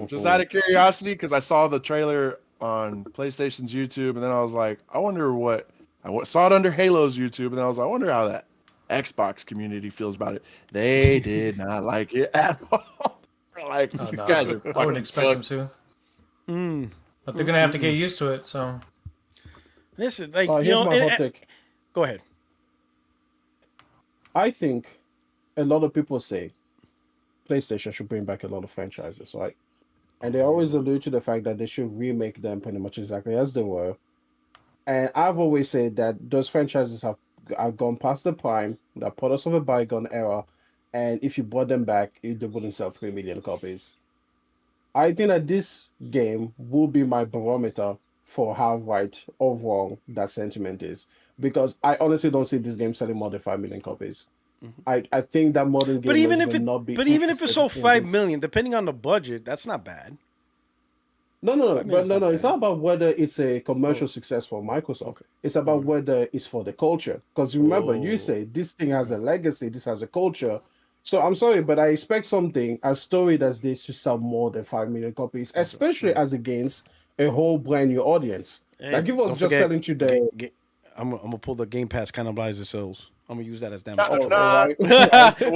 S8: Just out of curiosity, because I saw the trailer on PlayStation's YouTube, and then I was like, I wonder what saw it under Halo's YouTube, and then I was like, I wonder how that Xbox community feels about it. They did not like it at all. Like,
S3: Oh,
S8: you
S3: no,
S8: guys are
S3: I
S8: fucking
S3: wouldn't expect them to. But they're gonna have to get used to it. So
S1: Listen, like,
S9: Here's
S1: you know,
S9: my hot take.
S1: go ahead.
S9: I think a lot of people say PlayStation should bring back a lot of franchises, right? And they always allude to the fact that they should remake them pretty much exactly as they were. And I've always said that those franchises have gone past the prime, they're products of a bygone era, and if you brought them back, they wouldn't sell 3 million copies. I think that this game will be my barometer for how right or wrong that sentiment is. Because I honestly don't see this game selling more than 5 million copies. I think that modern gamers
S1: But even if
S9: will
S1: it,
S9: not be
S1: but even if it sold
S9: interested in
S1: 5
S9: this.
S1: million, depending on the budget, that's not bad.
S9: No,
S1: 5 million's not
S9: It's
S1: bad.
S9: not about whether it's a commercial success for Microsoft.
S1: Okay.
S9: It's about whether it's for the culture. Because remember, you
S1: Oh.
S9: say this thing has a legacy, this has a culture. So I'm sorry, but I expect something as storied as this to sell more than 5 million copies, especially as against a whole brand new audience.
S1: Hey,
S9: Like if I was
S1: don't
S9: just
S1: forget,
S9: selling to the
S1: I'm gonna pull the Game Pass cannibalizer sales. I'm gonna use that as damage
S8: Oh,
S1: control.
S8: nah.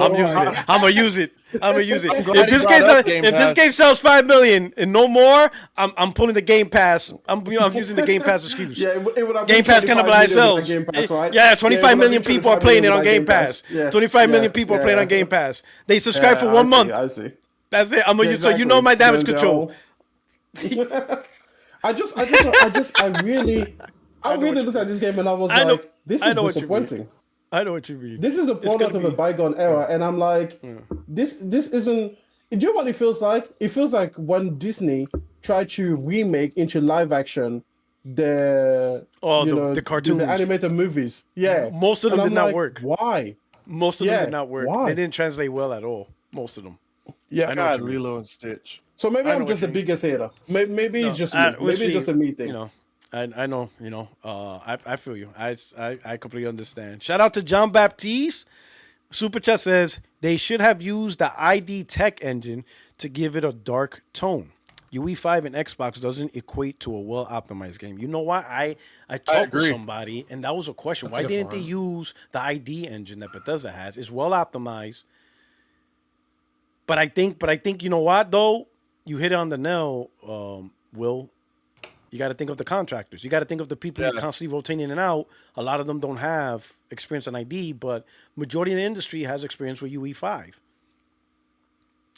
S1: I'm using it. I'm gonna use it. I'm gonna use it.
S8: I'm glad
S1: If this
S8: you
S1: game,
S8: brought up Game
S1: if this
S8: Pass.
S1: game sells 5 million and no more, I'm pulling the Game Pass. I'm using the Game Pass excuse.
S9: Yeah, it would have
S1: Game
S9: been
S1: Pass
S9: 25
S1: cannibalize
S9: million
S1: sales.
S9: with Game Pass, right?
S1: Yeah,
S9: Yeah, it
S1: 25
S9: would have
S1: million
S9: been
S1: people are
S9: 25
S1: playing it
S9: million
S1: on
S9: with
S1: Game
S9: Game
S1: Pass.
S9: Pass. Yeah,
S1: 25 million
S9: yeah,
S1: people are playing
S9: yeah.
S1: on Game Pass. They subscribe for
S9: I
S1: 1
S9: see,
S1: month.
S9: I see.
S1: That's it. I'm gonna
S9: Yeah,
S1: use. So you know my damage
S9: Then
S1: control.
S9: I really looked at this game and I was
S1: I know-
S9: like, this
S1: I
S9: is
S1: know what you mean.
S9: disappointing.
S1: I know what you mean.
S9: This is a
S1: It's gonna
S9: product of a
S1: be-
S9: bygone era, and I'm like, this isn't. Do you know what it feels like? It feels like when Disney tried to remake into live action the
S1: the cartoons.
S9: the animated movies. Yeah,
S1: Most of them
S9: And
S1: did
S9: I'm
S1: not
S9: like,
S1: work.
S9: Why?
S1: Most of them
S9: Yeah,
S1: did not work.
S9: why?
S1: They didn't translate well at all. Most of them.
S9: Yeah,
S1: I know what
S8: God,
S1: you mean.
S8: Lilo and Stitch.
S9: So maybe
S1: I know
S9: I'm
S1: what
S9: just
S1: you
S9: the
S1: mean.
S9: biggest hater. Maybe it's just me.
S1: we'll
S9: Maybe
S1: see.
S9: it's just a me thing.
S1: You know, I know. You know, I feel you. I completely understand. Shout out to John Baptiste. Super Chat says they should have used the ID Tech engine to give it a dark tone. UE5 and Xbox doesn't equate to a well optimized game. You know why? I talked with
S8: agree.
S1: somebody and that was a question.
S3: That's a
S1: Why
S3: good
S1: didn't they
S3: point.
S1: use the ID engine that Bethesda has? It's well optimized. But I think you know what though? You hit it on the nail, Will. You got to think of the contractors. You got to think of the people you're constantly rotating in and out. A lot of them don't have experience on ID, but majority of the industry has experience with UE5.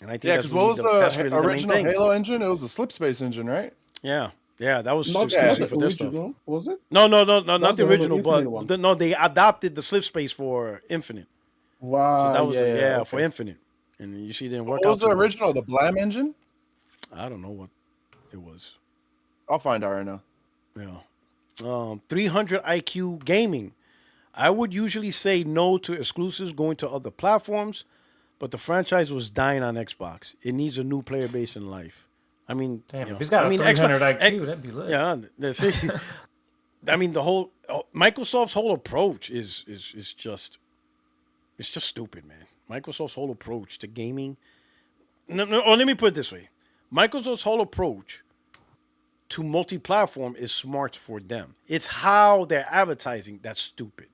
S1: And I think
S8: Yeah,
S1: that's
S8: because what was
S1: that's
S8: the
S1: really the main
S8: original
S1: thing.
S8: Halo engine? It was a slip space engine, right?
S1: Yeah, that was
S9: Not
S1: exclusive
S9: the
S1: for their stuff.
S9: original, was it?
S1: No,
S9: That
S1: not
S9: was
S1: the
S9: the Halo
S1: original,
S9: Infinite
S1: but
S9: one.
S1: no, they adopted the slip space for Infinite. So
S9: Wow,
S1: that was
S9: yeah,
S1: for
S9: okay.
S1: Infinite, and you see, it didn't
S8: What
S1: work out
S8: was the
S1: too well.
S8: original? The Blam engine?
S1: I don't know what it was.
S8: I'll find out right now.
S1: Yeah. 300 IQ gaming. I would usually say no to exclusives going to other platforms, but the franchise was dying on Xbox. It needs a new player base in life. I mean,
S3: Damn,
S1: you know,
S3: if he's got
S1: I
S3: a
S1: mean,
S3: 300
S1: Xbox,
S3: IQ, that'd be lit.
S1: yeah, that's it. I mean, the whole Microsoft's whole approach is just it's just stupid, man. Microsoft's whole approach to gaming. No, or let me put it this way: Microsoft's whole approach to multi-platform is smart for them. It's how they're advertising that's stupid.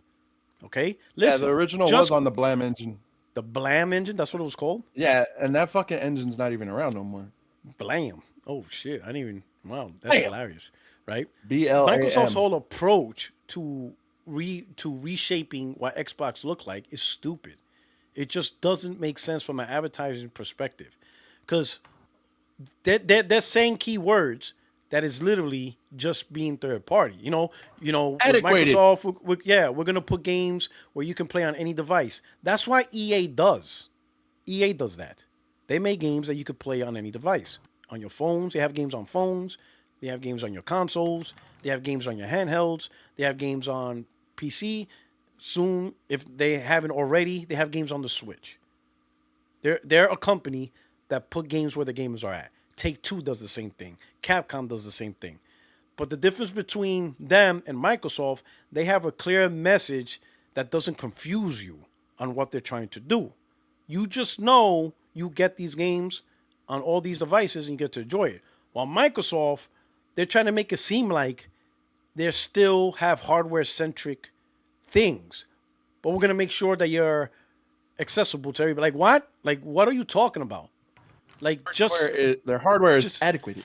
S1: Okay, listen.
S8: Yeah, the original
S1: just
S8: was on the Blam engine.
S1: the Blam engine. That's what it was called.
S8: Yeah, and that fucking engine's not even around no more.
S1: Blam. Oh shit! I didn't even. Wow, that's hilarious, right?
S8: BLAM.
S1: Microsoft's whole approach to reshaping what Xbox looked like is stupid. It just doesn't make sense from an advertising perspective, because they're saying keywords that is literally just being third party. You know, with
S8: Adequated.
S1: Microsoft, we're gonna put games where you can play on any device. That's why EA does. EA does that. They make games that you could play on any device. On your phones, they have games on phones. They have games on your consoles. They have games on your handhelds. They have games on PC. Soon, if they haven't already, they have games on the Switch. They're a company that put games where the gamers are at. Take-Two does the same thing. Capcom does the same thing. But the difference between them and Microsoft, they have a clear message that doesn't confuse you on what they're trying to do. You just know you get these games on all these devices and you get to enjoy it. While Microsoft, they're trying to make it seem like they still have hardware-centric things. But we're going to make sure that you're accessible to everybody. Like, what? Like, what are you talking about? Like,
S8: Their hardware is
S1: just-
S8: adequate.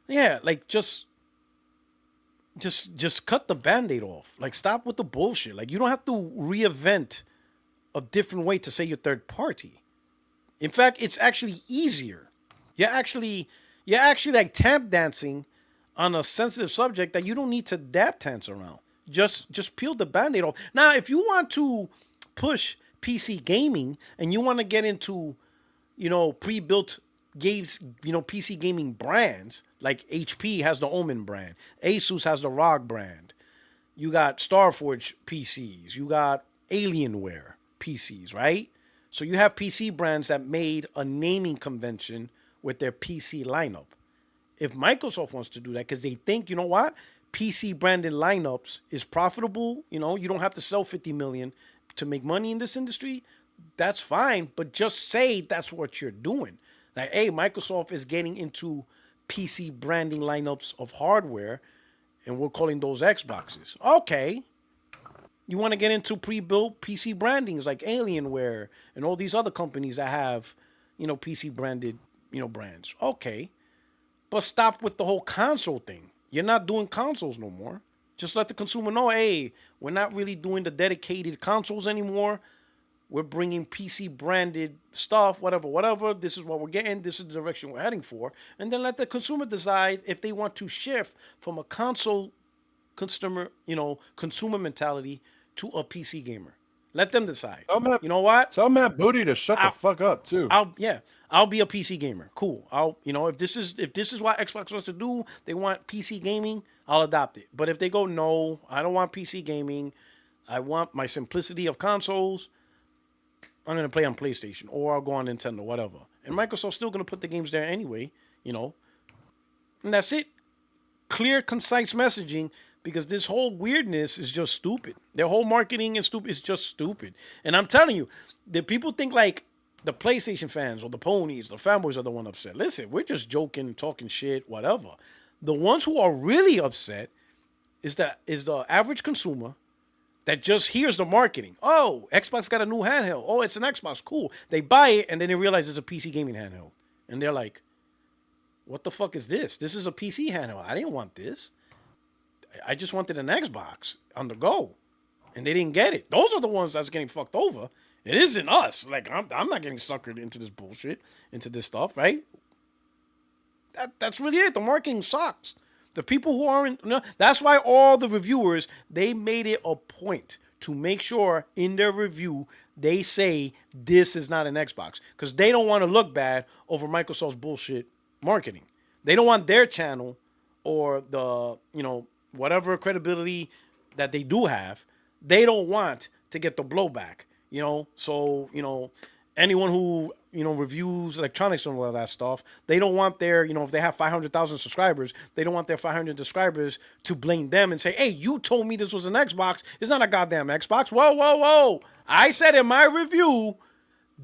S1: yeah, like just cut the Band-Aid off. Like, stop with the bullshit. Like, you don't have to reinvent a different way to say you're third party. In fact, it's actually easier. You're actually like tap dancing on a sensitive subject that you don't need to dab dance around. Just peel the Band-Aid off. Now, if you want to push PC gaming and you want to get into, pre-built games, PC gaming brands, like HP has the Omen brand, Asus has the ROG brand. You got Starforge PCs, you got Alienware PCs, right? So you have PC brands that made a naming convention with their PC lineup. If Microsoft wants to do that, because they think, you know what, PC branded lineups is profitable, you don't have to sell 50 million to make money in this industry, that's fine, but just say that's what you're doing. Like, hey, Microsoft is getting into PC branding lineups of hardware, and we're calling those Xboxes. Okay. You want to get into pre-built PC brandings like Alienware and all these other companies that have, PC branded, brands. Okay. But stop with the whole console thing. You're not doing consoles no more. Just let the consumer know, hey, we're not really doing the dedicated consoles anymore. We're bringing PC branded stuff, whatever. This is what we're getting. This is the direction we're heading for. And then let the consumer decide if they want to shift from a console consumer mentality to a PC gamer. Let them decide. You know what?
S8: Tell Matt Booty to shut the fuck up too.
S1: I'll be a PC gamer. Cool. If this is what Xbox wants to do, they want PC gaming, I'll adopt it. But if they go, no, I don't want PC gaming, I want my simplicity of consoles, I'm gonna play on PlayStation or I'll go on Nintendo, whatever. And Microsoft's still gonna put the games there anyway, and that's it. Clear, concise messaging. Because this whole weirdness is just stupid. Their whole marketing is stupid. It's just stupid. And I'm telling you, the people think like the PlayStation fans or the ponies, the fanboys are the one upset. Listen, we're just joking, talking shit, whatever. The ones who are really upset is the average consumer that just hears the marketing. Oh, Xbox got a new handheld. Oh, it's an Xbox. Cool. They buy it and then they realize it's a PC gaming handheld. And they're like, what the fuck is this? This is a PC handheld. I didn't want this. I just wanted an Xbox on the go, and they didn't get it. Those are the ones that's getting fucked over, It isn't us. Like I'm not getting suckered into this bullshit, into this stuff, right? That's really it. The marketing sucks. The people who aren't, that's why all the reviewers, they made it a point to make sure in their review they say this is not an Xbox, because they don't want to look bad over Microsoft's bullshit marketing. They don't want their channel or the, whatever credibility that they do have, they don't want to get the blowback, So, anyone who, reviews electronics and all of that stuff, they don't want their, if they have 500,000 subscribers, they don't want their 500 subscribers to blame them and say, hey, you told me this was an Xbox. It's not a goddamn Xbox. Whoa, whoa, whoa. I said in my review,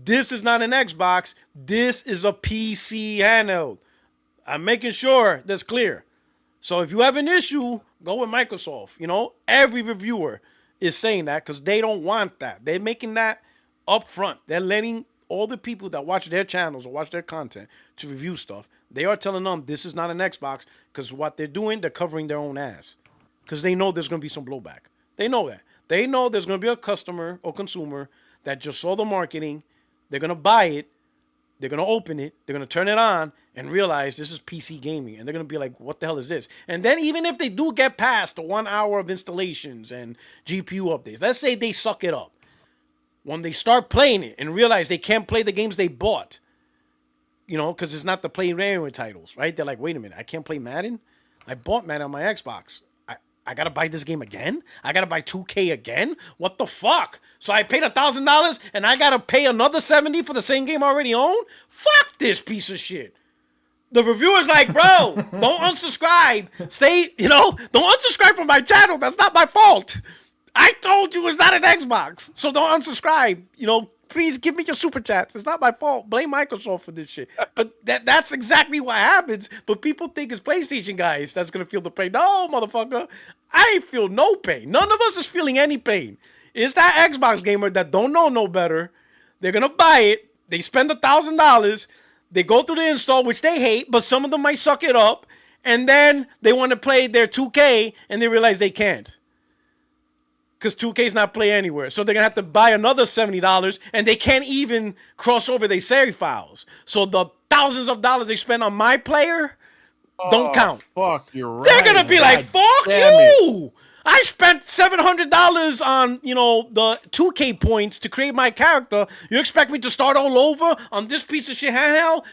S1: this is not an Xbox. This is a PC handheld. I'm making sure that's clear. So if you have an issue, go with Microsoft. Every reviewer is saying that because they don't want that. They're making that up front. They're letting all the people that watch their channels or watch their content to review stuff, they are telling them this is not an Xbox, because what they're doing, they're covering their own ass. Because they know there's going to be some blowback. They know that. They know there's going to be a customer or consumer that just saw the marketing. They're going to buy it. They're going to open it. They're going to turn it on and realize this is PC gaming. And they're going to be like, what the hell is this? And then even if they do get past the 1 hour of installations and GPU updates, let's say they suck it up. When they start playing it and realize they can't play the games they bought, because it's not the Play Anywhere titles, right? They're like, wait a minute, I can't play Madden? I bought Madden on my Xbox. I got to buy this game again? I got to buy 2K again? What the fuck? So I paid $1,000 and I got to pay another $70 for the same game I already own? Fuck this piece of shit. The reviewer's like, bro, don't unsubscribe. Don't unsubscribe from my channel. That's not my fault. I told you it's not an Xbox, so don't unsubscribe. Please give me your super chats. It's not my fault. Blame Microsoft for this shit. But that's exactly what happens. But people think it's PlayStation guys that's going to feel the pain. No, motherfucker. I ain't feel no pain. None of us is feeling any pain. It's that Xbox gamer that don't know no better. They're going to buy it. They spend $1,000. They go through the install, which they hate, but some of them might suck it up. And then they want to play their 2K, and they realize they can't. Because 2K's not Play Anywhere. So they're going to have to buy another $70, and they can't even cross over their save files. So the thousands of dollars they spend on my player don't count.
S8: Fuck, you're right.
S1: They're going to be like, fuck you! I spent $700 on, the 2K points to create my character. You expect me to start all over on this piece of shit handheld?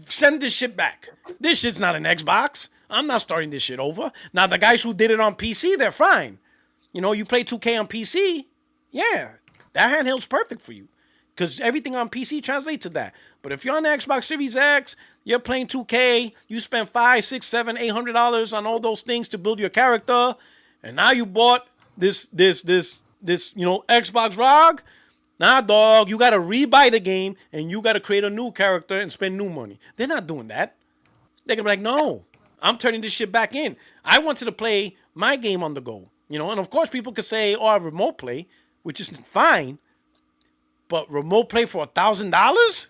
S1: Send this shit back. This shit's not an Xbox. I'm not starting this shit over. Now, the guys who did it on PC, they're fine. You play 2K on PC, yeah, that handheld's perfect for you because everything on PC translates to that. But if you're on the Xbox Series X, you're playing 2K, you spend $500, $600, $700, $800 on all those things to build your character, and now you bought this Xbox ROG. Nah, dog, you gotta rebuy the game and you gotta create a new character and spend new money. They're not doing that. They're gonna be like, no, I'm turning this shit back in. I wanted to play my game on the go. And of course people could say, oh, I remote play, which is fine. But remote play for $1,000?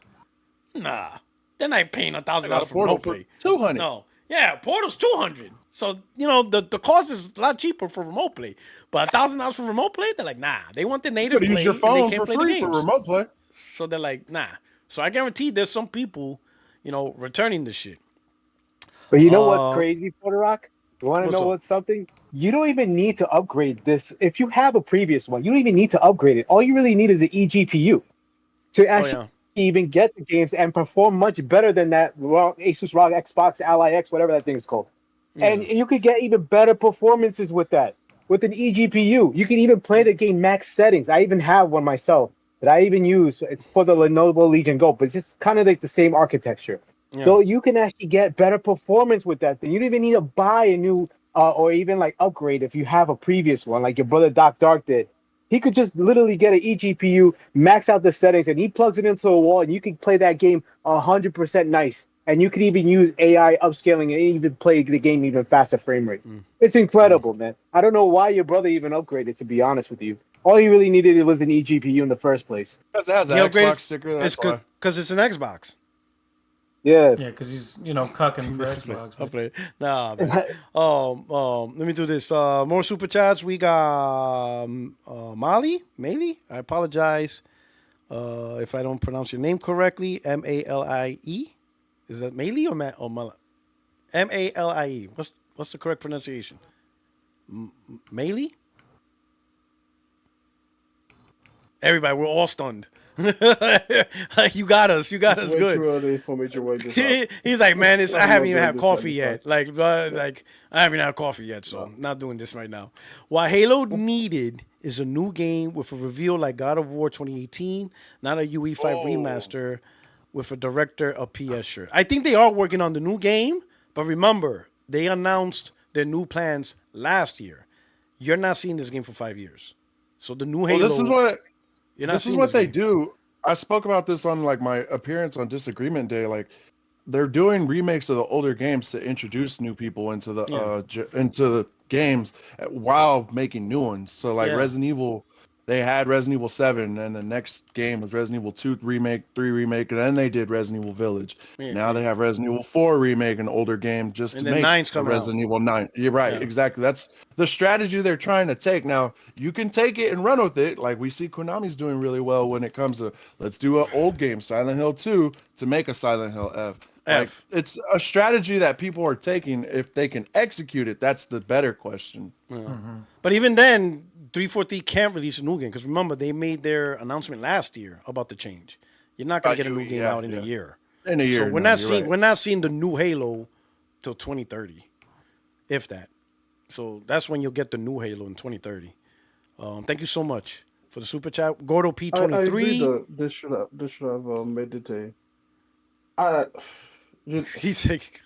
S1: Nah. They're not paying $1,000 for remote play.
S8: $200.
S1: No. Yeah, Portal's $200. So, the cost is a lot cheaper for remote play. But $1,000 for remote play, they're like, nah. They want the native play.
S8: Use your phone
S1: and they can't
S8: for
S1: play
S8: free
S1: the
S8: for
S1: games.
S8: remote play.
S1: So they're like, nah. So I guarantee there's some people, returning this shit.
S4: But you know what's crazy, Puerto Rock? You want to know
S1: up?
S4: what's something? You don't even need to upgrade this. If you have a previous one, you don't even need to upgrade it. All you really need is an eGPU to actually even get the games and perform much better than that Asus ROG Xbox Ally X, whatever that thing is called. Yeah. And you could get even better performances with that, with an eGPU. You can even play the game max settings. I even have one myself that I even use. It's for the Lenovo Legion Go, but it's just kind of like the same architecture. Yeah. So you can actually get better performance with that thing. You don't even need to buy a new or even like upgrade if you have a previous one, like your brother Doc Dark did. He could just literally get an eGPU, max out the settings, and he plugs it into a wall, and you can play that game 100% nice. And you could even use AI upscaling and even play the game even faster frame rate. It's incredible, man. I don't know why your brother even upgraded, to be honest with you. All he really needed was an eGPU in the first place.
S8: Because it has an Xbox sticker. That's why.
S1: Because it's an Xbox.
S4: Yeah.
S3: Yeah, because he's, cucking for Xbox.
S1: Nah, man. Let me do this. More super chats. We got Mali. I apologize. If I don't pronounce your name correctly, Malie. Is that Malie or Mala? Malie. What's the correct pronunciation? Malie? Everybody, we're all stunned. You got us. You got
S9: It's
S1: us
S9: way
S1: good.
S9: too early for me to wake this up.
S1: He's like, man, I
S9: I'm
S1: haven't
S9: not
S1: even
S9: doing
S1: had
S9: this at
S1: coffee
S9: this
S1: yet.
S9: time.
S1: Like I haven't had coffee yet, so I'm not doing this right now. What Halo needed is a new game with a reveal like God of War 2018, not a UE5 remaster with a director of PS shirt. I think they are working on the new game, but remember, they announced their new plans last year. You're not seeing this game for 5 years. So the new
S8: Well,
S1: Halo, you're not
S8: this is
S1: seeing
S8: what
S1: this
S8: they
S1: game.
S8: do. I spoke about this on like my appearance on Disagreement Day. Like they're doing remakes of the older games to introduce new people into the into the games while making new ones. So like
S1: Yeah.
S8: Resident Evil, they had Resident Evil 7, and the next game was Resident Evil 2 remake, 3 remake, and then they did Resident Evil Village.
S1: Yeah,
S8: Now
S1: yeah.
S8: they have Resident Evil 4 remake, an older game, just
S1: And
S8: to
S1: then
S8: make
S1: nine's
S8: a
S1: coming out.
S8: Resident Evil 9. You're right,
S1: Yeah.
S8: exactly. That's the strategy they're trying to take. Now you can take it and run with it, like we see Konami's doing really well when it comes to let's do an old game, Silent Hill 2, to make a Silent Hill F. Like
S1: F.
S8: it's a strategy that people are taking. If they can execute it, that's the better question.
S1: Yeah. But even then, 343 can't release a new game because remember they made their announcement last year about the change. You're not gonna get a new game out in a year.
S8: In a year,
S1: So we're not seeing the new Halo till 2030, if that. So that's when you'll get the new Halo in 2030. Thank you so much for the super chat, Gordo P23.
S9: I agree though. They should have made it a.
S1: He's like,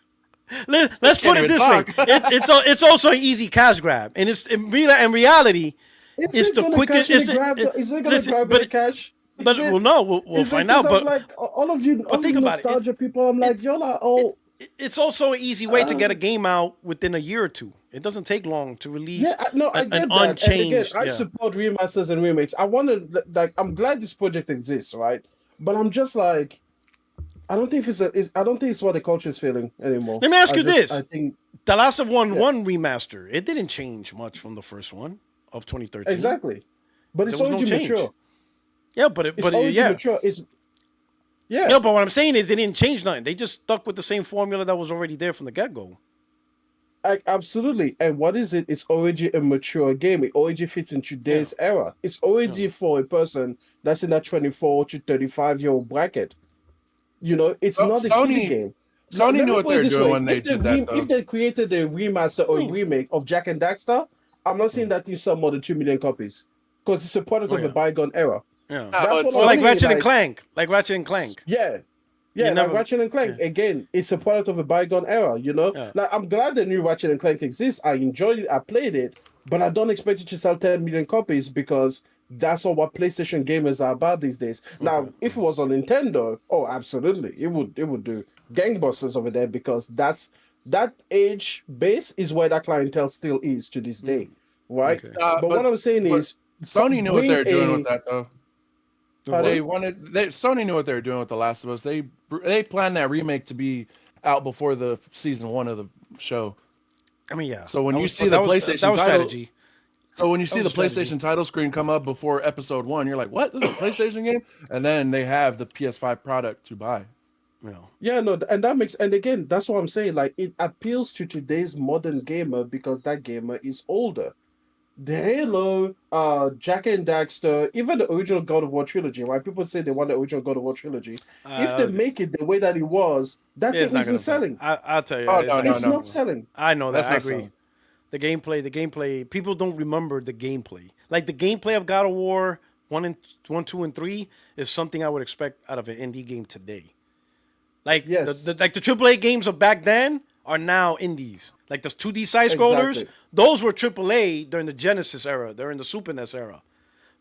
S1: let's put it this way: it's also an easy cash grab, and it's in reality, it's the quickest.
S9: Is it gonna grab the cash?
S1: But we'll know. We'll find out. But
S9: like all of you,
S1: think about
S9: nostalgia people, I'm like, you're like, oh.
S1: It's also an easy way to get a game out within a year or two. It doesn't take long to release.
S9: Yeah, I get
S1: an
S9: that.
S1: unchanged.
S9: And again, I support remasters and remakes. I want to I'm glad this project exists, right? But I'm just like, I don't think I don't think it's what the culture is feeling anymore.
S1: Let me ask you this:
S9: I think
S1: The Last of One remaster, it didn't change much from the first one of 2013.
S9: Exactly, but it's
S1: There was
S9: already
S1: no change.
S9: mature.
S1: Yeah, but
S9: mature.
S1: Yeah, but what I'm saying is they didn't change nothing. They just stuck with the same formula that was already there from the get-go.
S9: Absolutely. And what is it? It's already a mature game. It already fits in today's era. It's already for a person that's in that 24 to 35-year-old bracket. You know, it's not a kiddie game.
S8: Sony knew what they were doing when they did that, though.
S9: If they created a remaster or a remake of Jack and Daxter, I'm not saying that thing sell more than 2 million copies. Because it's a product of a bygone era.
S1: Yeah.
S9: That's
S1: Or like Ratchet and Clank. Like Ratchet and Clank.
S9: Yeah. Yeah, like Ratchet and Clank. Again, it's a product of a bygone era, you know? Like, I'm glad the new Ratchet and Clank exists. I enjoyed it. I played it. But I don't expect it to sell 10 million copies because that's all what PlayStation gamers are about these days. Now, if it was on Nintendo, oh, absolutely. It would do gangbusters over there because that age base is where that clientele still is to this day, right? But what I'm saying is...
S8: Sony knew what they were doing with that, though.
S9: Pardon?
S8: Sony knew what they were doing with The Last of Us. They planned that remake to be out before the season 1 of the show.
S1: I mean, yeah.
S8: So when you see the PlayStation title,
S1: strategy.
S8: So when you see the PlayStation title screen come up before episode 1, you're like, "What? This is a PlayStation game?" And then they have the PS5 product to buy.
S9: Yeah, no, and that makes, and again, that's what I'm saying. Like, it appeals to today's modern gamer because that gamer is older. The Halo, Jack and Daxter, even the original God of War trilogy, right? People say they want the original God of War trilogy. If they make it the way that it was, that thing isn't selling.
S1: I'll tell you.
S9: It's not selling.
S1: I know that. I agree. The gameplay, people don't remember the gameplay. Like the gameplay of God of War 1, 2, and 3 is something I would expect out of an indie game today. Like the AAA games of back then are now indies. Like the 2D side scrollers, those were AAA during the Genesis era. They're in the Super NES era.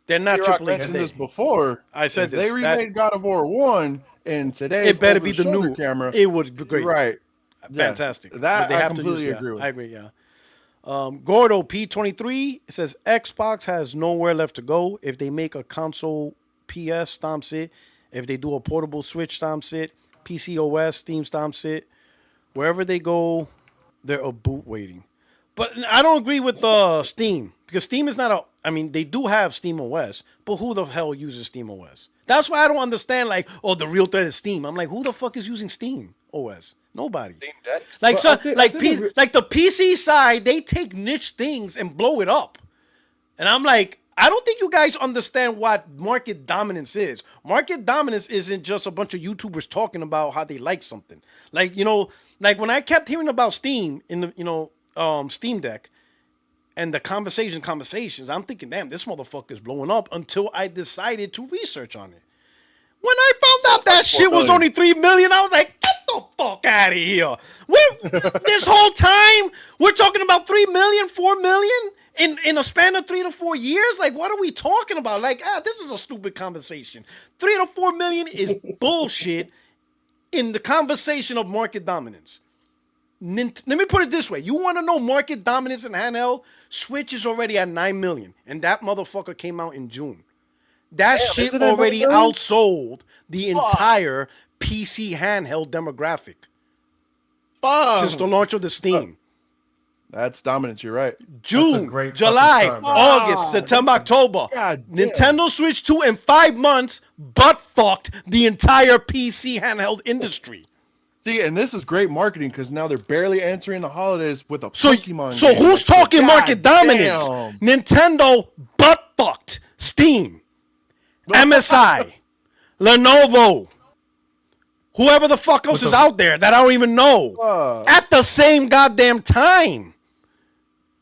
S1: They're not AAA today.
S8: This before
S1: I said this.
S8: They remade God of War 1 and today
S1: it better be the new
S8: camera.
S1: It would be great.
S8: Right.
S1: Fantastic.
S8: That I completely agree with.
S1: I agree, yeah. Gordo P23 says Xbox has nowhere left to go. If they make a console, PS stomps it. If they do a portable Switch, stomps it. PC OS, Steam stomps it. Wherever they go, they're a boot waiting. But I don't agree with Steam because Steam is not a. I mean, they do have Steam OS, but who the hell uses Steam OS? That's why I don't understand. Like, oh, the real threat is Steam. I'm like, who the fuck is using Steam OS? Nobody.
S8: Steam Deck.
S1: Like,
S4: Well,
S1: so,
S4: I think
S1: like the PC side, they take niche things and blow it up. And I'm like, I don't think you guys understand what market dominance is. Market dominance isn't just a bunch of YouTubers talking about how they like something. Like, like when I kept hearing about Steam in the, Steam Deck and the conversations, I'm thinking, damn, this motherfucker is blowing up until I decided to research on it. When I found out that shit was only 3 million, I was like, get the fuck out of here. This whole time, we're talking about 3 million, 4 million in a span of 3 to 4 years? Like, what are we talking about? Like, this is a stupid conversation. 3 to 4 million is bullshit in the conversation of market dominance. Let me put it this way. You want to know market dominance in handheld? Switch is already at 9 million, and that motherfucker came out in June. That shit already outsold the entire PC handheld demographic since the launch of the Steam.
S8: That's dominance. You're right.
S1: June, July,
S3: start,
S1: August, September, October. Nintendo Switch 2 in 5 months butt fucked the entire PC handheld industry.
S8: See, and this is great marketing because now they're barely entering the holidays with a
S1: So
S8: Pokemon game.
S1: who's talking market dominance?
S8: Damn.
S1: Nintendo butt fucked Steam, MSI, Lenovo, whoever the fuck else is out there that I don't even know at the same goddamn time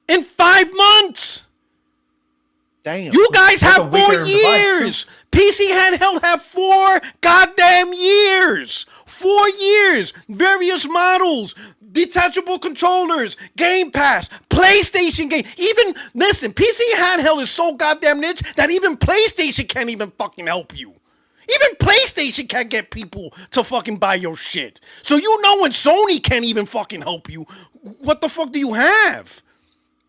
S1: in 5 months.
S8: Damn.
S1: You guys have 4
S3: weaker device,
S1: years. PC handheld have 4 goddamn years. 4 years. Various models. Detachable controllers. Game Pass. PlayStation game. Even, listen, PC handheld is so goddamn niche that even PlayStation can't even fucking help you. Even PlayStation can't get people to fucking buy your shit. So you know when Sony can't even fucking help you, what the fuck do you have?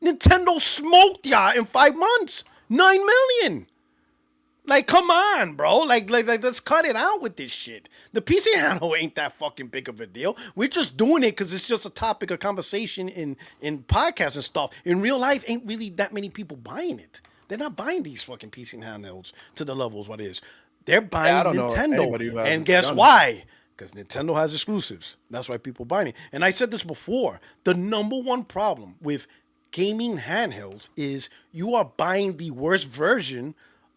S1: Nintendo smoked ya in 5 months. 9 million. Like, come on, bro. Like, let's cut it out with this shit. The PC handle ain't that fucking big of a deal. We're just doing it because it's just a topic of conversation in podcasts and stuff. In real life, ain't really that many people buying it. They're not buying these fucking PC handhelds to the levels what it is. They're buying Nintendo. And guess why? Because Nintendo has exclusives. That's why people buying it. And I said this before. The number one problem with gaming handhelds is you are buying the worst version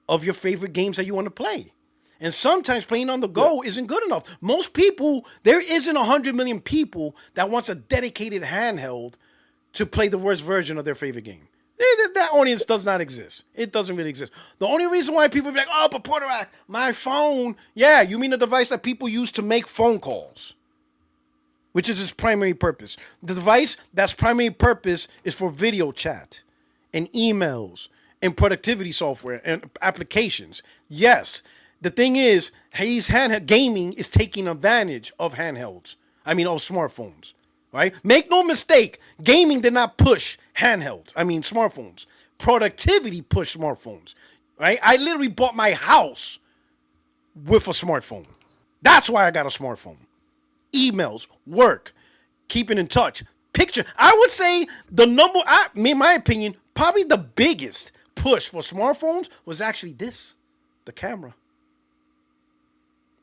S1: of your favorite games that you want to play. And sometimes playing on the go isn't good enough. Most people, there isn't 100 million people that wants a dedicated handheld to play the worst version of their favorite game. That audience does not exist. It doesn't really exist. The only reason why people be like, oh, but Porter, my phone. Yeah, you mean the device that people use to make phone calls, which is its primary purpose. The device that's primary purpose is for video chat and emails and productivity software and applications. Yes, the thing is, handheld gaming is taking advantage of handhelds. I mean, of smartphones, right? Make no mistake, gaming did not push smartphones. Productivity pushed smartphones, right? I literally bought my house with a smartphone. That's why I got a smartphone. Emails, work, keeping in touch, picture. I would say in my opinion, probably the biggest push for smartphones was actually the camera.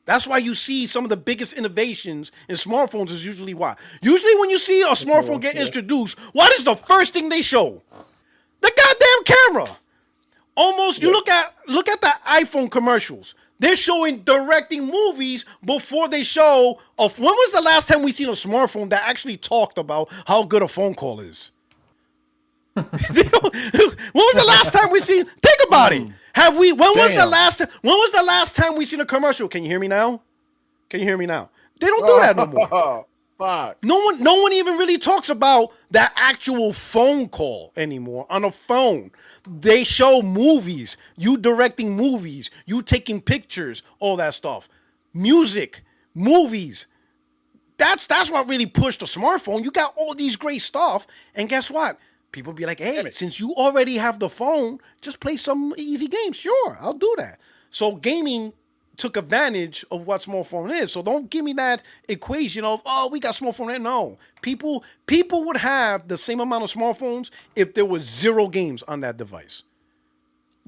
S1: That's why you see some of the biggest innovations in smartphones is usually why. Usually when you see a smartphone get introduced, what is the first thing they show? The goddamn camera. Almost, you look at the iPhone commercials. They're showing directing movies before they show when was the last time we seen a smartphone that actually talked about how good a phone call is? When was the last time we seen? Think about it. When was the last time we seen a commercial? Can you hear me now? They don't do that no more.
S8: Fuck.
S1: No one even really talks about that actual phone call anymore on a phone. They show movies, you directing movies, you taking pictures, all that stuff. Music, movies. That's what really pushed the smartphone. You got all these great stuff, and guess what? People be like, hey, since you already have the phone, just play some easy games. Sure, I'll do that. So gaming took advantage of what smartphone is. So don't give me that equation of, oh, we got smartphone. No, people would have the same amount of smartphones if there was 0 games on that device.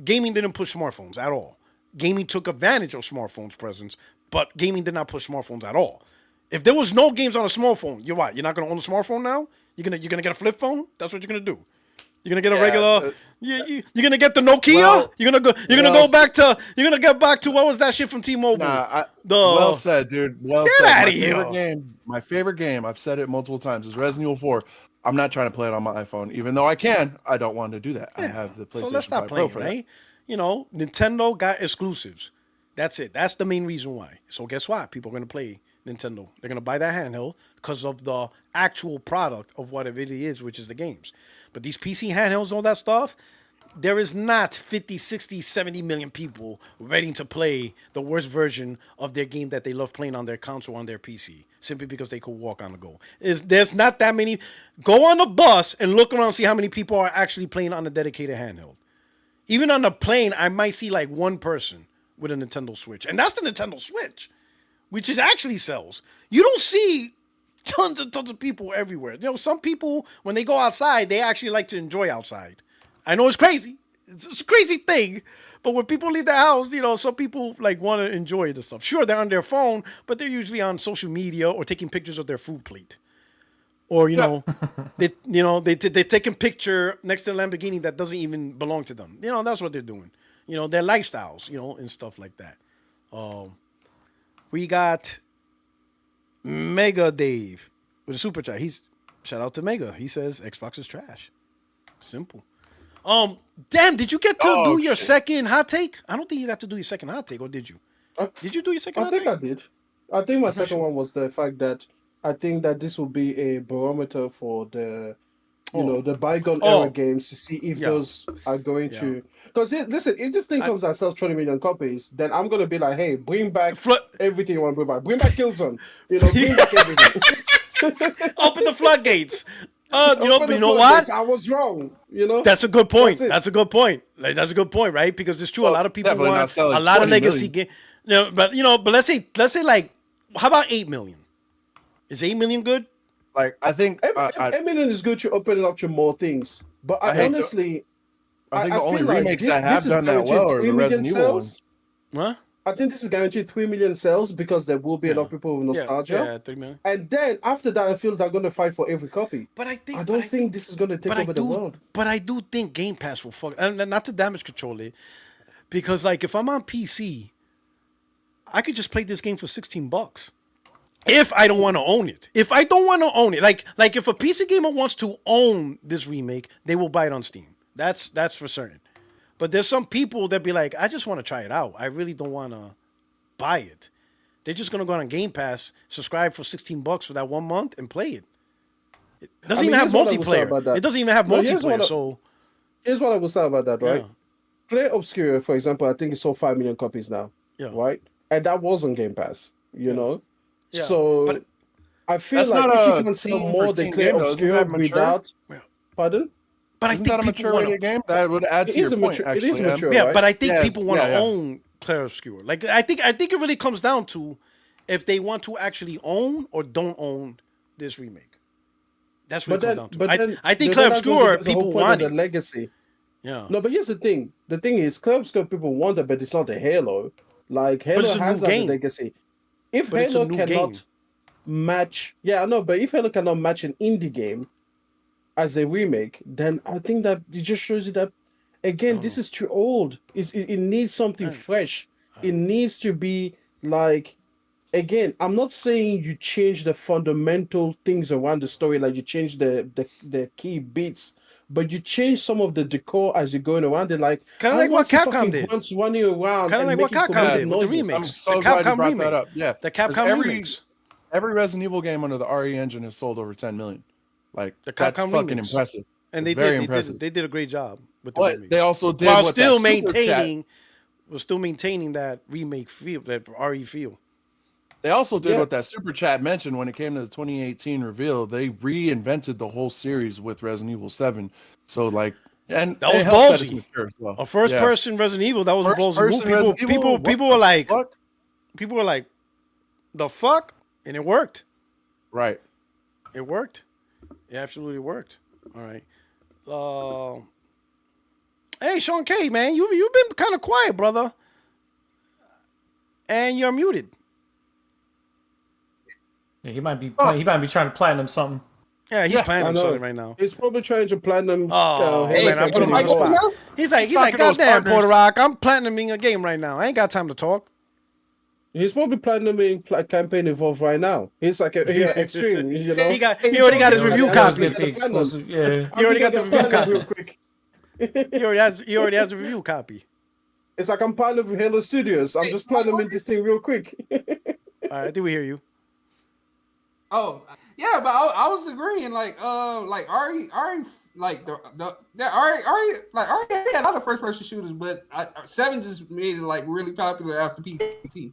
S1: Gaming didn't push smartphones at all. Gaming took advantage of smartphones' presence, but gaming did not push smartphones at all. If there was no games on a smartphone, you're what? You're not gonna own a smartphone now? You're gonna get a flip phone? That's what you're gonna do. You're gonna get a regular. You're gonna get the Nokia.
S8: Well,
S1: you're gonna go back to. You're gonna get back to what was that shit from T-Mobile?
S8: Well said, dude. Well
S1: Get
S8: said.
S1: outta
S8: My
S1: here.
S8: favorite game. My favorite game. I've said it multiple times. Is Resident Evil 4. I'm not trying to play it on my iPhone, even though I can. I don't want to do that. I have the PlayStation
S1: So let's stop
S8: 5
S1: playing,
S8: Pro for
S1: right? You know, Nintendo got exclusives. That's it. That's the main reason why. So guess what? People are gonna play Nintendo. They're gonna buy that handheld because of the actual product of what it really is, which is the games. But these PC handhelds, all that stuff, there is not 50, 60, 70 million people ready to play the worst version of their game that they love playing on their console on their PC simply because they could walk on the go. There's not that many. Go on a bus and look around and see how many people are actually playing on a dedicated handheld. Even on a plane, I might see like one person with a Nintendo Switch. And that's the Nintendo Switch, which is actually sells. You don't see tons and tons of people everywhere. You know, some people, when they go outside, they actually like to enjoy outside. I know it's crazy. It's a crazy thing. But when people leave the house, you know, some people like want to enjoy the stuff. Sure, they're on their phone, but they're usually on social media or taking pictures of their food plate. Or, they're taking picture next to a Lamborghini that doesn't even belong to them. You know, that's what they're doing. You know, their lifestyles, and stuff like that. We got Mega Dave with a super chat. Shout out to Mega. He says Xbox is trash. Simple. Damn, did you get to do your second hot take? I don't think you got to do your second hot take, or did you? Did you do your second hot take?
S9: I did. I think my second one was the fact that I think that this will be a barometer for the the bygone era games to see if those are going to. Because listen, if this thing comes and sells 20 million copies, then I'm gonna be like, hey, bring back everything you want to bring back. Bring back Killzone. Bring back everything.
S1: Open the floodgates. You know what?
S9: I was wrong.
S1: That's a good point. That's a good point. Like, that's a good point, right? Because it's true. A lot of people want a lot of legacy games. But let's say like, how about 8 million? Is 8 million good?
S8: Like, I think
S9: 8 million is good to open it up to more things. But I honestly,
S8: I think the only remakes that have done that well are the Resident Evil ones.
S1: What?
S9: I think this is guaranteed 3 million sales because there will be a lot of people with nostalgia.
S1: Yeah, 3 million.
S9: And then after that, I feel they're going to fight for every copy.
S1: But I
S9: don't think this is going to take over the world.
S1: But I do think Game Pass will fuck. And not to damage control it, because like if I'm on PC, I could just play this game for $16. If I don't want to own it. If I don't want to own it, like if a PC gamer wants to own this remake, they will buy it on Steam. That's for certain. But there's some people that be like, I just want to try it out. I really don't want to buy it. They're just gonna go on Game Pass, subscribe for $16 for that 1 month, and play it. It doesn't even have multiplayer. It doesn't even have multiplayer. So
S9: here's what I will say about that, right? Play Obscure, for example, I think it sold 5 million copies now. Yeah. Right? And that was on Game Pass, you know? Yeah. So but I feel like if you can sell more than Play Obscure without pardon?
S8: But isn't that a mature rated game? That would add to your point, actually.
S9: It is mature,
S1: yeah,
S9: right?
S1: but I think people want to own Clair Obscure. Like I think it really comes down to if they want to actually own or don't own this remake. That's what it comes down to. I think Clair Obscure people want
S9: the legacy.
S1: Yeah.
S9: No, but here's the thing. The thing is, Clair Obscure people want it, but it's not a Halo. Like Halo has a legacy. If Halo cannot match, but if Halo cannot match an indie game as a remake, then I think that it just shows you that again, this is too old. It needs something fresh. It needs to be like, again, I'm not saying you change the fundamental things around the story, like you change the key bits, but you change some of the decor as you're going around it. Like
S1: kind of like what Capcom did.
S9: Running around,
S1: kind of like what Capcom did with the remakes.
S8: I'm so glad you brought that up. Yeah,
S1: the Capcom remakes.
S8: Every Resident Evil game under the RE engine has sold over 10 million. Like
S1: the
S8: that's fucking impressive.
S1: And they did a great job with the remakes.
S8: They also did
S1: while still maintaining that remake feel, that RE feel.
S8: They also did what that super chat mentioned when it came to the 2018 reveal. They reinvented the whole series with Resident Evil 7. So like, and
S1: that was ballsy. Well. A first-person Resident Evil, that was a ballsy move. People were like, people were like, "The fuck," and it worked.
S8: Right.
S1: It worked. It absolutely worked. All right. Hey, Sean K, man, you've been kind of quiet, brother, and you're muted.
S3: Yeah, he might be trying to platinum something.
S1: Yeah, he's planning something right now.
S9: He's probably trying to platinum.
S1: Oh man, I put him on the
S9: Campaign.
S1: spot. He's like, goddamn, Puerto Rock, I'm platinuming a game right now. I ain't got time to talk.
S9: He's probably platinuming campaign involved right now. He's like extreme, you know.
S1: He already got his review copy.
S3: Yeah.
S1: He already got the review copy. Real quick. He already has the review copy.
S9: It's like I'm partnered with Halo Studios. I'm just platinuming this thing real quick.
S1: All right, I think we hear you.
S5: Oh yeah, but I was agreeing. Like Ari, like Ari had a lot of first person shooters, but 7 just made it like really popular after PT.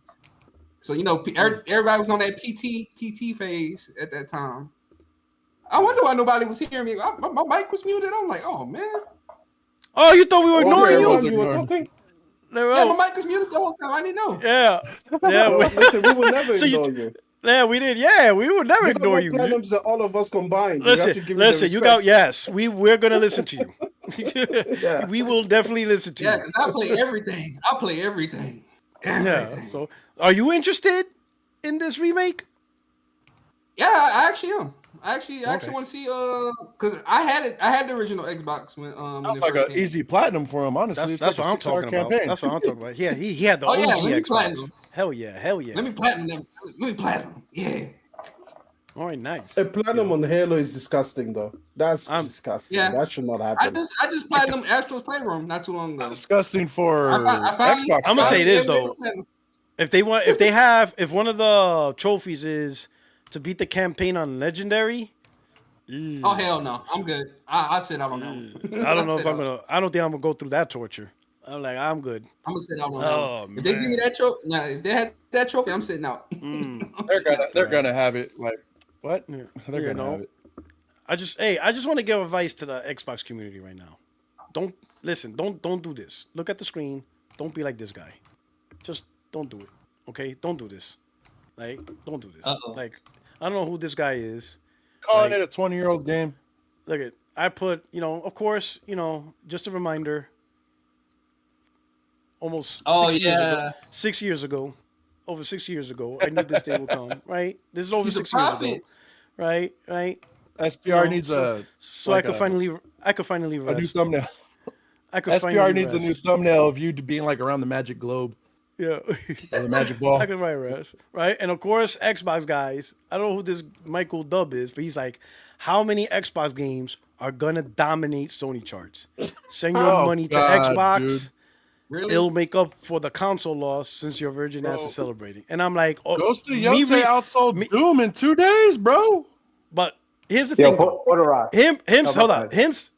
S5: So everybody was on that PT phase at that time. I wonder why nobody was hearing me. My mic was muted. I'm like, oh man.
S1: Oh, you thought we were ignoring you?
S9: You were talking.
S5: Yeah, my mic was muted the whole time. I didn't know.
S1: Yeah.
S9: Listen, we will never ignore you.
S1: Yeah, we did. Yeah, we would never ignore you.
S9: Platinums that all of us combined.
S1: Listen, you got yes. We're gonna listen to you.
S9: Yeah.
S1: We will definitely listen to you.
S5: Yeah, because I play everything. Everything.
S1: Yeah. So, are you interested in this remake?
S5: Yeah, I actually am. I actually want to see because I had the original Xbox when
S8: Sounds like an easy platinum for him, honestly.
S1: That's what I'm talking about. That's what I'm talking about. Yeah, he had the OG Xbox.
S5: Platinum.
S1: Hell yeah.
S5: Let me platinum them. Yeah.
S1: All right, nice.
S9: A platinum on Halo is disgusting, though. That's disgusting. Yeah. That should not happen.
S5: I just platinum Astro's Playroom not too long ago.
S8: Disgusting for
S5: Xbox.
S1: I'm gonna say this though. If one of the trophies is to beat the campaign on Legendary.
S5: Oh hell no, I'm good. I said I don't know.
S1: I don't know if I'm gonna. I don't think I'm gonna go through that torture. I'm like, I'm good.
S5: I'm gonna sit out on that. If they give me that trophy, if they had that trophy, I'm sitting out.
S8: They're gonna have it. Like what?
S1: Yeah.
S8: They're gonna have it.
S1: I just want to give advice to the Xbox community right now. Don't listen. Don't do this. Look at the screen. Don't be like this guy. Just don't do it. Okay? Don't do this. Like, don't do this. Like, I don't know who this guy is.
S8: Calling it a 20-year-old game.
S1: Look at. I put. Of course. Just a reminder. Almost 6 years ago, over 6 years ago, I knew this day would come. Right, this is over 6 years ago. Right.
S8: SPR needs
S1: so I could finally rest.
S8: A new thumbnail. SPR needs a new thumbnail of you being like around the magic globe.
S1: Yeah,
S8: the magic ball.
S1: I could rest. Right, and of course, Xbox guys. I don't know who this Michael Dub is, but he's like, how many Xbox games are gonna dominate Sony charts? Send your money to Xbox. Dude. Really? It'll make up for the console loss since your virgin ass is celebrating. And I'm like,
S8: Ghost of Yotze outsold Doom in 2 days, bro.
S1: But here's the thing, though.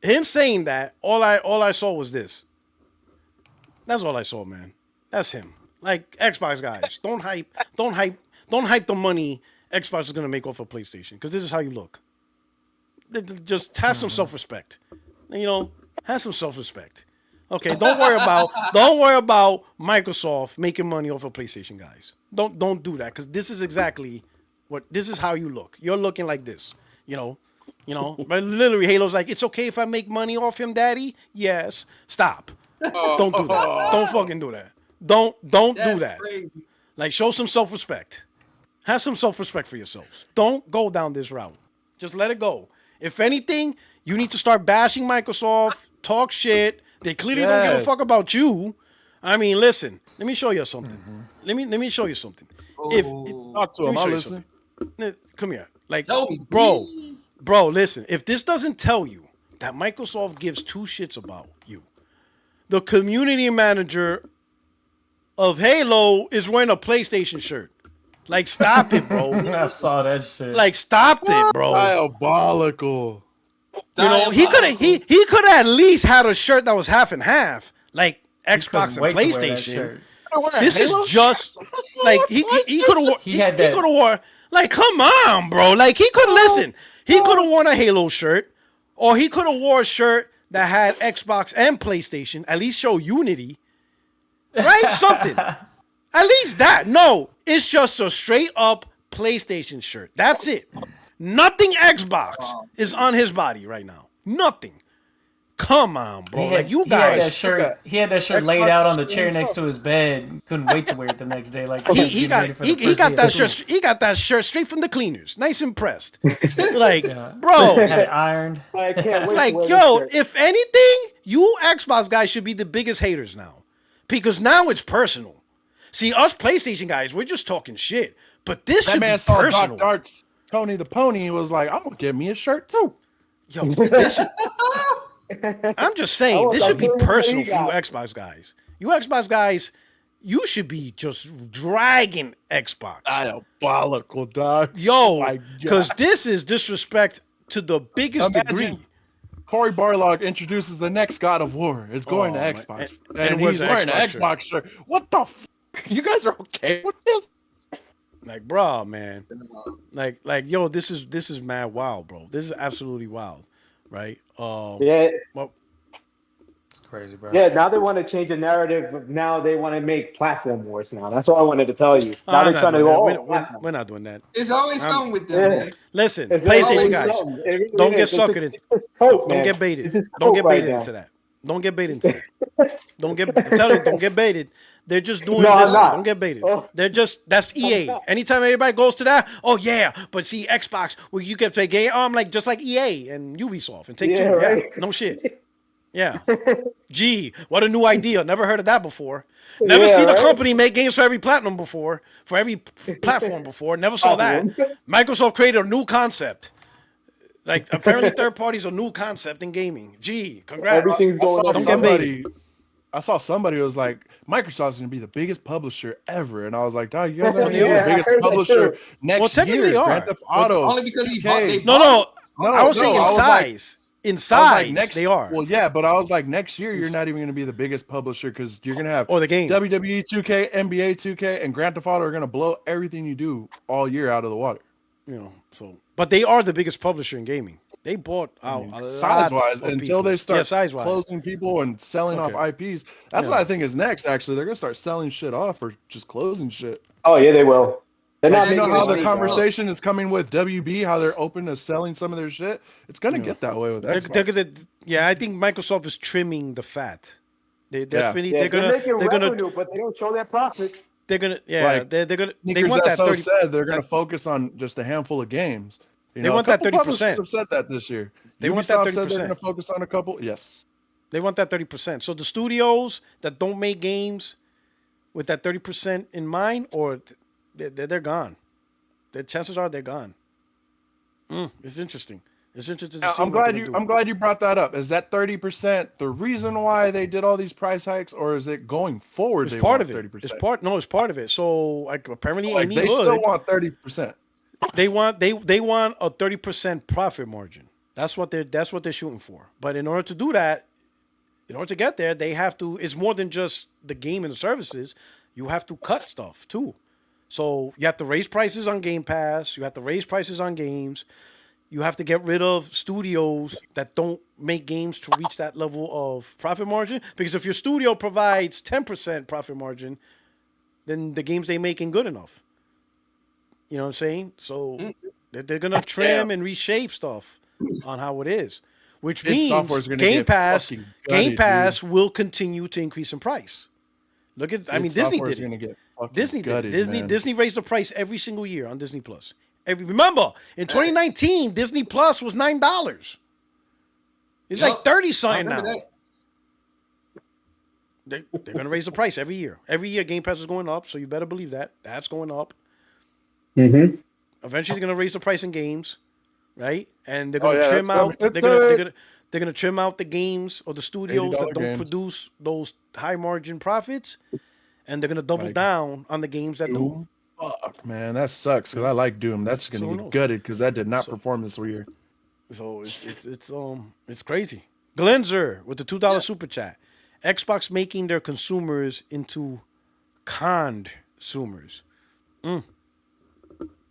S1: Him saying that, all I saw was this. That's all I saw, man. That's him. Like, Xbox guys, don't hype the money Xbox is gonna make off of PlayStation, because this is how you look. Just have some self-respect. Have some self-respect. Okay, don't worry about Microsoft making money off of PlayStation, guys. Don't do that, because this is how you look. You're looking like this, But literally, Halo's like, it's okay if I make money off him, Daddy. Yes, stop. Don't do that. Don't fucking do that. Don't do that.
S5: Crazy.
S1: Like, show some self-respect. Have some self-respect for yourselves. Don't go down this route. Just let it go. If anything, you need to start bashing Microsoft, talk shit. They clearly don't give a fuck about you. I mean, listen. Let me show you something.
S9: Mm-hmm.
S1: Let me show you something.
S8: Talk to him. I'll listen.
S1: Come here. Like, bro, listen. If this doesn't tell you that Microsoft gives two shits about you, the community manager of Halo is wearing a PlayStation shirt. Like, stop it, bro.
S3: I saw that shit.
S1: Like, stop it, bro.
S8: Diabolical.
S1: He could have at least had a shirt that was half and half, like Xbox and PlayStation. This is just like he could have he could have worn, like, come on, bro. Like, he could listen. He could have worn a Halo shirt, or he could have worn a shirt that had Xbox and PlayStation. At least show unity, right? Something. At least that. No, it's just a straight up PlayStation shirt. That's it. Nothing Xbox is on his body right now. Nothing. Come on, bro. Like you
S3: He had that
S1: guys.
S3: shirt. He had that shirt laid out on the chair next to his bed. Couldn't wait to wear it the next day. Like
S1: He got that shirt. He got that shirt straight from the cleaners. Nice and pressed. Like, bro,
S3: had it ironed.
S4: I can't wait.
S1: like,
S4: to wear
S1: yo,
S4: this shirt.
S1: if anything, you Xbox guys should be the biggest haters now, because now it's personal. See, us PlayStation guys, we're just talking shit, but this
S8: That
S1: should
S8: man
S1: be
S8: saw
S1: personal.
S8: Doc Dart's Tony the Pony. He was like, "I'm gonna get me a shirt too."
S1: Yo, this should, I'm just saying, this should be personal for you
S4: got.
S1: Xbox guys. You Xbox guys, you should be just dragging Xbox.
S8: Diabolical, dog.
S1: Yo,
S8: my
S1: because
S8: God.
S1: this is disrespect to the biggest
S8: Imagine
S1: degree.
S8: Corey Barlog introduces the next God of War. It's going to
S1: my-
S8: Xbox,
S1: and
S8: and
S1: wears
S8: he's
S1: an
S8: wearing an
S1: Xbox
S8: Xbox shirt. What the? You guys are okay with this?
S1: Like, bro, man. Like, yo, this is mad wild, bro. This is absolutely wild, right?
S4: Yeah,
S1: Well,
S3: It's crazy, bro.
S4: yeah. Now they want to change the narrative. Now they want to make platform wars. Now that's what I wanted to tell you. Now
S1: I'm
S4: they're
S1: not
S4: trying to
S1: doing
S4: go.
S1: that.
S4: Oh,
S1: We're not doing that.
S5: It's always something with them, man.
S1: Listen,
S4: It's
S1: PlayStation
S4: always
S1: guys,
S4: something. It really
S1: don't get
S4: is. It's
S1: suckered.
S4: just- it's coke,
S1: Don't
S4: man.
S1: get baited.
S4: It's just
S1: Don't
S4: coke
S1: get
S4: right
S1: baited
S4: now.
S1: into that. Don't get baited into that. Don't get. I'm telling you, don't get baited. They're just doing
S4: No, I'm
S1: this.
S4: not.
S1: Don't get baited.
S4: Oh.
S1: They're just that's EA.
S4: not.
S1: Anytime everybody goes to that, oh yeah, but see Xbox, well you get play game. Oh, I'm like just like EA and Ubisoft and Take Two.
S4: Yeah, right.
S1: Yeah, no shit. Yeah. Gee, what a new idea. Never heard of that before. Never
S4: Yeah,
S1: seen a
S4: right.
S1: company make games for every platinum before, for every platform before. Never saw that. Microsoft created a new concept. Like apparently third parties a new concept in gaming. Gee, congrats.
S4: Everything's going up.
S1: Don't get baited.
S8: I saw somebody who was like, Microsoft's going to be the biggest publisher ever. And I was like, dog, you guys aren't
S1: Yeah,
S8: going to be
S4: I
S8: the biggest
S4: heard that
S8: publisher
S4: too.
S8: next
S1: Well, technically
S8: year.
S1: they are.
S8: Grand Theft Auto.
S5: Only because he bought. They
S1: No,
S5: bought
S1: no.
S8: No,
S1: I was saying in
S8: I was like-
S1: size. In
S8: I was
S1: size,
S8: like, next,
S1: they are.
S8: Well, yeah, but I was like, next year, you're not even going to be the biggest publisher because you're going to have
S1: Or the game.
S8: WWE 2K, NBA 2K, and Grand Theft Auto are going to blow everything you do all year out of the water.
S1: You know, so but they are the biggest publisher in gaming. They bought out a lot
S8: Size-wise,
S1: of
S8: until
S1: people.
S8: they start
S1: size-wise.
S8: closing people and selling off IPs. That's what I think is next, actually. They're going to start selling shit off or just closing shit.
S4: Oh yeah, they will. They're not
S8: You know
S4: making
S8: how
S4: it
S8: the
S4: sneak,
S8: conversation is coming with WB, how they're open to selling some of their shit? It's going to get that way with Xbox.
S1: They're gonna, yeah, I think Microsoft is trimming the fat. They're
S4: Yeah, making revenue, but they don't show that profit.
S1: they're gonna, yeah,
S8: Like,
S1: they're gonna, they
S8: Sneakers
S1: want that
S8: SO
S1: 30.
S8: said they're going to focus on just a handful of games. You
S1: They
S8: know,
S1: want
S8: a
S1: that
S8: couple
S1: 30%.
S8: publishers have said that this year.
S1: They want that
S8: Ubisoft said they're
S1: 30%.
S8: going to focus on a couple. Yes.
S1: They want that 30%. So the studios that don't make games with that 30% in mind, or they're gone. The chances are they're gone. It's interesting. It's interesting. To see
S8: I'm
S1: what
S8: glad
S1: they're
S8: you.
S1: gonna
S8: I'm
S1: do.
S8: glad you brought that up. Is that 30% the reason why they did all these price hikes, or is it going forward?
S1: It's
S8: they
S1: part
S8: want
S1: of it.
S8: 30%?
S1: It's part. No, it's part of it. So like apparently,
S8: Like
S1: Amy
S8: they
S1: Hood,
S8: still want 30%.
S1: they want they want a 30% profit margin. That's what they're shooting for. But in order to do that, in order to get there, they have to. It's more than just the game and the services. You have to cut stuff too. So you have to raise prices on Game Pass. You have to raise prices on games. You have to get rid of studios that don't make games to reach that level of profit margin. Because if your studio provides 10% profit margin, then the games they make ain't good enough. You know what I'm saying? So they're gonna trim and reshape stuff on how it is, which
S8: Id
S1: means
S8: Software's gonna
S1: Game
S8: get
S1: Pass,
S8: fucking
S1: Game
S8: gutted,
S1: Pass will continue to increase in price. Look at, I mean, Disney did
S8: Gonna
S1: it.
S8: get fucking
S1: Disney did it.
S8: gutted,
S1: Disney
S8: man.
S1: Disney raised the price every single year on Disney Plus. Remember in 2019, Disney Plus was $9. It's like 30 something now. They're gonna raise the price every year. Every year, Game Pass is going up, so you better believe that that's going up.
S4: Mm-hmm.
S1: Eventually, they're gonna raise the price in games, right? And they're gonna
S8: yeah,
S1: trim
S8: that's
S1: out.
S8: coming.
S1: They're gonna trim out the games or the studios that
S8: $80
S1: don't
S8: games.
S1: produce those high margin profits, and they're gonna double
S8: Like
S1: down on the games that do.
S8: Doom? Fuck, man, that sucks because I like Doom. That's
S1: So
S8: gonna
S1: no.
S8: get gutted because that did not perform this year.
S1: So it's crazy. Glenzer with the $2 super chat. Xbox making their consumers into consumers. You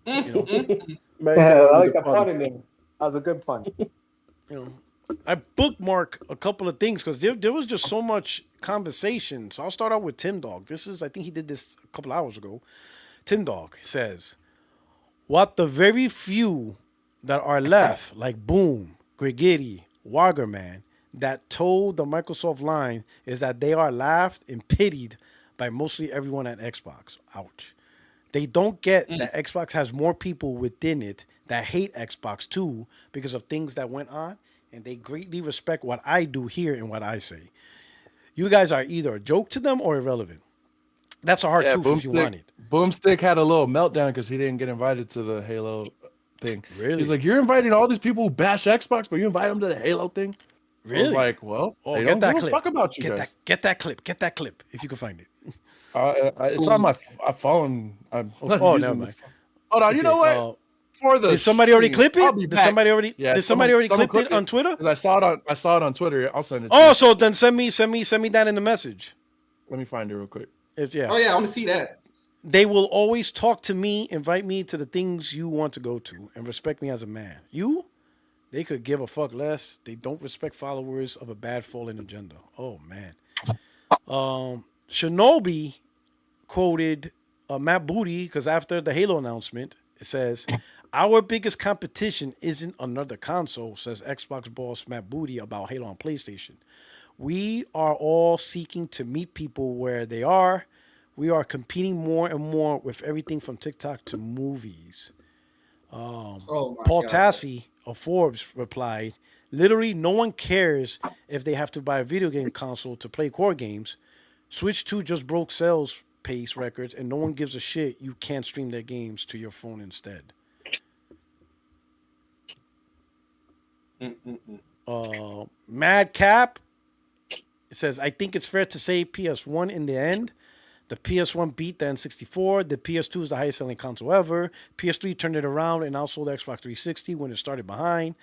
S1: know,
S4: I like the pun in there. That was a good pun.
S1: you know, I bookmark a couple of things because there was just so much conversation. So I'll start out with Tim Dog. I think he did this a couple hours ago. Tim Dog says, what the very few that are left, like Boom, Grigidi, Wagerman, that told the Microsoft line is that they are laughed and pitied by mostly everyone at Xbox. Ouch. They don't get that Xbox has more people within it that hate Xbox too because of things that went on, and they greatly respect what I do here and what I say. You guys are either a joke to them or irrelevant. That's a hard truth if you want it.
S8: Boomstick had a little meltdown because he didn't get invited to the Halo thing.
S1: Really?
S8: He's like, you're inviting all these people who bash Xbox, but you invite them to the Halo thing?
S1: Really?
S8: I was like, well, they
S1: get
S8: don't
S1: that
S8: give
S1: clip.
S8: a fuck about you guys.
S1: Get that clip. Get that clip if you can find it.
S8: It's on my phone. I'm not
S1: never
S8: using
S1: mind.
S8: Hold on, you know what?
S1: Did somebody already clip it? Did somebody already clip it on Twitter?
S8: Because I saw it on Twitter. I'll send it.
S1: Oh, so then send me that in the message.
S8: Let me find it real quick.
S5: Oh yeah, I want to see that.
S1: They will always talk to me, invite me to the things you want to go to, and respect me as a man. They could give a fuck less. They don't respect followers of a bad fallen agenda. Oh man. Shinobi quoted Matt Booty because after the Halo announcement, it says, "Our biggest competition isn't another console," says Xbox boss Matt Booty about Halo on PlayStation. "We are all seeking to meet people where they are. We are competing more and more with everything from TikTok to movies." Paul Tassi of Forbes replied, "Literally, no one cares if they have to buy a video game console to play core games. Switch 2 just broke sales pace records, and no one gives a shit you can't stream their games to your phone instead." Mad Cap, it says, "I think it's fair to say PS1 in the end. The PS1 beat the N64. The PS2 is the highest selling console ever. PS3 turned it around and outsold the Xbox 360 when it started behind.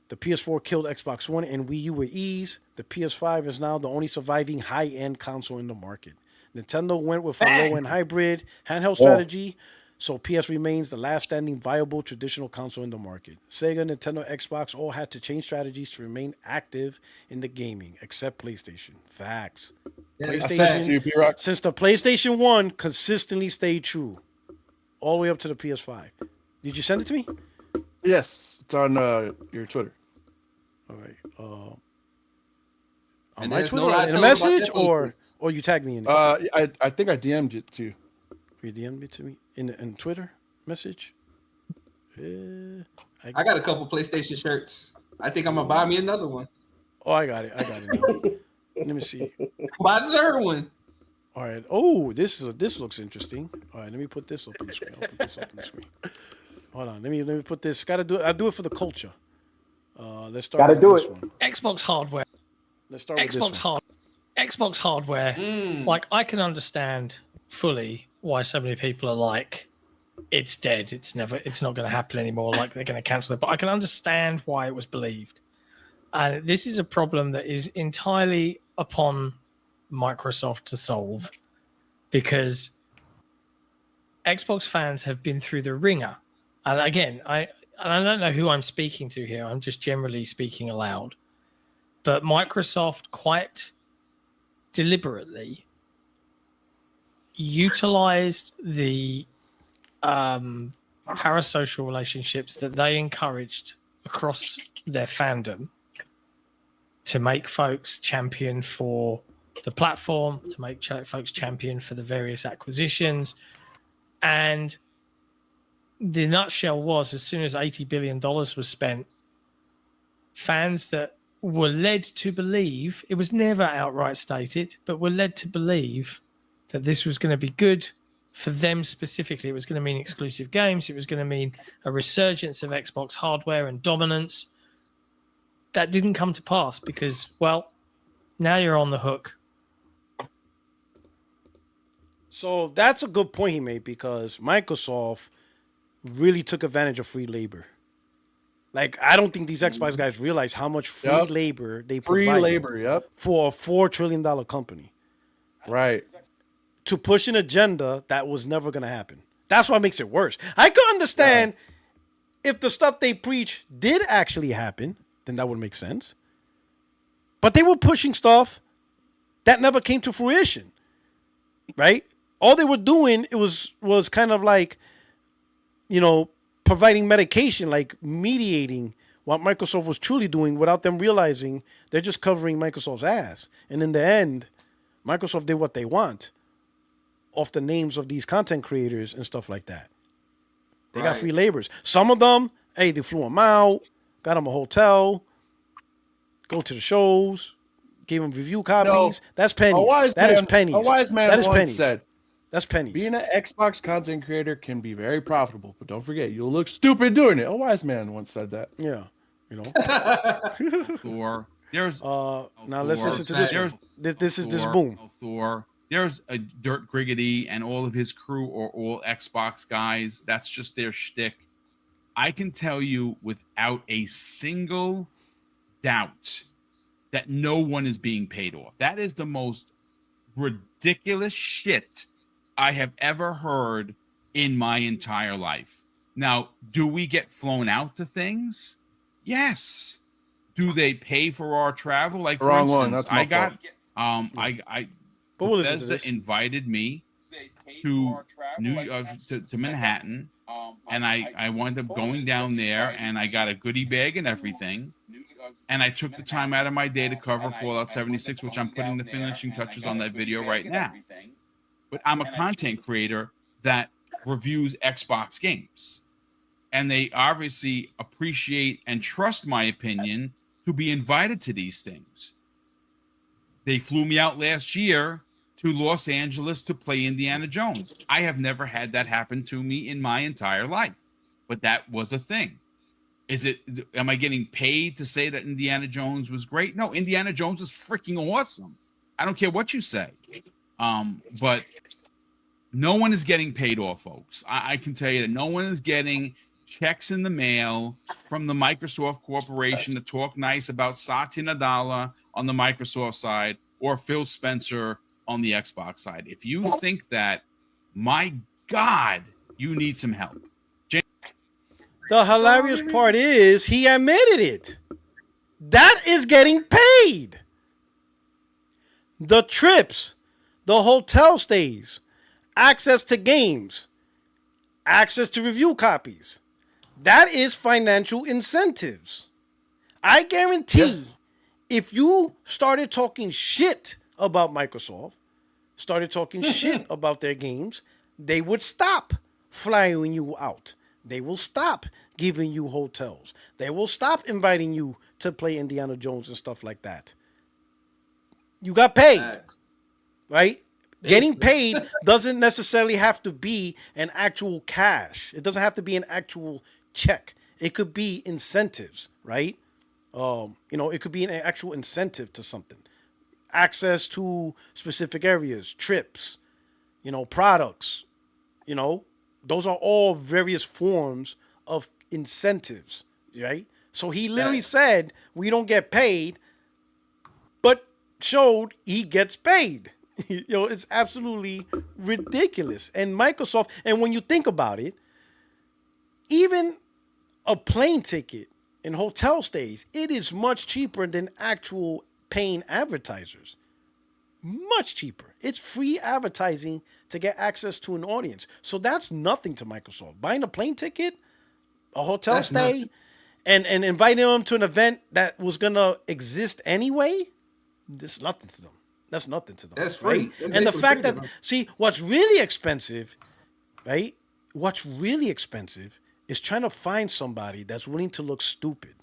S1: The PS4 killed Xbox One and Wii U with ease. The PS5 is now the only surviving high-end console in the market. Nintendo went with a low-end hybrid handheld strategy, so PS remains the last standing viable traditional console in the market. Sega, Nintendo, Xbox all had to change strategies to remain active in the gaming, except PlayStation." Facts. PlayStation, since the PlayStation 1, consistently stayed true all the way up to the PS5. Did you send it to me?
S8: Yes, it's on your Twitter.
S1: All right. On my Twitter, in a message, or you tagged me in it?
S8: I think I DM'd it to you.
S1: You DM'd it to me in Twitter message?
S5: I got a couple PlayStation shirts. I think I'm gonna buy me another one.
S1: Oh, I got it now. Let me see.
S5: Buy the third one.
S1: All right. Oh, this looks interesting. All right, let me put this up on the screen. I'll put this up on the screen. Hold on. Let me put this. I'll do it for the culture. Let's start with this one.
S10: Xbox hardware.
S1: Let's start with this one.
S10: Xbox hardware. Like, I can understand fully why so many people are like, it's dead. It's not going to happen anymore. Like, they're going to cancel it. But I can understand why it was believed. And this is a problem that is entirely upon Microsoft to solve, because Xbox fans have been through the ringer. And again, I don't know who I'm speaking to here. I'm just generally speaking aloud. But Microsoft quite deliberately utilized the parasocial relationships that they encouraged across their fandom to make folks champion for the platform, to make folks champion for the various acquisitions. And the nutshell was, as soon as $80 billion was spent, fans that were led to believe, it was never outright stated, but were led to believe that this was going to be good for them specifically. It was going to mean exclusive games. It was going to mean a resurgence of Xbox hardware and dominance. That didn't come to pass because, well, now you're on the hook.
S1: So that's a good point he made, because Microsoft really took advantage of free labor. Like, I don't think these Xbox guys realize how much free labor they provide for a $4 trillion company.
S8: Right.
S1: To push an agenda that was never going to happen. That's what makes it worse. I could understand if the stuff they preach did actually happen, then that would make sense. But they were pushing stuff that never came to fruition, right? All they were doing was kind of like, providing medication, like mediating what Microsoft was truly doing without them realizing they're just covering Microsoft's ass. And in the end, Microsoft did what they want off the names of these content creators and stuff like that. They got free labors. Some of them, hey, they flew them out, got them a hotel, go to the shows, gave them review copies. That's pennies. That is pennies.
S8: A wise man
S1: that is
S8: once
S1: pennies.
S8: said,
S1: that's pennies.
S8: being an Xbox content creator can be very profitable, but don't forget, you'll look stupid doing it. A wise man once said that.
S1: Yeah,
S11: Thor. There's
S1: now
S11: Thor.
S1: let's listen to this one. This is boom.
S11: Thor. There's a Dirt Griggity and all of his crew are all Xbox guys. That's just their shtick. I can tell you without a single doubt that no one is being paid off. That is the most ridiculous shit I have ever heard in my entire life. Now, do we get flown out to things? Yes. Do they pay for our travel? Like, for
S8: Wrong
S11: instance,
S8: one. That's my
S11: fault. Bethesda invited me to to Manhattan, and I wound up going down there, and I got a goodie bag and everything, and I took the time out of my day to cover Fallout 76, which I'm putting the finishing touches on that video right now. But I'm a content creator that reviews Xbox games, and they obviously appreciate and trust my opinion to be invited to these things. They flew me out last year to Los Angeles to play Indiana Jones. I have never had that happen to me in my entire life, but that was a thing. Am I getting paid to say that Indiana Jones was great? No, Indiana Jones was freaking awesome. I don't care what you say. But no one is getting paid off, folks. I can tell you that no one is getting checks in the mail from the Microsoft Corporation to talk nice about Satya Nadella on the Microsoft side or Phil Spencer on the Xbox side. If you think that, my God, you need some help.
S1: The hilarious part is he admitted it. That is getting paid. The trips, the hotel stays, access to games, access to review copies. That is financial incentives. I guarantee if you started talking shit about Microsoft, started talking shit about their games, they would stop flying you out. They will stop giving you hotels. They will stop inviting you to play Indiana Jones and stuff like that. You got paid, right? Getting paid doesn't necessarily have to be an actual cash. It doesn't have to be an actual check. It could be incentives, right? It could be an actual incentive to something. Access to specific areas, trips, products, those are all various forms of incentives, right? So he literally said we don't get paid, but showed he gets paid. It's absolutely ridiculous. And Microsoft, and when you think about it, even a plane ticket and hotel stays, it is much cheaper than actual paying advertisers. Much cheaper. It's free advertising to get access to an audience. So that's nothing to Microsoft. Buying a plane ticket, a hotel stay, and inviting them to an event that was going to exist anyway, this is nothing to them. That's nothing to them.
S5: That's free.
S1: Right? And the fact that, what's really expensive, right? What's really expensive is trying to find somebody that's willing to look stupid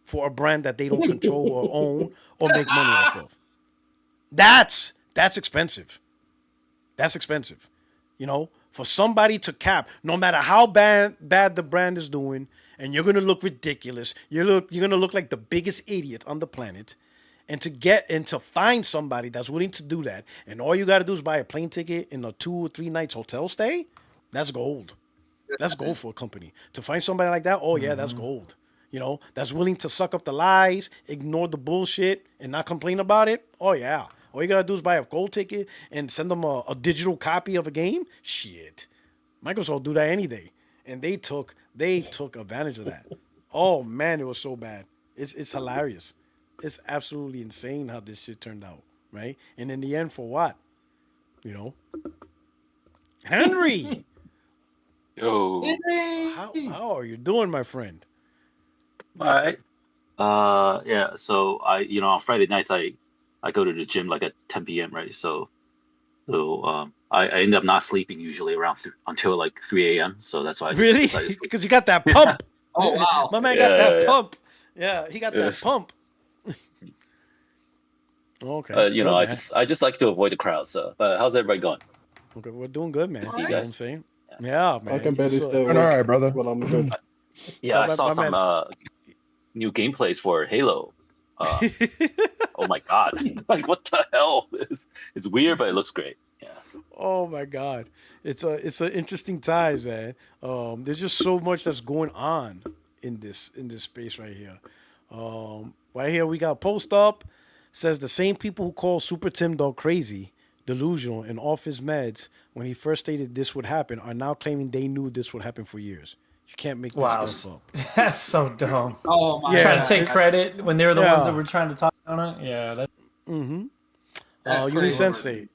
S1: for a brand that they don't control or own or make money off of. That's expensive. That's expensive. For somebody to cap, no matter how bad the brand is doing, and you're gonna look ridiculous. You're gonna look like the biggest idiot on the planet. And to find somebody that's willing to do that, and all you got to do is buy a plane ticket and a 2 or 3 nights hotel stay, that's gold. That's gold for a company. To find somebody like that, that's gold. That's willing to suck up the lies, ignore the bullshit, and not complain about it. Oh, yeah. All you got to do is buy a gold ticket and send them a digital copy of a game. Shit. Microsoft do that any day. And they took advantage of that. Oh, man, it was so bad. It's hilarious. It's absolutely insane how this shit turned out, right? And in the end, for what? You know, Henry,
S12: Yo.
S1: how are you doing, my friend?
S12: All right. Yeah. So on Friday nights, I go to the gym like at 10 p.m. Right. So I end up not sleeping usually around until like 3 a.m. So that's why I just
S1: Really?
S12: decided to sleep.
S1: Because you got that pump.
S5: Oh wow.
S1: My man got
S12: Yeah,
S1: that
S12: yeah,
S1: pump. Yeah, he got
S12: yeah.
S1: that pump. Okay,
S12: You
S1: good,
S12: know,
S1: man.
S12: I just like to avoid the crowd. So, how's everybody going?
S1: Okay, we're doing good, man.
S12: See
S1: You
S12: you
S1: know what I'm
S12: guys.
S1: saying?
S12: Yeah.
S1: Yeah, man.
S9: I can barely stay
S8: Doing all
S9: awake,
S8: right, brother.
S9: but I'm good.
S12: Yeah, I saw
S1: My
S12: some
S1: man.
S12: new gameplays for Halo. Oh my god! Like what the hell? It's weird, but it looks great. Yeah.
S1: Oh my God, it's an interesting times, man. There's just so much that's going on in this space right here. Right here we got post up says the same people who call Super Tim Dog crazy, delusional, and off his meds when he first stated this would happen are now claiming they knew this would happen for years. You can't make this
S3: Wow,
S1: stuff up.
S3: that's so dumb.
S5: Oh my
S3: Trying
S5: god.
S3: to take credit when they were the ones that
S1: Yeah.
S3: were trying to talk on it. Yeah, that's
S1: Mm-hmm.
S5: That's
S1: Uni
S5: crazy.
S1: Sensei,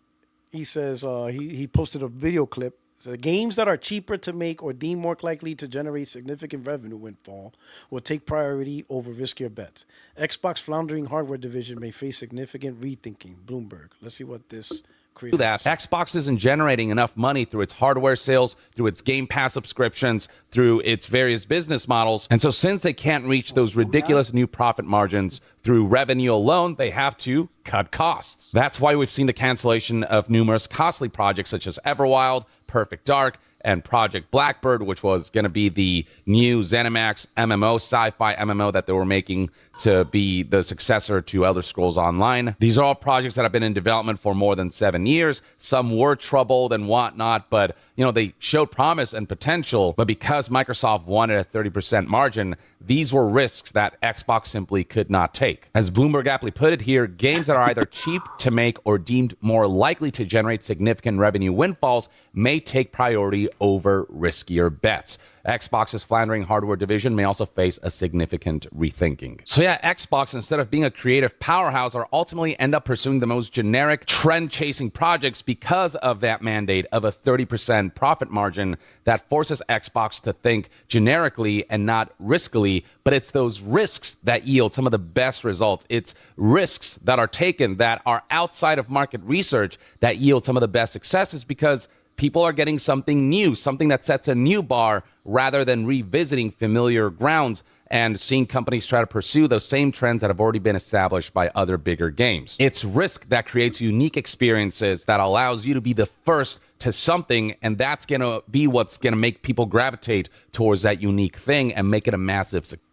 S1: he says he posted a video clip. So games that are cheaper to make or deemed more likely to generate significant revenue windfall will take priority over riskier bets. Xbox floundering hardware division may face significant rethinking. Bloomberg. Let's see what this creator
S13: that Xbox isn't generating enough money through its hardware sales, through its Game Pass subscriptions, through its various business models. And so since they can't reach those ridiculous new profit margins through revenue alone, they have to cut costs. That's why we've seen the cancellation of numerous costly projects such as Everwild, Perfect Dark, and Project Blackbird, which was going to be the new ZeniMax MMO, sci-fi MMO that they were making to be the successor to Elder Scrolls Online. These are all projects that have been in development for more than 7 years. Some were troubled and whatnot, but they showed promise and potential. But because Microsoft wanted a 30% margin, these were risks that Xbox simply could not take. As Bloomberg aptly put it here, games that are either cheap to make or deemed more likely to generate significant revenue windfalls may take priority over riskier bets. Xbox's floundering hardware division may also face a significant rethinking. So yeah, Xbox, instead of being a creative powerhouse, are ultimately end up pursuing the most generic trend-chasing projects because of that mandate of a 30% profit margin that forces Xbox to think generically and not riskily, but it's those risks that yield some of the best results. It's risks that are taken that are outside of market research that yield some of the best successes because people are getting something new, something that sets a new bar rather than revisiting familiar grounds and seeing companies try to pursue those same trends that have already been established by other bigger games. It's risk that creates unique experiences that allows you to be the first to something, and that's going to be what's going to make people gravitate towards that unique thing and make it a massive success.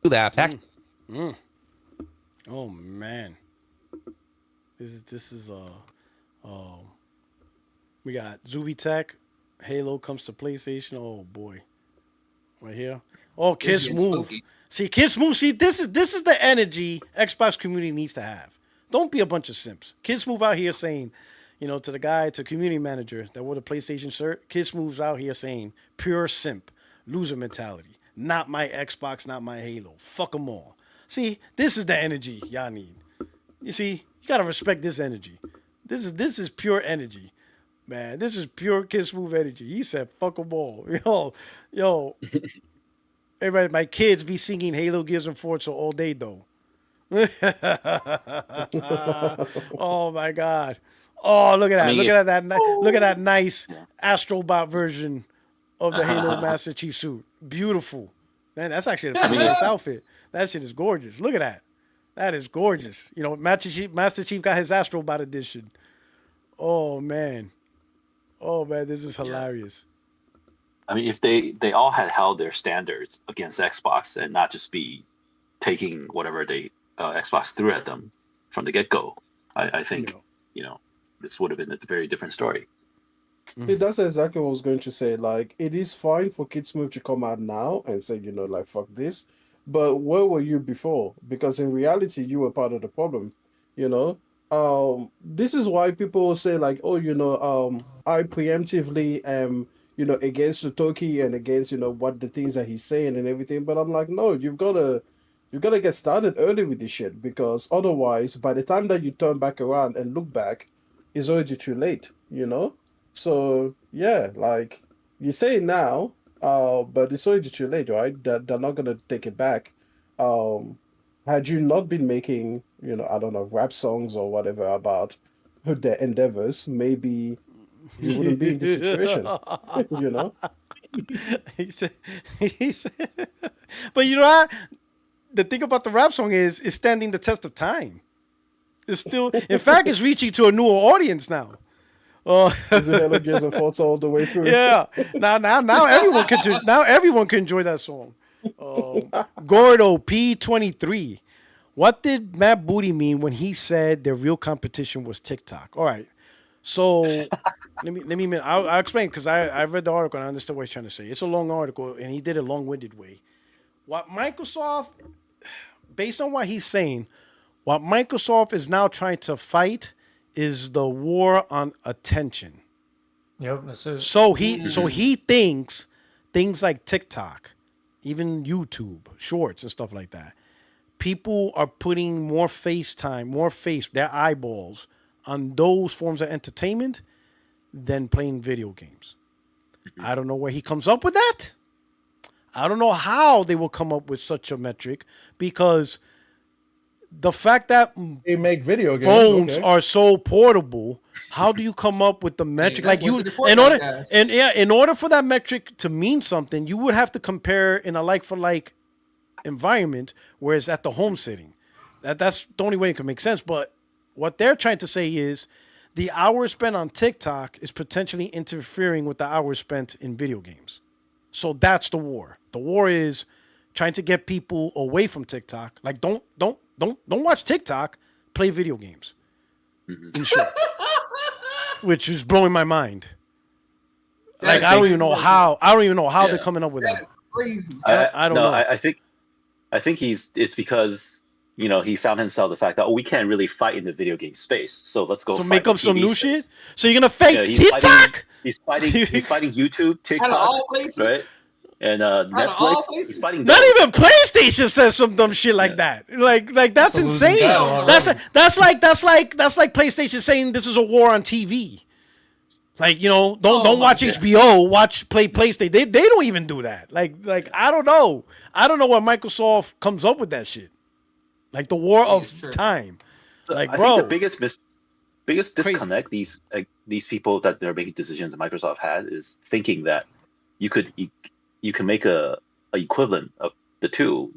S13: Do that.
S1: Oh man, this is we got Zuby Tech, Halo comes to PlayStation. Oh boy, right here. Oh, Kiss Move. See, Kiss Move. See, this is the energy Xbox community needs to have. Don't be a bunch of simps. Kiss Move out here saying, to the guy, to community manager that wore the PlayStation shirt. Kiss Move's out here saying, pure simp, loser mentality. Not my Xbox, not my Halo. Fuck them all. See, this is the energy y'all need. You see, you gotta respect this energy. This is pure energy. Man, this is pure Kiss Move energy. He said, fuck them all. Yo. Everybody, my kids be singing Halo, Gears, and Forza all day, though. Oh, my God. Oh, look at that. Look at that nice Astrobot version of the Halo Master Chief suit. Beautiful. Man, that's actually a nice outfit. That shit is gorgeous. Look at that. That is gorgeous. Master Chief got his Astrobot edition. Oh, man. This is hilarious.
S12: I mean, if they all had held their standards against Xbox and not just be taking whatever they Xbox threw at them from the get-go, I think this would have been a very different story.
S9: See, that's exactly what I was going to say. Like, it is fine for Kids Move to come out now and say, like, fuck this. But where were you before? Because in reality, you were part of the problem. This is why people say, like, oh, I preemptively am against Sutoki and against what the things that he's saying and everything. But I'm like, no, you've got to You gotta get started early with this shit because otherwise, by the time that you turn back around and look back, it's already too late. So yeah, like you say it now, but it's already too late, right? They're not gonna take it back. Um, had you not been making, I don't know, rap songs or whatever about their endeavors, maybe you wouldn't be in this situation. you know?
S1: he said, he said, but you know what? The thing about the rap song is it's standing the test of time. It's still, in fact, it's reaching to a newer audience now.
S9: Is it Hello Gears and Forza all the way through?
S1: Yeah. Now everyone can enjoy that song. Gordo P23. What did Matt Booty mean when he said their real competition was TikTok? All right. So I'll explain because I read the article and I understand what he's trying to say. It's a long article and he did it a long-winded way. What Microsoft, based on what he's saying, what Microsoft is now trying to fight is the war on attention.
S3: Yep, that's it.
S1: So he thinks things like TikTok, even YouTube, Shorts and stuff like that, people are putting more their eyeballs on those forms of entertainment than playing video games. I don't know where he comes up with that. I don't know how they will come up with such a metric because the fact that
S8: they make video games,
S1: phones are so portable, how do you come up with the metric? Like you, in order for that metric to mean something, you would have to compare in a like-for-like environment, whereas at the home sitting, that's the only way it can make sense. But what they're trying to say is the hours spent on TikTok is potentially interfering with the hours spent in video games. So that's the war. The war is trying to get people away from TikTok. Like don't watch TikTok, play video games. In short. Which is blowing my mind. Like I don't even know how they're coming up with that.
S5: That's crazy.
S1: I don't know.
S12: I think it's because he found himself the fact that we can't really fight in the video game space, so let's go.
S1: So make up some new
S12: space.
S1: shit. So you're gonna fake TikTok?
S12: He's fighting YouTube, TikTok,
S5: all places?
S12: right? And Netflix. He's fighting.
S1: Not even PlayStation says some dumb shit like that. Like that's insane. That's like PlayStation saying this is a war on TV. Like don't watch HBO, play PlayStation. They don't even do that. Like I don't know what Microsoft comes up with that shit. Like the war of time.
S12: So
S1: like
S12: I
S1: bro,
S12: think the biggest disconnect these people that they're making decisions at Microsoft had is thinking that you can make a equivalent of the two,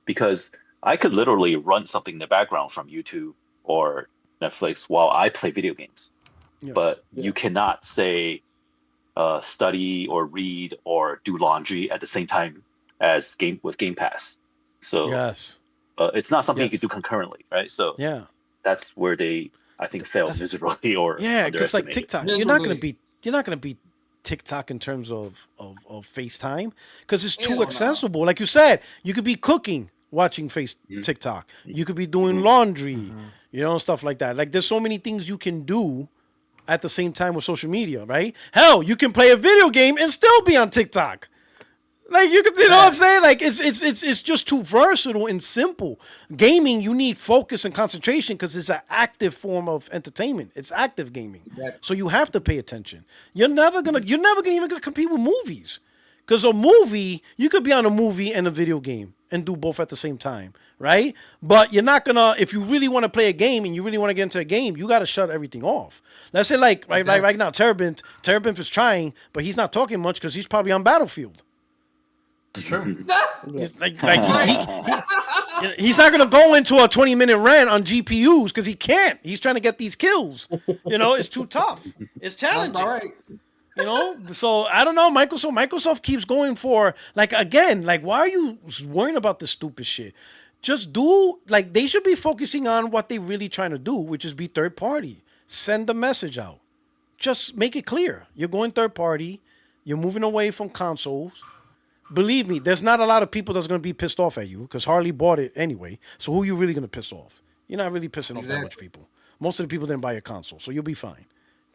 S12: because I could literally run something in the background from YouTube or Netflix while I play video games. Yes. But you cannot say study or read or do laundry at the same time as Game Pass. So
S1: yes.
S12: It's not something you can do concurrently, right? So that's where they, I think, failed miserably. Or
S1: just like TikTok, you're not gonna beat TikTok in terms of FaceTime because it's too accessible. Like you said, you could be cooking watching TikTok. You could be doing laundry, stuff like that. Like there's so many things you can do at the same time with social media, right? Hell, you can play a video game and still be on TikTok. Like you know what I'm saying? Like it's just too versatile and simple. Gaming, you need focus and concentration because it's an active form of entertainment. It's active gaming, so you have to pay attention. You're never gonna even compete with movies, because a movie, you could be on a movie and a video game and do both at the same time, right? But you're not gonna, if you really want to play a game and you really want to get into a game, you got to shut everything off. Let's say like right now, Terabinth is trying, but he's not talking much because he's probably on Battlefield.
S3: It's true.
S1: He's not going to go into a 20-minute rant on GPUs because he can't. He's trying to get these kills. It's too tough. It's challenging. All right. So I don't know. Microsoft keeps going for, why are you worrying about this stupid shit? Just do, they should be focusing on what they're really trying to do, which is be third party. Send the message out. Just make it clear. You're going third party. You're moving away from consoles. Believe me, there's not a lot of people that's going to be pissed off at you because Harley bought it anyway. So who are you really going to piss off? You're not really pissing off that much people. Most of the people didn't buy your console, so you'll be fine.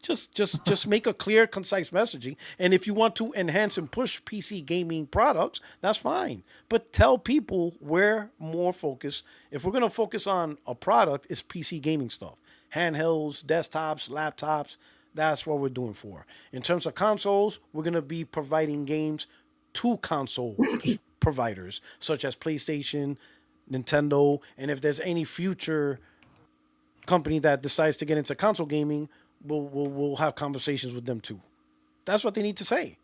S1: Just make a clear, concise messaging. And if you want to enhance and push PC gaming products, that's fine. But tell people where more focus. If we're gonna focus on a product, it's PC gaming stuff. Handhelds, desktops, laptops. That's what we're doing for. In terms of consoles, we're gonna be providing games to console providers such as PlayStation, Nintendo, and if there's any future company that decides to get into console gaming, we'll have conversations with them too. That's what they need to say.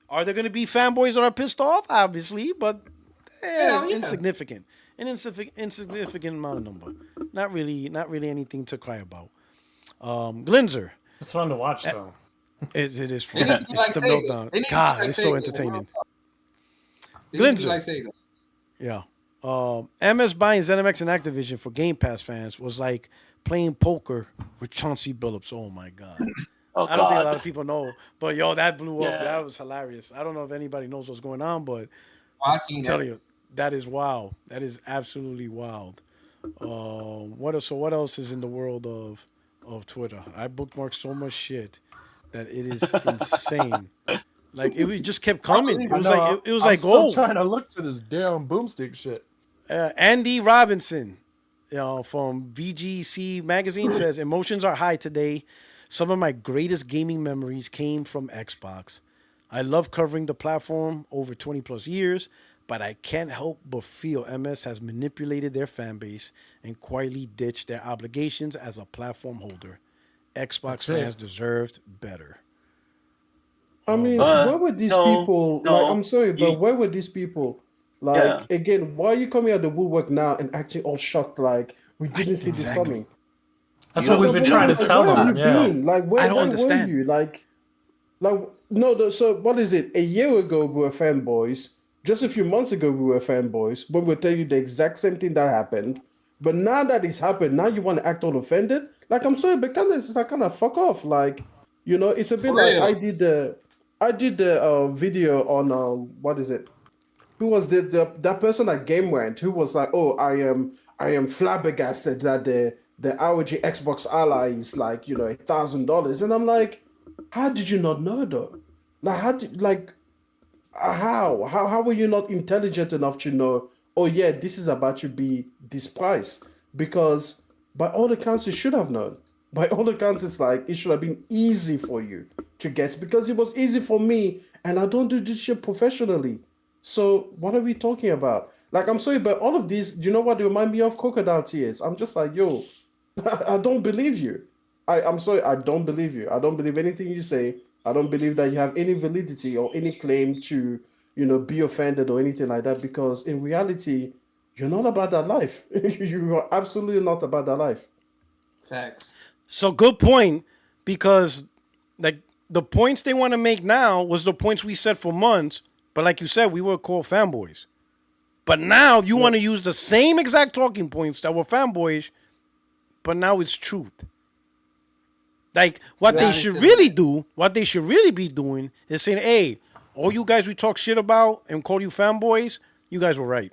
S1: Are there going to be fanboys that are pissed off? Obviously, but insignificant. An insignificant amount of number. Not really anything to cry about. Glinzer.
S3: It's fun to watch though.
S1: It is fun. It's like the meltdown. God, it's so entertaining. Glinzer. Like yeah. MS buying ZeniMax and Activision for Game Pass fans was like playing poker with Chauncey Billups. Oh my God. I don't think a lot of people know, but yo, that blew up. That was hilarious. I don't know if anybody knows what's going on, but
S5: I seen
S1: tell you, that is wild. That is absolutely wild. What else? So what else is in the world of Twitter? I bookmarked so much shit that it is insane. Like it just kept coming. It was like gold.
S8: I'm trying to look for this damn boomstick shit.
S1: Andy Robinson, from VGC magazine says emotions are high today. Some of my greatest gaming memories came from Xbox. I love covering the platform over 20 plus years, but I can't help but feel MS has manipulated their fan base and quietly ditched their obligations as a platform holder. Xbox fans deserved better.
S9: I mean, where were these people? Like, I'm sorry, but where were these people? Like, again, why are you coming out the woodwork now and acting all shocked like we didn't see this coming?
S3: That's what we've been trying to tell them.
S9: Like,
S1: I don't understand.
S9: Were you? Like, no. So what is it? A year ago we were fanboys. Just a few months ago we were fanboys. But we'll tell you the exact same thing that happened. But now that it's happened, now you want to act all offended? Like, I'm sorry, but it's like kind of fuck off. Like, it's a bit like I did the video on what is it? Who was that person at Game Went who was like, oh, I am flabbergasted that the ROG Xbox Ally is like $1,000, and I'm like, how did you not know though? Like how were you not intelligent enough to know? Oh yeah, this is about to be this price, because by all accounts you should have known. By all accounts, it's like it should have been easy for you to guess, because it was easy for me, and I don't do this shit professionally. So what are we talking about? Like, I'm sorry, but all of these, do you know what they remind me of? Crocodile tears. I'm just like, yo, I don't believe you. I'm sorry, I don't believe you. I don't believe anything you say. I don't believe that you have any validity or any claim to, be offended or anything like that, because in reality, you're not about that life. You are absolutely not about that life.
S5: Facts.
S1: So good point, because like the points they want to make now was the points we said for months. But like you said, we were called fanboys. But now you want to use the same exact talking points that were fanboys, but now it's truth. Like what they should really be doing is saying, hey, all you guys we talk shit about and call you fanboys, you guys were right.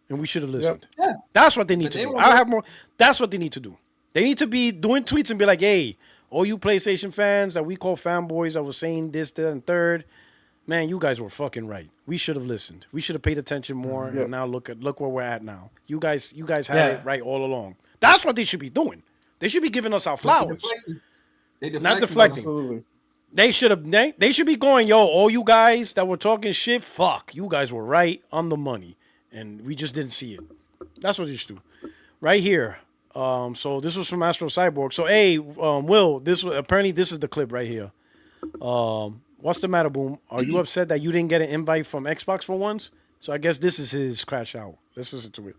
S1: And we should have listened. Yeah. That's what they need to do. I'll have more. That's what they need to do. They need to be doing tweets and be like, hey, all you PlayStation fans that we call fanboys that were saying this, that, and third, man, you guys were fucking right. We should have listened. We should have paid attention more. And now look where we're at now. You guys had it right all along. That's what they should be doing. They should be giving us our flowers. Not deflecting. Absolutely. They should be going, yo, all you guys that were talking shit, fuck. You guys were right on the money. And we just didn't see it. That's what you should do. Right here. So this was from Astro Cyborg. So hey, Will, this is the clip right here. What's the matter, Boom? Are you upset that you didn't get an invite from Xbox for once? So I guess this is his crash out. Let's listen to it.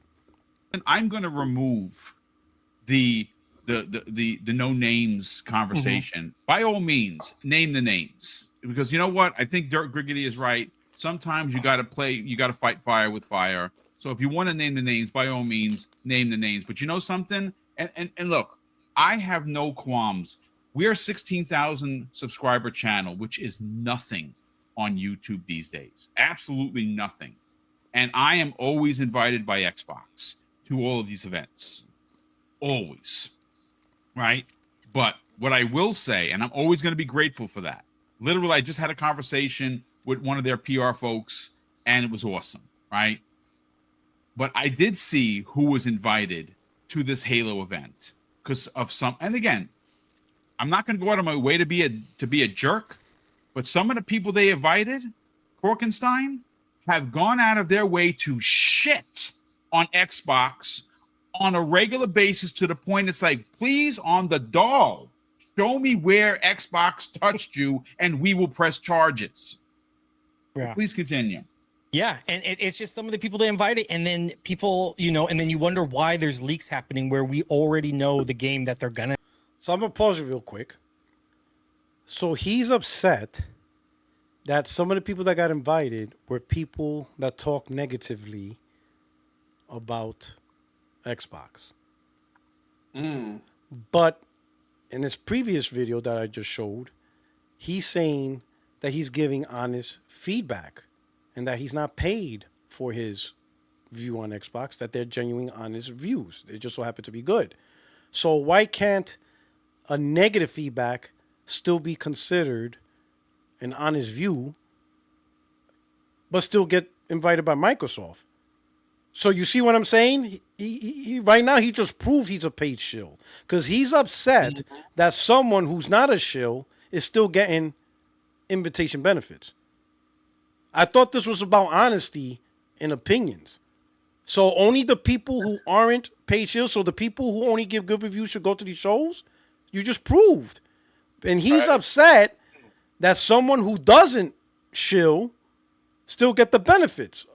S11: And I'm going to remove the no names conversation. Mm-hmm. By all means, name the names, because you know what? I think Dirk Griggity is right. Sometimes you got to fight fire with fire. So if you want to name the names, by all means, name the names. But you know something? And look, I have no qualms. We're a 16,000 subscriber channel, which is nothing on YouTube these days. Absolutely nothing. And I am always invited by Xbox to all of these events. Always. Right? But what I will say, and I'm always going to be grateful for that. Literally, I just had a conversation with one of their PR folks, and it was awesome, right? But I did see who was invited to this Halo event because of some. And again, I'm not going to go out of my way to be a jerk, but some of the people they invited, Korkenstein, have gone out of their way to shit on Xbox on a regular basis to the point it's like, please, on the doll, show me where Xbox touched you, and we will press charges.
S14: Yeah.
S11: Please continue.
S14: Yeah, and it's just some of the people they invited, and then people, and then you wonder why there's leaks happening where we already know the game that they're gonna.
S1: So I'm gonna pause it real quick. So he's upset that some of the people that got invited were people that talk negatively about Xbox. But in his previous video that I just showed, he's saying that he's giving honest feedback and that he's not paid for his view on Xbox, that they're genuine, honest views. They just so happen to be good. So why can't a negative feedback still be considered an honest view, but still get invited by Microsoft? So you see what I'm saying? He right now, he just proved he's a paid shill because he's upset that someone who's not a shill is still getting invitation benefits. I thought this was about honesty and opinions. So only the people who aren't paid shills, so the people who only give good reviews should go to these shows? You just proved. And he's upset that someone who doesn't shill still get the benefits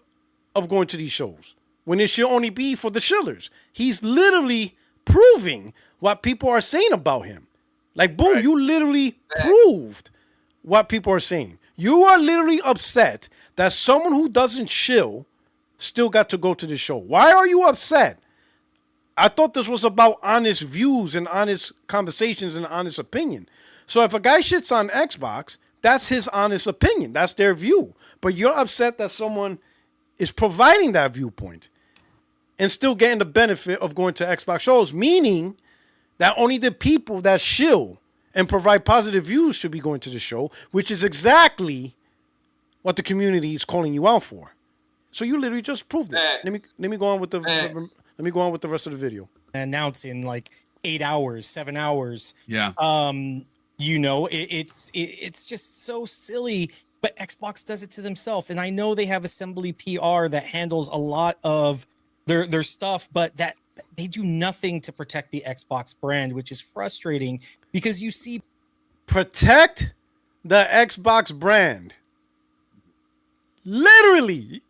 S1: of going to these shows when it should only be for the shillers. He's literally proving what people are saying about him. Like, boom, you literally proved what people are saying. You are literally upset that someone who doesn't shill still got to go to the show. Why are you upset? I thought this was about honest views and honest conversations and honest opinion. So if a guy shits on Xbox, that's his honest opinion. That's their view. But you're upset that someone is providing that viewpoint and still getting the benefit of going to Xbox shows, meaning that only the people that shill and provide positive views should be going to the show, which is exactly what the community is calling you out for. So you literally just proved it. Let me go on with the rest of the video.
S14: Announce in like 8 hours, 7 hours.
S11: Yeah.
S14: It's just so silly. But Xbox does it to themselves, and I know they have assembly PR that handles a lot of their stuff, but that they do nothing to protect the Xbox brand, which is frustrating because you see.
S1: Protect the Xbox brand. Literally,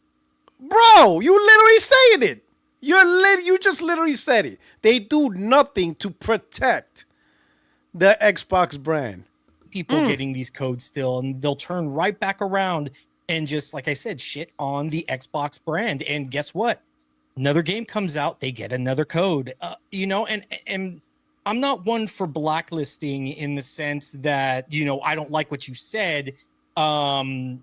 S1: bro, you literally saying it. You just literally said it. They do nothing to protect the Xbox brand.
S14: People getting these codes still, and they'll turn right back around and just, like I said, shit on the Xbox brand. And guess what? Another game comes out, they get another code. And I'm not one for blacklisting in the sense that, I don't like what you said. I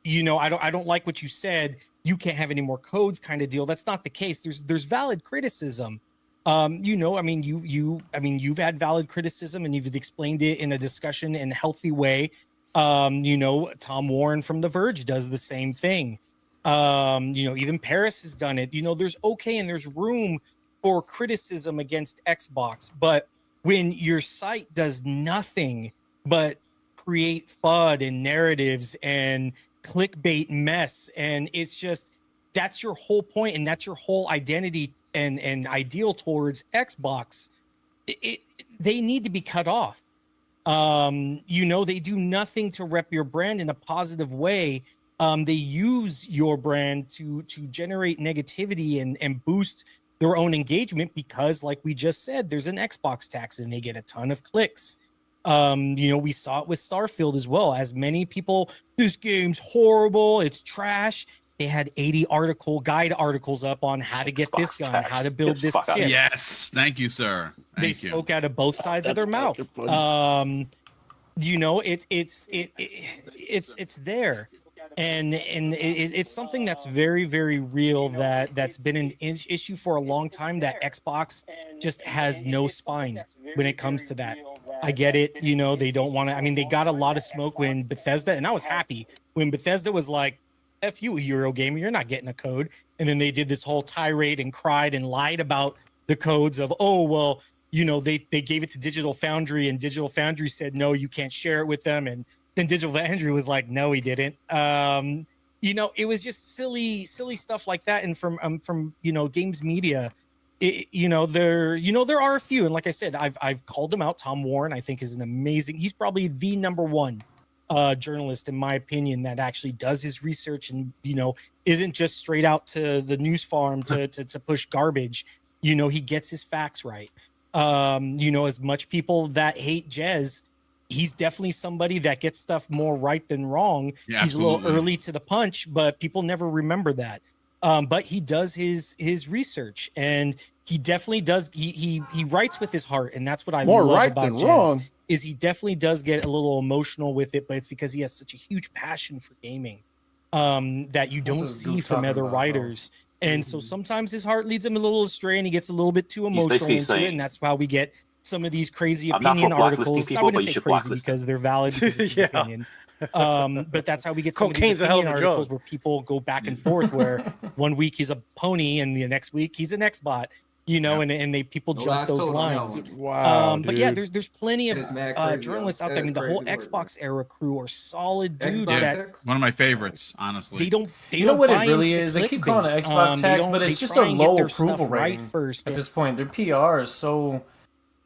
S14: don't like what you said. You can't have any more codes kind of deal. That's not the case. There's valid criticism. You've had valid criticism and you've explained it in a discussion in a healthy way. Tom Warren from The Verge does the same thing. Even Paris has done it. There's and there's room for criticism against Xbox, but when your site does nothing but create FUD and narratives and clickbait mess, and it's just, that's your whole point and that's your whole identity and ideal towards Xbox, they need to be cut off. They do nothing to rep your brand in a positive way. They use your brand to generate negativity and boost their own engagement because, like we just said, there's an Xbox tax and they get a ton of clicks. We saw it with Starfield as well. As many people, this game's horrible, it's trash. They had 80 guide articles up on how to get this gun, how to build this ship.
S11: Yes, thank you, sir.
S14: They spoke out of both sides of their mouth. It's there, and it's something that's very, very real. That's been an issue for a long time. That Xbox just has no spine when it comes to that. I get it. You know, they don't want to. I mean, they got a lot of smoke when Bethesda, and I was happy when Bethesda was like, "F you, Eurogamer, you're not getting a code." And then they did this whole tirade and cried and lied about the codes of, oh well, you know, they gave it to Digital Foundry, and Digital Foundry said no, you can't share it with them, and then Digital Foundry was like, no, he didn't. You know, it was just silly stuff like that. And from you know, games media, you know, there are a few, and like I said, I've called him out. Tom Warren, I think, is an amazing. He's probably the number one journalist, in my opinion, that actually does his research and, you know, isn't just straight out to the news farm to push garbage. You know, he gets his facts right. You know, as much people that hate Jez, he's definitely somebody that gets stuff more right than wrong.
S11: Yeah,
S14: he's
S11: absolutely.
S14: a little early to the punch, but people never remember that. But he does his research, and he definitely does. He writes with his heart, and that's what I
S8: More
S14: love
S8: right
S14: about
S8: than
S14: Jez.
S8: wrong.
S14: Is he definitely does get a little emotional with it, but it's because he has such a huge passion for gaming that you don't see from other writers. And so sometimes his heart leads him a little astray, and he gets a little bit too emotional
S12: basically
S14: into it,
S12: saying,
S14: and that's how we get some of these crazy
S12: I'm not for
S14: opinion
S12: blacklisting
S14: articles. I
S12: people, but
S14: wouldn't
S12: you
S14: say
S12: should
S14: crazy
S12: blacklist
S14: because they're valid because it's his
S1: Yeah.
S14: opinion. But that's how we get some
S1: Cocaine's
S14: of
S1: a hell
S14: these
S1: of a
S14: opinion articles
S1: drug.
S14: where people go back and forth, where 1 week he's a pony and the next week he's an Xbot, you know, and they people
S5: No
S14: jump
S5: lies
S14: those
S5: told on that
S14: lines.
S5: one.
S8: Wow,
S14: But yeah,
S8: dude.
S14: there's plenty of
S5: That is mad crazy,
S14: journalists
S5: yo.
S14: out there. I
S5: That
S14: mean,
S5: is
S14: the whole
S5: crazy work,
S14: Xbox era crew are solid dudes
S5: Xbox
S14: that
S5: X?
S11: One of my favorites, honestly.
S14: they don't
S3: You know
S14: don't
S3: what it
S14: buy
S3: really
S14: into
S3: is?
S14: the
S3: They keep calling it
S14: clickbait.
S3: Xbox
S14: They
S3: tax,
S14: don't-
S3: but
S14: they
S3: it's just
S14: try
S3: a
S14: and get
S3: low
S14: their
S3: approval
S14: stuff right
S3: rating
S14: first.
S3: at this point. Their PR is so,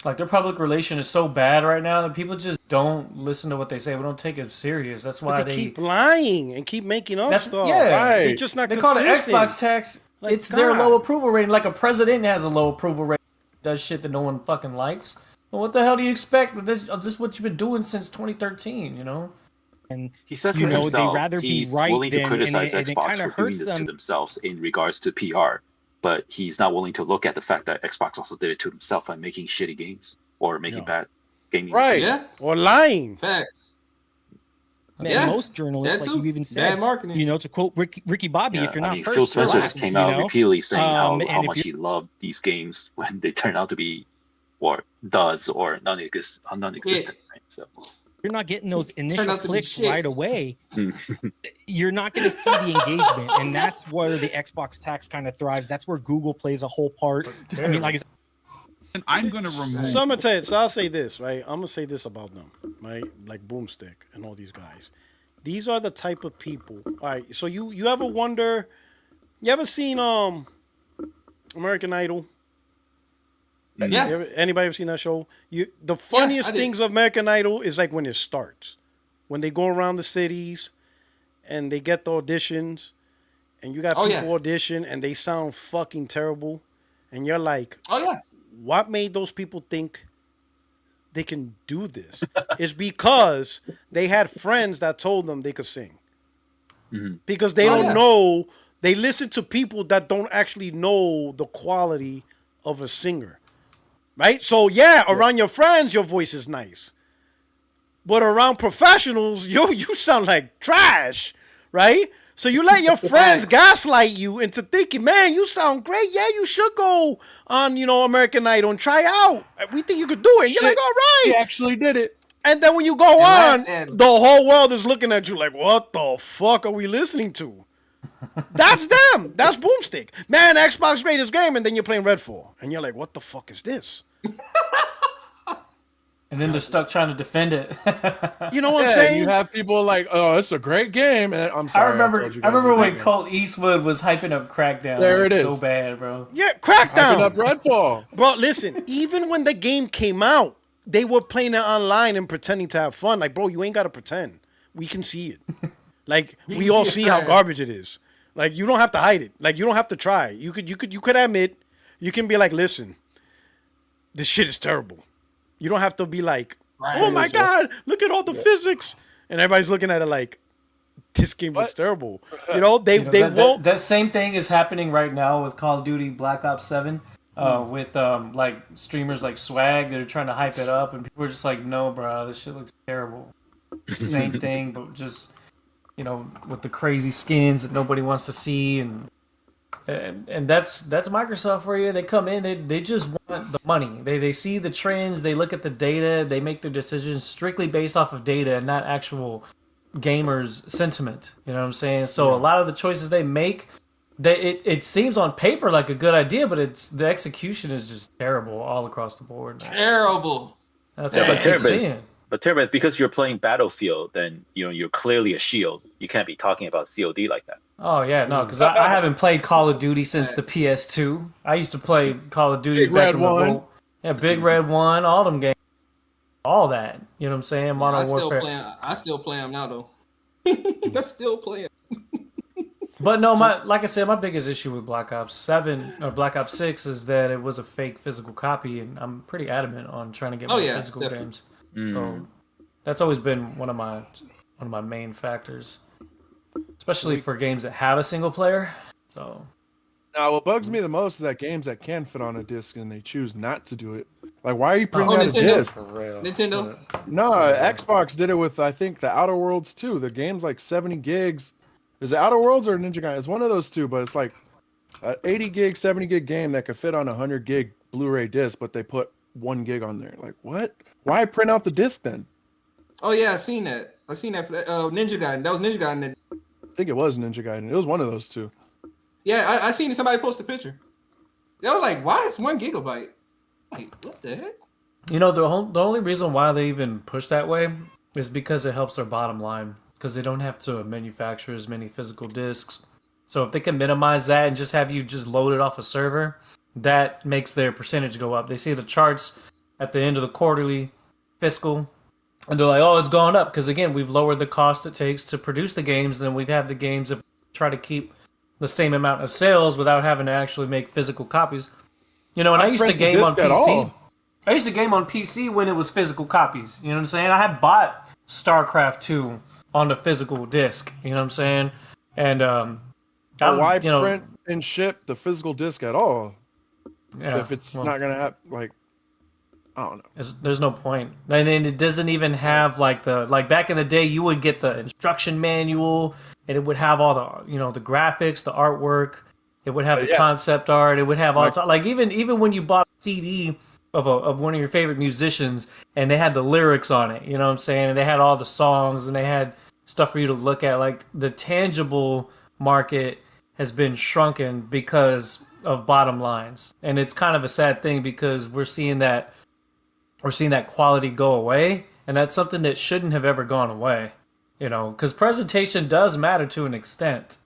S3: like, their public relation is so bad right now that people just don't listen to what they say. We don't take it serious. That's why
S1: But they keep lying and keep making up stuff.
S3: yeah.
S1: They're just not
S3: They call it
S1: consistent.
S3: Xbox tax.
S1: Like,
S3: It's their
S1: God.
S3: low approval rating. Like a president has a low approval rating. Does shit that no one fucking likes. Well, what the hell do you expect? This is what you've been doing since 2013. You know.
S14: And
S12: He says
S14: you
S12: for
S14: know,
S12: himself,
S14: they rather be
S12: he's
S14: right
S12: willing to
S14: than,
S12: criticize
S14: and it
S12: Xbox
S14: kind
S12: for
S14: of
S12: doing
S14: hurts
S12: this
S14: them.
S12: to themselves in regards to PR, but he's not willing to look at the fact that Xbox also did it to himself by making shitty games or making bad gaming
S8: Right.
S12: decisions.
S5: Yeah.
S1: Or lying.
S5: Fact.
S14: Man,
S5: Yeah,
S14: most journalists,
S5: that
S14: like
S5: too.
S14: you even said,
S5: Bad marketing.
S14: you know, to quote Ricky Bobby,
S12: Yeah,
S14: if you're
S12: I
S14: not
S12: mean,
S14: first,
S12: Phil
S14: you're
S12: Spencer
S14: last,
S12: came
S14: you
S12: out
S14: know?
S12: repeatedly saying how
S14: and if
S12: much he loved these games when they turn out to be, or does, or non-existent. Right? So
S14: you're not getting those
S5: Turned
S14: initial
S5: out to be
S14: clicks
S5: shit.
S14: right away, you're not going to see the engagement, and that's where the Xbox tax kind of thrives. That's where Google plays a whole part. I mean, like,
S11: And I'm going to remove.
S1: So I'm gonna tell you. So I'll say this, right? I'm gonna say this about them, right? Like Boomstick and all these guys. These are the type of people. All right. So you ever wonder? You ever seen American Idol?
S5: Yeah.
S1: Anybody ever seen that show? The funniest
S5: I did.
S1: things of American Idol is like when it starts, when they go around the cities, and they get the auditions, and you got
S5: Oh,
S1: people
S5: yeah.
S1: audition and they sound fucking terrible, and you're like,
S5: Oh yeah.
S1: what made those people think they can do this? It's because they had friends that told them they could sing. Because they don't know, they listen to people that don't actually know the quality of a singer. Right? So yeah, around your friends, your voice is nice. But around professionals, you sound like trash. Right? So you let your friends gaslight you into thinking, man, you sound great. Yeah, you should go on, American Idol and try out. We think you could do it. And you're like, all right.
S8: He actually did it.
S1: And then when you go on, the whole world is looking at you like, what the fuck are we listening to? That's them. That's Boomstick. Man, Xbox greatest game, and then you're playing Redfall. And you're like, what the fuck is this?
S3: And then they're stuck trying to defend it.
S1: You know what I'm saying?
S8: You have people like, oh, it's a great game. And I'm sorry.
S3: I remember
S8: told you guys
S3: when
S8: it's a game.
S3: Colt Eastwood was hyping up Crackdown.
S8: There
S3: like,
S8: it is.
S3: So bad, bro.
S1: Yeah, Crackdown.
S8: Hyping up Redfall.
S1: Bro, listen, even when the game came out, they were playing it online and pretending to have fun. Like, bro, you ain't got to pretend. We can see it. Like, we all see how garbage it is. Like, you don't have to hide it. Like, you don't have to try. You could admit, you can be like, listen, this shit is terrible. You don't have to be like, oh my God, look at all the physics. And everybody's looking at it like, this game looks terrible. They won't.
S3: That same thing is happening right now with Call of Duty Black Ops 7. With like streamers like Swag, they're trying to hype it up, and people are just like, "No, bro, this shit looks terrible." Same thing, but just with the crazy skins that nobody wants to see, and And that's Microsoft for you. They come in, they just want the money. They see the trends, they look at the data, they make their decisions strictly based off of data and not actual gamers' sentiment. You know what I'm saying? So a lot of the choices they make, it seems on paper like a good idea, but the execution is just terrible all across the board.
S5: Terrible.
S3: That's what I keep seeing.
S12: But Terabit, because you're playing Battlefield, then you're clearly a shield. You can't be talking about COD like that.
S3: Oh yeah, no, because I haven't played Call of Duty since the PS2. I used to play Call of Duty back in the world. Yeah, Big Red 1, all them games, all that. You know what I'm saying? Modern Warfare.
S5: I still play them now though. I still play it.
S3: But no, like I said, my biggest issue with Black Ops 7 or Black Ops 6 is that it was a fake physical copy, and I'm pretty adamant on trying to get more physical
S5: definitely.
S3: games. So that's always been one of my main factors, especially for games that have a single player. So
S8: now, what bugs me the most is that games that can fit on a disc and they choose not to do it. Like, why are you printing out a disc?
S5: Nintendo.
S8: No, Xbox did it with I think the Outer Worlds too. The game's like 70 gigs. Is it Outer Worlds or Ninja Gaiden? It's one of those two, but it's like an 80 gig, 70 gig game that could fit on a 100 gig Blu-ray disc, but they put 1 gig on there. Like, what? Why print out the disc then?
S5: Oh yeah, I seen that. For Ninja Gaiden. That was Ninja Gaiden.
S8: I think it was Ninja Gaiden. It was one of those two.
S5: Yeah, I seen somebody post a picture. They were like, "Why is 1 gigabyte?" Like, what the heck?
S3: You know, the only reason why they even push that way is because it helps their bottom line. Because they don't have to manufacture as many physical discs. So if they can minimize that and just have you just load it off a server, that makes their percentage go up. They see the charts at the end of the quarterly fiscal, and they're like, oh, it's gone up. Because again, we've lowered the cost it takes to produce the games, and we've had the games if we try to keep the same amount of sales without having to actually make physical copies. You know, and I used to game on PC. I used to game on PC when it was physical copies. You know what I'm saying? I had bought StarCraft 2 on the physical disc, you know what I'm saying? And
S8: why print and ship the physical disc at all?
S3: Yeah,
S8: if it's not gonna have like, I don't know.
S3: There's no point, and it doesn't even have like back in the day, you would get the instruction manual, and it would have all the the graphics, the artwork. It would have the concept art. It would have all even when you bought a CD of one of your favorite musicians, and they had the lyrics on it, you know what I'm saying? And they had all the songs, and they had stuff for you to look at. Like, the tangible market has been shrunken because of bottom lines. And it's kind of a sad thing because we're seeing that quality go away, and that's something that shouldn't have ever gone away. Because presentation does matter to an extent.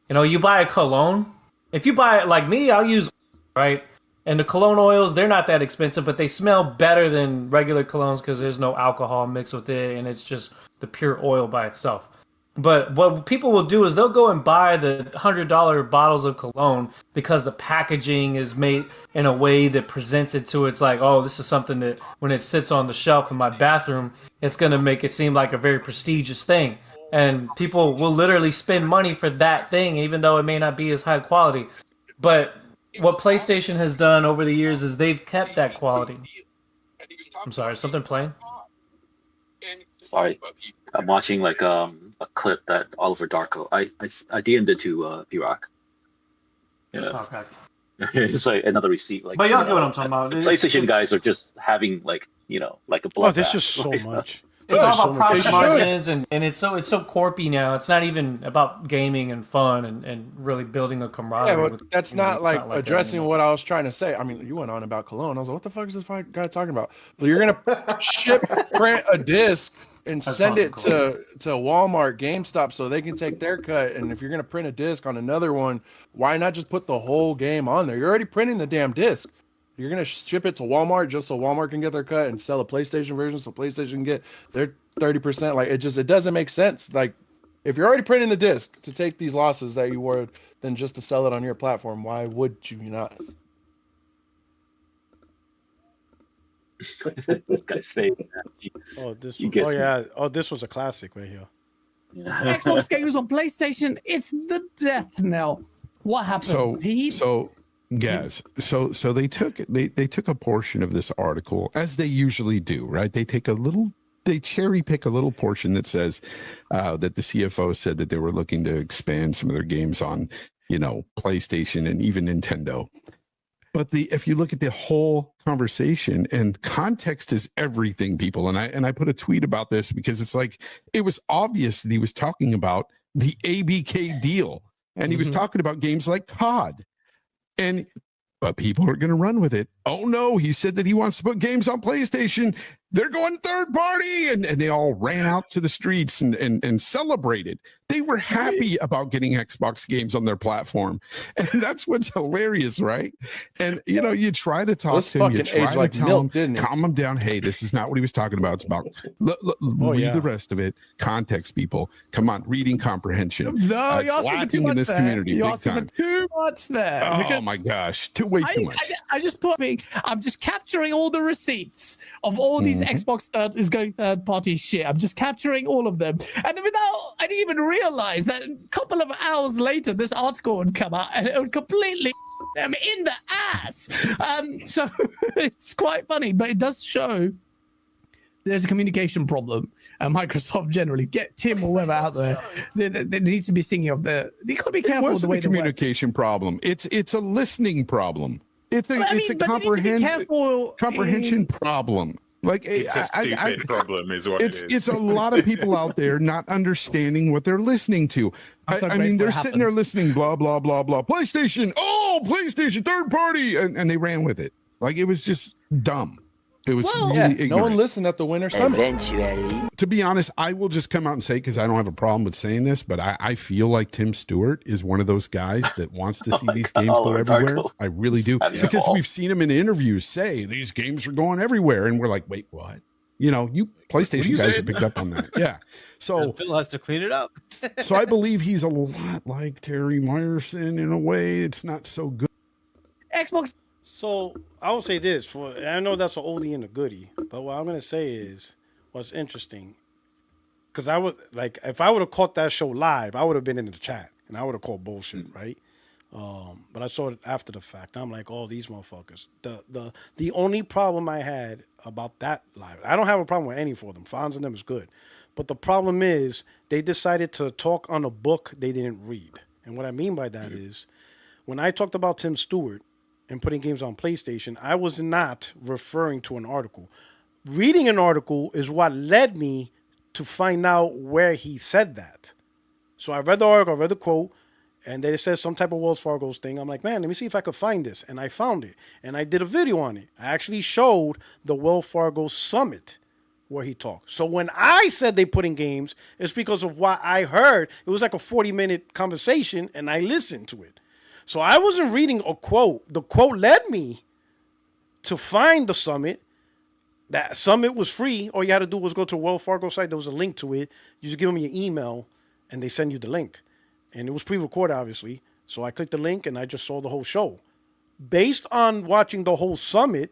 S3: You buy a cologne. If you buy it like me, I'll use, right? And the cologne oils, they're not that expensive, but they smell better than regular colognes because there's no alcohol mixed with it, and it's just the pure oil by itself. But what people will do is they'll go and buy the $100 bottles of cologne because the packaging is made in a way that presents it to it's like, oh, this is something that when it sits on the shelf in my bathroom, it's going to make it seem like a very prestigious thing. And people will literally spend money for that thing, even though it may not be as high quality. But what PlayStation has done over the years is they've kept that quality. I'm sorry, something playing?
S12: Sorry, I'm watching like a clip that Oliver Darko. I DM'd it to P-Rock. Yeah.
S3: Okay.
S12: It's like another receipt. Like,
S3: but y'all get what I'm talking about.
S12: PlayStation guys are just having like a blood.
S1: Oh, there's just so much.
S3: It's all about profit margins, and it's so corpy now. It's not even about gaming and fun and really building a camaraderie.
S8: Yeah, but that's not like addressing what I was trying to say. I mean, you went on about cologne. I was like, what the fuck is this guy talking about? But you're gonna print a disc and send it to Walmart, GameStop, so they can take their cut. And if you're gonna print a disc on another one, why not just put the whole game on there? You're already printing the damn disc. You're going to ship it to Walmart just so Walmart can get their cut and sell a PlayStation version so PlayStation can get their 30%. Like, it doesn't make sense. Like, if you're already printing the disc to take these losses that you would, then just to sell it on your platform, why would you not?
S12: This guy's fake.
S1: This was a classic right here.
S12: Yeah.
S15: Xbox games on PlayStation, it's the death knell. What happened?
S16: Guys, so they took a portion of this article, as they usually do, right? They cherry pick a little portion that says that the CFO said that they were looking to expand some of their games on PlayStation and even Nintendo. But if you look at the whole conversation, and context is everything, people. And I put a tweet about this because it's like it was obvious that he was talking about the ABK deal, and he was talking about games like COD, but people are going to run with it. Oh no, he said that he wants to put games on PlayStation. They're going third party. And they all ran out to the streets and celebrated. They were happy about getting Xbox games on their platform. And that's what's hilarious, right? And, you try to talk to him. You try to tell him, calm him down. Hey, this is not what he was talking about. It's about, read the rest of it. Context, people. Come on, reading comprehension.
S15: No, you're asking for too much
S16: in this
S15: there.
S16: community.
S15: You're
S16: Big
S15: asking
S16: time.
S15: for too much there.
S16: Oh my gosh, way too much.
S15: I just I'm just capturing all the receipts of all these Xbox is going third party shit. I'm just capturing all of them, and then I didn't even realize that a couple of hours later, this article would come out and it would completely them in the ass. So it's quite funny, but it does show there's a communication problem. Microsoft generally, get Tim or whoever out there. They need to be thinking of they got to be careful with the way
S16: the communication problem. It's a listening problem. It's a comprehension problem. Like
S17: it's a stupid problem, is what it is.
S16: It's a lot of people out there not understanding what they're listening to. I mean, they're sitting there listening, blah blah blah blah. PlayStation, PlayStation, third party, and they ran with it. Like it was just dumb. It was really ignorant.
S8: No one listened at the Winter Summit.
S18: Eventually.
S16: To be honest, I will just come out and say, because I don't have a problem with saying this, but I feel like Tim Stewart is one of those guys that wants to see these games go everywhere. I really do. Because we've seen him in interviews say these games are going everywhere. And we're like, wait, what? You PlayStation guys have picked up on that. Yeah. So
S19: Phil has to clean it up.
S16: So I believe he's a lot like Terry Myerson in a way. It's not so good.
S15: Xbox.
S1: So I will say this: I know that's an oldie and a goodie, but what I'm gonna say is what's interesting, because I would like if I would have caught that show live, I would have been in the chat and I would have called bullshit, right? But I saw it after the fact. I'm like, oh, these motherfuckers. The only problem I had about that live, I don't have a problem with any of them. Fonz and them is good, but the problem is they decided to talk on a book they didn't read, and what I mean by that is when I talked about Tim Stewart and putting games on PlayStation, I was not referring to an article. Reading an article is what led me to find out where he said that. So I read the article, I read the quote, and then it says some type of Wells Fargo's thing. I'm like, man, let me see if I could find this. And I found it. And I did a video on it. I actually showed the Wells Fargo Summit where he talked. So when I said they put in games, it's because of what I heard. It was like a 40-minute conversation, and I listened to it. So I wasn't reading a quote. The quote led me to find the summit. That summit was free. All you had to do was go to a Wells Fargo site. There was a link to it. You just give them your email, and they send you the link. And it was pre-recorded, obviously. So I clicked the link, and I just saw the whole show. Based on watching the whole summit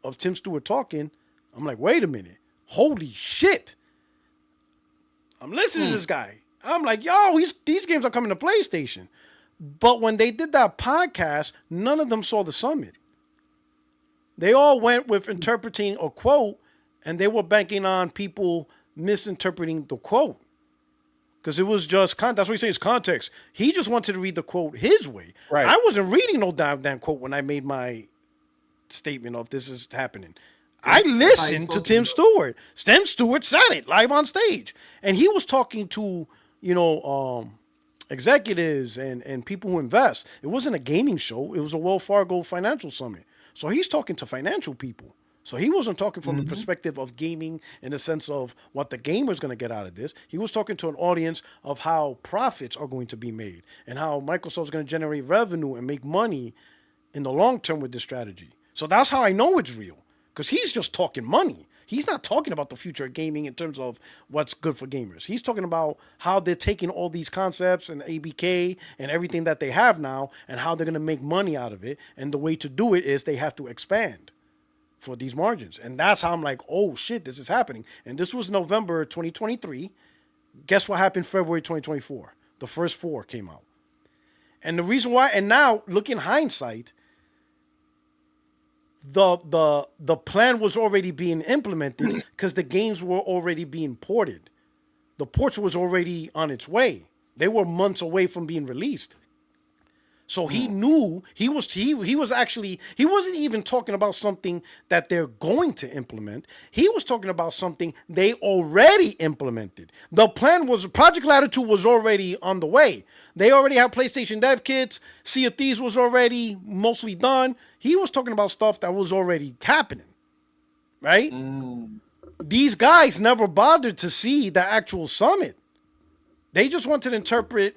S1: of Tim Stewart talking, I'm like, wait a minute. Holy shit. I'm listening to this guy. I'm like, yo, these games are coming to PlayStation. But when they did that podcast, none of them saw the summit. They all went with interpreting a quote, and they were banking on people misinterpreting the quote. Because it was just, that's what he's saying, is context. He just wanted to read the quote his way. Right. I wasn't reading no damn quote when I made my statement of this is happening. I listened to Tim Stewart. Tim Stewart said it live on stage. And he was talking to, executives and people who invest. It wasn't a gaming show. It was a Wells Fargo financial summit. So he's talking to financial people. So he wasn't talking from the perspective of gaming in the sense of what the gamer's going to get out of this. He was talking to an audience of how profits are going to be made and how Microsoft's going to generate revenue and make money in the long term with this strategy. So that's how I know it's real, because he's just talking money. He's not talking about the future of gaming in terms of what's good for gamers. He's talking about how they're taking all these concepts and ABK and everything that they have now and how they're going to make money out of it. And the way to do it is they have to expand for these margins. And that's how I'm like, oh shit, this is happening. And this was November 2023. Guess what happened February 2024? The first 4 came out. And the reason why, and now look in hindsight, the plan was already being implemented because the games were already being ported. The ports was already on its way. They were months away from being released. So he knew he was actually, he wasn't even talking about something that they're going to implement. He was talking about something they already implemented. The plan was, Project Latitude was already on the way. They already have PlayStation dev kits. Sea of Thieves was already mostly done. He was talking about stuff that was already happening, right? These guys never bothered to see the actual summit. They just wanted to interpret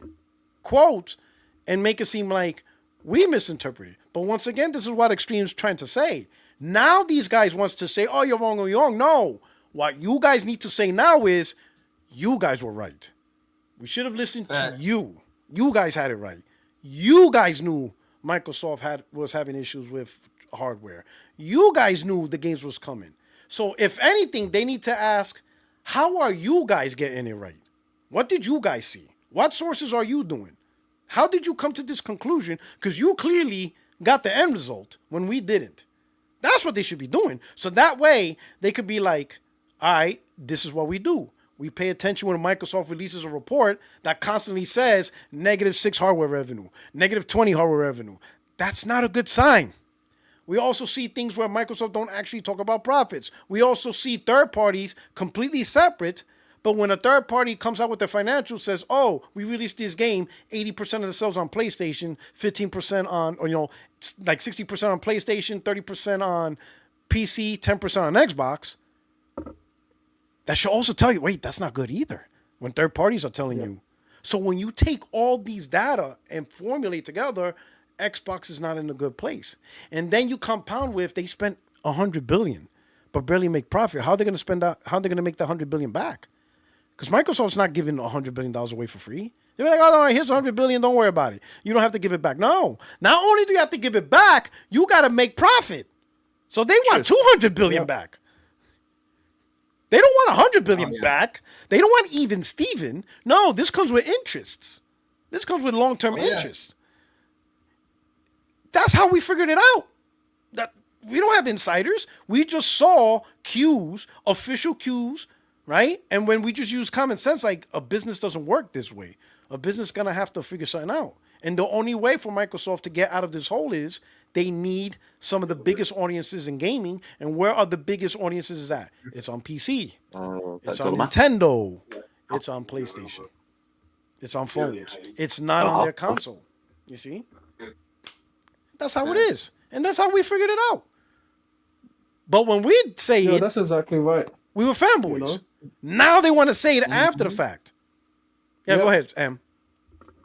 S1: quotes and make it seem like we misinterpreted. But once again, this is what Extreme's trying to say. Now these guys wants to say, oh, you're wrong or you're wrong. No. What you guys need to say now is, you guys were right. We should have listened to you. You guys had it right. You guys knew Microsoft was having issues with hardware. You guys knew the games was coming. So if anything, they need to ask, how are you guys getting it right? What did you guys see? What sources are you doing? How did you come to this conclusion? Because you clearly got the end result when we didn't. That's what they should be doing. So that way, they could be like, all right, this is what we do. We pay attention when Microsoft releases a report that constantly says -6 hardware revenue, -20 hardware revenue. That's not a good sign. We also see things where Microsoft don't actually talk about profits. We also see third parties completely separate. But when a third party comes out with the financials, says, oh, we released this game, 80% of the sales on PlayStation, 15% on, or, like 60% on PlayStation, 30% on PC, 10% on Xbox. That should also tell you, wait, that's not good either. When third parties are telling you. So when you take all these data and formulate together, Xbox is not in a good place. And then you compound with, they spent $100 billion, but barely make profit. How are they going to spend that? How are they going to make the $100 billion back? Because Microsoft's not giving $100 billion away for free. They're like, oh, no, here's $100 billion. Don't worry about it. You don't have to give it back. No. Not only do you have to give it back, you got to make profit. So they want $200 billion back. They don't want $100 billion back. They don't want even Steven. No, this comes with interests. This comes with long-term interest. That's how we figured it out. That we don't have insiders. We just saw cues, official cues, right? And when we just use common sense, like a business doesn't work this way. A business is going to have to figure something out. And the only way for Microsoft to get out of this hole is they need some of the biggest audiences in gaming. And where are the biggest audiences at? It's on PC. It's on Nintendo. It's on PlayStation. It's on phones. It's not on their console. You see? That's how it is. And that's how we figured it out. But when we say it,
S9: that's exactly right.
S1: We were fanboys. Now they want to say it after the fact. Yeah, go ahead, Em.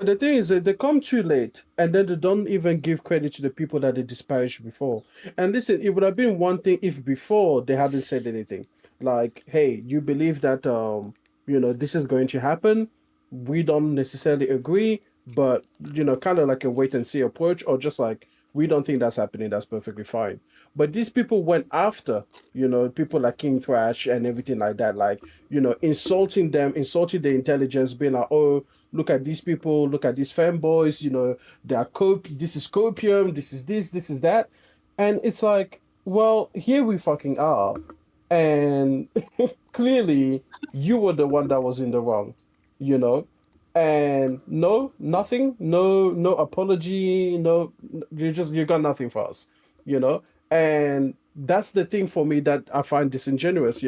S9: The thing is that they come too late, and then they don't even give credit to the people that they disparaged before. And listen, it would have been one thing if before they hadn't said anything. Like, hey, you believe that this is going to happen. We don't necessarily agree, but kind of like a wait and see approach, or just like, we don't think that's happening, that's perfectly fine. But these people went after, people like King Thrash and everything like that, like, insulting them, insulting the intelligence, being like, oh, look at these people, look at these fanboys, they are this is copium, this is that. And it's like, well, here we fucking are. And clearly you were the one that was in the wrong, and nothing, no apology, you got nothing for us, and that's the thing for me that I find disingenuous,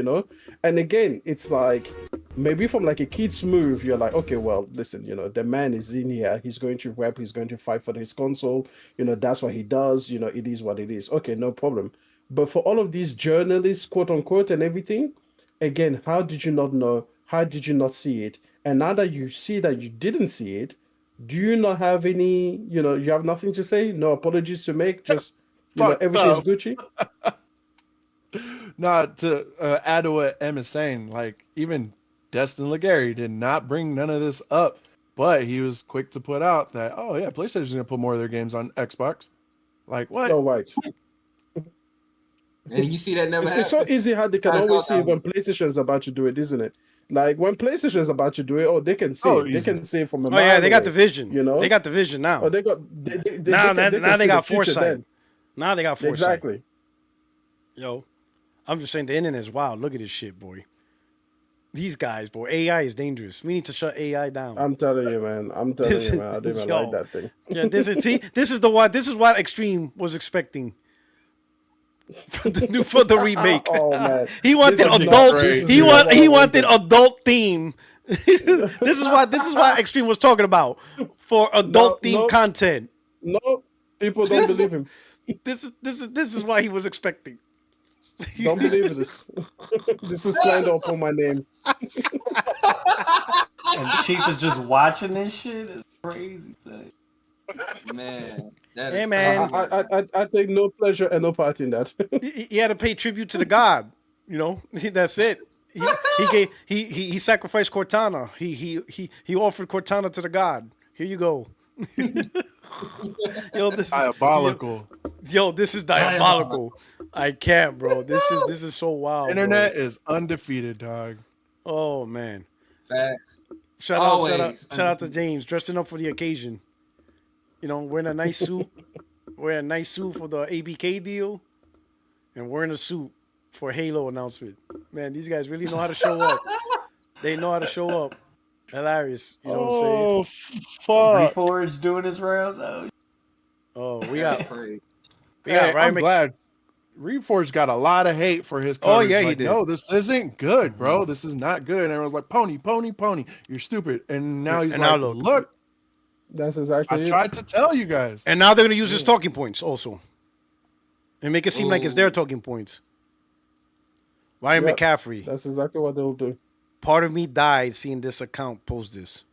S9: and again, it's like maybe from like a kid's move, you're like, okay, well, listen, the man is in here, he's going to rap, he's going to fight for his console, that's what he does, it is what it is, okay, no problem. But for all of these journalists, quote unquote, and everything, again, how did you not know? How did you not see it? And now that you see that you didn't see it, do you not have any, you have nothing to say? No apologies to make? Just, everything's Gucci?
S8: Not to add to what Em is saying, like, even Destin Legary did not bring none of this up, but he was quick to put out that, oh, yeah, PlayStation's going to put more of their games on Xbox. Like, what?
S9: Oh, right.
S5: And you see that never happen.
S9: It's so easy how they can always see when PlayStation's about to do it, isn't it? Like when PlayStation's about to do it, they can see. They can see from a mile
S1: yeah, they got the vision.
S9: They
S1: got the vision now.
S9: Oh, they got.
S1: Now they got foresight. Now they got foresight.
S9: Exactly.
S1: Yo, I'm just saying the internet is wild. Look at this shit, boy. These guys, boy, AI is dangerous. We need to shut AI down.
S9: I'm telling you, man. I don't even like that thing.
S1: Yeah, this is what Extreme was expecting for the remake.
S9: Oh man,
S1: he wanted adult. He wanted adult theme. this is what Extreme was talking about for adult theme content.
S9: No, people don't believe him.
S1: This is what he was expecting.
S9: Don't believe this. This is slander upon my name.
S3: And Chief is just watching this shit. It's crazy. Son.
S5: Man,
S1: hey man,
S9: I take no pleasure and no part in that.
S1: he had to pay tribute to the god. You know, that's it. He sacrificed Cortana. He offered Cortana to the god. Here you go. Yo, this
S8: diabolical.
S1: This is diabolical. I can't, bro. This is so wild.
S8: Internet is undefeated, dog.
S1: Oh man.
S5: Facts.
S1: Shout out to James, dressing up for the occasion. You know, wearing a nice suit. Wearing a nice suit for the ABK deal. And wearing a suit for Halo announcement. Man, these guys really know how to show up. They know how to show up. Hilarious. You know what I'm saying?
S8: Fuck.
S3: Reforge doing his rounds.
S1: We got
S8: I'm glad. Reforge got a lot of hate for his coverage.
S1: Oh yeah,
S8: like,
S1: he did.
S8: No, this isn't good, bro. This is not good. And everyone's like, pony, you're stupid. And now he's like, look.
S9: That's exactly
S8: I tried to tell you guys.
S1: And now they're gonna use his talking points also. And make it seem like it's their talking points. Ryan McCaffrey.
S9: That's exactly what they'll do.
S1: Part of me died seeing this account post this.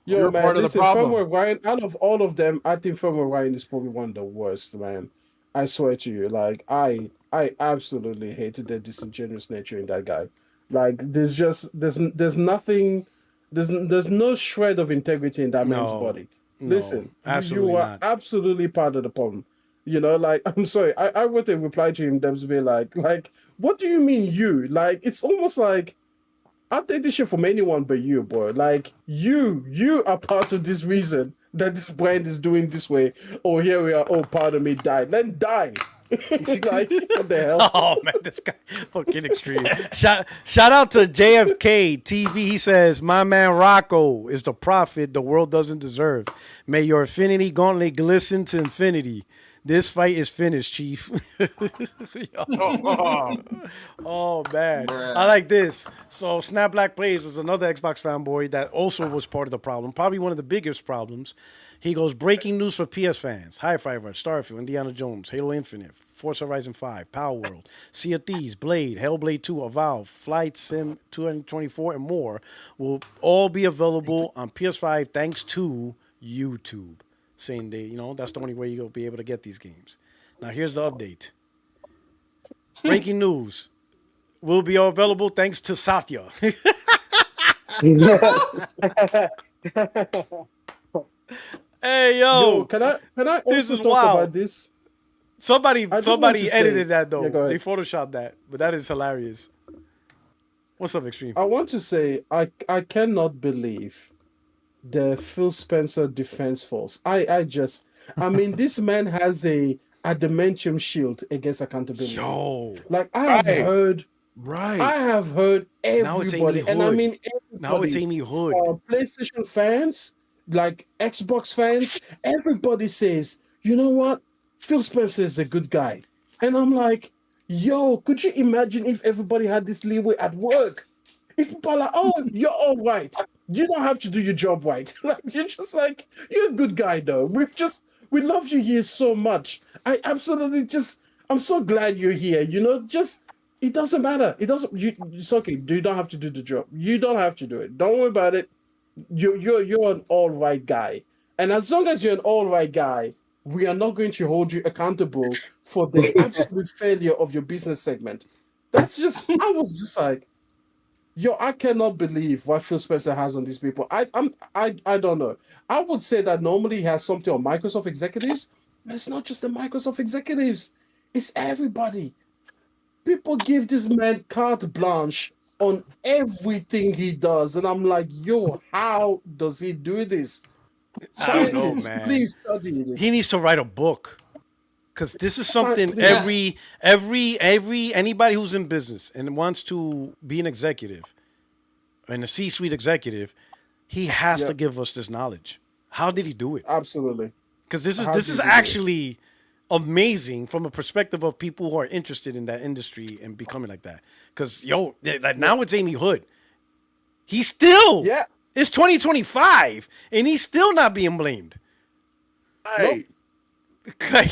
S9: Yo, man, part listen, of the problem. Firmware Ryan, out of all of them, I think Firmware Ryan is probably one of the worst, man. I swear to you. Like, I absolutely hated the disingenuous nature in that guy. Like, there's nothing, there's no shred of integrity in that man's body. Listen, you are absolutely part of the problem. You know, like, I'm sorry, I wrote a reply to him that was be like, what do you mean you? Like, it's almost like, I'll take this shit from anyone but you, boy. Like, you are part of this reason that this brand is doing this way. Oh, here we are. Oh, part of me died. Then die. Like, what the hell?
S1: Oh, man, this guy fucking extreme. Shout out to JFK TV. He says, my man Rocco is the prophet the world doesn't deserve. May your infinity gauntlet glisten to infinity. This fight is finished, Chief. Oh, man. I like this. So, Snap Black Plays was another Xbox fanboy that also was part of the problem. Probably one of the biggest problems. He goes, breaking news for PS fans. Hi-Fi Rush, Starfield, Indiana Jones, Halo Infinite, Forza Horizon 5, Power World, Sea of Thieves, Blade, Hellblade 2, Avowed, Flight Sim 224, and more will all be available on PS5 thanks to YouTube. Saying that's the only way you'll be able to get these games. Now here's the update. Breaking news. Will be available thanks to Satya. Hey yo,
S9: can I also
S1: this is
S9: talk
S1: wild.
S9: about this?
S1: Somebody edited that though. They photoshopped that, but that is hilarious. What's up, Extreme?
S9: I want to say I cannot believe the Phil Spencer Defense Force. I mean, this man has a adamantium shield against accountability.
S1: Yo,
S9: like I have heard everybody,
S1: now it's Amy Hood.
S9: And I mean
S1: now it's Amy Hood.
S9: PlayStation fans, like Xbox fans, everybody says, you know what, Phil Spencer is a good guy, and I'm like, yo, could you imagine if everybody had this leeway at work? If people are like, oh, you're all right. You don't have to do your job right. Like, you're just like, you're a good guy, though. We love you here so much. I absolutely I'm so glad you're here. You know, it doesn't matter. It's okay. You don't have to do the job. You don't have to do it. Don't worry about it. You're an all right guy. And as long as you're an all right guy, we are not going to hold you accountable for the absolute failure of your business segment. I was just like, yo, I cannot believe what Phil Spencer has on these people. I don't know. I would say that normally he has something on Microsoft executives, but it's not just the Microsoft executives. It's everybody. People give this man carte blanche on everything he does. And I'm like, yo, how does he do this? Scientists,
S1: man.
S9: please study this.
S1: He needs to write a book. Because this is something anybody who's in business and wants to be an executive, and a C-suite executive, he has to give us this knowledge. How did he do it?
S9: Absolutely.
S1: Because this is actually amazing from a perspective of people who are interested in that industry and becoming like that. Because now it's Amy Hood. He's still it's 2025 and he's still not being blamed.
S8: Hey,
S1: like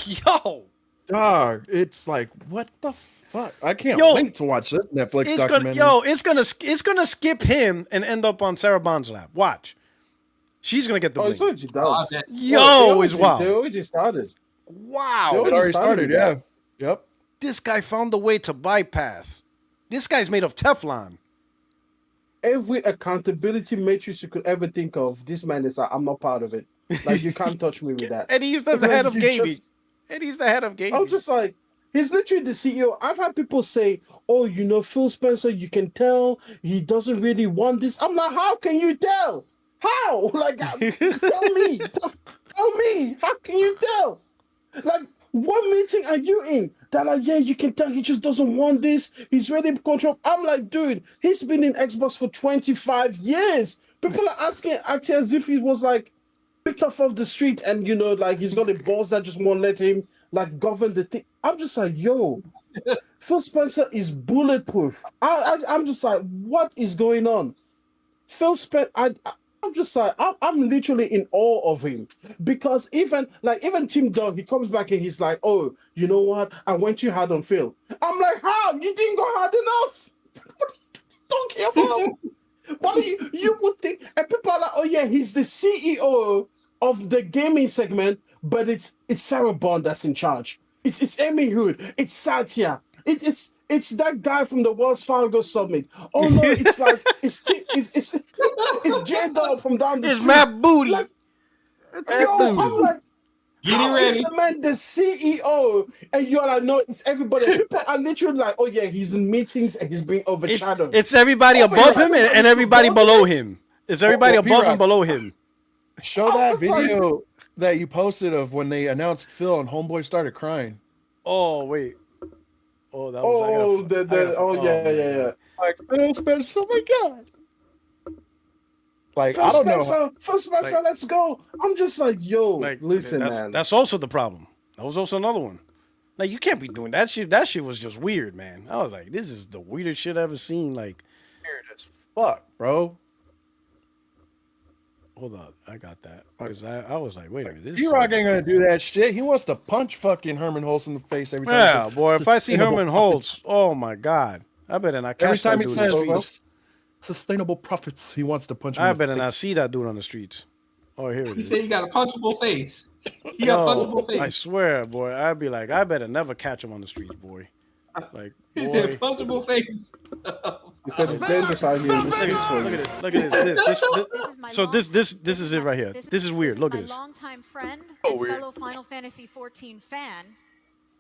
S8: dog, it's like what the fuck? I can't wait to watch this Netflix documentary.
S1: It's gonna skip him and end up on Sarah Bond's lap. Watch. She's gonna get the blame.
S9: So she does.
S1: It's wild.
S9: They already started.
S1: Wow.
S8: It already started, yeah. Yep.
S1: This guy found a way to bypass. This guy's made of Teflon.
S9: Every accountability matrix you could ever think of, this man is like, I'm not part of it. Like, you can't touch me with that.
S1: And he's the head of gaming. And he's the head of gaming.
S9: I'm just like, he's literally the CEO. I've had people say, oh, Phil Spencer, you can tell he doesn't really want this. I'm like, how can you tell? How? Like, tell me. Tell me. How can you tell? Like, what meeting are you in? That like, yeah, you can tell he just doesn't want this. He's ready to control. I'm like, dude, he's been in Xbox for 25 years. People are acting as if he was like picked up off the street and like he's got a boss that just won't let him like govern the thing. I'm just like, yo, Phil Spencer is bulletproof. I'm just like, what is going on? Phil Spencer, I'm just like, I'm literally in awe of him because even Tim Dog, he comes back and he's like, oh, you know what? I went too hard on Phil. I'm like, how? You didn't go hard enough. Don't care about him. But you would think, and people are like, oh yeah, he's the CEO of the gaming segment, but it's Sarah Bond that's in charge. It's Amy Hood. It's Satya. It's that guy from the Wells Fargo Summit. Oh no, it's like it's J-Dog from down the street.
S1: It's Matt Booty.
S9: Like, I'm like, how is the man the CEO? And you're like, no, it's everybody. People are literally like, oh yeah, he's in meetings and he's being overshadowed.
S1: It's everybody above him and everybody below him. It's everybody above and below him.
S8: Show that video that you posted of when they announced Phil and Homeboy started crying.
S1: Oh wait. Oh, that was.
S9: Yeah.
S8: Like Phil Spencer, oh my god. Like I don't know.
S9: Phil Spencer, let's go. I'm just like, yo, listen, man.
S1: That's also the problem. That was also another one. Like, you can't be doing that shit. That shit was just weird, man. I was like, this is the weirdest shit I've ever seen. Like,
S8: weird as fuck, bro.
S1: Hold on, I got that because I was like, wait a minute,
S8: P-Rock ain't gonna do that shit. He wants to punch fucking Herman Holtz in the face every time.
S1: Yeah, boy. If I see Herman Holtz, oh my god, I better not catch
S8: every time
S1: that
S8: he
S1: dude
S8: says sustainable profits, he wants to punch him.
S1: I better not see that dude on the streets. Oh, here it is.
S5: He said he got a punchable face. He got a punchable face.
S1: I swear, boy, I'd be like, I better never catch him on the streets, boy. Like,
S5: he said punchable face.
S9: He said it's dangerous out here.
S1: Look at this. So this is it right here. This is weird. Look at this.
S18: My longtime friend and fellow Final Fantasy 14 fan,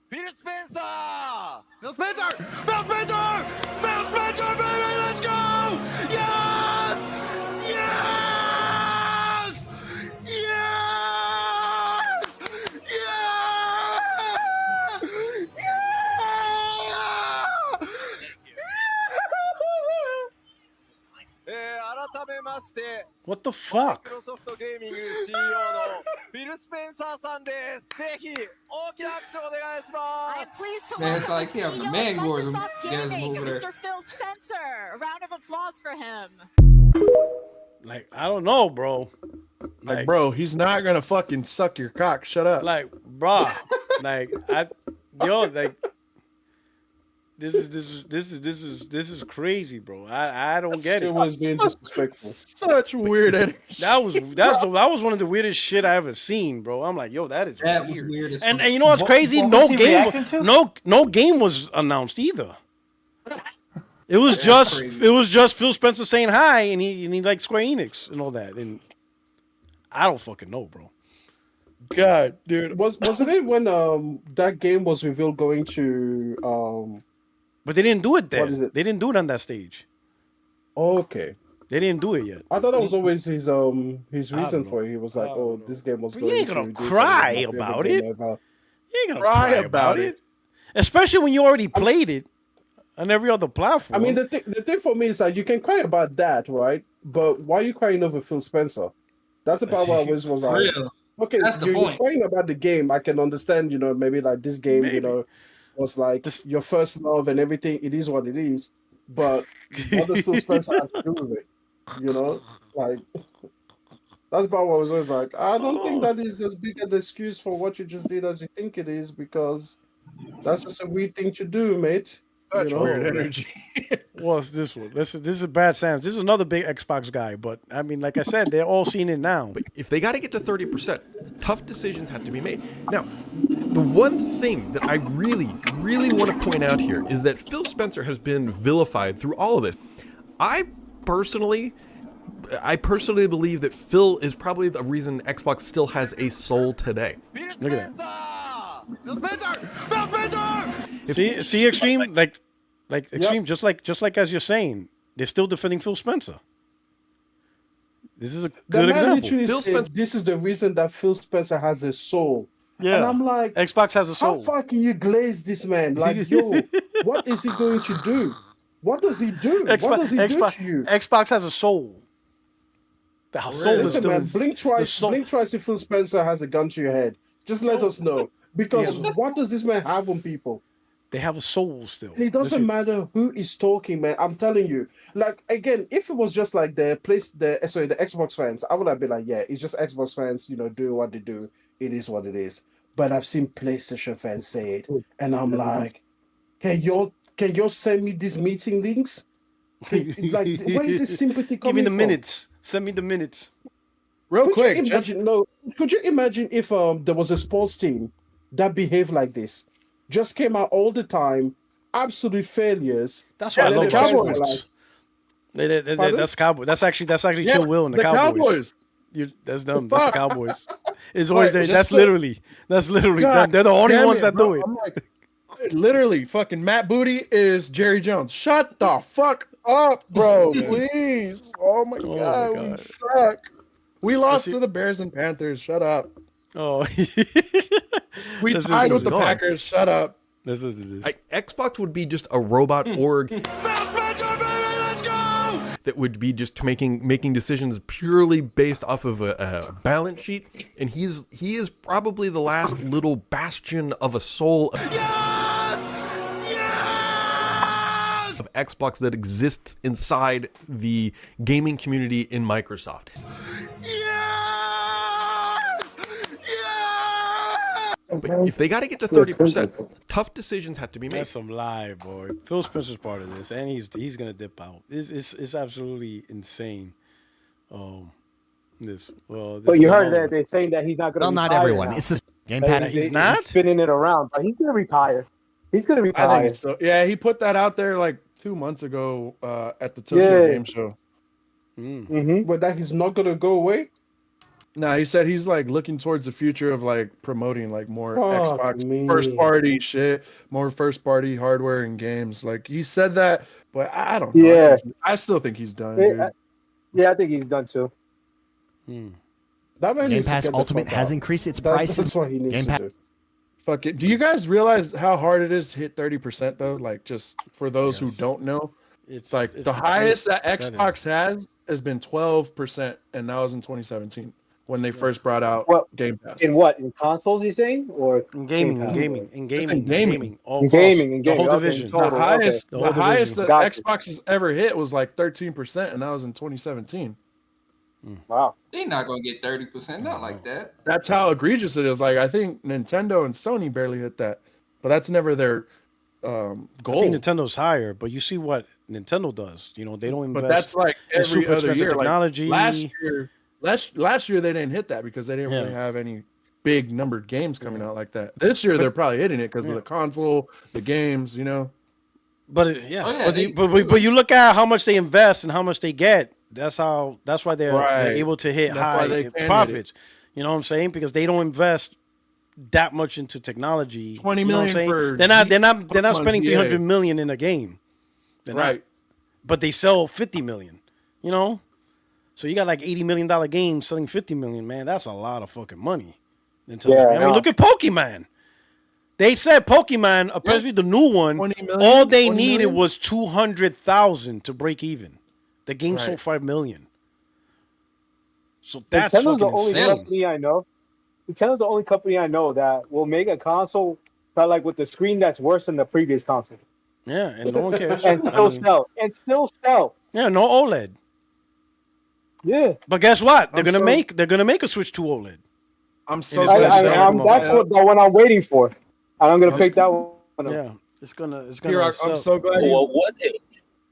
S19: Peter Spencer! Phil Spencer! Phil Spencer! Phil Spencer, baby, let's go! Yes! Yes! Yes!
S1: What the fuck?
S18: I am pleased to
S5: Man, it's
S18: welcome
S5: like
S18: the
S5: he having a
S18: CEO
S5: man
S18: of
S5: orgasm.
S18: Microsoft
S5: Yes,
S18: Gaming,
S5: over there.
S18: Mr. Phil Spencer. A round of applause for him.
S1: Like, I don't know, bro.
S8: Like, bro, he's not gonna fucking suck your cock. Shut up.
S1: Like, bruh. Like, like, this is crazy, bro. I don't get it.
S9: It was being disrespectful.
S8: Such weird energy.
S1: That was one of the weirdest shit I ever seen, bro. I'm like, yo, that is
S5: That
S1: weird.
S5: was weird as
S1: And
S5: fuck.
S1: you know what's crazy?
S3: What was he reacting to?
S1: No game was announced either. It was just Phil Spencer saying hi, and he liked Square Enix and all that, and I don't fucking know, bro.
S8: God, dude,
S9: wasn't it when that game was revealed going to
S1: But they didn't do it
S9: What is
S1: then.
S9: it?
S1: They didn't do it on that stage.
S9: Okay.
S1: They didn't do it yet.
S9: I thought that was always his reason
S1: don't
S9: for it. He was like, "Oh, this game was
S1: But
S9: going
S1: you ain't
S9: to
S1: gonna
S9: do
S1: cry
S9: something,
S1: about
S9: game
S1: it.
S9: ever."
S1: You ain't gonna cry about it. Especially when you already played it on every other platform.
S9: I mean, the thing for me is that you can cry about that, right? But why are you crying over Phil Spencer? That's the part where I was like, okay, you're crying about the game. I can understand, maybe like this game, was like your first love and everything. It is what it is. But what does Phil Spencer have to do with it? Like that's about what I was always like. I don't think that is as big an excuse for what you just did as you think it is, because that's just a weird thing to do, mate.
S8: That's weird energy.
S1: What's this one? This is Bad Sam's. This is another big Xbox guy, but I mean, like I said, they're all seeing it now.
S20: But if they got to get to 30%, tough decisions have to be made. Now, the one thing that I really, really want to point out here is that Phil Spencer has been vilified through all of this. I personally believe that Phil is probably the reason Xbox still has a soul today.
S1: Look at that.
S19: Phil Spencer! Phil Spencer!
S1: See, Extreme, like Extreme, just like as you're saying, they're still defending Phil Spencer. This is a good example.
S9: Phil Spencer, this is the reason that Phil Spencer has a soul.
S1: Yeah,
S9: and I'm like,
S1: Xbox has a soul.
S9: How far can you glaze this man? Like, yo, what is he going to do? What does he do? What does he do to you?
S1: Xbox has a soul. The soul is still.
S9: Man, blink twice if Phil Spencer has a gun to your head. Just let us know. Because what does this man have on people?
S1: They have a soul still.
S9: It doesn't matter who is talking, man. I'm telling you. Like, again, if it was just like the Xbox fans, I would have been like, yeah, it's just Xbox fans, doing what they do. It is what it is. But I've seen PlayStation fans say it, and I'm like, can y'all send me these meeting links? Where is this sympathy coming from?
S1: Give me the minutes. Send me the minutes.
S9: Could you imagine if there was a sports team that behaved like this? Just came out all the time, absolute failures.
S1: That's why I love Cowboys. That's Cowboys. That's actually Chill Will and the Cowboys. That's them. That's the Cowboys. It's always there. That's literally. They're the only ones that do it.
S8: I'm like, literally, fucking Matt Booty is Jerry Jones. Shut the fuck up, bro. Please. Oh my god, we suck. We lost to the Bears and Panthers. Shut up.
S1: Oh,
S8: we tied with the Packers. Shut up.
S1: This is it.
S20: Xbox would be just a robot org that would be just making decisions purely based off of a balance sheet, and he is probably the last little bastion of a soul of Xbox that exists inside the gaming community in Microsoft. But if they got to get to 30%, tough decisions have to be made.
S1: That's some lie, boy. Phil Spencer's part of this, and he's gonna dip out. It's absolutely insane.
S4: But you heard that they're saying that he's not gonna.
S21: Well, not everyone. Now. It's the Game Pass.
S1: He's not
S4: spinning it around, but he's gonna retire. He's gonna retire.
S8: I think so. Yeah, he put that out there like 2 months ago at the Tokyo Game Show.
S9: But that he's not gonna go away.
S8: No, he said he's like looking towards the future of like promoting like more Xbox first party shit, more first party hardware and games. Like he said that, but I don't know.
S4: Yeah,
S8: I still think he's done. Dude.
S4: I think he's done too.
S21: Game Pass Ultimate has increased its prices.
S9: That's what he needs
S21: Game
S9: to do.
S8: Fuck it. Do you guys realize how hard it is to hit 30% though? Like just for those who don't know, it's like the highest that Xbox has been 12%, and that was in 2017. When they first brought out Game Pass.
S4: In what? In consoles, you saying? Or
S1: in gaming?
S8: The
S1: whole division.
S8: The highest that Xbox has ever hit was like 13%, and that was in 2017.
S4: Wow.
S5: They're not going to get 30%, not like that.
S8: That's how egregious it is. Like, I think Nintendo and Sony barely hit that, but that's never their goal.
S1: I think Nintendo's higher, but you see what Nintendo does. They don't invest.
S8: But that's like every
S1: super
S8: other year.
S1: Technology.
S8: Like last year they didn't hit that because they didn't really have any big numbered games coming out like that. This year they're probably hitting it because of the console, the games,
S1: But but you look at how much they invest and how much they get. That's why they're able to hit high profits. You know what I'm saying? Because they don't invest that much into technology.
S8: 20 million for
S1: they're not spending 300 million in a game. They're not. But they sell 50 million. So you got like $80 million games selling 50 million, man. That's a lot of fucking money. I mean, look at Pokemon. They said Pokemon, apparently the new one,
S8: 20 million,
S1: all they
S8: 20
S1: needed
S8: million?
S1: was 200,000 to break even. The game
S8: Right.
S1: sold 5 million. So that's
S4: Nintendo's the
S1: fucking
S4: only
S1: insane.
S4: company I know. Nintendo's the only company I know that will make a console that like with the screen that's worse than the previous console.
S1: Yeah, and no one cares.
S4: And still sell. And still sell.
S1: Yeah, no OLED.
S4: Yeah.
S1: But guess what? They're
S8: I'm
S1: gonna
S8: so-
S1: make a switch to OLED.
S8: I'm so
S1: And it's
S8: glad.
S1: gonna sell like a
S4: That's
S1: motherfucker.
S4: the one I'm waiting for. And I'm gonna pick that one up.
S1: Yeah, it's gonna
S8: Here, I'm
S1: sell.
S8: so glad.
S12: Well, what if?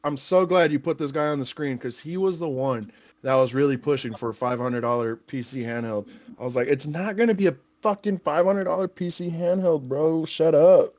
S8: I'm so glad you put this guy on the screen because he was the one that was really pushing for a $500 PC handheld. I was like, it's not gonna be a fucking $500 PC handheld, bro. Shut up.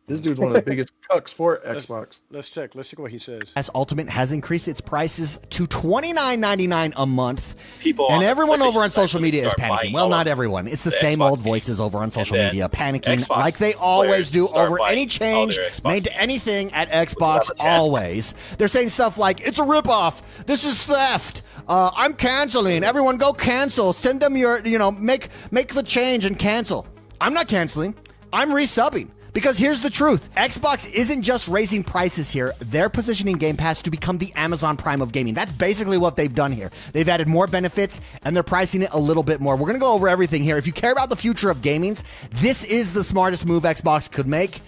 S8: This dude's one of the biggest cucks for Xbox.
S1: Let's check what he says.
S21: As Ultimate has increased its prices to $29.99 a month.
S12: People
S21: And
S12: on the
S21: everyone over
S12: PlayStation
S21: on
S12: side
S21: social media is
S12: start
S21: panicking.
S12: buying
S21: Well,
S12: all
S21: not
S12: of
S21: everyone. It's the
S12: the
S21: same
S12: Xbox
S21: old voices over on social
S12: then
S21: media panicking
S12: Xbox
S21: like they always
S12: players
S21: do
S12: start
S21: over
S12: buying
S21: any change
S12: all their Xbox
S21: made to anything at
S12: have
S21: Xbox
S12: a chance.
S21: always. They're saying stuff like, it's a ripoff. This is theft. I'm canceling. Everyone go cancel. Send them your, make the change and cancel. I'm not canceling. I'm resubbing. Because here's the truth. Xbox isn't just raising prices here. They're positioning Game Pass to become the Amazon Prime of gaming. That's basically what they've done here. They've added more benefits, and they're pricing it a little bit more. We're going to go over everything here. If you care about the future of gaming, this is the smartest move Xbox could make.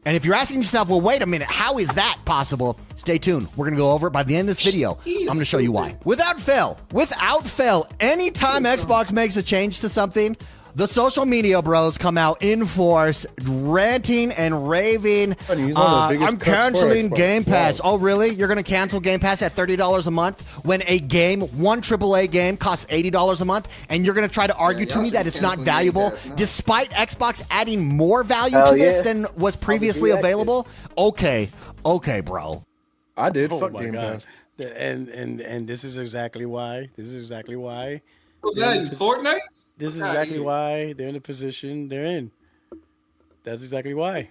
S21: And if you're asking yourself, well, wait a minute, how is that possible? Stay tuned. We're going to go over it by the end of this video. I'm going to show you why. Without fail, anytime Xbox makes a change to something, the social media bros come out in force, ranting and raving. I'm canceling Game Pass. Oh, really? You're going to cancel Game Pass at $30 a month when one AAA game costs $80 a month, and you're going to try to argue to me that it's not valuable, despite Xbox adding more value to this than was previously available? Okay, bro.
S8: I did.
S1: Oh
S8: Fuck
S1: my
S8: Game
S1: God.
S8: Pass.
S1: And this is exactly why.
S5: Was that in Fortnite?
S1: This is exactly why they're in the position they're in. That's exactly why.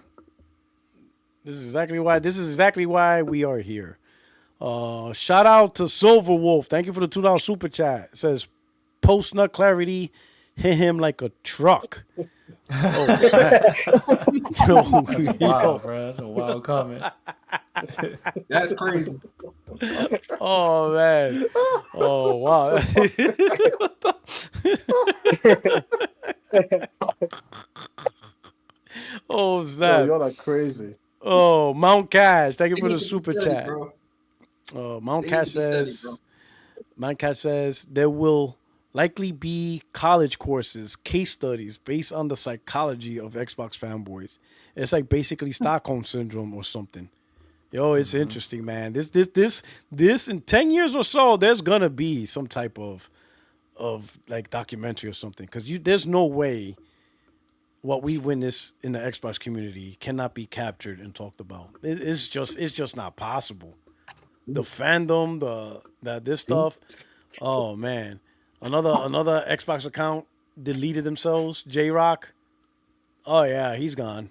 S1: This is exactly why we are here. Shout out to Silver Wolf. Thank you for the $2 super chat. It says post nut clarity hit him like a truck. Oh, snap.
S3: That's wild, bro. That's a wild comment.
S5: That's crazy.
S1: Oh man. Oh wow. Oh snap.
S9: Yo, you're like crazy.
S1: Oh, Mount Cash. Thank you
S5: They
S1: for the
S5: need to be
S1: super
S5: steady,
S1: chat.
S5: bro.
S1: Mount
S5: They
S1: Cash
S5: need to be steady,
S1: says
S5: bro.
S1: Mount Cash says there will likely be college courses, case studies based on the psychology of Xbox fanboys. It's like basically Stockholm syndrome or something. Yo, it's interesting, man. This in 10 years or so, there's gonna be some type of like documentary or something. Because there's no way what we witness in the Xbox community cannot be captured and talked about. It's just not possible. The fandom, this stuff. Oh man. Another Xbox account deleted themselves. J Rock. Oh yeah, he's gone.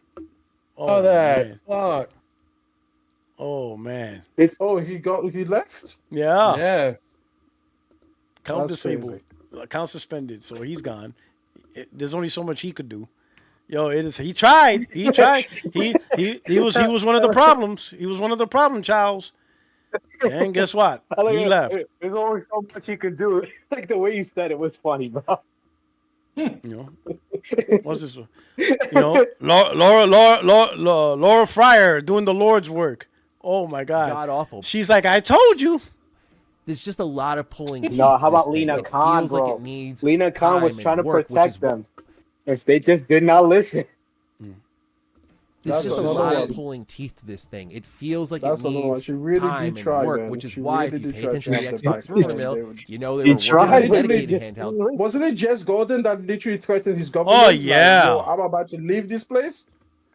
S1: Oh man.
S8: Fuck.
S1: Oh man.
S9: He left?
S1: Yeah.
S8: Yeah.
S1: Account
S9: That's
S1: disabled. Account suspended. So he's gone. There's only so much he could do. Yo, he tried. He was one of the problems. He was one of the problem childs. And guess what? He left.
S4: There's only so much you could do. Like the way you said it was funny, bro.
S1: What's this? Laura Fryer doing the Lord's work. Oh my God.
S7: God awful.
S1: She's like, I told you.
S7: There's just a lot of pulling.
S4: No, how about Lena Khan, bro? Lena Khan was trying to protect them. If they just did not listen.
S7: There's just a lot of pulling teeth to this thing. It feels like it needs time and work, which is why if you pay attention to the Xbox rumor mill, you know they were working on a dedicated handheld.
S9: Wasn't it Jess Gordon that literally threatened his government?
S1: Oh yeah.
S9: Like, I'm about to leave this place.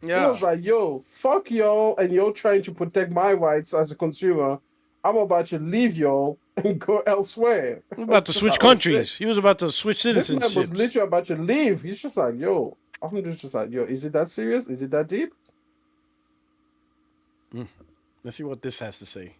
S1: Yeah.
S9: He was like, yo, fuck y'all, and you're trying to protect my rights as a consumer. I'm about to leave y'all and go elsewhere.
S1: He was about to switch countries. He was about to switch
S9: This man
S1: citizenship.
S9: was literally about to leave. He's just like, yo, I'm just like, yo, is it that serious? Is it that deep?
S1: Let's see what this has to say.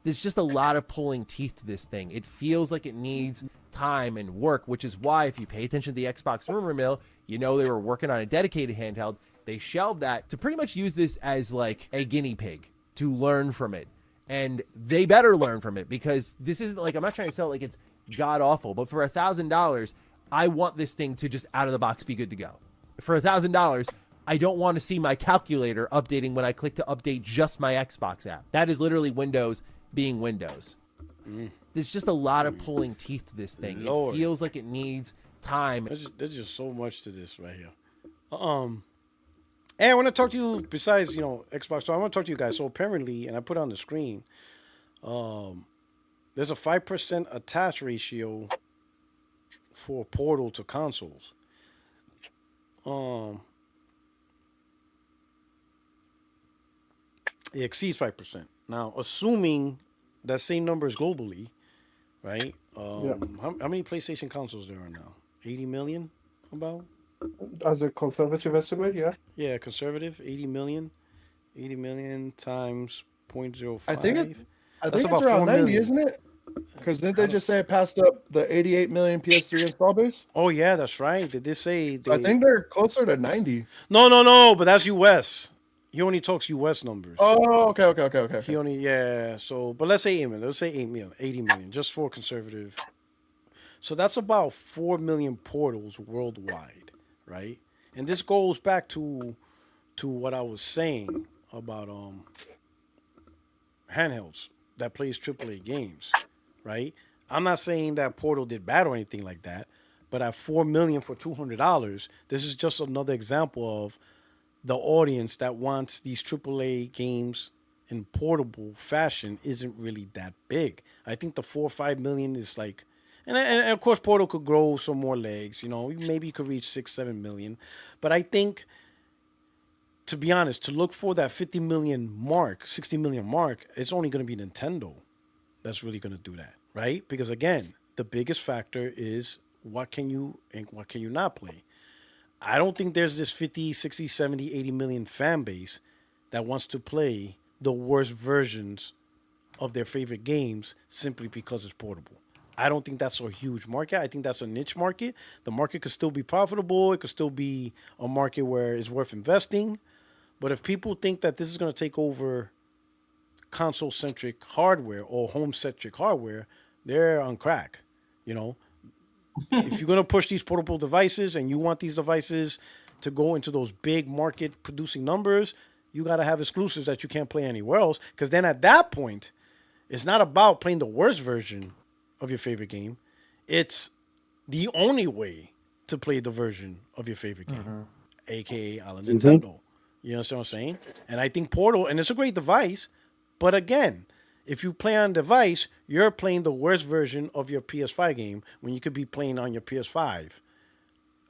S7: There's just a lot of pulling teeth to this thing. It feels like it needs time and work, which is why if you pay attention to the Xbox rumor mill, you know they were working on a dedicated handheld. They shelved that to pretty much use this as like a guinea pig to learn from it. And they better learn from it, because this isn't like, I'm not trying to sell it like it's god awful, but for $1,000, I want this thing to just out of the box be good to go. For $1,000, I don't want to see my calculator updating when I click to update just my Xbox app. That is literally Windows being Windows. There's just a lot of pulling teeth to this thing.
S1: Lord.
S7: It feels like it needs time.
S1: There's just so much to this right here. And I want to talk to you, besides, Xbox Store, I want to talk to you guys. So apparently, and I put it on the screen, there's a 5% attach ratio for Portal to consoles. It exceeds 5%. Now, assuming that same number is globally, right? How many PlayStation consoles there are now? 80 million, about?
S9: As a conservative estimate, yeah.
S1: Yeah, conservative, 80 million. 80 million times 0.05.
S8: I think
S1: That's
S8: it's
S1: about
S8: around
S1: 4
S8: 90,
S1: million.
S8: isn't it? Because didn't they just say it passed up the 88 million PS3 install base?
S1: Oh, yeah, that's right. They did say...
S8: I think they're closer to 90.
S1: No, but that's US. He only talks US numbers.
S8: Oh, okay.
S1: He only, so, but let's say 8 million. Let's say 8 million, 80 million, just for conservative. So that's about 4 million portals worldwide, right? And this goes back to what I was saying about handhelds that plays AAA games, right? I'm not saying that Portal did bad or anything like that, but at 4 million for $200, this is just another example of the audience that wants these AAA games in portable fashion isn't really that big. I think the 4 or 5 million is like, and of course Portal could grow some more legs, maybe you could reach 6-7 million, but I think, to be honest, to look for that 50 million mark, 60 million mark, it's only going to be Nintendo that's really going to do that, right? Because again, the biggest factor is what can you and what can you not play. I don't think there's this 50, 60, 70, 80 million fan base that wants to play the worst versions of their favorite games simply because it's portable. I don't think that's a huge market. I think that's a niche market. The market could still be profitable. It could still be a market where it's worth investing. But if people think that this is going to take over console-centric hardware or home-centric hardware, they're on crack, If you're going to push these portable devices and you want these devices to go into those big market producing numbers, you got to have exclusives that you can't play anywhere else. Because then at that point, it's not about playing the worst version of your favorite game. It's the only way to play the version of your favorite game, aka a la Nintendo. You understand what I'm saying? And I think Portal, and it's a great device, but again, if you play on a device, you're playing the worst version of your PS5 game when you could be playing on your PS5,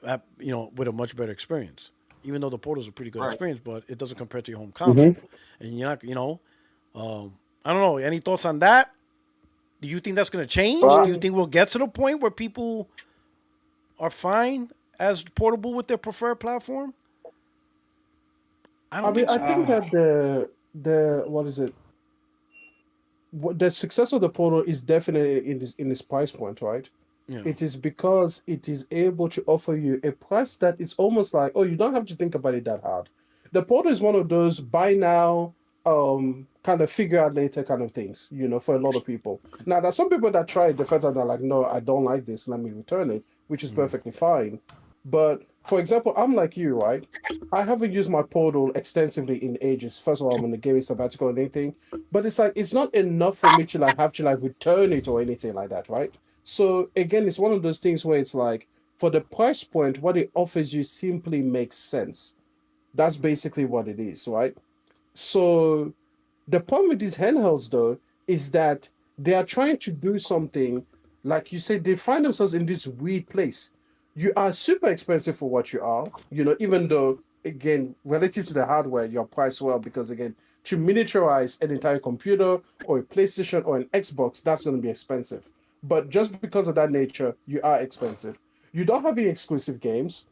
S1: with a much better experience. Even though the Portal's a pretty good experience, but it doesn't compare to your home console. And you're not, I don't know. Any thoughts on that? Do you think that's going to change? Do you think we'll get to the point where people are fine as portable with their preferred platform? I think
S9: that the what is it? The success of the Portal is definitely in this price point, right?
S1: Yeah.
S9: It is because it is able to offer you a price that is almost like, you don't have to think about it that hard. The Portal is one of those buy now, kind of figure out later kind of things, for a lot of people. Now, there's some people that try it the first time, they're like, no, I don't like this, let me return it, which is perfectly fine. But for example, I'm like you, right? I haven't used my Portal extensively in ages. First of all, I'm on the gaming sabbatical and anything, but it's not enough for me to have to return it or anything like that, right? So again, it's one of those things where it's like, for the price point, what it offers you simply makes sense. That's basically what it is, right? So the problem with these handhelds, though, is that they are trying to do something, like you said, they find themselves in this weird place. You are super expensive for what you are, even though, again, relative to the hardware, you're priced well, because, again, to miniaturize an entire computer or a PlayStation or an Xbox, that's going to be expensive. But just because of that nature, you are expensive. You don't have any exclusive games,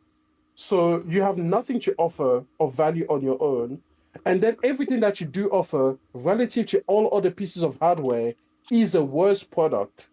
S9: so you have nothing to offer of value on your own. And then everything that you do offer relative to all other pieces of hardware is a worse product,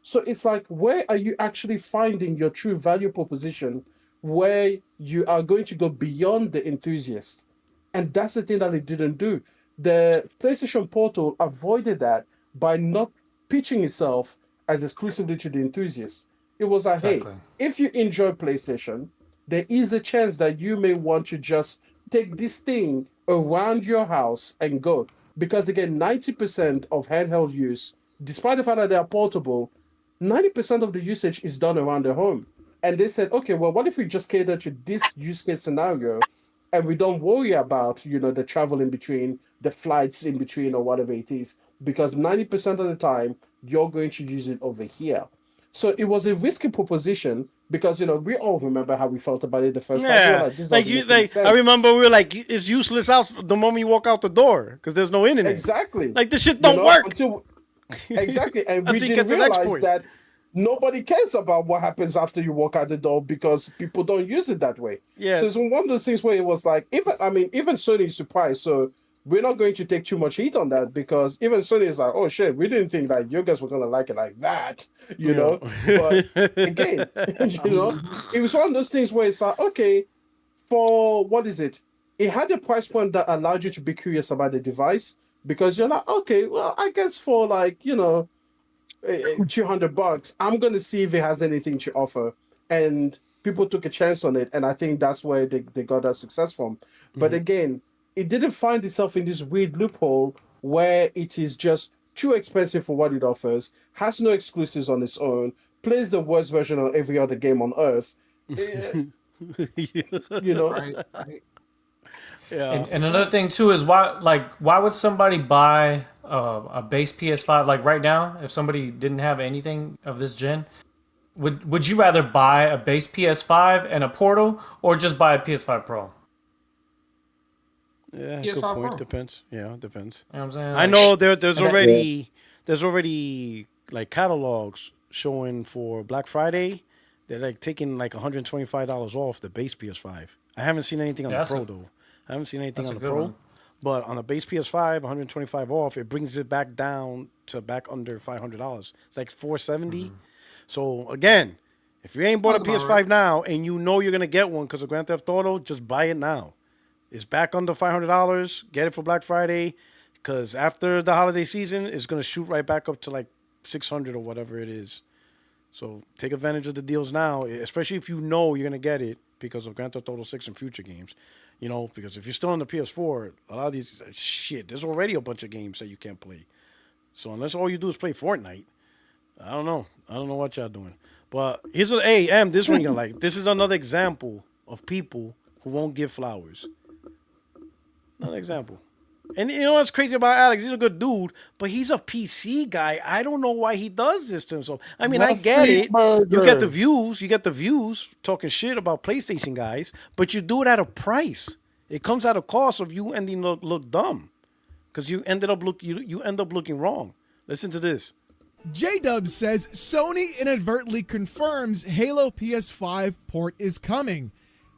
S9: So it's like, where are you actually finding your true value proposition where you are going to go beyond the enthusiast. And that's the thing that it didn't do. The PlayStation Portal avoided that by not pitching itself as exclusively to the enthusiasts. It was like, hey, if you enjoy PlayStation, there is a chance that you may want to just take this thing around your house and go. Because again, 90% of handheld use, despite the fact that they are portable, 90% of the usage is done around the home. And they said, okay, well, what if we just cater to this use case scenario and we don't worry about, the travel in between, the flights in between, or whatever it is, because 90% of the time you're going to use it over here. So it was a risky proposition because we all remember how we felt about it the first time. We were
S1: Yeah, I remember we were like, it's useless out the moment you walk out the door because there's no internet.
S9: Exactly.
S1: Like this shit don't work.
S9: Exactly, and we didn't realize that nobody cares about what happens after you walk out the door because people don't use it that way.
S1: Yeah.
S9: So it's one of those things where it was like, even Sony is surprised. So we're not going to take too much heat on that because even Sony is like, oh shit, we didn't think that you guys were gonna like it like that, know. But again, it was one of those things where it's like, okay, for what is it? It had a price point that allowed you to be curious about the device because you're like, okay, well, I guess for like $200, I'm gonna see if it has anything to offer, and people took a chance on it, and I think that's where they got that success from. But again, it didn't find itself in this weird loophole where it is just too expensive for what it offers, has no exclusives on its own, plays the worst version of every other game on earth.
S5: Right.
S1: Yeah.
S3: And another thing too is why would somebody buy a base PS5 like right now if somebody didn't have anything of this gen? Would you rather buy a base PS5 and a Portal or just buy a PS5 Pro?
S1: Yeah,
S5: PS5
S1: good point.
S5: Pro.
S1: Depends. Yeah, depends.
S3: You know what I'm saying?
S1: I know there's already like catalogs showing for Black Friday. They're like taking like $125 off the base PS5. I haven't seen anything on the Pro though. I haven't seen anything on the Pro.
S3: One.
S1: But on the base PS5, $125 off, it brings it back down to back under $500. It's like $470. So again, if you ain't bought a PS5 now and you know you're gonna get one because of Grand Theft Auto, just buy it now. It's back under $500. Get it for Black Friday, because after the holiday season, it's gonna shoot right back up to like $600 or whatever it is. So take advantage of the deals now, especially if you know you're gonna get it because of Grand Theft Auto 6 and future games. Because if you're still on the PS4, a lot of these there's already a bunch of games that you can't play. So unless all you do is play Fortnite, I don't know what y'all doing. But here's this one you're gonna like. This is another example of people who won't give flowers. Another example. And you know what's crazy about Alex? He's a good dude, but he's a PC guy. I don't know why he does this to himself. I mean, I get it. You get the views talking shit about PlayStation guys, but you do it at a price. It comes at a cost of you ending look dumb. Because you end up looking wrong. Listen to this.
S6: J-Dub says Sony inadvertently confirms Halo PS5 port is coming.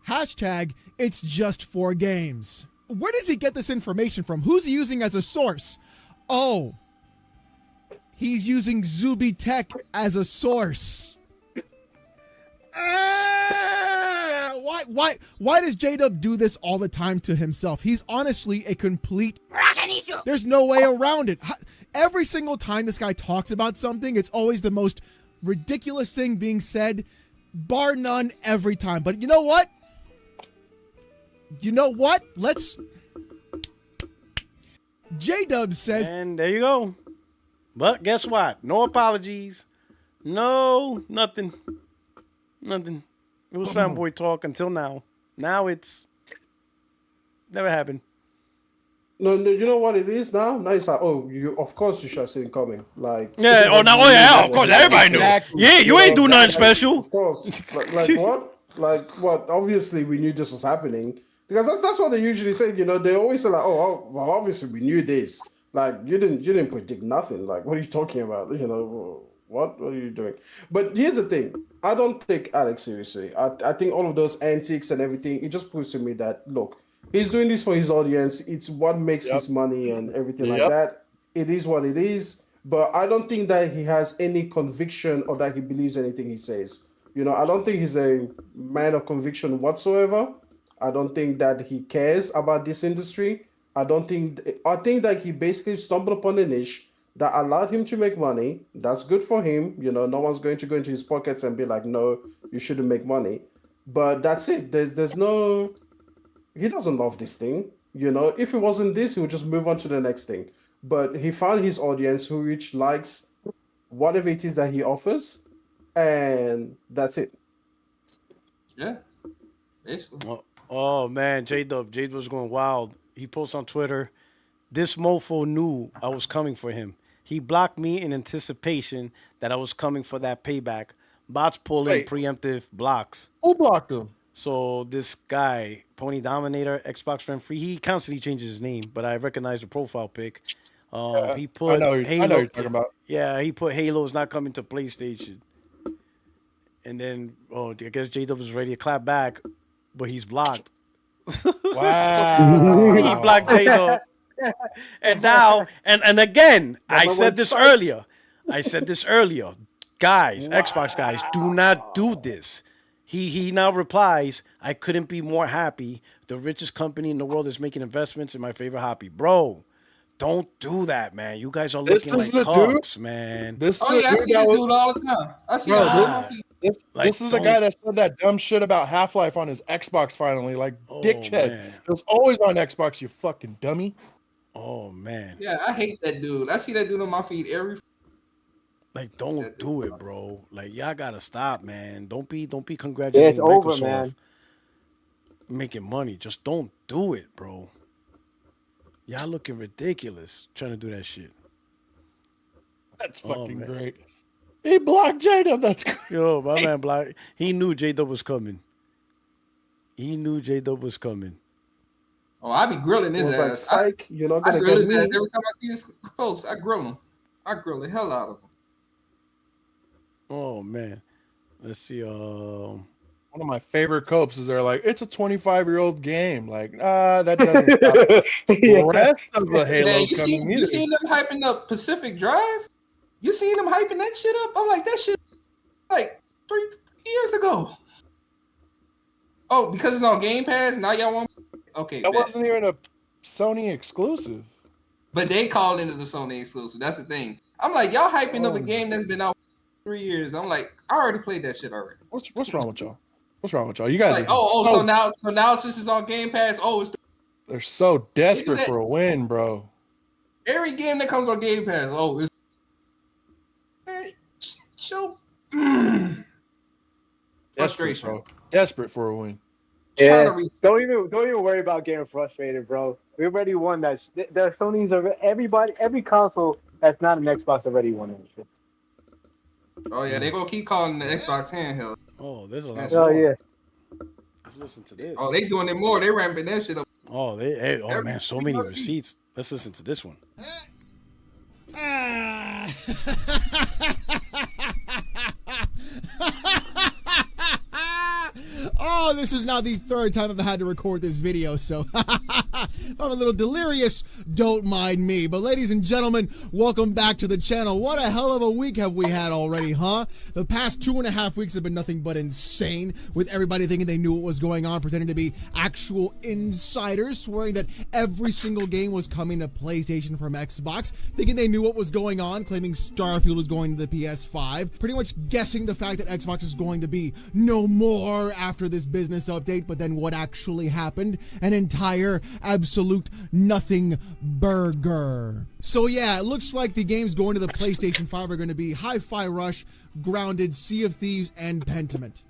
S6: # it's just 4 games. Where does he get this information from? Who's he using as a source? Oh, he's using Zuby Tech as a source. Why does J-Dub do this all the time to himself? He's honestly a complete... There's no way around it. Every single time this guy talks about something, it's always the most ridiculous thing being said, bar none, every time. But you know what? J-Dub says...
S1: And there you go. But guess what? No apologies. No, nothing. It was fanboy talk until now. Now it's... Never happened.
S9: No, you know what it is now? Now it's like, of course you should have seen it coming. Like,
S1: yeah, of course, everybody knew. Yeah, you ain't do nothing special.
S9: Of course. Like what? Like what? Obviously, we knew this was happening. Because that's what they usually say, they always say like, well, obviously we knew this. Like you didn't predict nothing. Like, what are you talking about? What are you doing? But here's the thing. I don't take Alex seriously. I think all of those antics and everything, it just proves to me that, look, he's doing this for his audience. It's what makes his money and everything like that. It is what it is. But I don't think that he has any conviction or that he believes anything he says. I don't think he's a man of conviction whatsoever. I don't think that he cares about this industry. I think that he basically stumbled upon a niche that allowed him to make money. That's good for him. No one's going to go into his pockets and be like, no, you shouldn't make money. But that's it. There's no, he doesn't love this thing. If it wasn't this, he would just move on to the next thing. But he found his audience which likes whatever it is that he offers, and that's it.
S5: Yeah. Basically.
S1: Oh man, J-Dub was going wild. He posts on Twitter, "This mofo knew I was coming for him. He blocked me in anticipation that I was coming for that payback. Bots pull in preemptive blocks."
S8: Who blocked him?
S1: So this guy, Pony Dominator, Xbox Friend Free, he constantly changes his name, but I recognize the profile pic. He put
S8: I know
S1: Halo.
S8: you're talking about.
S1: Yeah, he put Halo's not coming to PlayStation. And then, I guess J-Dub was ready to clap back, but he's blocked.
S8: Wow.
S1: He blocked J-Dub. And now, and again, I said this earlier. Guys, Xbox guys, do not do this. He now replies, "I couldn't be more happy. The richest company in the world is making investments in my favorite hobby." Bro, don't do that, man. You guys are looking like cocks, man.
S5: I see this dude all the time. I see him all on my feed.
S8: This is the guy that said that dumb shit about Half-Life on his Xbox finally. Like, dickhead.
S1: Man.
S8: It was always on Xbox, you fucking dummy.
S1: Oh, man.
S5: Yeah, I hate that dude. I see that dude on my feed every.
S1: Like, don't do it, bro. Like, y'all gotta stop, man. Don't be congratulating
S4: it's over,
S1: Microsoft
S4: man.
S1: making money. Just don't do it, bro. Y'all looking ridiculous trying to do that shit.
S8: That's fucking great. He blocked J-Dub. That's great.
S1: Yo, my man blocked. He knew J-Dub was coming.
S5: Oh, I be grilling his ass.
S9: Like, psych, you're not
S5: I
S9: gonna
S5: grill
S9: get
S5: his
S9: me.
S5: ass every time I see his post. I grill him. I grill the hell out of him.
S1: Oh man, let's see.
S8: One of my favorite copes is they're like, it's a 25-year-old game. Like, that doesn't stop the rest of the Halo's coming either.
S5: You seen them hyping up Pacific Drive? You seen them hyping that shit up? I'm like, that shit like 3 years ago. Oh, because it's on Game Pass, now y'all want okay.
S8: That wasn't even a Sony exclusive.
S5: But they called into the Sony exclusive. That's the thing. I'm like, y'all hyping up a game that's been out for 3 years. I'm like, I already played that shit already.
S8: What's wrong with y'all? What's wrong with y'all? You guys
S5: like,
S8: are
S5: so now since it's on Game Pass,
S8: they're so desperate for a win, bro.
S5: Every game that comes on Game Pass, it's show frustration,
S8: bro. Desperate for a win.
S4: Yeah, don't even worry about getting frustrated, bro. We already won that. The Sony's every console that's not an Xbox already won that shit.
S5: Oh yeah, they're gonna keep calling the Xbox handheld.
S1: Oh, there's a lot.
S4: Oh yeah.
S1: Let's listen to this.
S5: Oh, they doing it more. They ramping that shit up.
S1: Oh, man, so many receipts. Let's listen to this one.
S6: Oh, this is now the third time I've had to record this video, so if I'm a little delirious, don't mind me. But ladies and gentlemen, welcome back to the channel. What a hell of a week have we had already, huh? The past 2.5 weeks have been nothing but insane, with everybody thinking they knew what was going on, pretending to be actual insiders, swearing that every single game was coming to PlayStation from Xbox, thinking they knew what was going on, claiming Starfield was going to the PS5, pretty much guessing the fact that Xbox is going to be no more after this business update. But then what actually happened? An entire absolute nothing burger. So yeah, it looks like the games going to the PlayStation 5 are going to be Hi-Fi Rush, Grounded, Sea of Thieves, and Pentiment.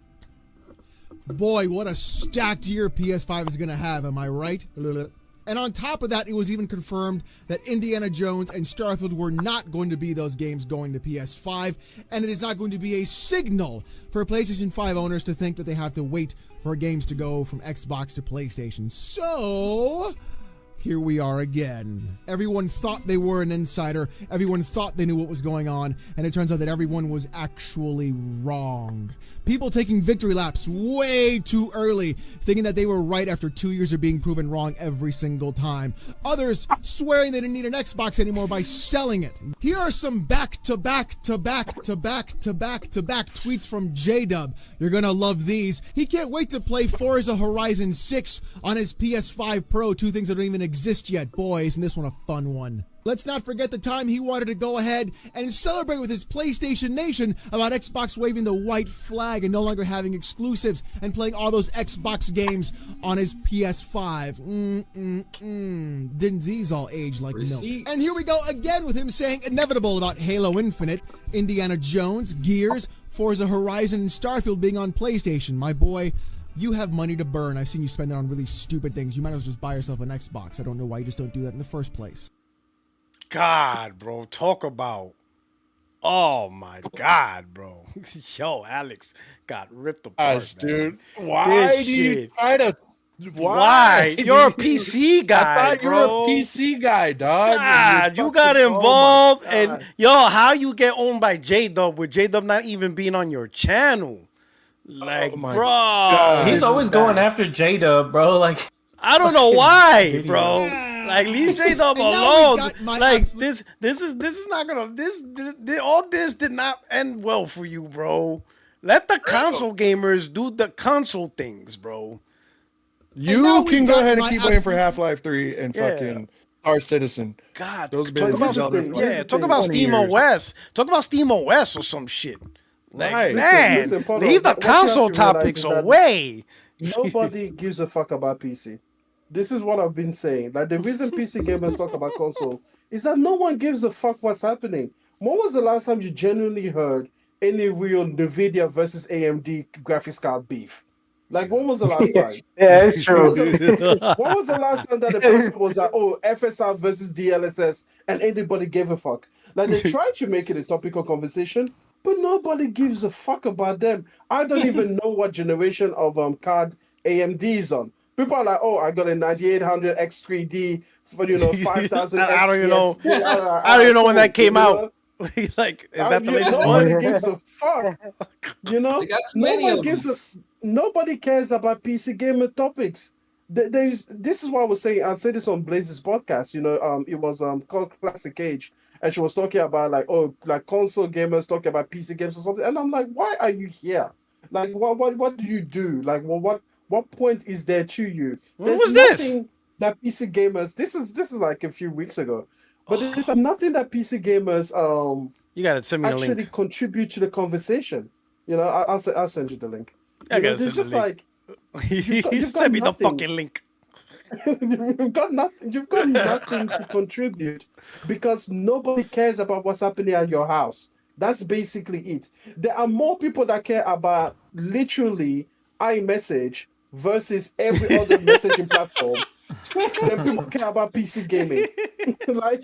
S6: Boy, what a stacked year PS5 is going to have, am I right? And on top of that, it was even confirmed that Indiana Jones and Starfield were not going to be those games going to PS5, and it is not going to be a signal for PlayStation 5 owners to think that they have to wait for games to go from Xbox to PlayStation. So, here we are again. Everyone thought they were an insider. Everyone thought they knew what was going on. And it turns out that everyone was actually wrong. People taking victory laps way too early, thinking that they were right after 2 years of being proven wrong every single time. Others swearing they didn't need an Xbox anymore by selling it. Here are some back-to-back tweets from J-Dub. You're gonna love these. He can't wait to play Forza Horizon 6 on his PS5 Pro, two things that don't even exist yet. Boy, isn't this one a fun one. Let's not forget the time he wanted to go ahead and celebrate with his PlayStation Nation about Xbox waving the white flag and no longer having exclusives and playing all those Xbox games on his PS5. Didn't these all age like milk? And here we go again with him saying inevitable about Halo Infinite, Indiana Jones, Gears, Forza Horizon, and Starfield being on PlayStation. My boy, you have money to burn. I've seen you spend it on really stupid things. You might as well just buy yourself an Xbox. I don't know why you just don't do that in the first place.
S1: God, bro, talk about. Oh my God, bro. Yo, Alex got ripped apart.
S8: Gosh, dude.
S1: Man.
S8: Why
S1: This
S8: do you
S1: shit.
S8: try to?
S1: Why? You're a PC guy,
S8: I thought
S1: bro.
S8: you were a PC guy, dog.
S1: God, you got involved, and yo, how you get owned by J-Dub with J-Dub not even being on your channel? Like, bro,
S3: he's always going after J-Dub, bro. Like,
S1: I don't know why, bro. Like, leave J-Dub
S6: And now we
S1: alone.
S6: got my
S1: Like, this is not gonna. All this did not end well for you, bro. Let the console gamers do the console things, bro.
S8: You can go ahead and keep waiting for Half-Life 3 and
S1: Yeah.
S8: fucking Star Citizen.
S1: God,
S8: those
S1: talk about, talk about Steam OS. Talk about Steam OS or some shit. Like,
S8: Right.
S1: man,
S9: Listen, Polo,
S1: leave the
S9: what you have
S1: console
S9: to realize
S1: topics
S9: is that
S1: away.
S9: Nobody gives a fuck about PC. This is what I've been saying. Like, the reason PC gamers talk about console is that no one gives a fuck what's happening. When was the last time you genuinely heard any real NVIDIA versus AMD graphics card beef? Like, when was the last time?
S4: Yeah, it's true.
S9: When was the last time that the person was like, oh, FSR versus DLSS, and anybody gave a fuck? Like, they tried to make it a topical conversation, but nobody gives a fuck about them. I don't even know what generation of card AMD is on. People are like, oh, I got a 9800 X3D for 5,000.
S1: I don't even know. I don't even know when that came out. Like, is that the latest one?
S9: Nobody gives a fuck.
S5: They got too many of them.
S9: Nobody cares about PC gamer topics. This is what I was saying. I'd say this on Blaze's podcast. It was called Classic Age, and she was talking about like console gamers talking about PC games or something. And I'm like, why are you here? Like, what do you do? Like, what point is there to you?
S1: When was this?
S9: That PC gamers. This is like a few weeks ago, but there's nothing that PC gamers
S1: you gotta send me a link.
S9: actually contribute to the conversation. I'll send you the link.
S1: I gotta
S9: There's
S1: send the
S9: just
S1: link.
S9: like you've got
S1: Send me the
S9: nothing.
S1: fucking link.
S9: You've got nothing. You've got nothing to contribute because nobody cares about what's happening at your house. That's basically it. There are more people that care about literally iMessage versus every other messaging platform than people care about PC gaming. Like,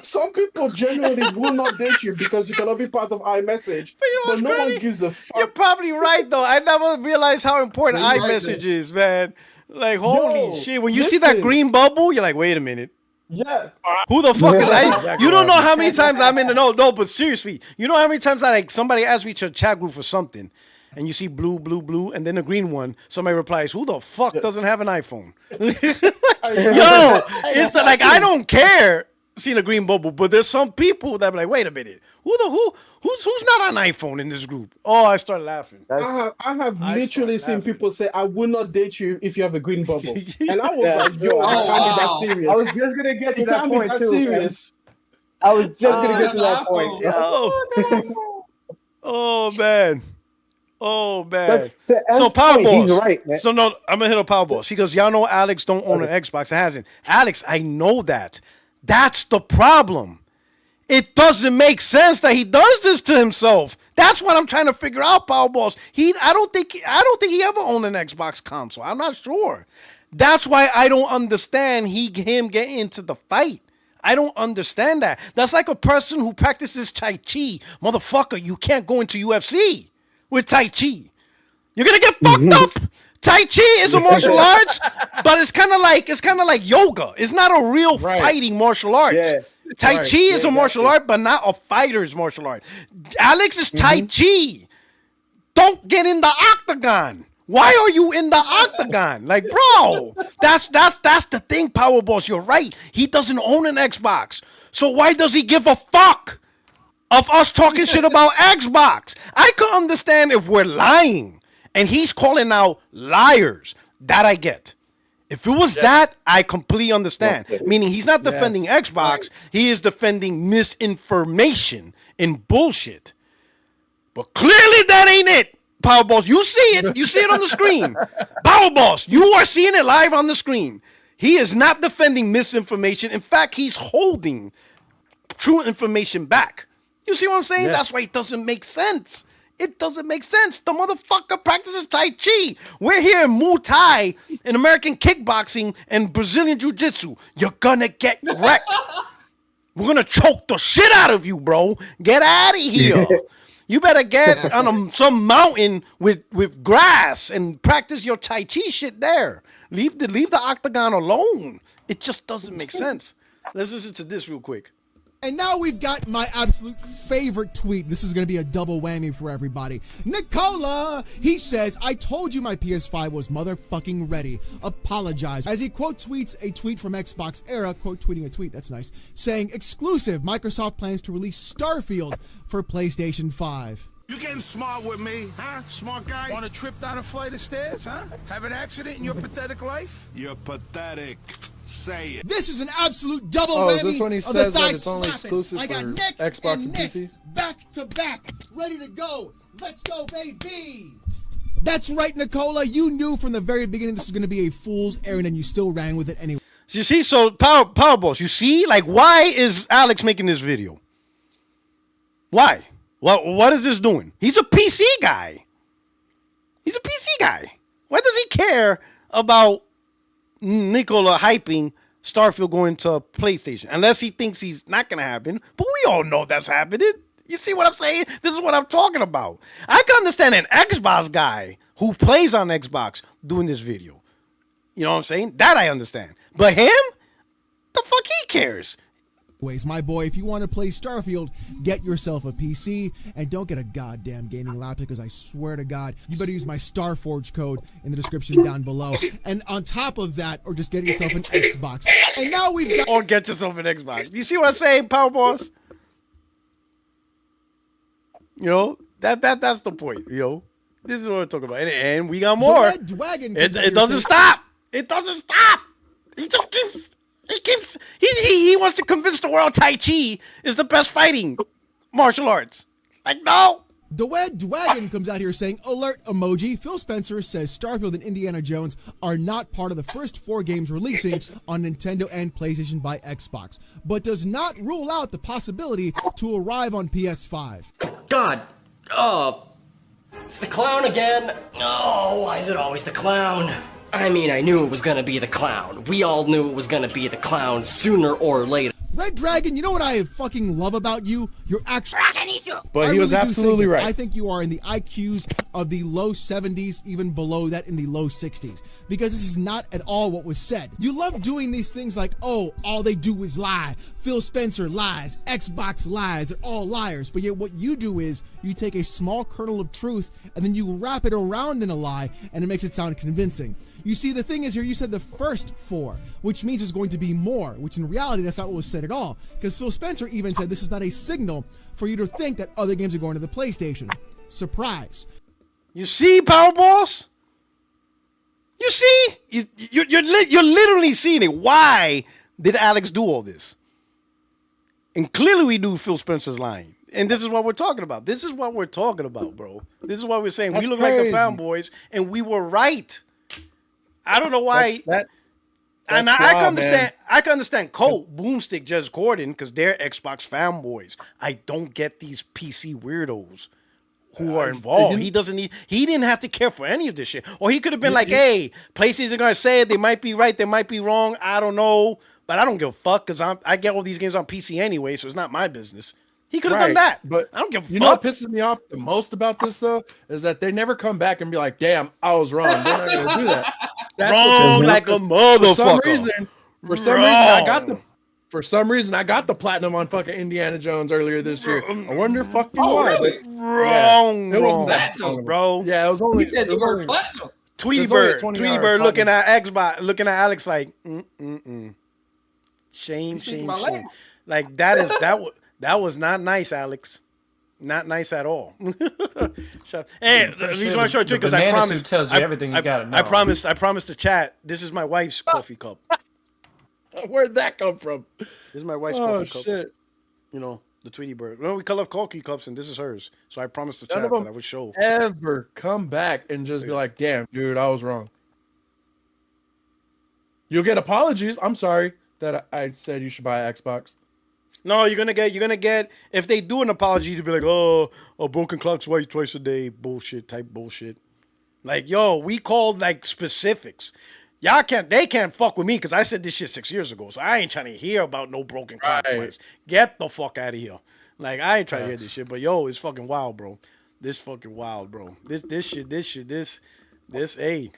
S9: some people genuinely will not date you because you cannot be part of iMessage, but no one gives a fuck.
S1: You're probably right though. I never realized how important
S9: You're right
S1: iMessage is, man. Like, holy
S9: Yo,
S1: shit! When you see that
S9: listen.
S1: green bubble, you're like, wait a minute.
S9: Yeah.
S1: Who the fuck is I? You don't know how many times I'm in the no, but seriously, you know how many times somebody asks me to a chat group for something, and you see blue, blue, blue, and then the green one, somebody replies, "Who the fuck doesn't have an iPhone?" Yo, it's like I don't care seeing a green bubble, but there's some people that be like, wait a minute, who's not on iPhone in this group? Oh, I start laughing.
S9: I have literally seen people say, "I will not date you if you have a green bubble," and I was like, "Yo, I can't be that serious."
S4: I was just gonna get to
S9: It
S4: that
S9: can't be
S4: point
S9: that
S4: too.
S9: serious.
S4: I was just gonna get to that point.
S1: Oh man. Oh man.
S4: But to
S1: So
S4: Ed's point,
S1: Powerball.
S4: he's right, man.
S1: So no, I'm gonna hit a Powerball. She goes, y'all know Alex don't own an Xbox. It hasn't. Alex, I know that. That's the problem. It doesn't make sense that he does this to himself. That's what I'm trying to figure out, Powerballs. I don't think he ever owned an Xbox console. I'm not sure. That's why I don't understand him getting into the fight. I don't understand that. That's like a person who practices Tai Chi. Motherfucker, you can't go into UFC with Tai Chi. You're going to get fucked up. Tai Chi is a martial arts, but it's kind of like yoga. It's not a real fighting martial arts.
S4: Yeah.
S1: Tai Chi is a martial art, but not a fighter's martial art. Alex is Tai Chi. Don't get in the octagon. Why are you in the octagon? Like, bro, that's the thing, Power Boss. You're right. He doesn't own an Xbox. So why does he give a fuck of us talking shit about Xbox? I could understand if we're lying and he's calling out liars. That I get. If it was that, I completely understand. Meaning he's not defending Xbox. He is defending misinformation and bullshit. But clearly that ain't it. Power Boss, you see it. You see it on the screen. Power Boss, you are seeing it live on the screen. He is not defending misinformation. In fact, he's holding true information back. You see what I'm saying?
S9: Yes.
S1: That's why it doesn't make sense. It doesn't make sense. The motherfucker practices Tai Chi. We're here in Muay Thai, in American kickboxing, and Brazilian Jiu-Jitsu. You're gonna get wrecked. We're gonna choke the shit out of you, bro. Get out of here. You better get on some mountain with grass and practice your Tai Chi shit there. Leave the octagon alone. It just doesn't make sense. Let's listen to this real quick.
S6: And now we've got my absolute favorite tweet. This is going to be a double whammy for everybody. Nicola, he says, I told you my PS5 was motherfucking ready. Apologize. As he quote tweets a tweet from Xbox Era, quote tweeting a tweet, that's nice, saying, exclusive, Microsoft plans to release Starfield for PlayStation 5.
S2: You getting smart with me, huh? Smart guy? On a trip down a flight of stairs, huh? Have an accident in your pathetic life? You're pathetic. Say it.
S6: This is an absolute double
S8: Oh,
S6: whammy
S8: is this when he
S6: of
S8: says
S6: the
S8: that
S6: thigh
S8: it's only
S6: slapping.
S8: exclusive
S6: I got
S8: for
S6: Nick
S8: Xbox
S6: and
S8: and
S6: Nick
S8: PC?
S6: back to back, ready to go. Let's go, baby. That's right, Nicola. You knew from the very beginning this was going to be a fool's errand, and you still ran with it anyway.
S1: You see, so Power Boss, you see, like, why is Alex making this video? Why? What is this doing? He's a PC guy. He's a PC guy. Why does he care about Nicola hyping Starfield going to PlayStation? Unless he thinks he's not going to happen. But we all know that's happening. You see what I'm saying? This is what I'm talking about. I can understand an Xbox guy who plays on Xbox doing this video. You know what I'm saying? That I understand. But him? The fuck he cares?
S6: Anyways, my boy, if you want to play Starfield, get yourself a PC and don't get a goddamn gaming laptop, because I swear to God, you better use my Starforge code in the description down below. And on top of that, or just get yourself an Xbox. And now we've got...
S1: Or get yourself an Xbox. You see what I'm saying, Power Boss? You know, that's the point, you know. This is what we're talking about. And we got more. It doesn't stop. It doesn't stop. He just keeps... He wants to convince the world Tai Chi is the best fighting martial arts. Like, no.
S6: The Red Dragon comes out here saying, alert emoji. Phil Spencer says Starfield and Indiana Jones are not part of the first 4 games releasing on Nintendo and PlayStation by Xbox, but does not rule out the possibility to arrive on PS5.
S22: God. Oh. It's the clown again. Oh, why is it always the clown? I mean, I knew it was gonna be the clown. We all knew it was gonna be the clown sooner or later.
S6: Red Dragon, you know what I fucking love about you? You're actually...
S8: But he was absolutely right.
S6: I think you are in the IQs of the low 70s, even below that in the low 60s. Because this is not at all what was said. You love doing these things like, oh, all they do is lie. Phil Spencer lies. Xbox lies. They're all liars. But yet what you do is you take a small kernel of truth and then you wrap it around in a lie and it makes it sound convincing. You see, the thing is here, you said the first 4, which means there's going to be more, which in reality, that's not what was said at all. Because Phil Spencer even said this is not a signal for you to think that other games are going to the PlayStation. Surprise.
S1: You see, Power Boss? You see? You're literally seeing it. Why did Alex do all this? And clearly we knew Phil Spencer's lying. And this is what we're talking about. This is what we're talking about, bro. This is what we're saying.
S8: That's
S1: we look
S8: crazy.
S1: like the fanboys, and we were right. I don't know why. And I can understand. Man. I can understand Colt, Boomstick, Jez Gordon, because they're Xbox fanboys. I don't get these PC weirdos who are involved. He didn't have to care for any of this shit. Or he could have been like, hey, PlayStation gonna say it. They might be right. They might be wrong. I don't know. But I don't give a fuck because I get all these games on PC anyway, so it's not my business. He could have done that.
S8: But
S1: I don't give a
S8: you know
S1: fuck.
S8: what pisses me off the most about this though is that they never come back and be like, "Damn, I was wrong." They're not gonna do that.
S1: Wrong like a motherfucker.
S8: For some reason, I got the platinum on fucking Indiana Jones earlier this year. I wonder fucking why.
S5: Really?
S1: Wrong,
S8: it wasn't
S1: wrong,
S8: that
S1: bro.
S8: Yeah, it was only.
S5: He said
S8: it
S5: you
S8: was
S5: were
S8: only-
S5: platinum.
S1: Tweety
S8: It's only a
S1: Bird,
S8: 20-hour
S1: looking
S8: platinum.
S1: at Xbox, looking at Alex like, shame,
S5: speaking
S1: shame,
S5: my
S1: shame.
S5: language.
S1: Like that was not nice, Alex. Not nice at all. Hey, the reason why I showed it to you because I
S3: banana
S1: promised.
S3: suit tells you everything you gotta know.
S1: I promised the chat. This is my wife's coffee cup.
S8: Where'd that come from?
S1: This is my wife's
S8: Oh
S1: coffee cup.
S8: shit!
S1: You know, the Tweety Bird. Well, we color coffee cups, and this is hers. So I promised the
S8: None
S1: chat
S8: of them
S1: that I would show.
S8: ever come back and just be like, "Damn, dude, I was wrong." You'll get apologies. I'm sorry that I said you should buy an Xbox.
S1: No, you're gonna get if they do an apology to be like, oh, a broken clock's right twice a day, bullshit type bullshit. Like, yo, we called like specifics. They can't fuck with me because I said this shit 6 years ago. So I ain't trying to hear about no broken clock twice. Get the fuck out of here. Like, I ain't trying to hear this shit. But yo, it's fucking wild, bro. This fucking wild, bro. This hey.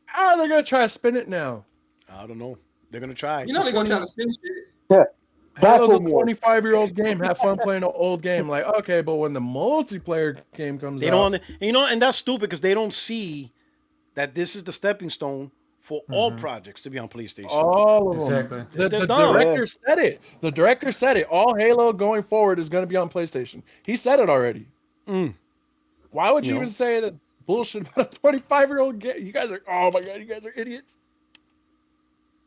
S8: How are they gonna try to spin it now?
S1: I don't know. They're gonna try.
S5: You know they're gonna try to spin shit.
S4: Yeah.
S8: Halo's a 25-year-old game. Have fun playing an old game. Like, okay, but when the multiplayer game comes
S1: They
S8: out,
S1: don't, and that's stupid because they don't see that this is the stepping stone for all projects to be on PlayStation.
S8: all of them.
S3: Exactly.
S8: The director said it. The director said it. All Halo going forward is going to be on PlayStation. He said it already. Why would you even say that bullshit about a 25-year-old game? You guys are, oh my god, you guys are idiots.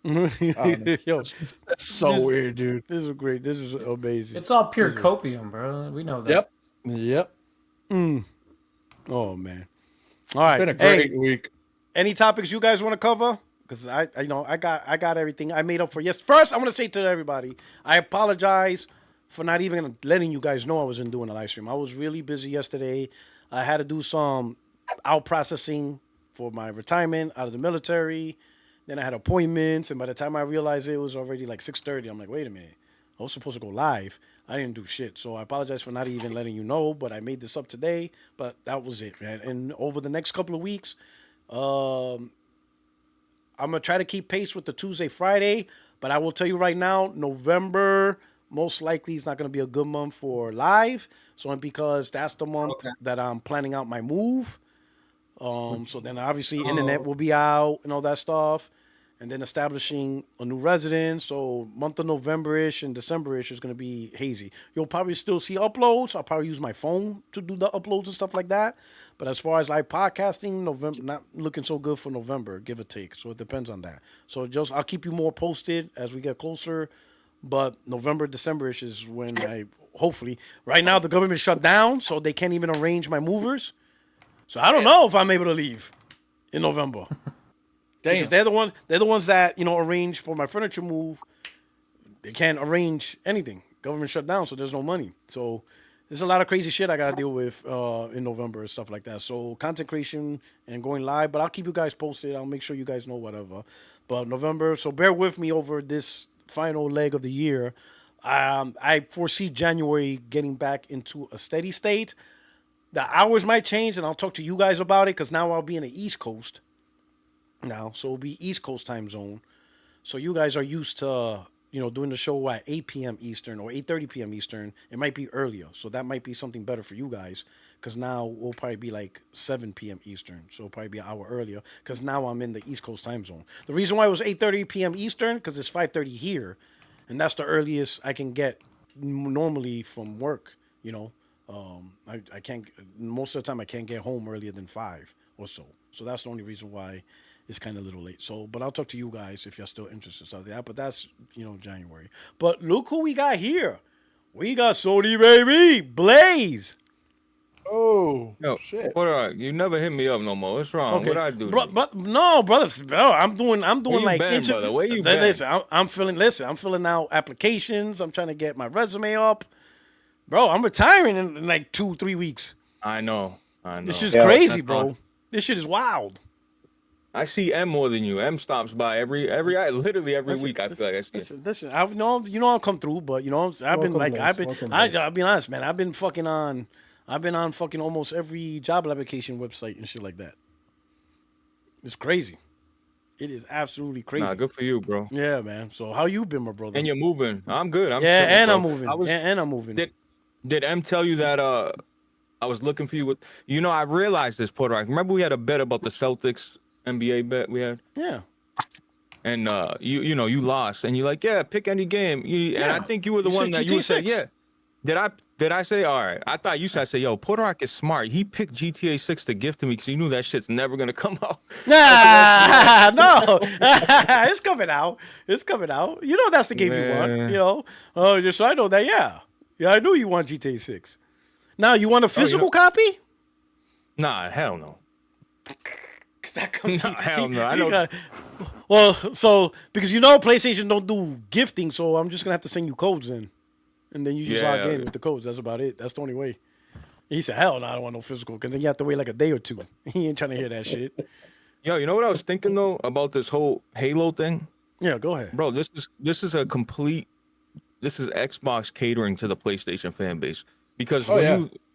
S1: Yo,
S8: that's so weird, dude.
S1: This is great. This is amazing.
S3: It's all pure copium, bro. We know that.
S8: Yep.
S1: Oh man. All right.
S8: It's been a great week.
S1: Any topics you guys want to cover? Because I got everything I made up for. Yes. First, I want to say to everybody, I apologize for not even letting you guys know I wasn't doing a live stream. I was really busy yesterday. I had to do some out processing for my retirement out of the military. Then I had appointments, and by the time I realized it was already like 6:30, I'm like, wait a minute. I was supposed to go live. I didn't do shit. So I apologize for not even letting you know, but I made this up today. But that was it, man. And over the next couple of weeks, I'm going to try to keep pace with the Tuesday, Friday. But I will tell you right now, November most likely is not going to be a good month for live. So because that's the month that I'm planning out my move. So then obviously internet will be out and all that stuff. And then establishing a new residence. So month of November-ish and December-ish is going to be hazy. You'll probably still see uploads. I'll probably use my phone to do the uploads and stuff like that. But as far as live podcasting, November not looking so good for November, give or take. So it depends on that. So I'll keep you more posted as we get closer. But November, December-ish is when hopefully, right now the government shut down, so they can't even arrange my movers. So I don't know if I'm able to leave in November. Because they're the ones that, arrange for my furniture move. They can't arrange anything. Government shut down, so there's no money. So there's a lot of crazy shit I gotta deal with in November and stuff like that. So content creation and going live, but I'll keep you guys posted. I'll make sure you guys know whatever. But November, so bear with me over this final leg of the year. I foresee January getting back into a steady state. The hours might change, and I'll talk to you guys about it because now I'll be in the East Coast. Now, so it'll be East Coast time zone. So you guys are used to, doing the show at 8 p.m. Eastern or 8:30 p.m. Eastern. It might be earlier. So that might be something better for you guys because now we'll probably be like 7 p.m. Eastern. So it'll probably be an hour earlier because now I'm in the East Coast time zone. The reason why it was 8:30 p.m. Eastern because it's 5:30 here. And that's the earliest I can get normally from work, I can't, most of the time I can't get home earlier than 5 or so. So that's the only reason why it's kind of a little late. So, but I'll talk to you guys if you're still interested in stuff like that. But that's, January. But look who we got here. We got Sony, baby. Blaze.
S8: Oh,
S10: yo,
S8: shit.
S10: What are you never hit me up no more. What's wrong?
S1: Okay.
S10: What I do?
S1: But no, brothers. Bro, I'm doing
S10: Where
S1: like
S10: you been, brother? Where you been?
S1: Listen, I'm filling out applications. I'm trying to get my resume up. Bro, I'm retiring in like 2-3 weeks.
S10: I know.
S1: This is crazy, bro. This shit is wild.
S10: I see M more than you. M stops by literally every week. I feel like I see it.
S13: Listen. I've I'll come through, but I've been I'll be honest, man. I've been on fucking almost every job application website and shit like that. It's crazy. It is absolutely crazy.
S10: Nah, good for you, bro.
S13: Yeah, man. So how you been, my brother?
S10: And you're moving. I'm good. I'm
S13: yeah,
S10: chilling,
S13: and
S10: bro.
S13: I'm moving. And I'm moving.
S10: Did M tell you that I was looking for you with I realized this, Puerto Rico. Remember we had a bet about the Celtics NBA bet we had?
S13: Yeah.
S10: And you lost and you're like, yeah, pick any game. And I think you were the one that you said, yeah. Did I say all right? I thought you said, yo, Puerto Rico is smart. He picked GTA 6 to gift to me because he knew that shit's never gonna come out.
S13: Nah, no, it's coming out. It's coming out. That's the game you want. Oh, just so I know that. Yeah, I knew you want GTA 6. Now you want a physical copy?
S10: Nah, hell no.
S13: That comes.
S10: No, hell no. I know.
S13: Well, so because PlayStation don't do gifting, so I'm just gonna have to send you codes in, and then you just log in with the codes. That's about it. That's the only way. He said, "Hell no, I don't want no physical," because then you have to wait like a day or two. He ain't trying to hear that shit.
S10: Yo, you know what I was thinking though about this whole Halo thing?
S13: Yeah, go ahead,
S10: bro. This is a complete. This is Xbox catering to the PlayStation fan base because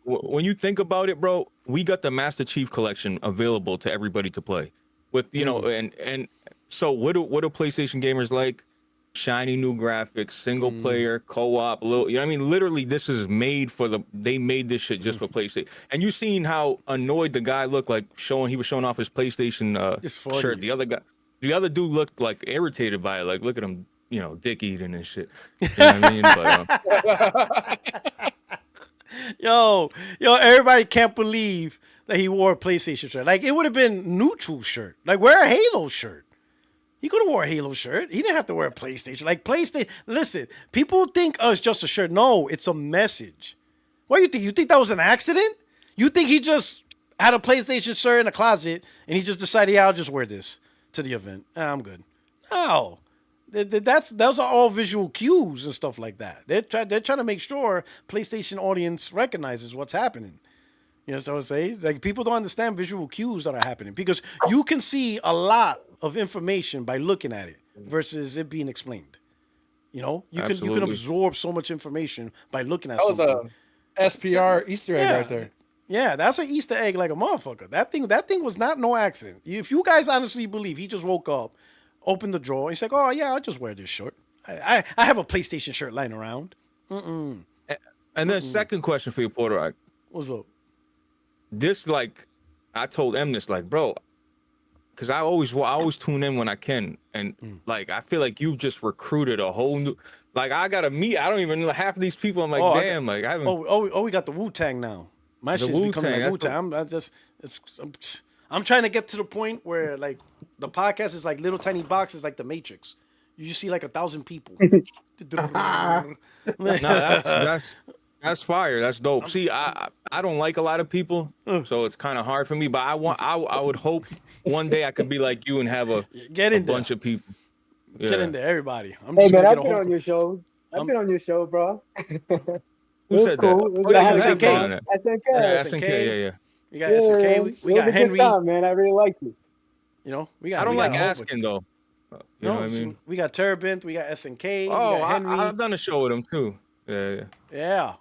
S10: when you think about it, bro, we got the Master Chief Collection available to everybody to play with, and so what do PlayStation gamers like? Shiny new graphics, single player, co-op, literally this is made they made this shit just for PlayStation. And you seen how annoyed the guy looked, like he was showing off his PlayStation shirt. The other dude looked like irritated by it, like look at him, dick eating and shit. You know what I mean? But,
S13: Yo, everybody can't believe that he wore a PlayStation shirt. Like, it would have been neutral shirt. Like, wear a Halo shirt. He could have wore a Halo shirt. He didn't have to wear a PlayStation. Like, PlayStation, listen, people think, it's just a shirt. No, it's a message. What do you think? You think that was an accident? You think he just had a PlayStation shirt in a closet and he just decided, I'll just wear this to the event. I'm good. No. Those are all visual cues and stuff like that. They're trying to make sure PlayStation audience recognizes what's happening. So I would say, like, people don't understand visual cues that are happening because you can see a lot of information by looking at it versus it being explained. You can absorb so much information by looking at something.
S9: That was a SPR Easter egg right there.
S13: Yeah, that's an Easter egg like a motherfucker. That thing was not no accident. If you guys honestly believe he just woke up, opened the drawer, he's like, oh yeah, I'll just wear this shirt. I have a PlayStation shirt lying around.
S10: And then second question for you, Puerto Rico.
S13: What's up?
S10: This, like, I told M this, like, bro, because I always tune in when I can, and like I feel like you just recruited a whole new, like I gotta meet. I don't even know half of these people. I'm like, damn, like I haven't.
S13: We got the Wu-Tang now. My shit's becoming like Wu-Tang. I'm trying to get to the point where like the podcast is like little tiny boxes, like the Matrix. You just see like 1,000 people.
S10: No, that's fire. That's dope. See, I don't like a lot of people, so it's kind of hard for me. But I would hope one day I could be like you and have a bunch of people.
S13: Yeah. Get into everybody.
S4: I've been on your show. I've been on your show, bro.
S10: Who said
S4: cool.
S10: that?
S13: SNK.
S10: Yeah.
S13: We got SNK. We got Henry.
S4: Man, I really like you.
S13: I
S10: don't like asking though. You know what I mean?
S13: We got Terabinth. We got SNK.
S10: Oh,
S13: we got Henry.
S10: I've done a show with him too.
S13: Yeah.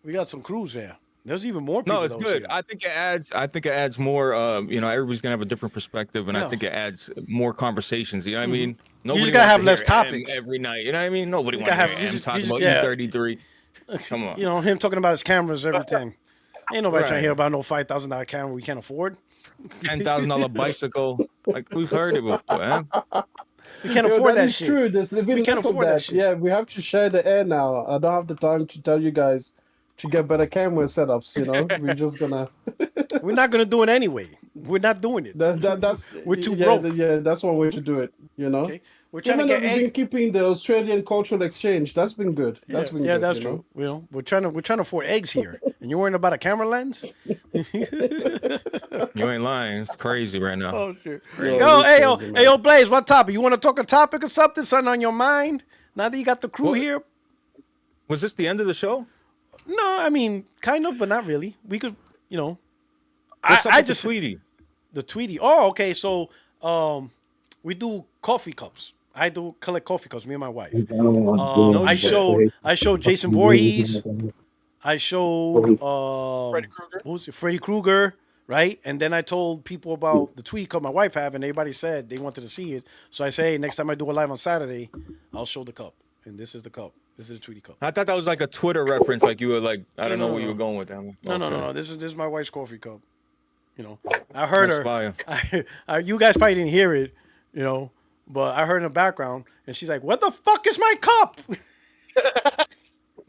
S13: We got some crews there. There's even more people.
S10: No, it's good. Here. I think it adds more. Everybody's gonna have a different perspective, and I think it adds more conversations. You know what I mean?
S13: Nobody you just gotta have less topics
S10: every night. You know what I mean? Nobody wants to hear him talking about E33. Come on.
S13: Him talking about his cameras every time. Ain't nobody trying to hear about no $5,000 camera we can't afford.
S10: $10,000 bicycle. Like we've heard it before, man.
S13: We can't afford that shit.
S9: True. There's we can't afford that shit. Yeah, we have to share the air now. I don't have the time to tell you guys to get better camera setups. We're just gonna.
S13: We're not gonna do it anyway. We're not doing it.
S9: That's
S13: we're too broke.
S9: Yeah, that's one way to do it.
S13: Okay. We're trying
S9: Even
S13: to get.
S9: We've been keeping the Australian cultural exchange. That's been good. That's been good.
S13: That's true. We're trying to afford eggs here, and you're worrying about a camera lens.
S10: You ain't lying. It's crazy right now.
S13: Oh shit. Yo, Blaze, what topic? You want to talk a topic or something? Something on your mind? Now that you got the crew here.
S10: Was this the end of the show?
S13: No, I mean, kind of, but not really. We could,
S10: I just Tweety.
S13: The Tweety. Oh, okay. So we do coffee cups. I do collect coffee cups. Me and my wife. I showed Jason Voorhees. I showed Freddy Krueger, right? And then I told people about the Tweety cup my wife have, and everybody said they wanted to see it. So I say, hey, next time I do a live on Saturday, I'll show the cup. And this is the cup. This is the Tweety cup.
S10: I thought that was like a Twitter reference, like you were like, I don't know where you were going with that.
S13: No. This is my wife's coffee cup. You know, I heard her. You guys probably didn't hear it, you know, but I heard in the background, and she's like, "What the fuck is my cup?"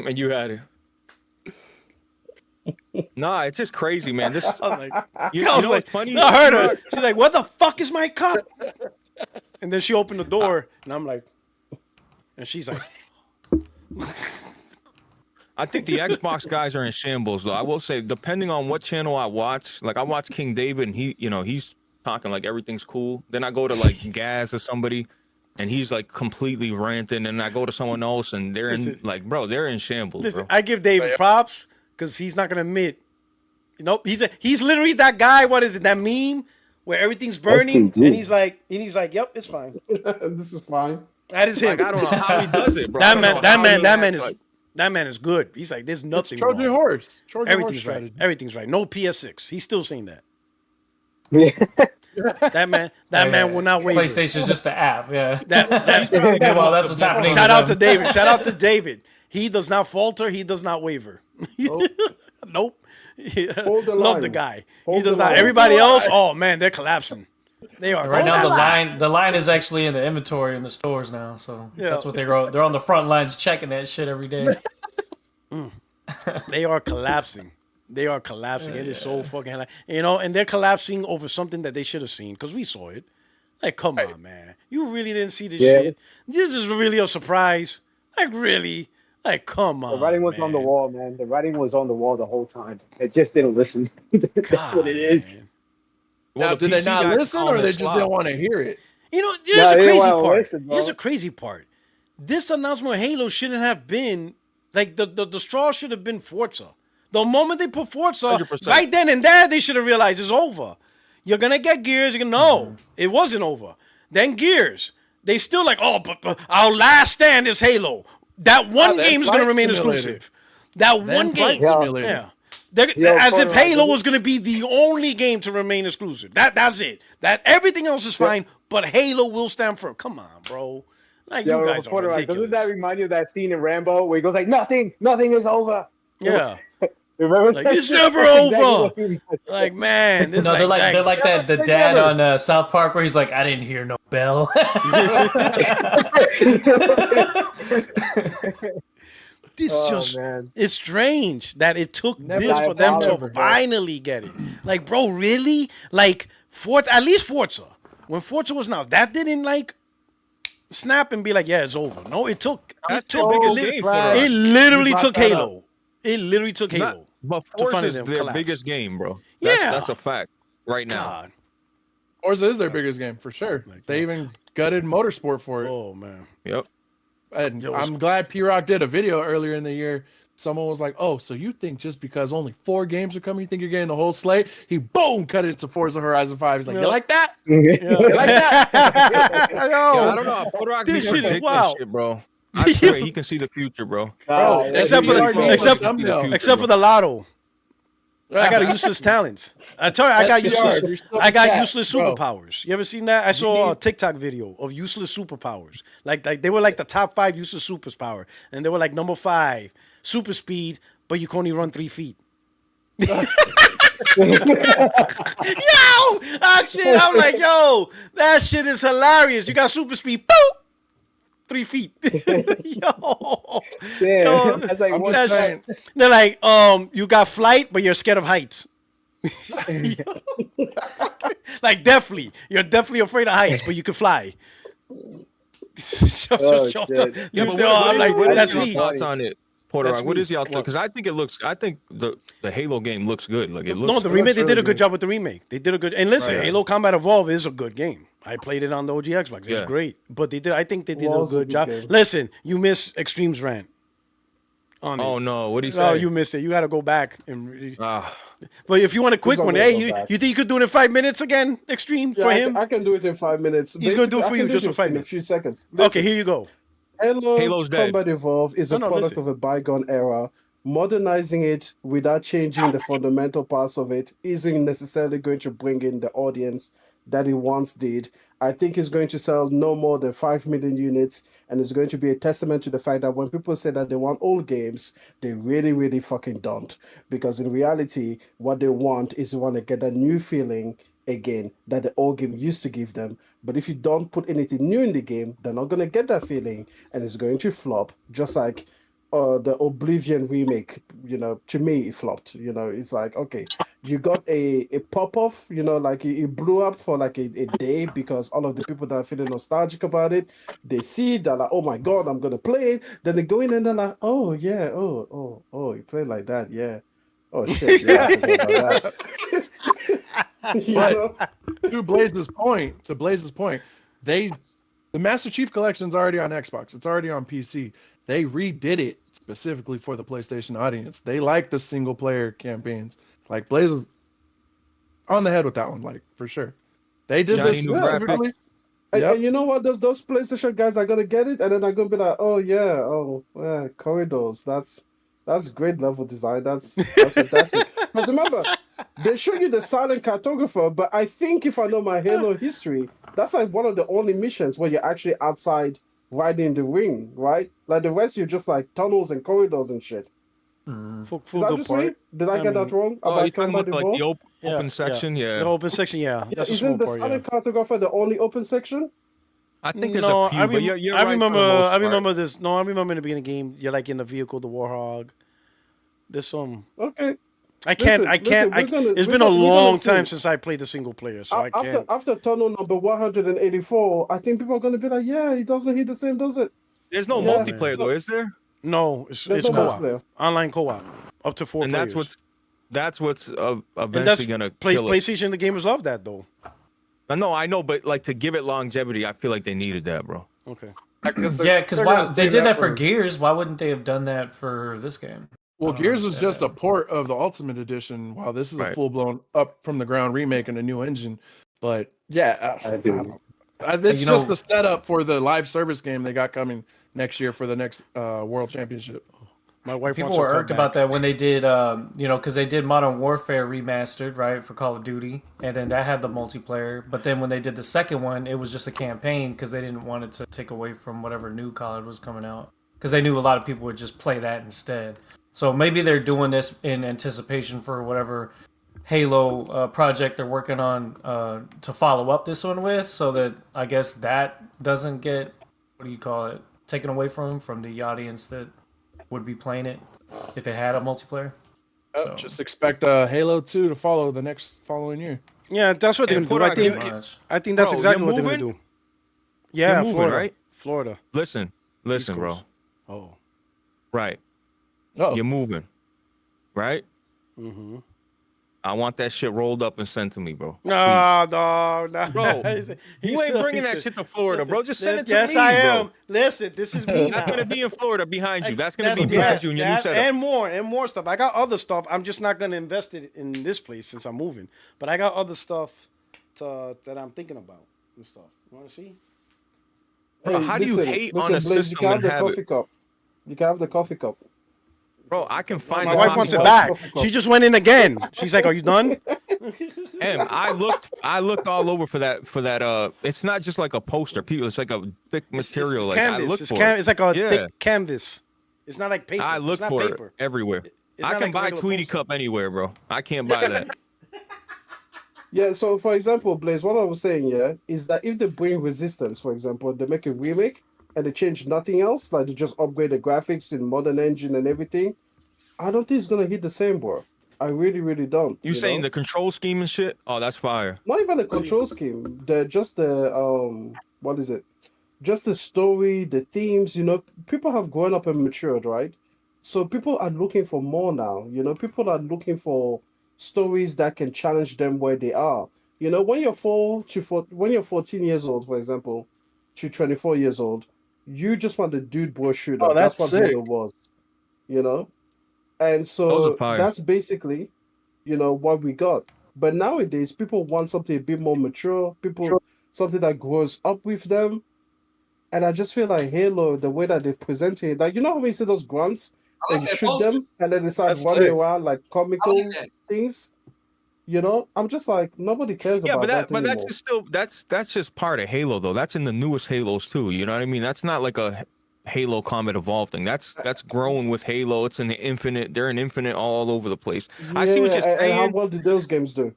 S10: And you had it. Nah, it's just crazy, man. This,
S13: I was like,
S10: you know what's funny?
S13: I heard her. She's like, "What the fuck is my cup?" And then she opened the door, and I'm like, and she's like,
S10: I think the Xbox guys are in shambles, though. I will say, depending on what channel I watch, like I watch King David, and he's talking like everything's cool. Then I go to like Gaz or somebody, and he's like completely ranting. And I go to someone else, and they're they're in shambles.
S13: Listen,
S10: bro.
S13: I give David props because he's not gonna admit. You know, he's literally that guy. What is it? That meme where everything's burning, and he's like, "Yep, it's fine.
S9: This is fine."
S13: That is him.
S10: Like, I don't know how he does it, bro.
S13: That man is good. He's like, there's nothing.
S8: It's Trojan
S13: wrong.
S8: horse.
S13: Everything's right. Everything's right. No PS6. He's still saying that. that man will not waver.
S3: PlayStation's just the app. Yeah.
S13: Well,
S3: that's what's happening.
S13: Shout out to David. Shout out to David. He does not falter. He does not waver. Nope. Love the guy. He does not. Everybody else, oh man, they're collapsing. They are
S3: right now. The line is actually in the inventory in the stores now, so that's what they're on the front lines checking that shit every day.
S13: They are collapsing. They are collapsing. It is so fucking, and they're collapsing over something that they should have seen because we saw it. Like, come on, man, you really didn't see this shit. This is really a surprise. Like, really. Like, come on.
S4: The writing was on the wall, man. The writing was on the wall the whole time. It just didn't listen. That's what it is.
S13: Man.
S8: Well, did they not listen, or they just didn't want to hear it?
S13: You know, here's the crazy part. Here's the crazy part. This announcement of Halo shouldn't have been like the straw should have been Forza. The moment they put Forza, 100%. Right then and there, they should have realized it's over. You're gonna get Gears. You're gonna no, it wasn't over. Then Gears, they still like, oh, but our last stand is Halo. That one game is gonna remain exclusive. That one game, yeah. As if Halo was going to be the only game to remain exclusive. That's it. That everything else is fine, but Halo will stand for. Come on, bro. Like, you guys are ridiculous.
S4: Doesn't that remind you of that scene in Rambo where he goes like, nothing is over.
S13: Yeah.
S4: Remember?
S13: Like, it's never over. Like, man.
S3: No, they're like that the dad on South Park where he's like, I didn't hear no bell.
S13: It's strange that it took this for them to finally get it. Like, bro, really? Like, Forza, at least Forza. When Forza was announced, that didn't like snap and be like, yeah, it's over. No, it literally took Halo. It literally took Halo.
S10: But Forza is their biggest game, bro. That's a fact right now.
S13: God.
S8: Forza is their biggest game for sure. They even gutted Motorsport for it.
S13: Oh man.
S10: Yep.
S8: And I'm glad P-Rock did a video earlier in the year. Someone was like, oh, so you think just because only 4 games are coming, you think you're getting the whole slate? He, boom, cut it to Forza Horizon 5. He's like, you like that? You like that?
S10: I don't know. P-Rock be predicting shit, bro. I swear, he can see the future, bro.
S13: Except for the lotto. I got useless talents. I told you, I got useless superpowers. You ever seen that? I saw a TikTok video of useless superpowers. Like they were like the top 5 useless superpower, and they were like number 5, super speed, but you can only run 3 feet. Yo, that shit! I'm like, yo, that shit is hilarious. You got super speed, boop. 3 feet. Yo. That's like they're like, you got flight, but you're scared of heights. Like, definitely. You're definitely afraid of heights, but you can fly.
S10: I'm like, that's me. Thoughts on it, Porter? What is y'all thought? Because I think the Halo game looks good. Like, it looks.
S13: No, the remake. They did a good job with the remake. They did a good. And listen, Halo Combat Evolved is a good game. I played it on the OG Xbox. It's great. But I think they did a good job. Listen, you miss Extreme's rant. on it.
S10: Oh no, what do you say?
S13: No, you missed it. You got to go back and.
S10: Ah.
S13: But if you want a quick
S9: He's
S13: one,
S9: not
S13: hey,
S9: gonna go
S13: you
S9: back.
S13: think you could do it in 5 minutes again, Extreme,
S9: Yeah,
S13: for him?
S9: I can do it in 5 minutes.
S13: He's going to do it for
S9: I
S13: you
S9: can
S13: just
S9: it
S13: for 5
S9: in
S13: minutes.
S9: a few seconds.
S13: Okay,
S9: Listen,
S13: here you go.
S10: Halo's dead.
S9: Combat Evolved is a
S13: No,
S9: product
S13: listen.
S9: of a bygone era. Modernizing it without changing the fundamental parts of it isn't necessarily going to bring in the audience that it once did. I think it's going to sell no more than 5 million units, and it's going to be a testament to the fact that when people say that they want old games, they really, really fucking don't. Because in reality, what they want is they want to get a new feeling again that the old game used to give them. But if you don't put anything new in the game, they're not going to get that feeling, and it's going to flop, just like the Oblivion remake. To me it flopped. It's like, okay, you got a pop-off, like it blew up for like a day because all of the people that are feeling nostalgic about it, they see it, they're like, oh my god, I'm gonna play it. Then they go in and they're like, oh yeah, oh you play like that, yeah, oh shit, yeah, I forgot about that.
S8: But to Blaze's point, the Master Chief Collection's already on Xbox. It's already on PC. They redid it specifically for the PlayStation audience. They like the single player campaigns. Like Blaze was on the head with that one, like for sure. They did this specifically.
S9: And you know what? Those PlayStation guys are gonna get it, and then I'm gonna be like, oh yeah, corridors. That's great level design. That's fantastic. Because remember, they show you the silent cartographer, but I think if I know my Halo history, that's like one of the only missions where you're actually outside riding the ring, right? Like the rest, you're just like tunnels and corridors and shit.
S13: Full
S9: Is that
S13: good
S9: just
S13: part.
S9: me? Did I get that wrong?
S10: Oh,
S9: About
S10: you're talking
S9: Combat
S10: about like the
S9: Evolved?
S10: open section, yeah.
S13: The open section, yeah. That's a small
S9: Isn't the
S13: part, yeah.
S9: silent cartographer the only open section?
S10: I think there's
S13: No,
S10: a few, but you're
S13: I
S10: right
S13: remember.
S10: for the most
S13: I
S10: part.
S13: remember this. No, I remember in the beginning of the game, you're like in the vehicle, the Warhog. There's some.
S9: Okay.
S13: I can't.
S9: Listen,
S13: It's been a long time since I played the single player, so I can't.
S9: After tunnel number 184, I think people are going to be like, yeah, it doesn't hit the same, does it?
S10: There's no multiplayer though, is there?
S13: No, it's
S9: There's no
S13: co-op,
S9: multiplayer.
S13: online co-op, up to 4
S10: And
S13: players.
S10: that's what's
S13: And
S10: eventually gonna kill it.
S13: PlayStation. The gamers love that though.
S10: No, I know, but like to give it longevity, I feel like they needed that, bro.
S13: Okay.
S3: Yeah, because they did that for Gears. Why wouldn't they have done that for this game?
S8: Well, Gears was just a port of the Ultimate Edition, while this is a full-blown up from the ground remake and a new engine. But yeah, it's just the setup for the live service game they got coming next year for the next World Championship.
S13: My wife
S3: People
S13: wants to
S3: were
S13: come
S3: irked
S13: back.
S3: about that when they did, because they did Modern Warfare remastered, right, for Call of Duty, and then that had the multiplayer. But then when they did the second one, it was just a campaign because they didn't want it to take away from whatever new COD was coming out. Because they knew a lot of people would just play that instead. So maybe they're doing this in anticipation for whatever Halo project they're working on to follow up this one with, so that I guess that doesn't get, taken away from the audience that would be playing it if it had a multiplayer. So.
S8: Just expect Halo 2 to follow the next following year.
S13: Yeah, that's what they're gonna do. I think that's exactly what they're gonna do. Yeah,
S10: You're moving,
S13: Florida,
S10: right?
S13: Florida.
S10: Listen, bro.
S13: Oh,
S10: right.
S8: Oh,
S10: you're moving, right?
S13: Mm-hmm.
S10: I want that shit rolled up and sent to me, bro.
S13: No,
S10: bro. You ain't bringing that shit to Florida, bro. Just send it to me.
S13: Yes, I am.
S10: Bro.
S13: Listen, this is me now.
S10: That's gonna be in Florida behind you. That's gonna be behind you in your new setup.
S13: And more stuff. I got other stuff. I'm just not gonna invest it in this place since I'm moving. But I got other stuff that I'm thinking about and stuff. You want to see?
S10: Bro, how do you hate on a
S9: Blaze,
S10: system and have it?
S9: cup. You can have the coffee cup.
S10: Bro, I can find
S13: My
S10: the
S13: wife
S10: coffee
S13: wants it
S10: cup.
S13: back. She just went in again. She's like, "Are you done?"
S10: I looked all over for that. It's not just like a poster. People, it's like a thick material. Like
S13: canvas.
S10: I look for
S13: It's like a thick canvas. It's not like paper.
S10: I look
S13: it's not
S10: for
S13: paper.
S10: it everywhere.
S13: It's
S10: I
S13: not
S10: can
S13: like a
S10: buy
S13: regular
S10: Tweety
S13: poster.
S10: Cup anywhere, bro. I can't buy that.
S9: Yeah, so for example, Blaze, what I was saying, yeah, is that if they bring Resistance, for example, they make a remake and they change nothing else, like they just upgrade the graphics in modern engine and everything, I don't think it's gonna hit the same, bro. I really, really don't.
S10: You saying the control scheme and shit? Oh, that's fire.
S9: Not even the control scheme. Just the what is it? Just the story, the themes. People have grown up and matured, right? So people are looking for more now. People are looking for stories that can challenge them where they are. When you're 14 years old, for example, to 24 years old, you just want the dude bro shooter.
S8: Oh, that's
S9: what
S8: sick.
S9: Halo was. you know, and so that's basically, what we got. But nowadays, people want something a bit more mature. People something that grows up with them. And I just feel like Halo, the way that they present it, like how we see those grunts
S5: I
S9: and
S5: like
S9: you
S5: that
S9: shoot
S5: poster.
S9: them and then they start
S8: That's
S9: running
S8: sick.
S9: around like
S5: I like
S9: comical
S5: that.
S9: things. I'm just like nobody cares
S10: Yeah,
S9: about that
S10: but
S9: anymore.
S10: that's just still that's just part of Halo though. That's in the newest Halos too. You know what I mean? That's not like a Halo Combat Evolved thing. That's growing with Halo. It's in the Infinite. They're in Infinite all over the place. I see what you're
S9: and how
S10: saying.
S9: well did those games do?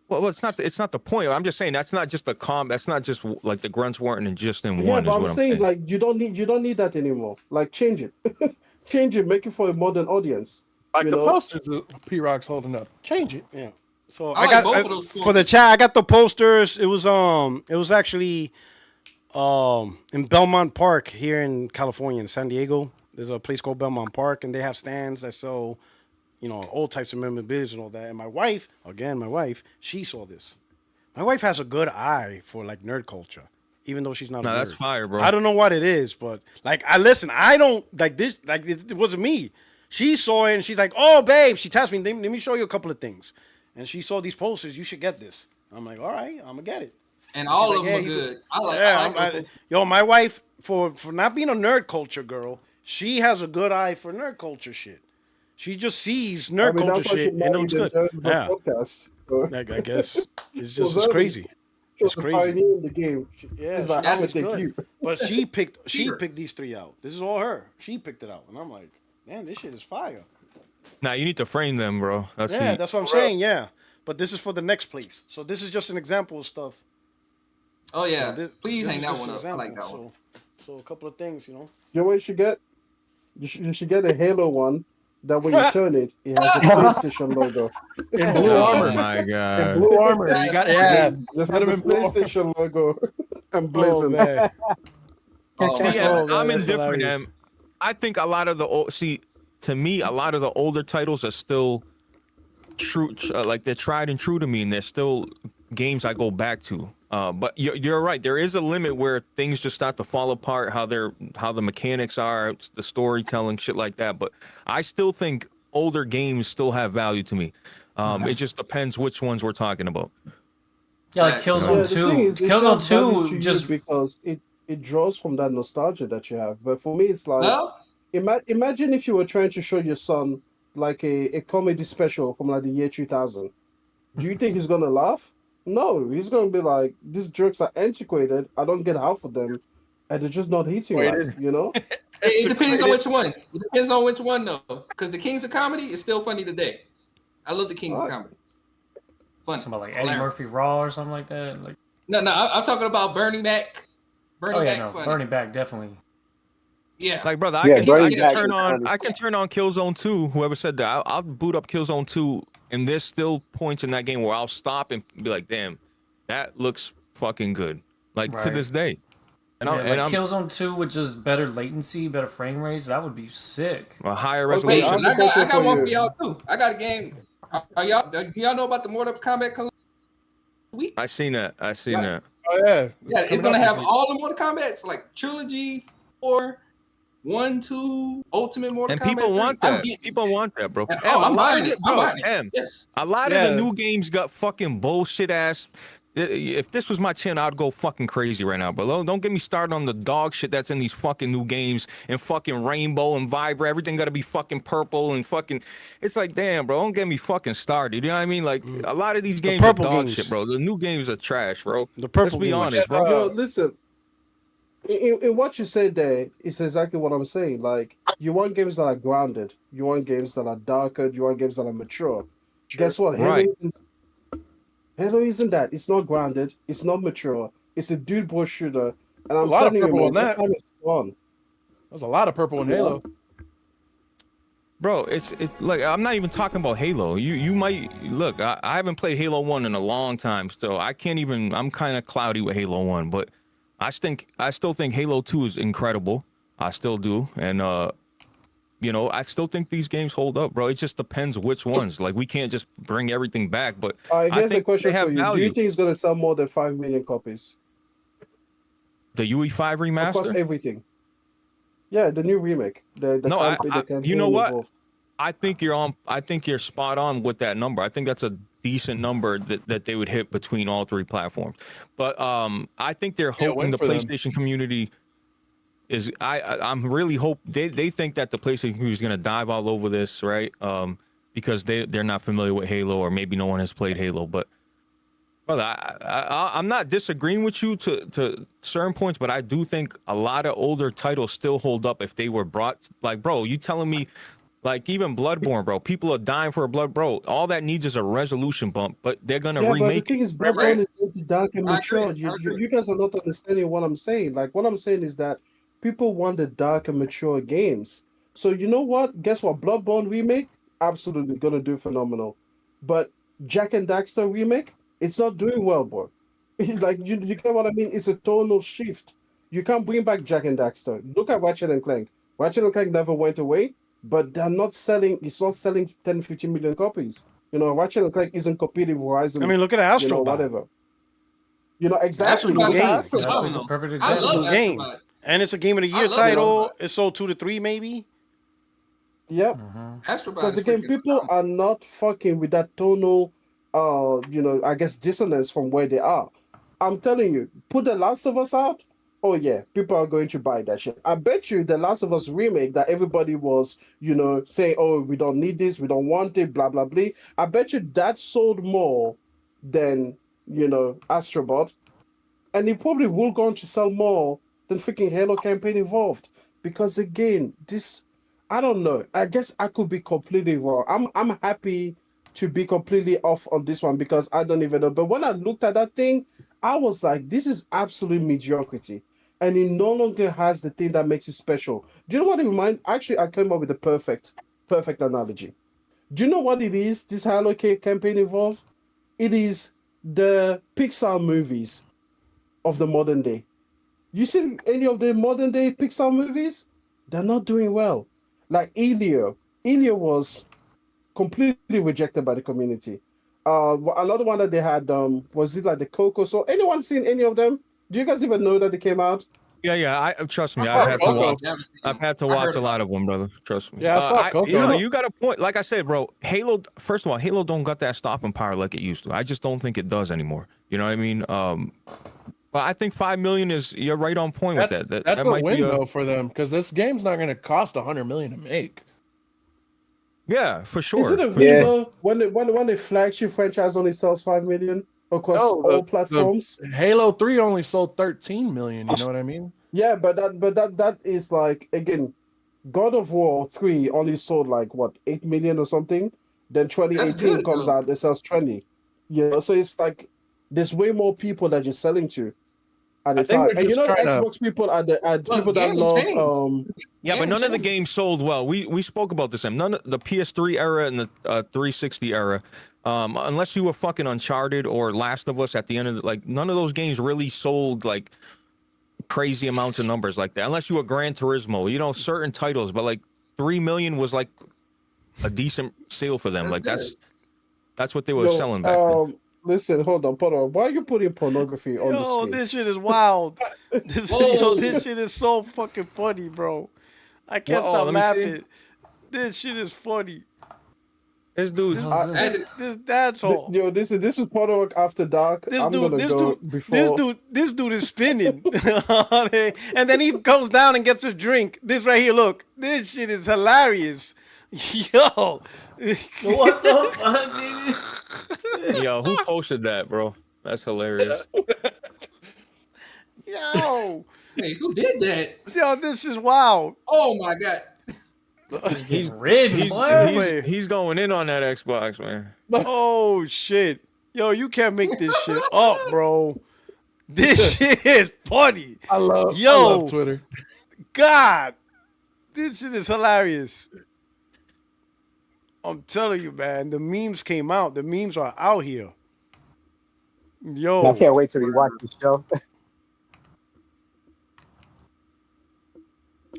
S10: Well, it's not the point. I'm just saying that's not just the That's not just like the grunts weren't just in
S9: Yeah,
S10: one.
S9: but
S10: Is
S9: I'm
S10: what I'm
S9: saying
S10: saying.
S9: like you don't need that anymore. Like change it, change it, make it for a modern audience.
S8: Like the posters P-Rock's holding up. Change it.
S13: Yeah. So
S5: I like both of those
S13: for the chat. I got the posters. It was actually in Belmont Park here in California, in San Diego. There's a place called Belmont Park, and they have stands that sell, all types of memorabilia and all that. And my wife, she saw this. My wife has a good eye for like nerd culture, even though she's not a nerd.
S10: That's fire, bro.
S13: I don't know what it is, but like I don't like this. Like it wasn't me. She saw it and she's like, "Oh, babe," she tasked me, "Let me show you a couple of things." And she saw these posters. You should get this. I'm like, "All right, I'm gonna get it."
S5: And all
S13: like,
S5: of them
S13: "Yeah,
S5: are
S13: you
S5: good.
S13: could-"
S5: I like those.
S13: Yo, my wife for not being a nerd culture girl, she has a good eye for nerd culture shit. She just sees nerd culture
S9: that's why she
S13: shit and it looks good.
S9: married the
S13: Yeah,
S9: podcast. So.
S13: I guess it's
S9: So
S13: just it's
S9: that
S13: crazy.
S9: She
S13: It's
S9: was a
S13: crazy.
S9: pioneer in the game.
S13: Yeah,
S9: She's like, I'm gonna take you.
S13: But she picked these three out. This is all her. She picked it out, and I'm like, man, this shit is fire.
S10: Nah, you need to frame them, bro. That's
S13: Yeah,
S10: neat.
S13: that's what I'm saying. Yeah, but this is for the next place. So this is just an example of stuff.
S5: Oh yeah,
S13: So
S5: please
S13: this
S5: hang
S13: is
S5: that
S13: just
S5: one
S13: an
S5: up. I
S13: example.
S5: like that one.
S13: So a couple of things,
S9: You know what you should get? You should get a Halo one. That when you turn it, it has a PlayStation logo.
S16: In blue armor.
S10: Oh my god.
S16: In blue armor. You got
S9: This has a PlayStation logo. I'm blazing.
S10: See,
S13: Oh, man,
S10: I'm
S13: that's
S10: indifferent.
S13: hilarious.
S10: I think a lot of to me, a lot of the older titles are still true, like they're tried and true to me, and they're still games I go back to. But you're right. There is a limit where things just start to fall apart. How the mechanics are, the storytelling, shit like that. But I still think older games still have value to me. It just depends which ones we're talking about.
S3: Yeah, like Killzone 2. Killzone 2 just
S9: because it draws from that nostalgia that you have. But for me, it's like imagine if you were trying to show your son like a comedy special from like the year 2000. Do you think he's gonna laugh? No, he's gonna be like, these jokes are antiquated. I don't get half of them, and they're just not hitting right. You know.
S5: It depends on which one. It depends on which one though, because the Kings of Comedy is still funny today. I love the Kings of Comedy. Funny.
S3: Talking about like Eddie Murphy Raw or something like that. Like
S5: no, I'm talking about Bernie Mac. Funny.
S3: Bernie Mac definitely.
S5: Yeah,
S10: like brother, I can turn on Killzone 2. Whoever said that, I'll boot up Killzone 2, and there's still points in that game where I'll stop and be like, "Damn, that looks fucking good." Like to this day. And
S3: I'm Killzone 2 with just better latency, better frame rates. That would be sick.
S10: A higher resolution.
S5: I got one for y'all too. I got a game. Y'all know about the Mortal Kombat Collection?
S10: I seen that.
S8: Oh yeah.
S5: Yeah, it's gonna have all the Mortal Kombats, like Trilogy 4, 1, 2, Ultimate Mortal Kombat.
S10: And people want that. People want that, bro.
S5: I'm buying it. I'm buying it. Yes.
S10: A lot of the new games got fucking bullshit ass. If this was my channel, I'd go fucking crazy right now, bro. Don't get me started on the dog shit that's in these fucking new games and fucking rainbow and vibra. Everything got to be fucking purple and fucking. It's like, damn, bro. Don't get me fucking started. You know what I mean? Like a lot of these games are dog shit, bro. The new games are trash, bro.
S13: The purple.
S10: Let's be honest, bro.
S9: Yo, listen. In what you said there, it's exactly what I'm saying. Like, you want games that are grounded. You want games that are darker. You want games that are mature. Guess what? Halo isn't that. It's not grounded. It's not mature. It's a dude boy shooter. And I'm
S8: a lot of
S9: telling
S8: purple
S9: you,
S8: in that.
S9: Fun.
S8: There's a lot of purple in Halo.
S10: Bro, it's like I'm not even talking about Halo. You might look. I haven't played Halo 1 in a long time, so I can't even. I'm kind of cloudy with Halo 1, but I still think Halo 2 is incredible. I still do, and I still think these games hold up, bro. It just depends which ones. Like we can't just bring everything back, but
S9: here's a question
S10: they have
S9: for you.
S10: value.
S9: Do you think it's gonna sell more than 5 million copies?
S10: The UE5 remaster?
S9: Across everything. Yeah, the new remake.
S10: You know what? I think you're on. I think you're spot on with that number. I think that's a decent number that they would hit between all three platforms. But I think they're hoping the PlayStation community is. I'm really hope they think that the PlayStation community is going to dive all over this, right? Because they're not familiar with Halo, or maybe no one has played Halo. But brother, I'm not disagreeing with you to certain points, but I do think a lot of older titles still hold up if they were brought. Like, bro, you telling me? Like even Bloodborne, bro. People are dying for a bro. All that needs is a resolution bump, but they're gonna remake.
S9: Yeah, but the thing is, Bloodborne is dark and mature. You guys are not understanding what I'm saying. Like what I'm saying is that people want the dark and mature games. So you know what? Guess what? Bloodborne remake, absolutely gonna do phenomenal. But Jack and Daxter remake, it's not doing well, bro. It's like you get what I mean? It's a tonal shift. You can't bring back Jack and Daxter. Look at Ratchet and Clank. Ratchet and Clank never went away, but they're not selling. It's not selling 10, 15 million copies. You know, Ratchet and Clank isn't competing with Horizon.
S13: I mean, look at Astrobot.
S9: You know, whatever. You know, exactly.
S13: That's a new game.
S9: That's
S3: a perfect
S13: That's
S3: example.
S13: a new game. And it's a game of the year title. It's sold 2 to 3, maybe.
S9: Yep. Because again, people are not fucking with that tonal, you know, I guess dissonance from where they are. I'm telling you, put The Last of Us out. Oh yeah, people are going to buy that shit. I bet you The Last of Us remake that everybody was, you know, saying, oh, we don't need this, we don't want it, blah blah blah. I bet you that sold more than, you know, Astrobot, and it probably will go on to sell more than freaking Halo campaign involved. Because again, this, I don't know. I guess I could be completely wrong. I'm happy to be completely off on this one because I don't even know. But when I looked at that thing, I was like, this is absolute mediocrity. And it no longer has the thing that makes it special. Do you know what it reminds? Actually, I came up with the perfect analogy. Do you know what it is? This Halo campaign involved? It is the Pixar movies of the modern day. You see any of the modern day Pixar movies? They're not doing well. Like Elio was completely rejected by the community. Another one that they had was it like the Coco? So anyone seen any of them? Do you guys even know that they came out?
S10: Yeah. I trust me. I've had to watch a lot of them, brother. Trust me.
S8: Yeah, I saw Coco.
S10: You got a point. Like I said, bro. Halo. First of all, Halo don't got that stopping power like it used to. I just don't think it does anymore. You know what I mean? But I think 5 million is. You're right on point with that.
S8: That's
S10: that
S8: a
S10: might
S8: win
S10: be
S8: though for them because this game's not going to cost 100 million to make.
S10: Yeah, for sure.
S9: Is it a win when the flagship franchise only sells 5 million across all platforms?
S8: The Halo 3 only sold 13 million. You know what I mean?
S9: Yeah, but that is like, again, God of War 3 only sold like what, 8 million or something. Then 2018 comes out, it sells 20. You know, so it's like there's way more people that you're selling to at the time. And you know, Xbox people are people that love
S10: Yeah, but none of the games sold well. We spoke about this. None of the PS3 era and the 360 era, unless you were fucking Uncharted or Last of Us at the end of like none of those games really sold like crazy amounts of numbers like that. Unless you were Gran Turismo, you know, certain titles, but like 3 million was like a decent sale for them. That's what they were selling back then.
S9: Listen, hold on. Why are you putting pornography on the screen?
S13: This shit is wild. This shit is so fucking funny, bro. I can't stop laughing. This shit is funny.
S10: This dude,
S13: that's all.
S9: Yo, this is porno after dark. This dude
S13: is spinning, and then he goes down and gets a drink. This right here, look. This shit is hilarious. Yo,
S3: what the fuck, dude?
S10: Yo, who posted that, bro? That's hilarious.
S13: Yo,
S5: hey, who did that?
S13: Yo, this is wild.
S5: Oh my god.
S10: He's going in on that Xbox, man.
S13: Oh shit. Yo, you can't make this shit up, bro. This shit is funny.
S8: I love Twitter.
S13: God. This shit is hilarious. I'm telling you, man. The memes came out. The memes are out here. Yo.
S4: I can't wait till we watch the show.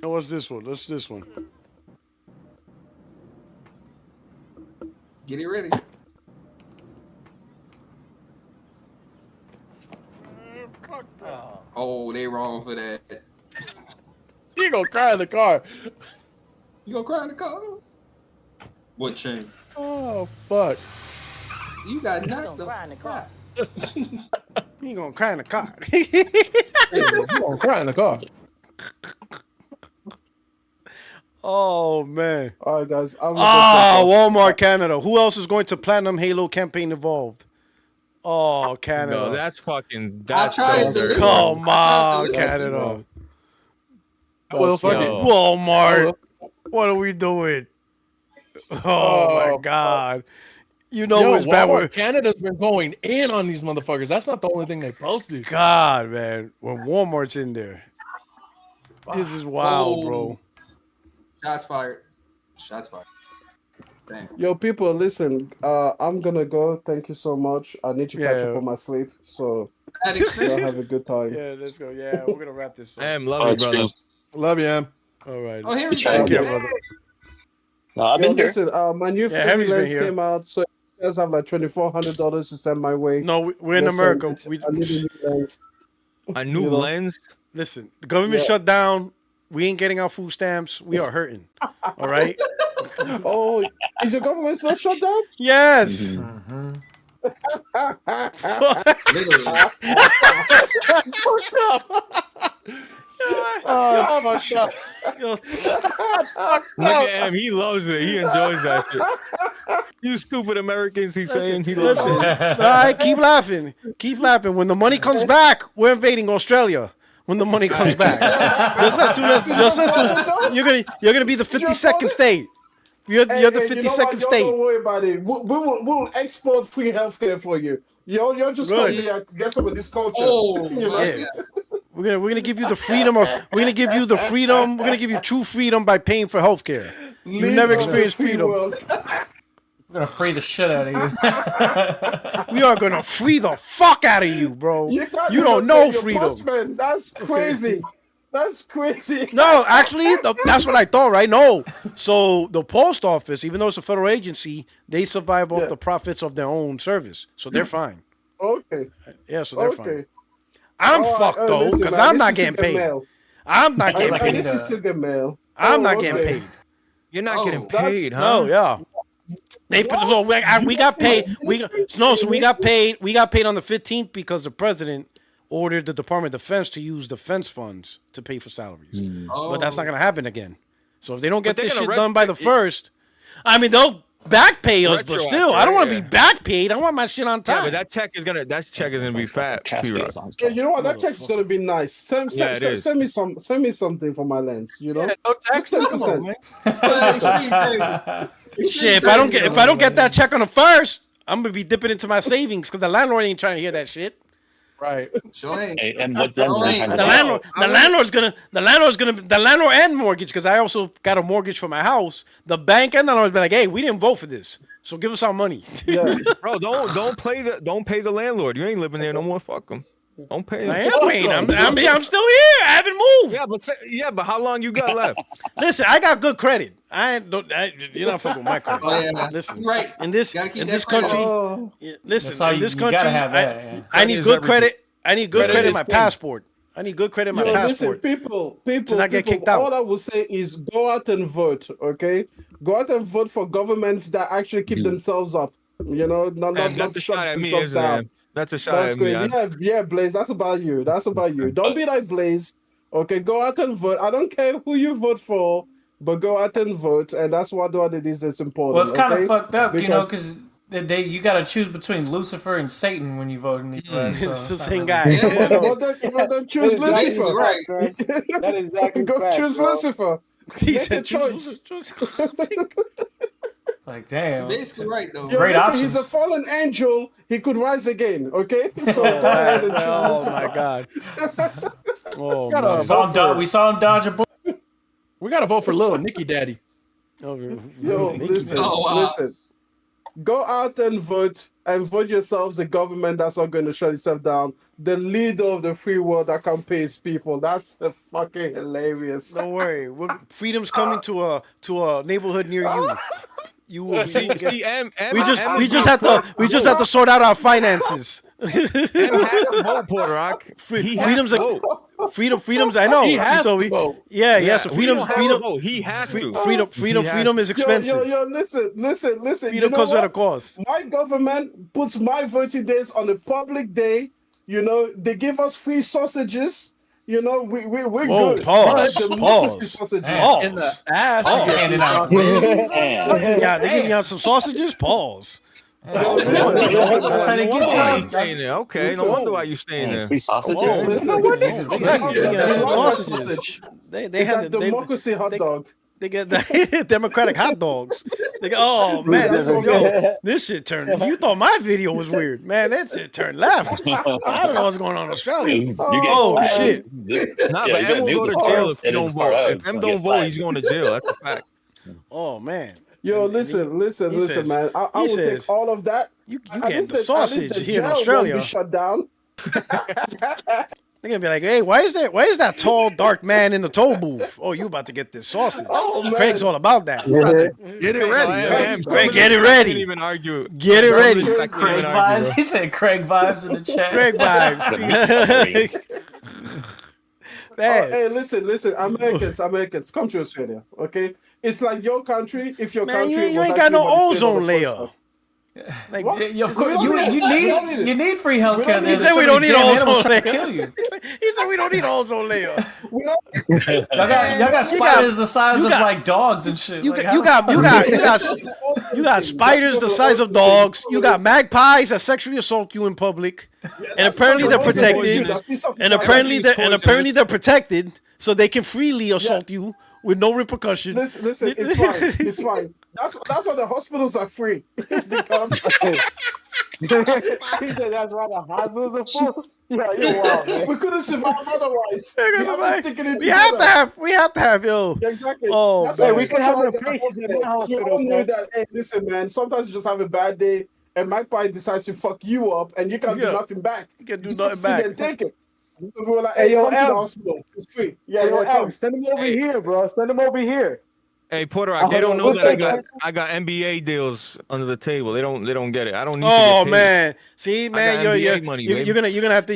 S13: Oh, what's this one? What's this one?
S5: Get it ready. Oh, they wrong for that.
S8: You gonna cry in the car.
S5: You gonna cry in the car? What chain?
S8: Oh fuck!
S5: You got knocked the cry in the car.
S13: You gonna cry in the car?
S8: You gonna cry in the car?
S13: Oh man!
S9: All right, guys.
S13: Walmart Canada. Who else is going to Platinum Halo campaign involved? Oh, Canada.
S10: No, that's fucking. That's
S5: tried
S10: so
S5: to-
S10: dirty.
S13: Come on,
S5: That's
S13: Canada.
S8: Well, fuck it.
S13: Walmart. What are we doing? Oh my God! You know it's bad.
S8: Walmart Canada's been going in on these motherfuckers. That's not the only thing they posted.
S13: God, man, when Walmart's in there, this is wild, bro.
S5: Shots fired. Shots fired. Damn.
S9: Yo, people, listen. I'm gonna go. Thank you so much. I need to catch up on my sleep. So y'all have a good time.
S13: Yeah, let's go. Yeah, we're gonna wrap this up.
S10: Em, love you, brother.
S8: Love you, Em.
S13: All right.
S5: Oh, Henry's
S13: Thank you,
S5: back.
S13: brother.
S11: No, I've
S9: Yo,
S11: been here.
S9: listen. My new
S13: Henry's been
S9: freelance
S13: here.
S9: came out, so you guys have like $2,400 to send my way.
S13: No, we're in
S9: Listen,
S13: America.
S9: I need a new lens.
S10: A new
S9: You know?
S10: lens.
S13: Listen, the government shut down. We ain't getting our food stamps. We are hurting. All right.
S9: Oh, is the government still shut down?
S13: Yes.
S8: Oh, fucked up.
S10: Look at him. He loves it. He enjoys that shit. You stupid Americans, he's saying he loves
S13: Listen.
S10: it.
S13: All right, keep laughing. Keep laughing. When the money comes back, we're invading Australia. When the money comes back, just as soon, you're gonna be the 52nd state. You're the 52nd state.
S9: Don't worry about it. We'll export free healthcare for you. You're just gonna get some of this culture.
S5: Oh,
S9: You know?
S13: Yeah. We're gonna give you the freedom of. We're gonna give you the freedom. We're gonna give you true freedom by paying for healthcare. You never experienced freedom.
S3: We're gonna free the shit out of you.
S13: We are gonna free the fuck out of you, bro. You don't know freedom.
S9: Postman. That's crazy. That's crazy.
S13: No, actually, that's what I thought, right? No. So the post office, even though it's a federal agency, they survive off the profits of their own service, so they're fine.
S9: Okay.
S13: Yeah, so they're fine. I'm fucked though,
S9: listen,
S13: because
S9: man,
S13: I'm
S9: this
S13: not
S9: is
S13: getting
S9: still
S13: paid.
S9: mail.
S13: I'm not getting paid.
S9: This is still get mail.
S13: I'm not getting paid.
S10: You're not getting
S9: that's-
S10: paid, huh?
S13: No, yeah. They so we got paid. We got paid. We got paid on the 15th because the president ordered the Department of Defense to use defense funds to pay for salaries. But that's not gonna happen again. So if they don't get this shit done by the 1st, I mean they'll back pay us, but still, I don't want to be back paid. I want my shit on time.
S10: Yeah, but that check is gonna be fat.
S9: Yeah, you know what? That check's gonna be nice. Send me something for my lens. You know,
S8: no tax.
S9: Just 10%.
S13: Shit, if I don't get that check on the 1st, I'm gonna be dipping into my savings because the landlord ain't trying to hear that shit.
S8: Right.
S5: Sure ain't.
S11: Hey, and what lens are you trying to
S13: The
S11: buy?
S13: landlord and mortgage, because I also got a mortgage for my house. The bank and the landlord's been like, hey, we didn't vote for this, so give us our money.
S9: Yeah.
S10: Bro, don't pay the landlord. You ain't living there no more. Fuck him. Don't pay him.
S13: I am paying. I'm still here. I haven't moved.
S10: But how long you got left?
S13: Listen, I got good credit. You're not fucking with my credit.
S5: Oh, yeah.
S13: Listen,
S5: Right.
S13: in this country,
S3: That's how
S13: in this
S3: you
S13: country,
S3: gotta have that, yeah.
S13: I need good credit. I need good credit in my
S8: is king.
S13: passport. I need good credit in my passport.
S9: Listen, people,
S13: to not get kicked out.
S9: All I will say is go out and vote. Okay, go out and vote for governments that actually keep themselves up. You know, not
S10: That's a shot at me,
S9: themselves
S10: isn't
S9: down.
S10: it? That's a shot
S9: That's
S10: at me.
S9: crazy. Yeah, Blaze. That's about you. Don't be like Blaze. Okay, go out and vote. I don't care who you vote for, but go out and vote, and that's what it is that's important.
S3: Well, it's kind of
S9: okay?
S3: fucked up, you know, because you got to choose between Lucifer and Satan when you vote in the U.S. So
S13: It's the
S3: not
S13: same
S3: really-
S13: guy.
S9: Well, then choose Lucifer.
S5: Right.
S4: That is exactly
S9: Go
S4: fact,
S9: choose
S4: bro.
S9: Lucifer.
S13: He
S9: Make
S13: said,
S9: a choice.
S3: Like, damn.
S5: Basically right though.
S9: Yo,
S3: Great
S9: listen, he's
S3: options.
S9: a fallen angel. He could rise again. Okay. So go ahead and choose
S13: Oh
S9: Lucifer.
S13: my god. Oh
S8: Gotta
S13: man.
S3: We saw him dodge a bullet.
S8: We gotta vote for little Nicky Daddy.
S13: Oh,
S9: Yo, listen, listen. Go out and vote yourselves a government that's not going to shut itself down. The leader of the free world that can pay his people. That's fucking hilarious.
S13: Don't worry. Freedom's coming to a neighborhood near you. You will be. We just have to sort out our finances.
S10: Vote, Puerto Rock.
S13: Freedom's a freedom's. I know.
S20: He has
S13: to
S20: vote.
S13: Yeah. So
S10: we don't have a
S13: freedom.
S10: vote. He has to.
S13: Freedom is expensive.
S9: Yo, listen.
S13: Freedom
S9: You know
S13: comes at a
S9: what?
S13: cost.
S9: My government puts my voting days on a public day. You know, they give us free sausages. You know, we're
S13: Whoa,
S9: good.
S13: pause.
S9: Democracy sausages.
S13: Pause.
S20: In the ass.
S13: Pause.
S20: You get
S13: Yeah, they giving you out some sausages. Pause.
S10: That's
S3: how they get you.
S10: Staying there. Okay, no wonder why you staying there.
S12: Free sausages.
S9: No, what is
S13: They got some sausages. They had the
S9: democracy hot dog.
S13: They get the Democratic hot dogs. They go, oh man, this shit turned. You thought my video was weird, man. That shit turned left. I don't know what's going on in Australia. Oh shit!
S10: Nah, but M will go to jail if you don't vote. If M don't vote, he's going to jail. That's a fact.
S13: Oh man.
S9: Yo, listen,
S13: says-
S9: man. I
S13: he
S9: will
S13: says,
S9: take all of that.
S13: You
S9: At
S13: getting
S9: least
S13: the sausage
S9: at least the
S13: here in
S9: jail won't
S13: Australia.
S9: be shut down.
S13: They're gonna be like, hey, why is that tall dark man in the toll booth? Oh, you about to get this sausage.
S9: Oh, man.
S13: Craig's all about that.
S8: Get it ready.
S13: Craig, get it
S10: Can't
S13: ready.
S10: even argue.
S13: Get it ready.
S3: Craig vibes. He said Craig vibes in the chat.
S13: Craig vibes. Man.
S9: Hey, listen, Americans, come to Australia, okay? It's like your country. If your
S13: Man,
S9: country
S13: you
S9: was
S13: ain't got no
S9: actually what they say
S13: ozone
S9: on the
S13: layer.
S9: poster.
S13: Like,
S9: What?
S3: Yeah, of course, you need free healthcare.
S13: He said we don't need ozone layer.
S3: Kill you.
S13: He said we don't need ozone layer.
S3: Y'all got spiders the size of like dogs and shit.
S13: You got spiders the size of dogs. You got magpies that sexually assault you in public, and apparently they're protected. And apparently they're protected, so they can freely assault you with no repercussion.
S9: Listen, it's fine. It's fine. That's why the hospitals are free. Because
S4: He said that's why the hospitals are full. Yeah, you're wild, man.
S9: we couldn't survive otherwise.
S13: We have to have, yo.
S9: Exactly.
S13: Oh,
S9: that's
S13: man.
S9: why
S4: We can have
S9: specialize
S4: the
S9: in the
S4: patients in
S9: hospital.
S4: the hospital,
S9: We all know
S4: man.
S9: that. Hey, listen, man. Sometimes you just have a bad day, and Magpie decides to fuck you up, and you can't do nothing back.
S13: You can do
S9: just
S13: nothing
S9: sit there
S13: back.
S9: and take it. So we were like,
S4: Hey,
S9: hey,
S4: yo,
S9: come to the
S4: Em.
S9: hospital. It's free. Yeah,
S4: Hey, yo,
S9: yeah, come.
S4: send him over here, bro. Send him over here.
S10: Hey Porter, they
S9: hold
S10: don't
S9: on,
S10: know
S9: one
S10: that
S9: second.
S10: I got NBA deals under the table. They don't get it. I don't need.
S13: Oh
S10: to get paid.
S13: man, see, man,
S10: got
S13: you're
S10: NBA money, baby.
S13: gonna have to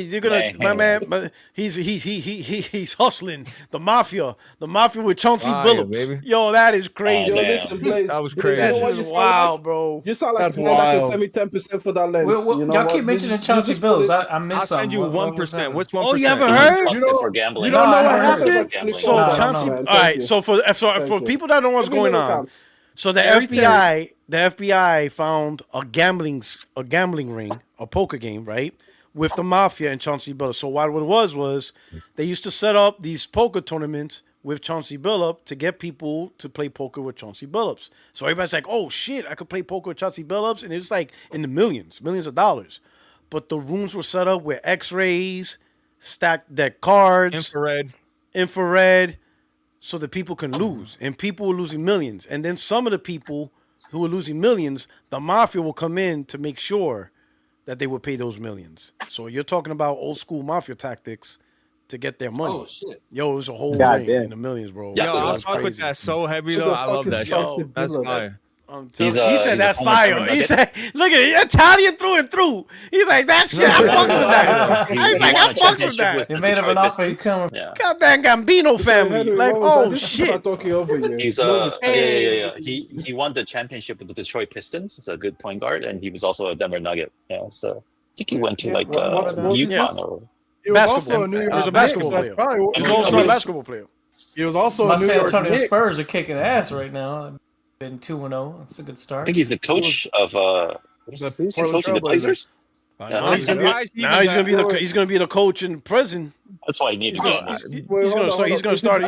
S13: my
S12: Dang.
S13: man. But he's hustling the mafia with Chauncey
S10: Fire,
S13: Billups.
S10: baby.
S13: Yo, that is crazy.
S12: Oh,
S9: Yo,
S12: damn.
S9: listen, Blaze.
S10: That was
S9: Blaze,
S10: crazy.
S9: You know
S13: That's
S9: what you
S13: just
S9: sound
S13: wild,
S9: like?
S13: bro.
S9: You sound like
S20: That's
S9: a man that can
S20: wild.
S9: send me 10% for that lens.
S3: Y'all
S9: You know what?
S3: keep mentioning
S9: Just
S3: Chauncey
S9: put
S3: Bills.
S9: it-
S3: I missed
S10: I'll
S3: something.
S10: send you
S3: What
S10: 1%.
S3: was
S10: What's 1%?
S13: Oh, you haven't
S12: He was
S13: heard?
S12: busted for gambling.
S20: you don't know
S3: I
S20: what
S3: heard
S20: happened?
S12: Gambling.
S13: So
S3: No,
S13: Chauncey,
S3: no.
S9: man.
S13: all
S9: Thank
S13: right.
S9: you.
S13: So for
S9: Thank you.
S13: people that don't know what's
S9: Give me
S13: going
S9: the
S13: on,
S9: accounts.
S13: so the FBI found a gambling ring, a poker game, right, with the mafia and Chauncey Billups. So what it was they used to set up these poker tournaments with Chauncey Billups to get people to play poker with Chauncey Billups. So everybody's like, oh shit, I could play poker with Chauncey Billups, and it was like in the millions of dollars. But the rooms were set up with X-rays, stacked deck cards, infrared, so that people can lose. And people were losing millions. And then some of the people who were losing millions, the mafia will come in to make sure that they would pay those millions. So you're talking about old school mafia tactics to get their money.
S5: Oh shit!
S13: Yo, it was a whole
S4: God
S13: ring
S4: damn.
S13: in the millions, bro.
S10: Yo,
S13: That
S10: I'll
S13: was
S10: talk with
S13: crazy.
S10: that so heavy though. I love that shit. That's fire.
S13: He said
S12: he's
S13: that's
S12: a
S13: fire.
S12: former
S13: He
S12: Nugget.
S13: said, look at it, Italian through and through. He's like, that shit, I fucks with that.
S12: He
S13: I
S12: won a
S13: fucks with
S12: championship
S13: that.
S12: with
S3: They
S12: the
S3: made him
S12: Detroit
S3: an offer. He
S12: Pistons.
S3: come.
S12: Yeah.
S13: Goddamn Gambino family.
S9: Henry,
S13: Like,
S9: what was
S13: oh
S9: that? This is
S13: shit.
S9: not talking over you.
S12: He's
S9: No
S12: yeah.
S9: respect.
S12: He won the championship with the Detroit Pistons. He's a good point guard, and he was also a Denver Nugget. Yeah, so I think he went to like
S9: what's
S12: UConn
S9: his-
S12: or
S8: He was also a New York
S13: He was a
S8: Knicks.
S13: basketball
S8: That's
S13: player.
S8: probably what-
S13: He was also a basketball player.
S8: He was also
S3: My
S8: a New
S3: San
S8: York
S3: Antonio
S8: Knicks.
S3: Spurs are kicking ass right now. Been 2-0. That's a good
S12: I
S3: start.
S12: think he's the coach of who's he
S8: Portland
S12: coaching the
S8: Trailblazers.
S12: Blazers?
S13: Now he's gonna be the coach in prison.
S12: That's why he needs to go.
S13: He's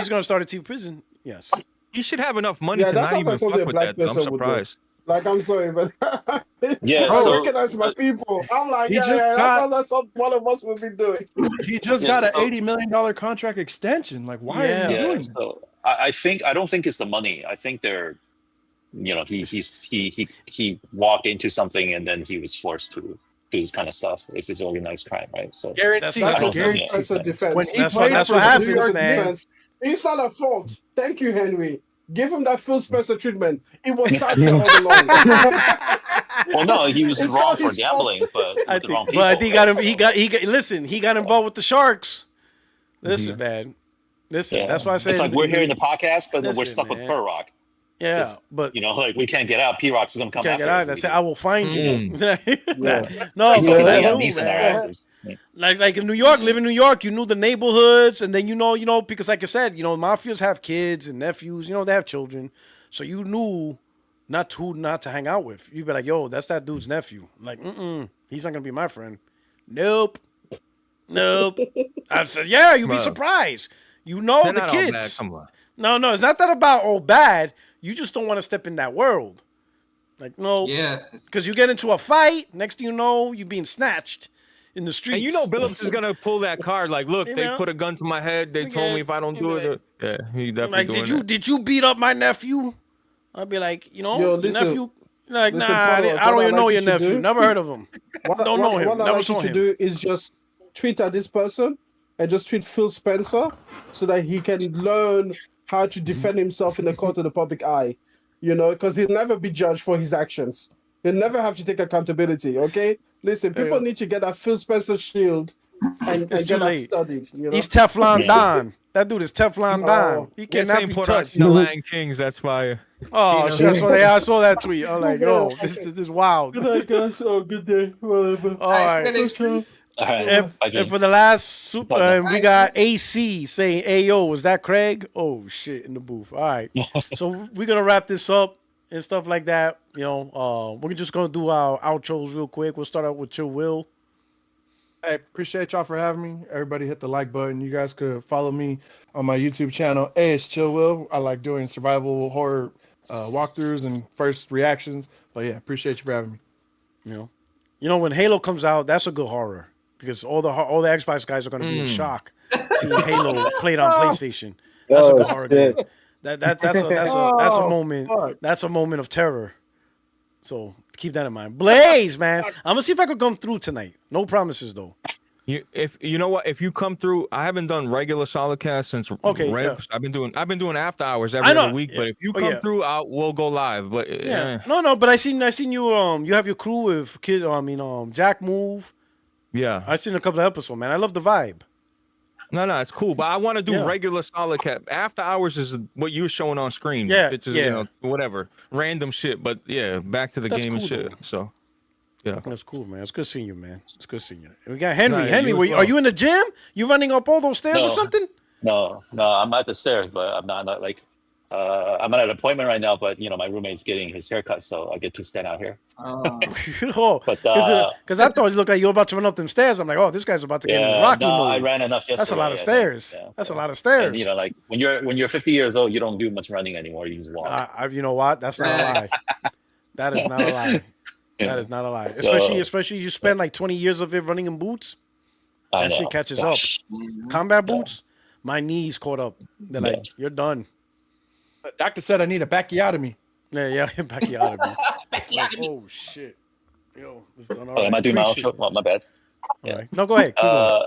S13: gonna start a team prison. Yes.
S10: He should have enough money
S9: Yeah,
S10: to
S9: that
S10: not
S9: sounds
S10: even
S9: like something
S10: fuck
S9: a
S10: with
S9: black
S10: that. I'm
S9: person would do.
S10: surprised.
S9: Like, I'm sorry, but
S12: Yeah,
S9: I
S12: so
S9: recognize my people. I'm like,
S8: He
S9: yeah,
S8: just
S9: that
S8: got-
S9: sounds like something one of us would be doing.
S8: He just
S12: Yeah,
S8: got an
S12: so-
S8: $80 million contract extension. Like, why are you
S12: yeah,
S8: doing that?
S12: so I don't think it's the money. I think they're, he walked into something and then he was forced to do this kind of stuff. If it's organized crime, right? So
S8: Guaranteed.
S12: I
S9: That's
S12: don't
S9: a
S12: think
S9: that's a defense.
S8: When he
S13: That's
S8: played
S13: what
S8: for the
S13: happens,
S8: New York
S13: man.
S8: Knicks,
S9: It's not a fault. Thank you, Henry. Give him that Phil Spencer treatment. It was Satya all along.
S12: well, no, he was
S9: It's
S12: wrong
S9: not
S12: for
S9: his
S12: gambling, but with
S13: I
S12: the wrong
S13: think,
S12: people.
S13: but I think he got involved with the Sharks. Listen, man. Listen,
S11: Yeah.
S13: that's why I say
S11: it's like we're hearing the podcast, but we're
S13: Listen,
S11: stuck with
S13: man.
S11: Per Rock.
S13: Yeah, but
S11: you know, like we can't get out. P Rock's gonna come
S13: can't
S11: after
S13: get out.
S11: us.
S13: I say, I will find you. No,
S11: He's
S13: for
S11: fucking
S13: that
S11: Liam
S13: rule,
S11: Neeson our
S13: man.
S11: asses.
S13: Like in New York, live in New York, you knew the neighborhoods, and then you know, because like I said, mafias have kids and nephews, they have children, so you knew not to hang out with. You'd be like, yo, that's that dude's nephew. Like, he's not gonna be my friend. Nope. I said, yeah, you'd be surprised. You know
S10: They're
S13: the
S10: not all bad.
S13: kids.
S10: Come on.
S13: No, it's not that about all bad. You just don't want to step in that world. Like, no.
S5: Yeah.
S13: Because you get into a fight, next thing you know, you're being snatched in the streets.
S10: And you know Billups is gonna pull that card. Like, look,
S13: You
S10: they
S13: know?
S10: put a gun to my head. They told me if I don't do it, yeah, he definitely
S13: Like,
S10: doing that.
S13: did you beat up my nephew? I'd be like,
S9: Yo,
S13: your
S9: listen,
S13: nephew. Like,
S9: listen,
S13: nah,
S9: Paulo,
S13: I don't
S9: what
S13: even
S9: I
S13: know
S9: like
S13: your
S9: you to
S13: nephew.
S9: do-
S13: Never heard of him. Don't know him.
S9: What I
S13: Never
S9: like
S13: saw
S9: you to
S13: him.
S9: do is just tweet at this person and just tweet Phil Spencer so that he can learn how to defend himself in the court of the public eye. Because he'll never be judged for his actions. He'll never have to take accountability. Okay, listen, people need to get that Phil Spencer shield and
S13: It's
S9: get
S13: too
S9: that
S13: late.
S9: studied.
S13: He's Teflon Don. That dude is Teflon Don. He
S10: Yeah,
S13: cannot
S10: same
S13: be
S10: put on
S13: touched.
S10: the Lion Kings. That's fire.
S13: Oh,
S10: You know?
S13: shit. I saw that tweet. I'm like, yo, this is wild.
S9: Good night, guys. Oh, good day. Whatever.
S13: All right.
S11: All right.
S13: And for the last super, we got AC saying, "Hey yo, was that Craig?" Oh shit, in the booth. All right, so we're gonna wrap this up and stuff like that. We're just gonna do our outros real quick. We'll start out with Chill Will.
S8: Hey, appreciate y'all for having me. Everybody hit the like button. You guys could follow me on my YouTube channel. It's Chill Will. I like doing survival horror walkthroughs and first reactions. But yeah, appreciate you for having me.
S13: When Halo comes out, that's a good horror because all the Xbox guys are gonna be in shock seeing Halo played on PlayStation. That's a good horror game. That's a moment. That's a moment of terror. So keep that in mind. Blaze, man. I'm gonna see if I could come through tonight. No promises though.
S10: You know what? If you come through, I haven't done regular Solidcast since
S13: Okay,
S10: Revs.
S13: yeah.
S10: I've been doing after hours every other week. But if you come
S13: yeah.
S10: through, we'll go live. But
S13: No, but I seen you. You have your crew with Jack Move.
S10: Yeah,
S13: I seen a couple of episodes, man. I love the vibe.
S10: No, it's cool. But I want to do regular Solidcast. After hours is what you're showing on screen.
S13: Yeah,
S10: It's just,
S13: yeah.
S10: whatever, random shit. But yeah, back to the
S13: That's
S10: game and
S13: cool,
S10: shit.
S13: though.
S10: So. Yeah,
S13: that's cool, man. It's good seeing you, man. It's good seeing you. We got Henry.
S10: Nah,
S13: Henry,
S10: you as
S13: are you in the gym? You running up all those stairs
S11: No.
S13: or something?
S11: No, I'm at the stairs, but I'm not like. I'm at an appointment right now, but my roommate's getting his haircut, so I get to stand out here.
S13: Oh,
S11: But
S13: because I thought you looked like you were about to run up them stairs. I'm like, oh, this guy's about to get in his Rocky mode.
S11: I ran enough yesterday.
S13: That's a lot of stairs. That's a lot of stairs.
S11: And, like when you're 50 years old, you don't do much running anymore. You just walk.
S13: You know what? That's not a lie. That is not a lie. That is not a lie.
S11: So-
S13: Especially you spend like 20 years of it running in boots.
S11: I
S13: That
S11: know.
S13: shit catches
S11: Gosh.
S13: up. Combat boots, my knees caught up. They're like, you're done.
S8: The doctor said I need a backiotomy.
S13: Yeah, bacchiotomy. Like, oh shit. Yo, it's done all right.
S11: Am I doing my
S13: Appreciate
S11: outro? Well, my bad.
S13: All right. No, go ahead. Keep going.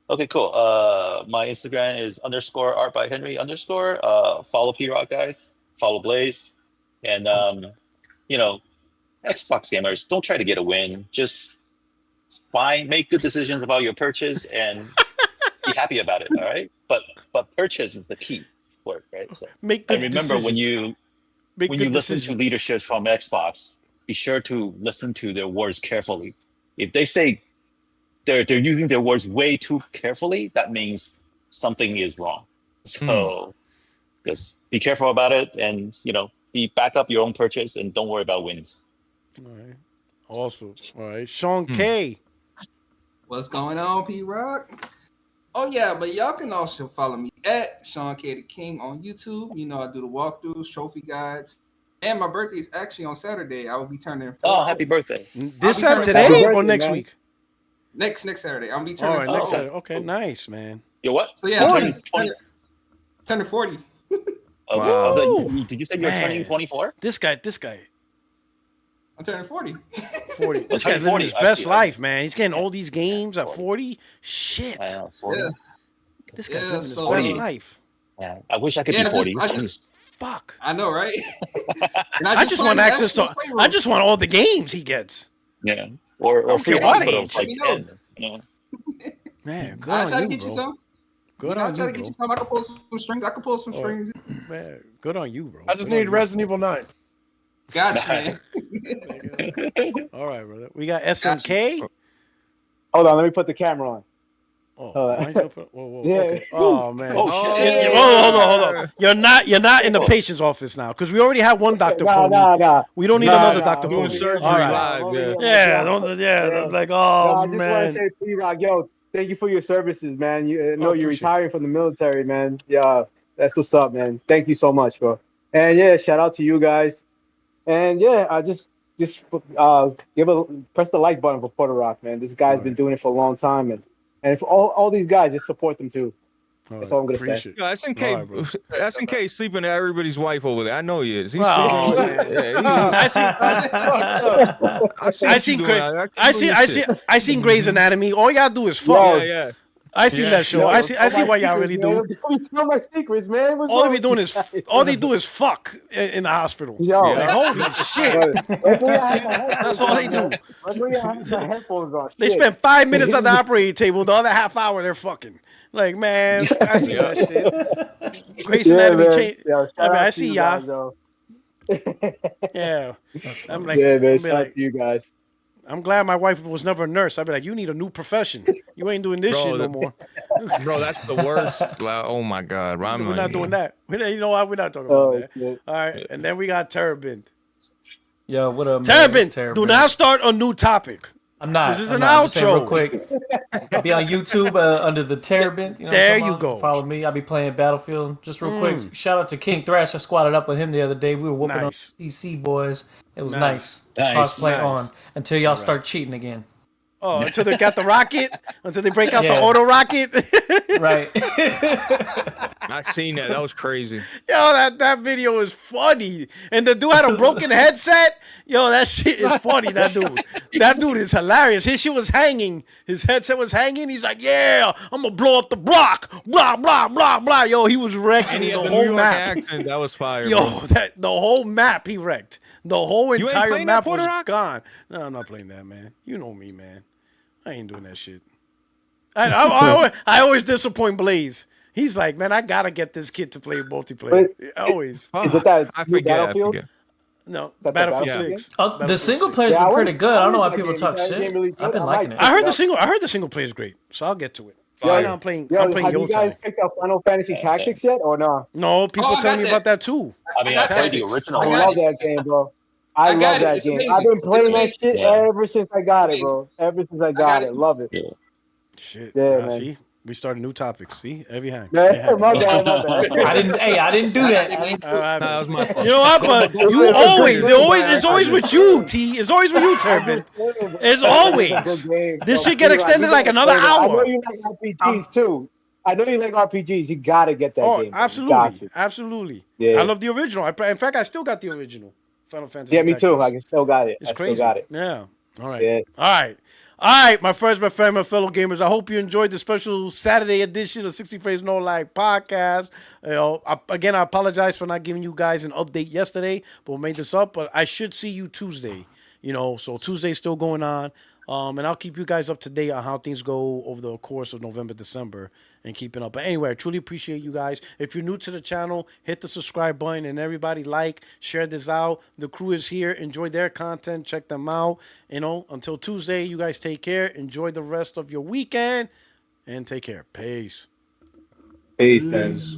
S11: Okay, cool. My Instagram is _art by Henry _. Follow P Rock, guys. Follow Blaze. And Xbox gamers, don't try to get a win. Just make good decisions about your purchase and be happy about it. All right. But purchase is the key word, right? So
S13: Make good
S11: and remember when
S13: decisions.
S11: you listen to leadership from Xbox, be sure to listen to their words carefully. If they say they're using their words way too carefully, that means something is wrong. So just be careful about it, and back up your own purchase, and don't worry about wins.
S13: All right. Awesome. All right. Sean K.
S5: What's going on, P Rock? Oh yeah, but y'all can also follow me at Sean K the King on YouTube. I do the walkthroughs, trophy guides, and my birthday is actually on Saturday. I will be turning 40.
S11: Oh, happy birthday!
S13: This Saturday or next week?
S5: Next Saturday. I'll be turning.
S13: All right,
S5: 40.
S13: next Saturday. Okay, nice, man.
S11: You're what?
S5: So yeah,
S11: 40.
S5: turning 40.
S11: Okay.
S13: Wow.
S11: Did you say you're turning 24?
S13: This guy.
S5: I'm turning 40.
S13: 40. This
S11: Turning
S13: guy's living
S11: 40,
S13: his
S11: I
S13: best
S11: see.
S13: life, man. He's getting all these games at 40. Shit.
S11: I know, 40.
S5: Yeah.
S13: This guy's
S5: Yeah,
S13: living his
S5: so-
S13: best life.
S11: Yeah, I wish I could
S5: Yeah,
S11: be 40.
S5: I just-
S13: Fuck.
S5: I know, right? And
S13: I just want
S5: planned
S13: access to.
S5: actual
S13: I just want all the games he gets.
S11: Yeah. Or
S13: don't
S11: free
S13: care what
S11: hospitals
S13: age.
S11: like
S5: Let me know.
S11: 10.
S13: Man, good
S5: I'll
S13: on
S5: try to
S13: you,
S5: get you
S13: bro.
S5: some.
S13: Good
S5: I
S13: on
S5: try
S13: you,
S5: to get
S13: bro.
S5: you some. I can pull some strings. I can pull some strings.
S13: Man, good on you, bro.
S8: I just
S13: Good on
S8: need
S13: you.
S8: Resident Evil 9.
S5: Gotcha.
S13: All right, brother. We got SNK.
S4: Hold on, let me put the camera on.
S13: Oh,
S4: Hold on.
S13: whoa.
S4: Yeah.
S13: Okay. Oh man.
S11: Oh, shit.
S13: Hold on. You're not in the patient's office now because we already have one Dr. Pony.
S4: Nah.
S13: We don't need another Dr.
S10: Doing
S13: Pony.
S10: surgery
S13: All right.
S10: live, yeah.
S13: Yeah. Like, oh
S4: I just want to
S13: man.
S4: say, P-Rock, yo, thank you for your services, man. You know you're
S13: appreciate
S4: retiring from the military, man. Yeah, that's what's up, man. Thank you so much, bro. And yeah, shout out to you guys. And yeah, I just press the like button for Puerto Rock, man. This guy's been doing it for a long time, and for all these guys, just support them too. That's all I'm gonna say.
S10: Yo, SNK sleeping at everybody's wife over there. I know he is. He's
S13: Oh,
S10: sleeping.
S13: I seen Grey's Anatomy. All y'all do is fuck.
S10: Yeah.
S13: I seen that show. I see what y'all really do.
S4: Tell my secrets, man.
S13: All they do is fuck in the hospital.
S4: Yo,
S13: like, holy shit. That's all they do. They spend 5 minutes on the operating table. The other half hour they're fucking. Like, man, I see that shit. Grey's Anatomy change. I see y'all. Yeah. I'm like,
S4: yeah, man. Shout out to you guys.
S13: I'm glad my wife was never a nurse. I'd be like, you need a new profession. You ain't doing this shit no more.
S10: Bro, that's the worst. Oh my God.
S13: We're not doing that. You know what? We're not talking about that.
S4: Shit.
S13: All right. And then we got Terrabin.
S3: Yo, what up, man?
S13: Terrabin, do not start a new topic.
S3: I'm not.
S13: This is
S3: I'm
S13: an
S3: not. Just saying
S13: outro.
S3: real quick. I'll be on YouTube under the Terrabin. You know
S13: there
S3: what I'm
S13: you
S3: talking about?
S13: go.
S3: Follow me. I'll be playing Battlefield. Just real quick. Shout out to King Thrash. I squatted up with him the other day. We were whooping on PC boys. It was nice. Crossplay on until y'all start cheating again.
S13: Oh, until they got the rocket? Until they break out the auto rocket?
S3: Right.
S10: I seen that. That was crazy.
S13: Yo, that video is funny. And the dude had a broken headset. Yo, that shit is funny, that dude. That dude is hilarious. His shit was hanging. His headset was hanging. He's like, yeah, I'm going to blow up the block. Blah, blah, blah, blah. Yo, he was wrecking the whole map.
S10: Accent, that was fire.
S13: Yo, the whole map he wrecked. The whole entire map was
S10: Rock?
S13: gone. No, I'm not playing that, man. You know me, man. I ain't doing that shit. I always disappoint Blaze. He's like, man, I gotta get this kid to play multiplayer. Always.
S4: Is it that
S10: I forget.
S4: Battlefield?
S13: No,
S4: That
S13: Battlefield
S4: Battlefield
S13: 6.
S3: Oh, the
S13: Battlefield
S3: single
S13: 6.
S3: player's
S4: Yeah,
S3: been pretty good. I don't know why
S4: that
S3: people
S4: game.
S3: talk
S4: That
S3: shit.
S4: game really
S3: I've been
S4: good.
S3: liking it.
S13: I heard the single player is great, so I'll get to it. I'm playing
S4: have
S13: Yotai.
S4: you guys picked up Final Fantasy Tactics yet or no?
S13: No, people tell me about that too.
S11: I mean, I played the original.
S4: I love that game, bro. I love that game. I've been playing that shit ever since I got it, bro. Ever since I got it. Love it.
S13: Shit.
S4: Yeah,
S13: man.
S4: man.
S13: See? We started new topics. See? Every hand.
S4: Man, my bad.
S3: I didn't do that.
S10: That was my fault.
S13: You know what? But you it's always with you, T. It's always with you, Turbin. It's always. This should get extended like another
S4: I know
S13: hour.
S4: you like RPGs too. I know you like RPGs. You gotta get that game. Bro.
S13: Absolutely. Absolutely.
S4: Yeah.
S13: I love the original. In fact, I still got the original Final Fantasy.
S4: Yeah, me too.
S13: Tactics.
S4: I still got it.
S13: It's
S4: I
S13: crazy.
S4: Still got it.
S13: Yeah. All right.
S4: Yeah.
S13: All right, my friends, my family, my fellow gamers. I hope you enjoyed the special Saturday edition of 60 Frames No Lie podcast. Again, I apologize for not giving you guys an update yesterday, but we made this up. But I should see you Tuesday. So Tuesday's still going on. And I'll keep you guys up to date on how things go over the course of November, December, and keeping up. But anyway, I truly appreciate you guys. If you're new to the channel, hit the subscribe button, and everybody share this out. The crew is here. Enjoy their content. Check them out. Until Tuesday, you guys take care. Enjoy the rest of your weekend, and take care. Peace.
S4: Peace.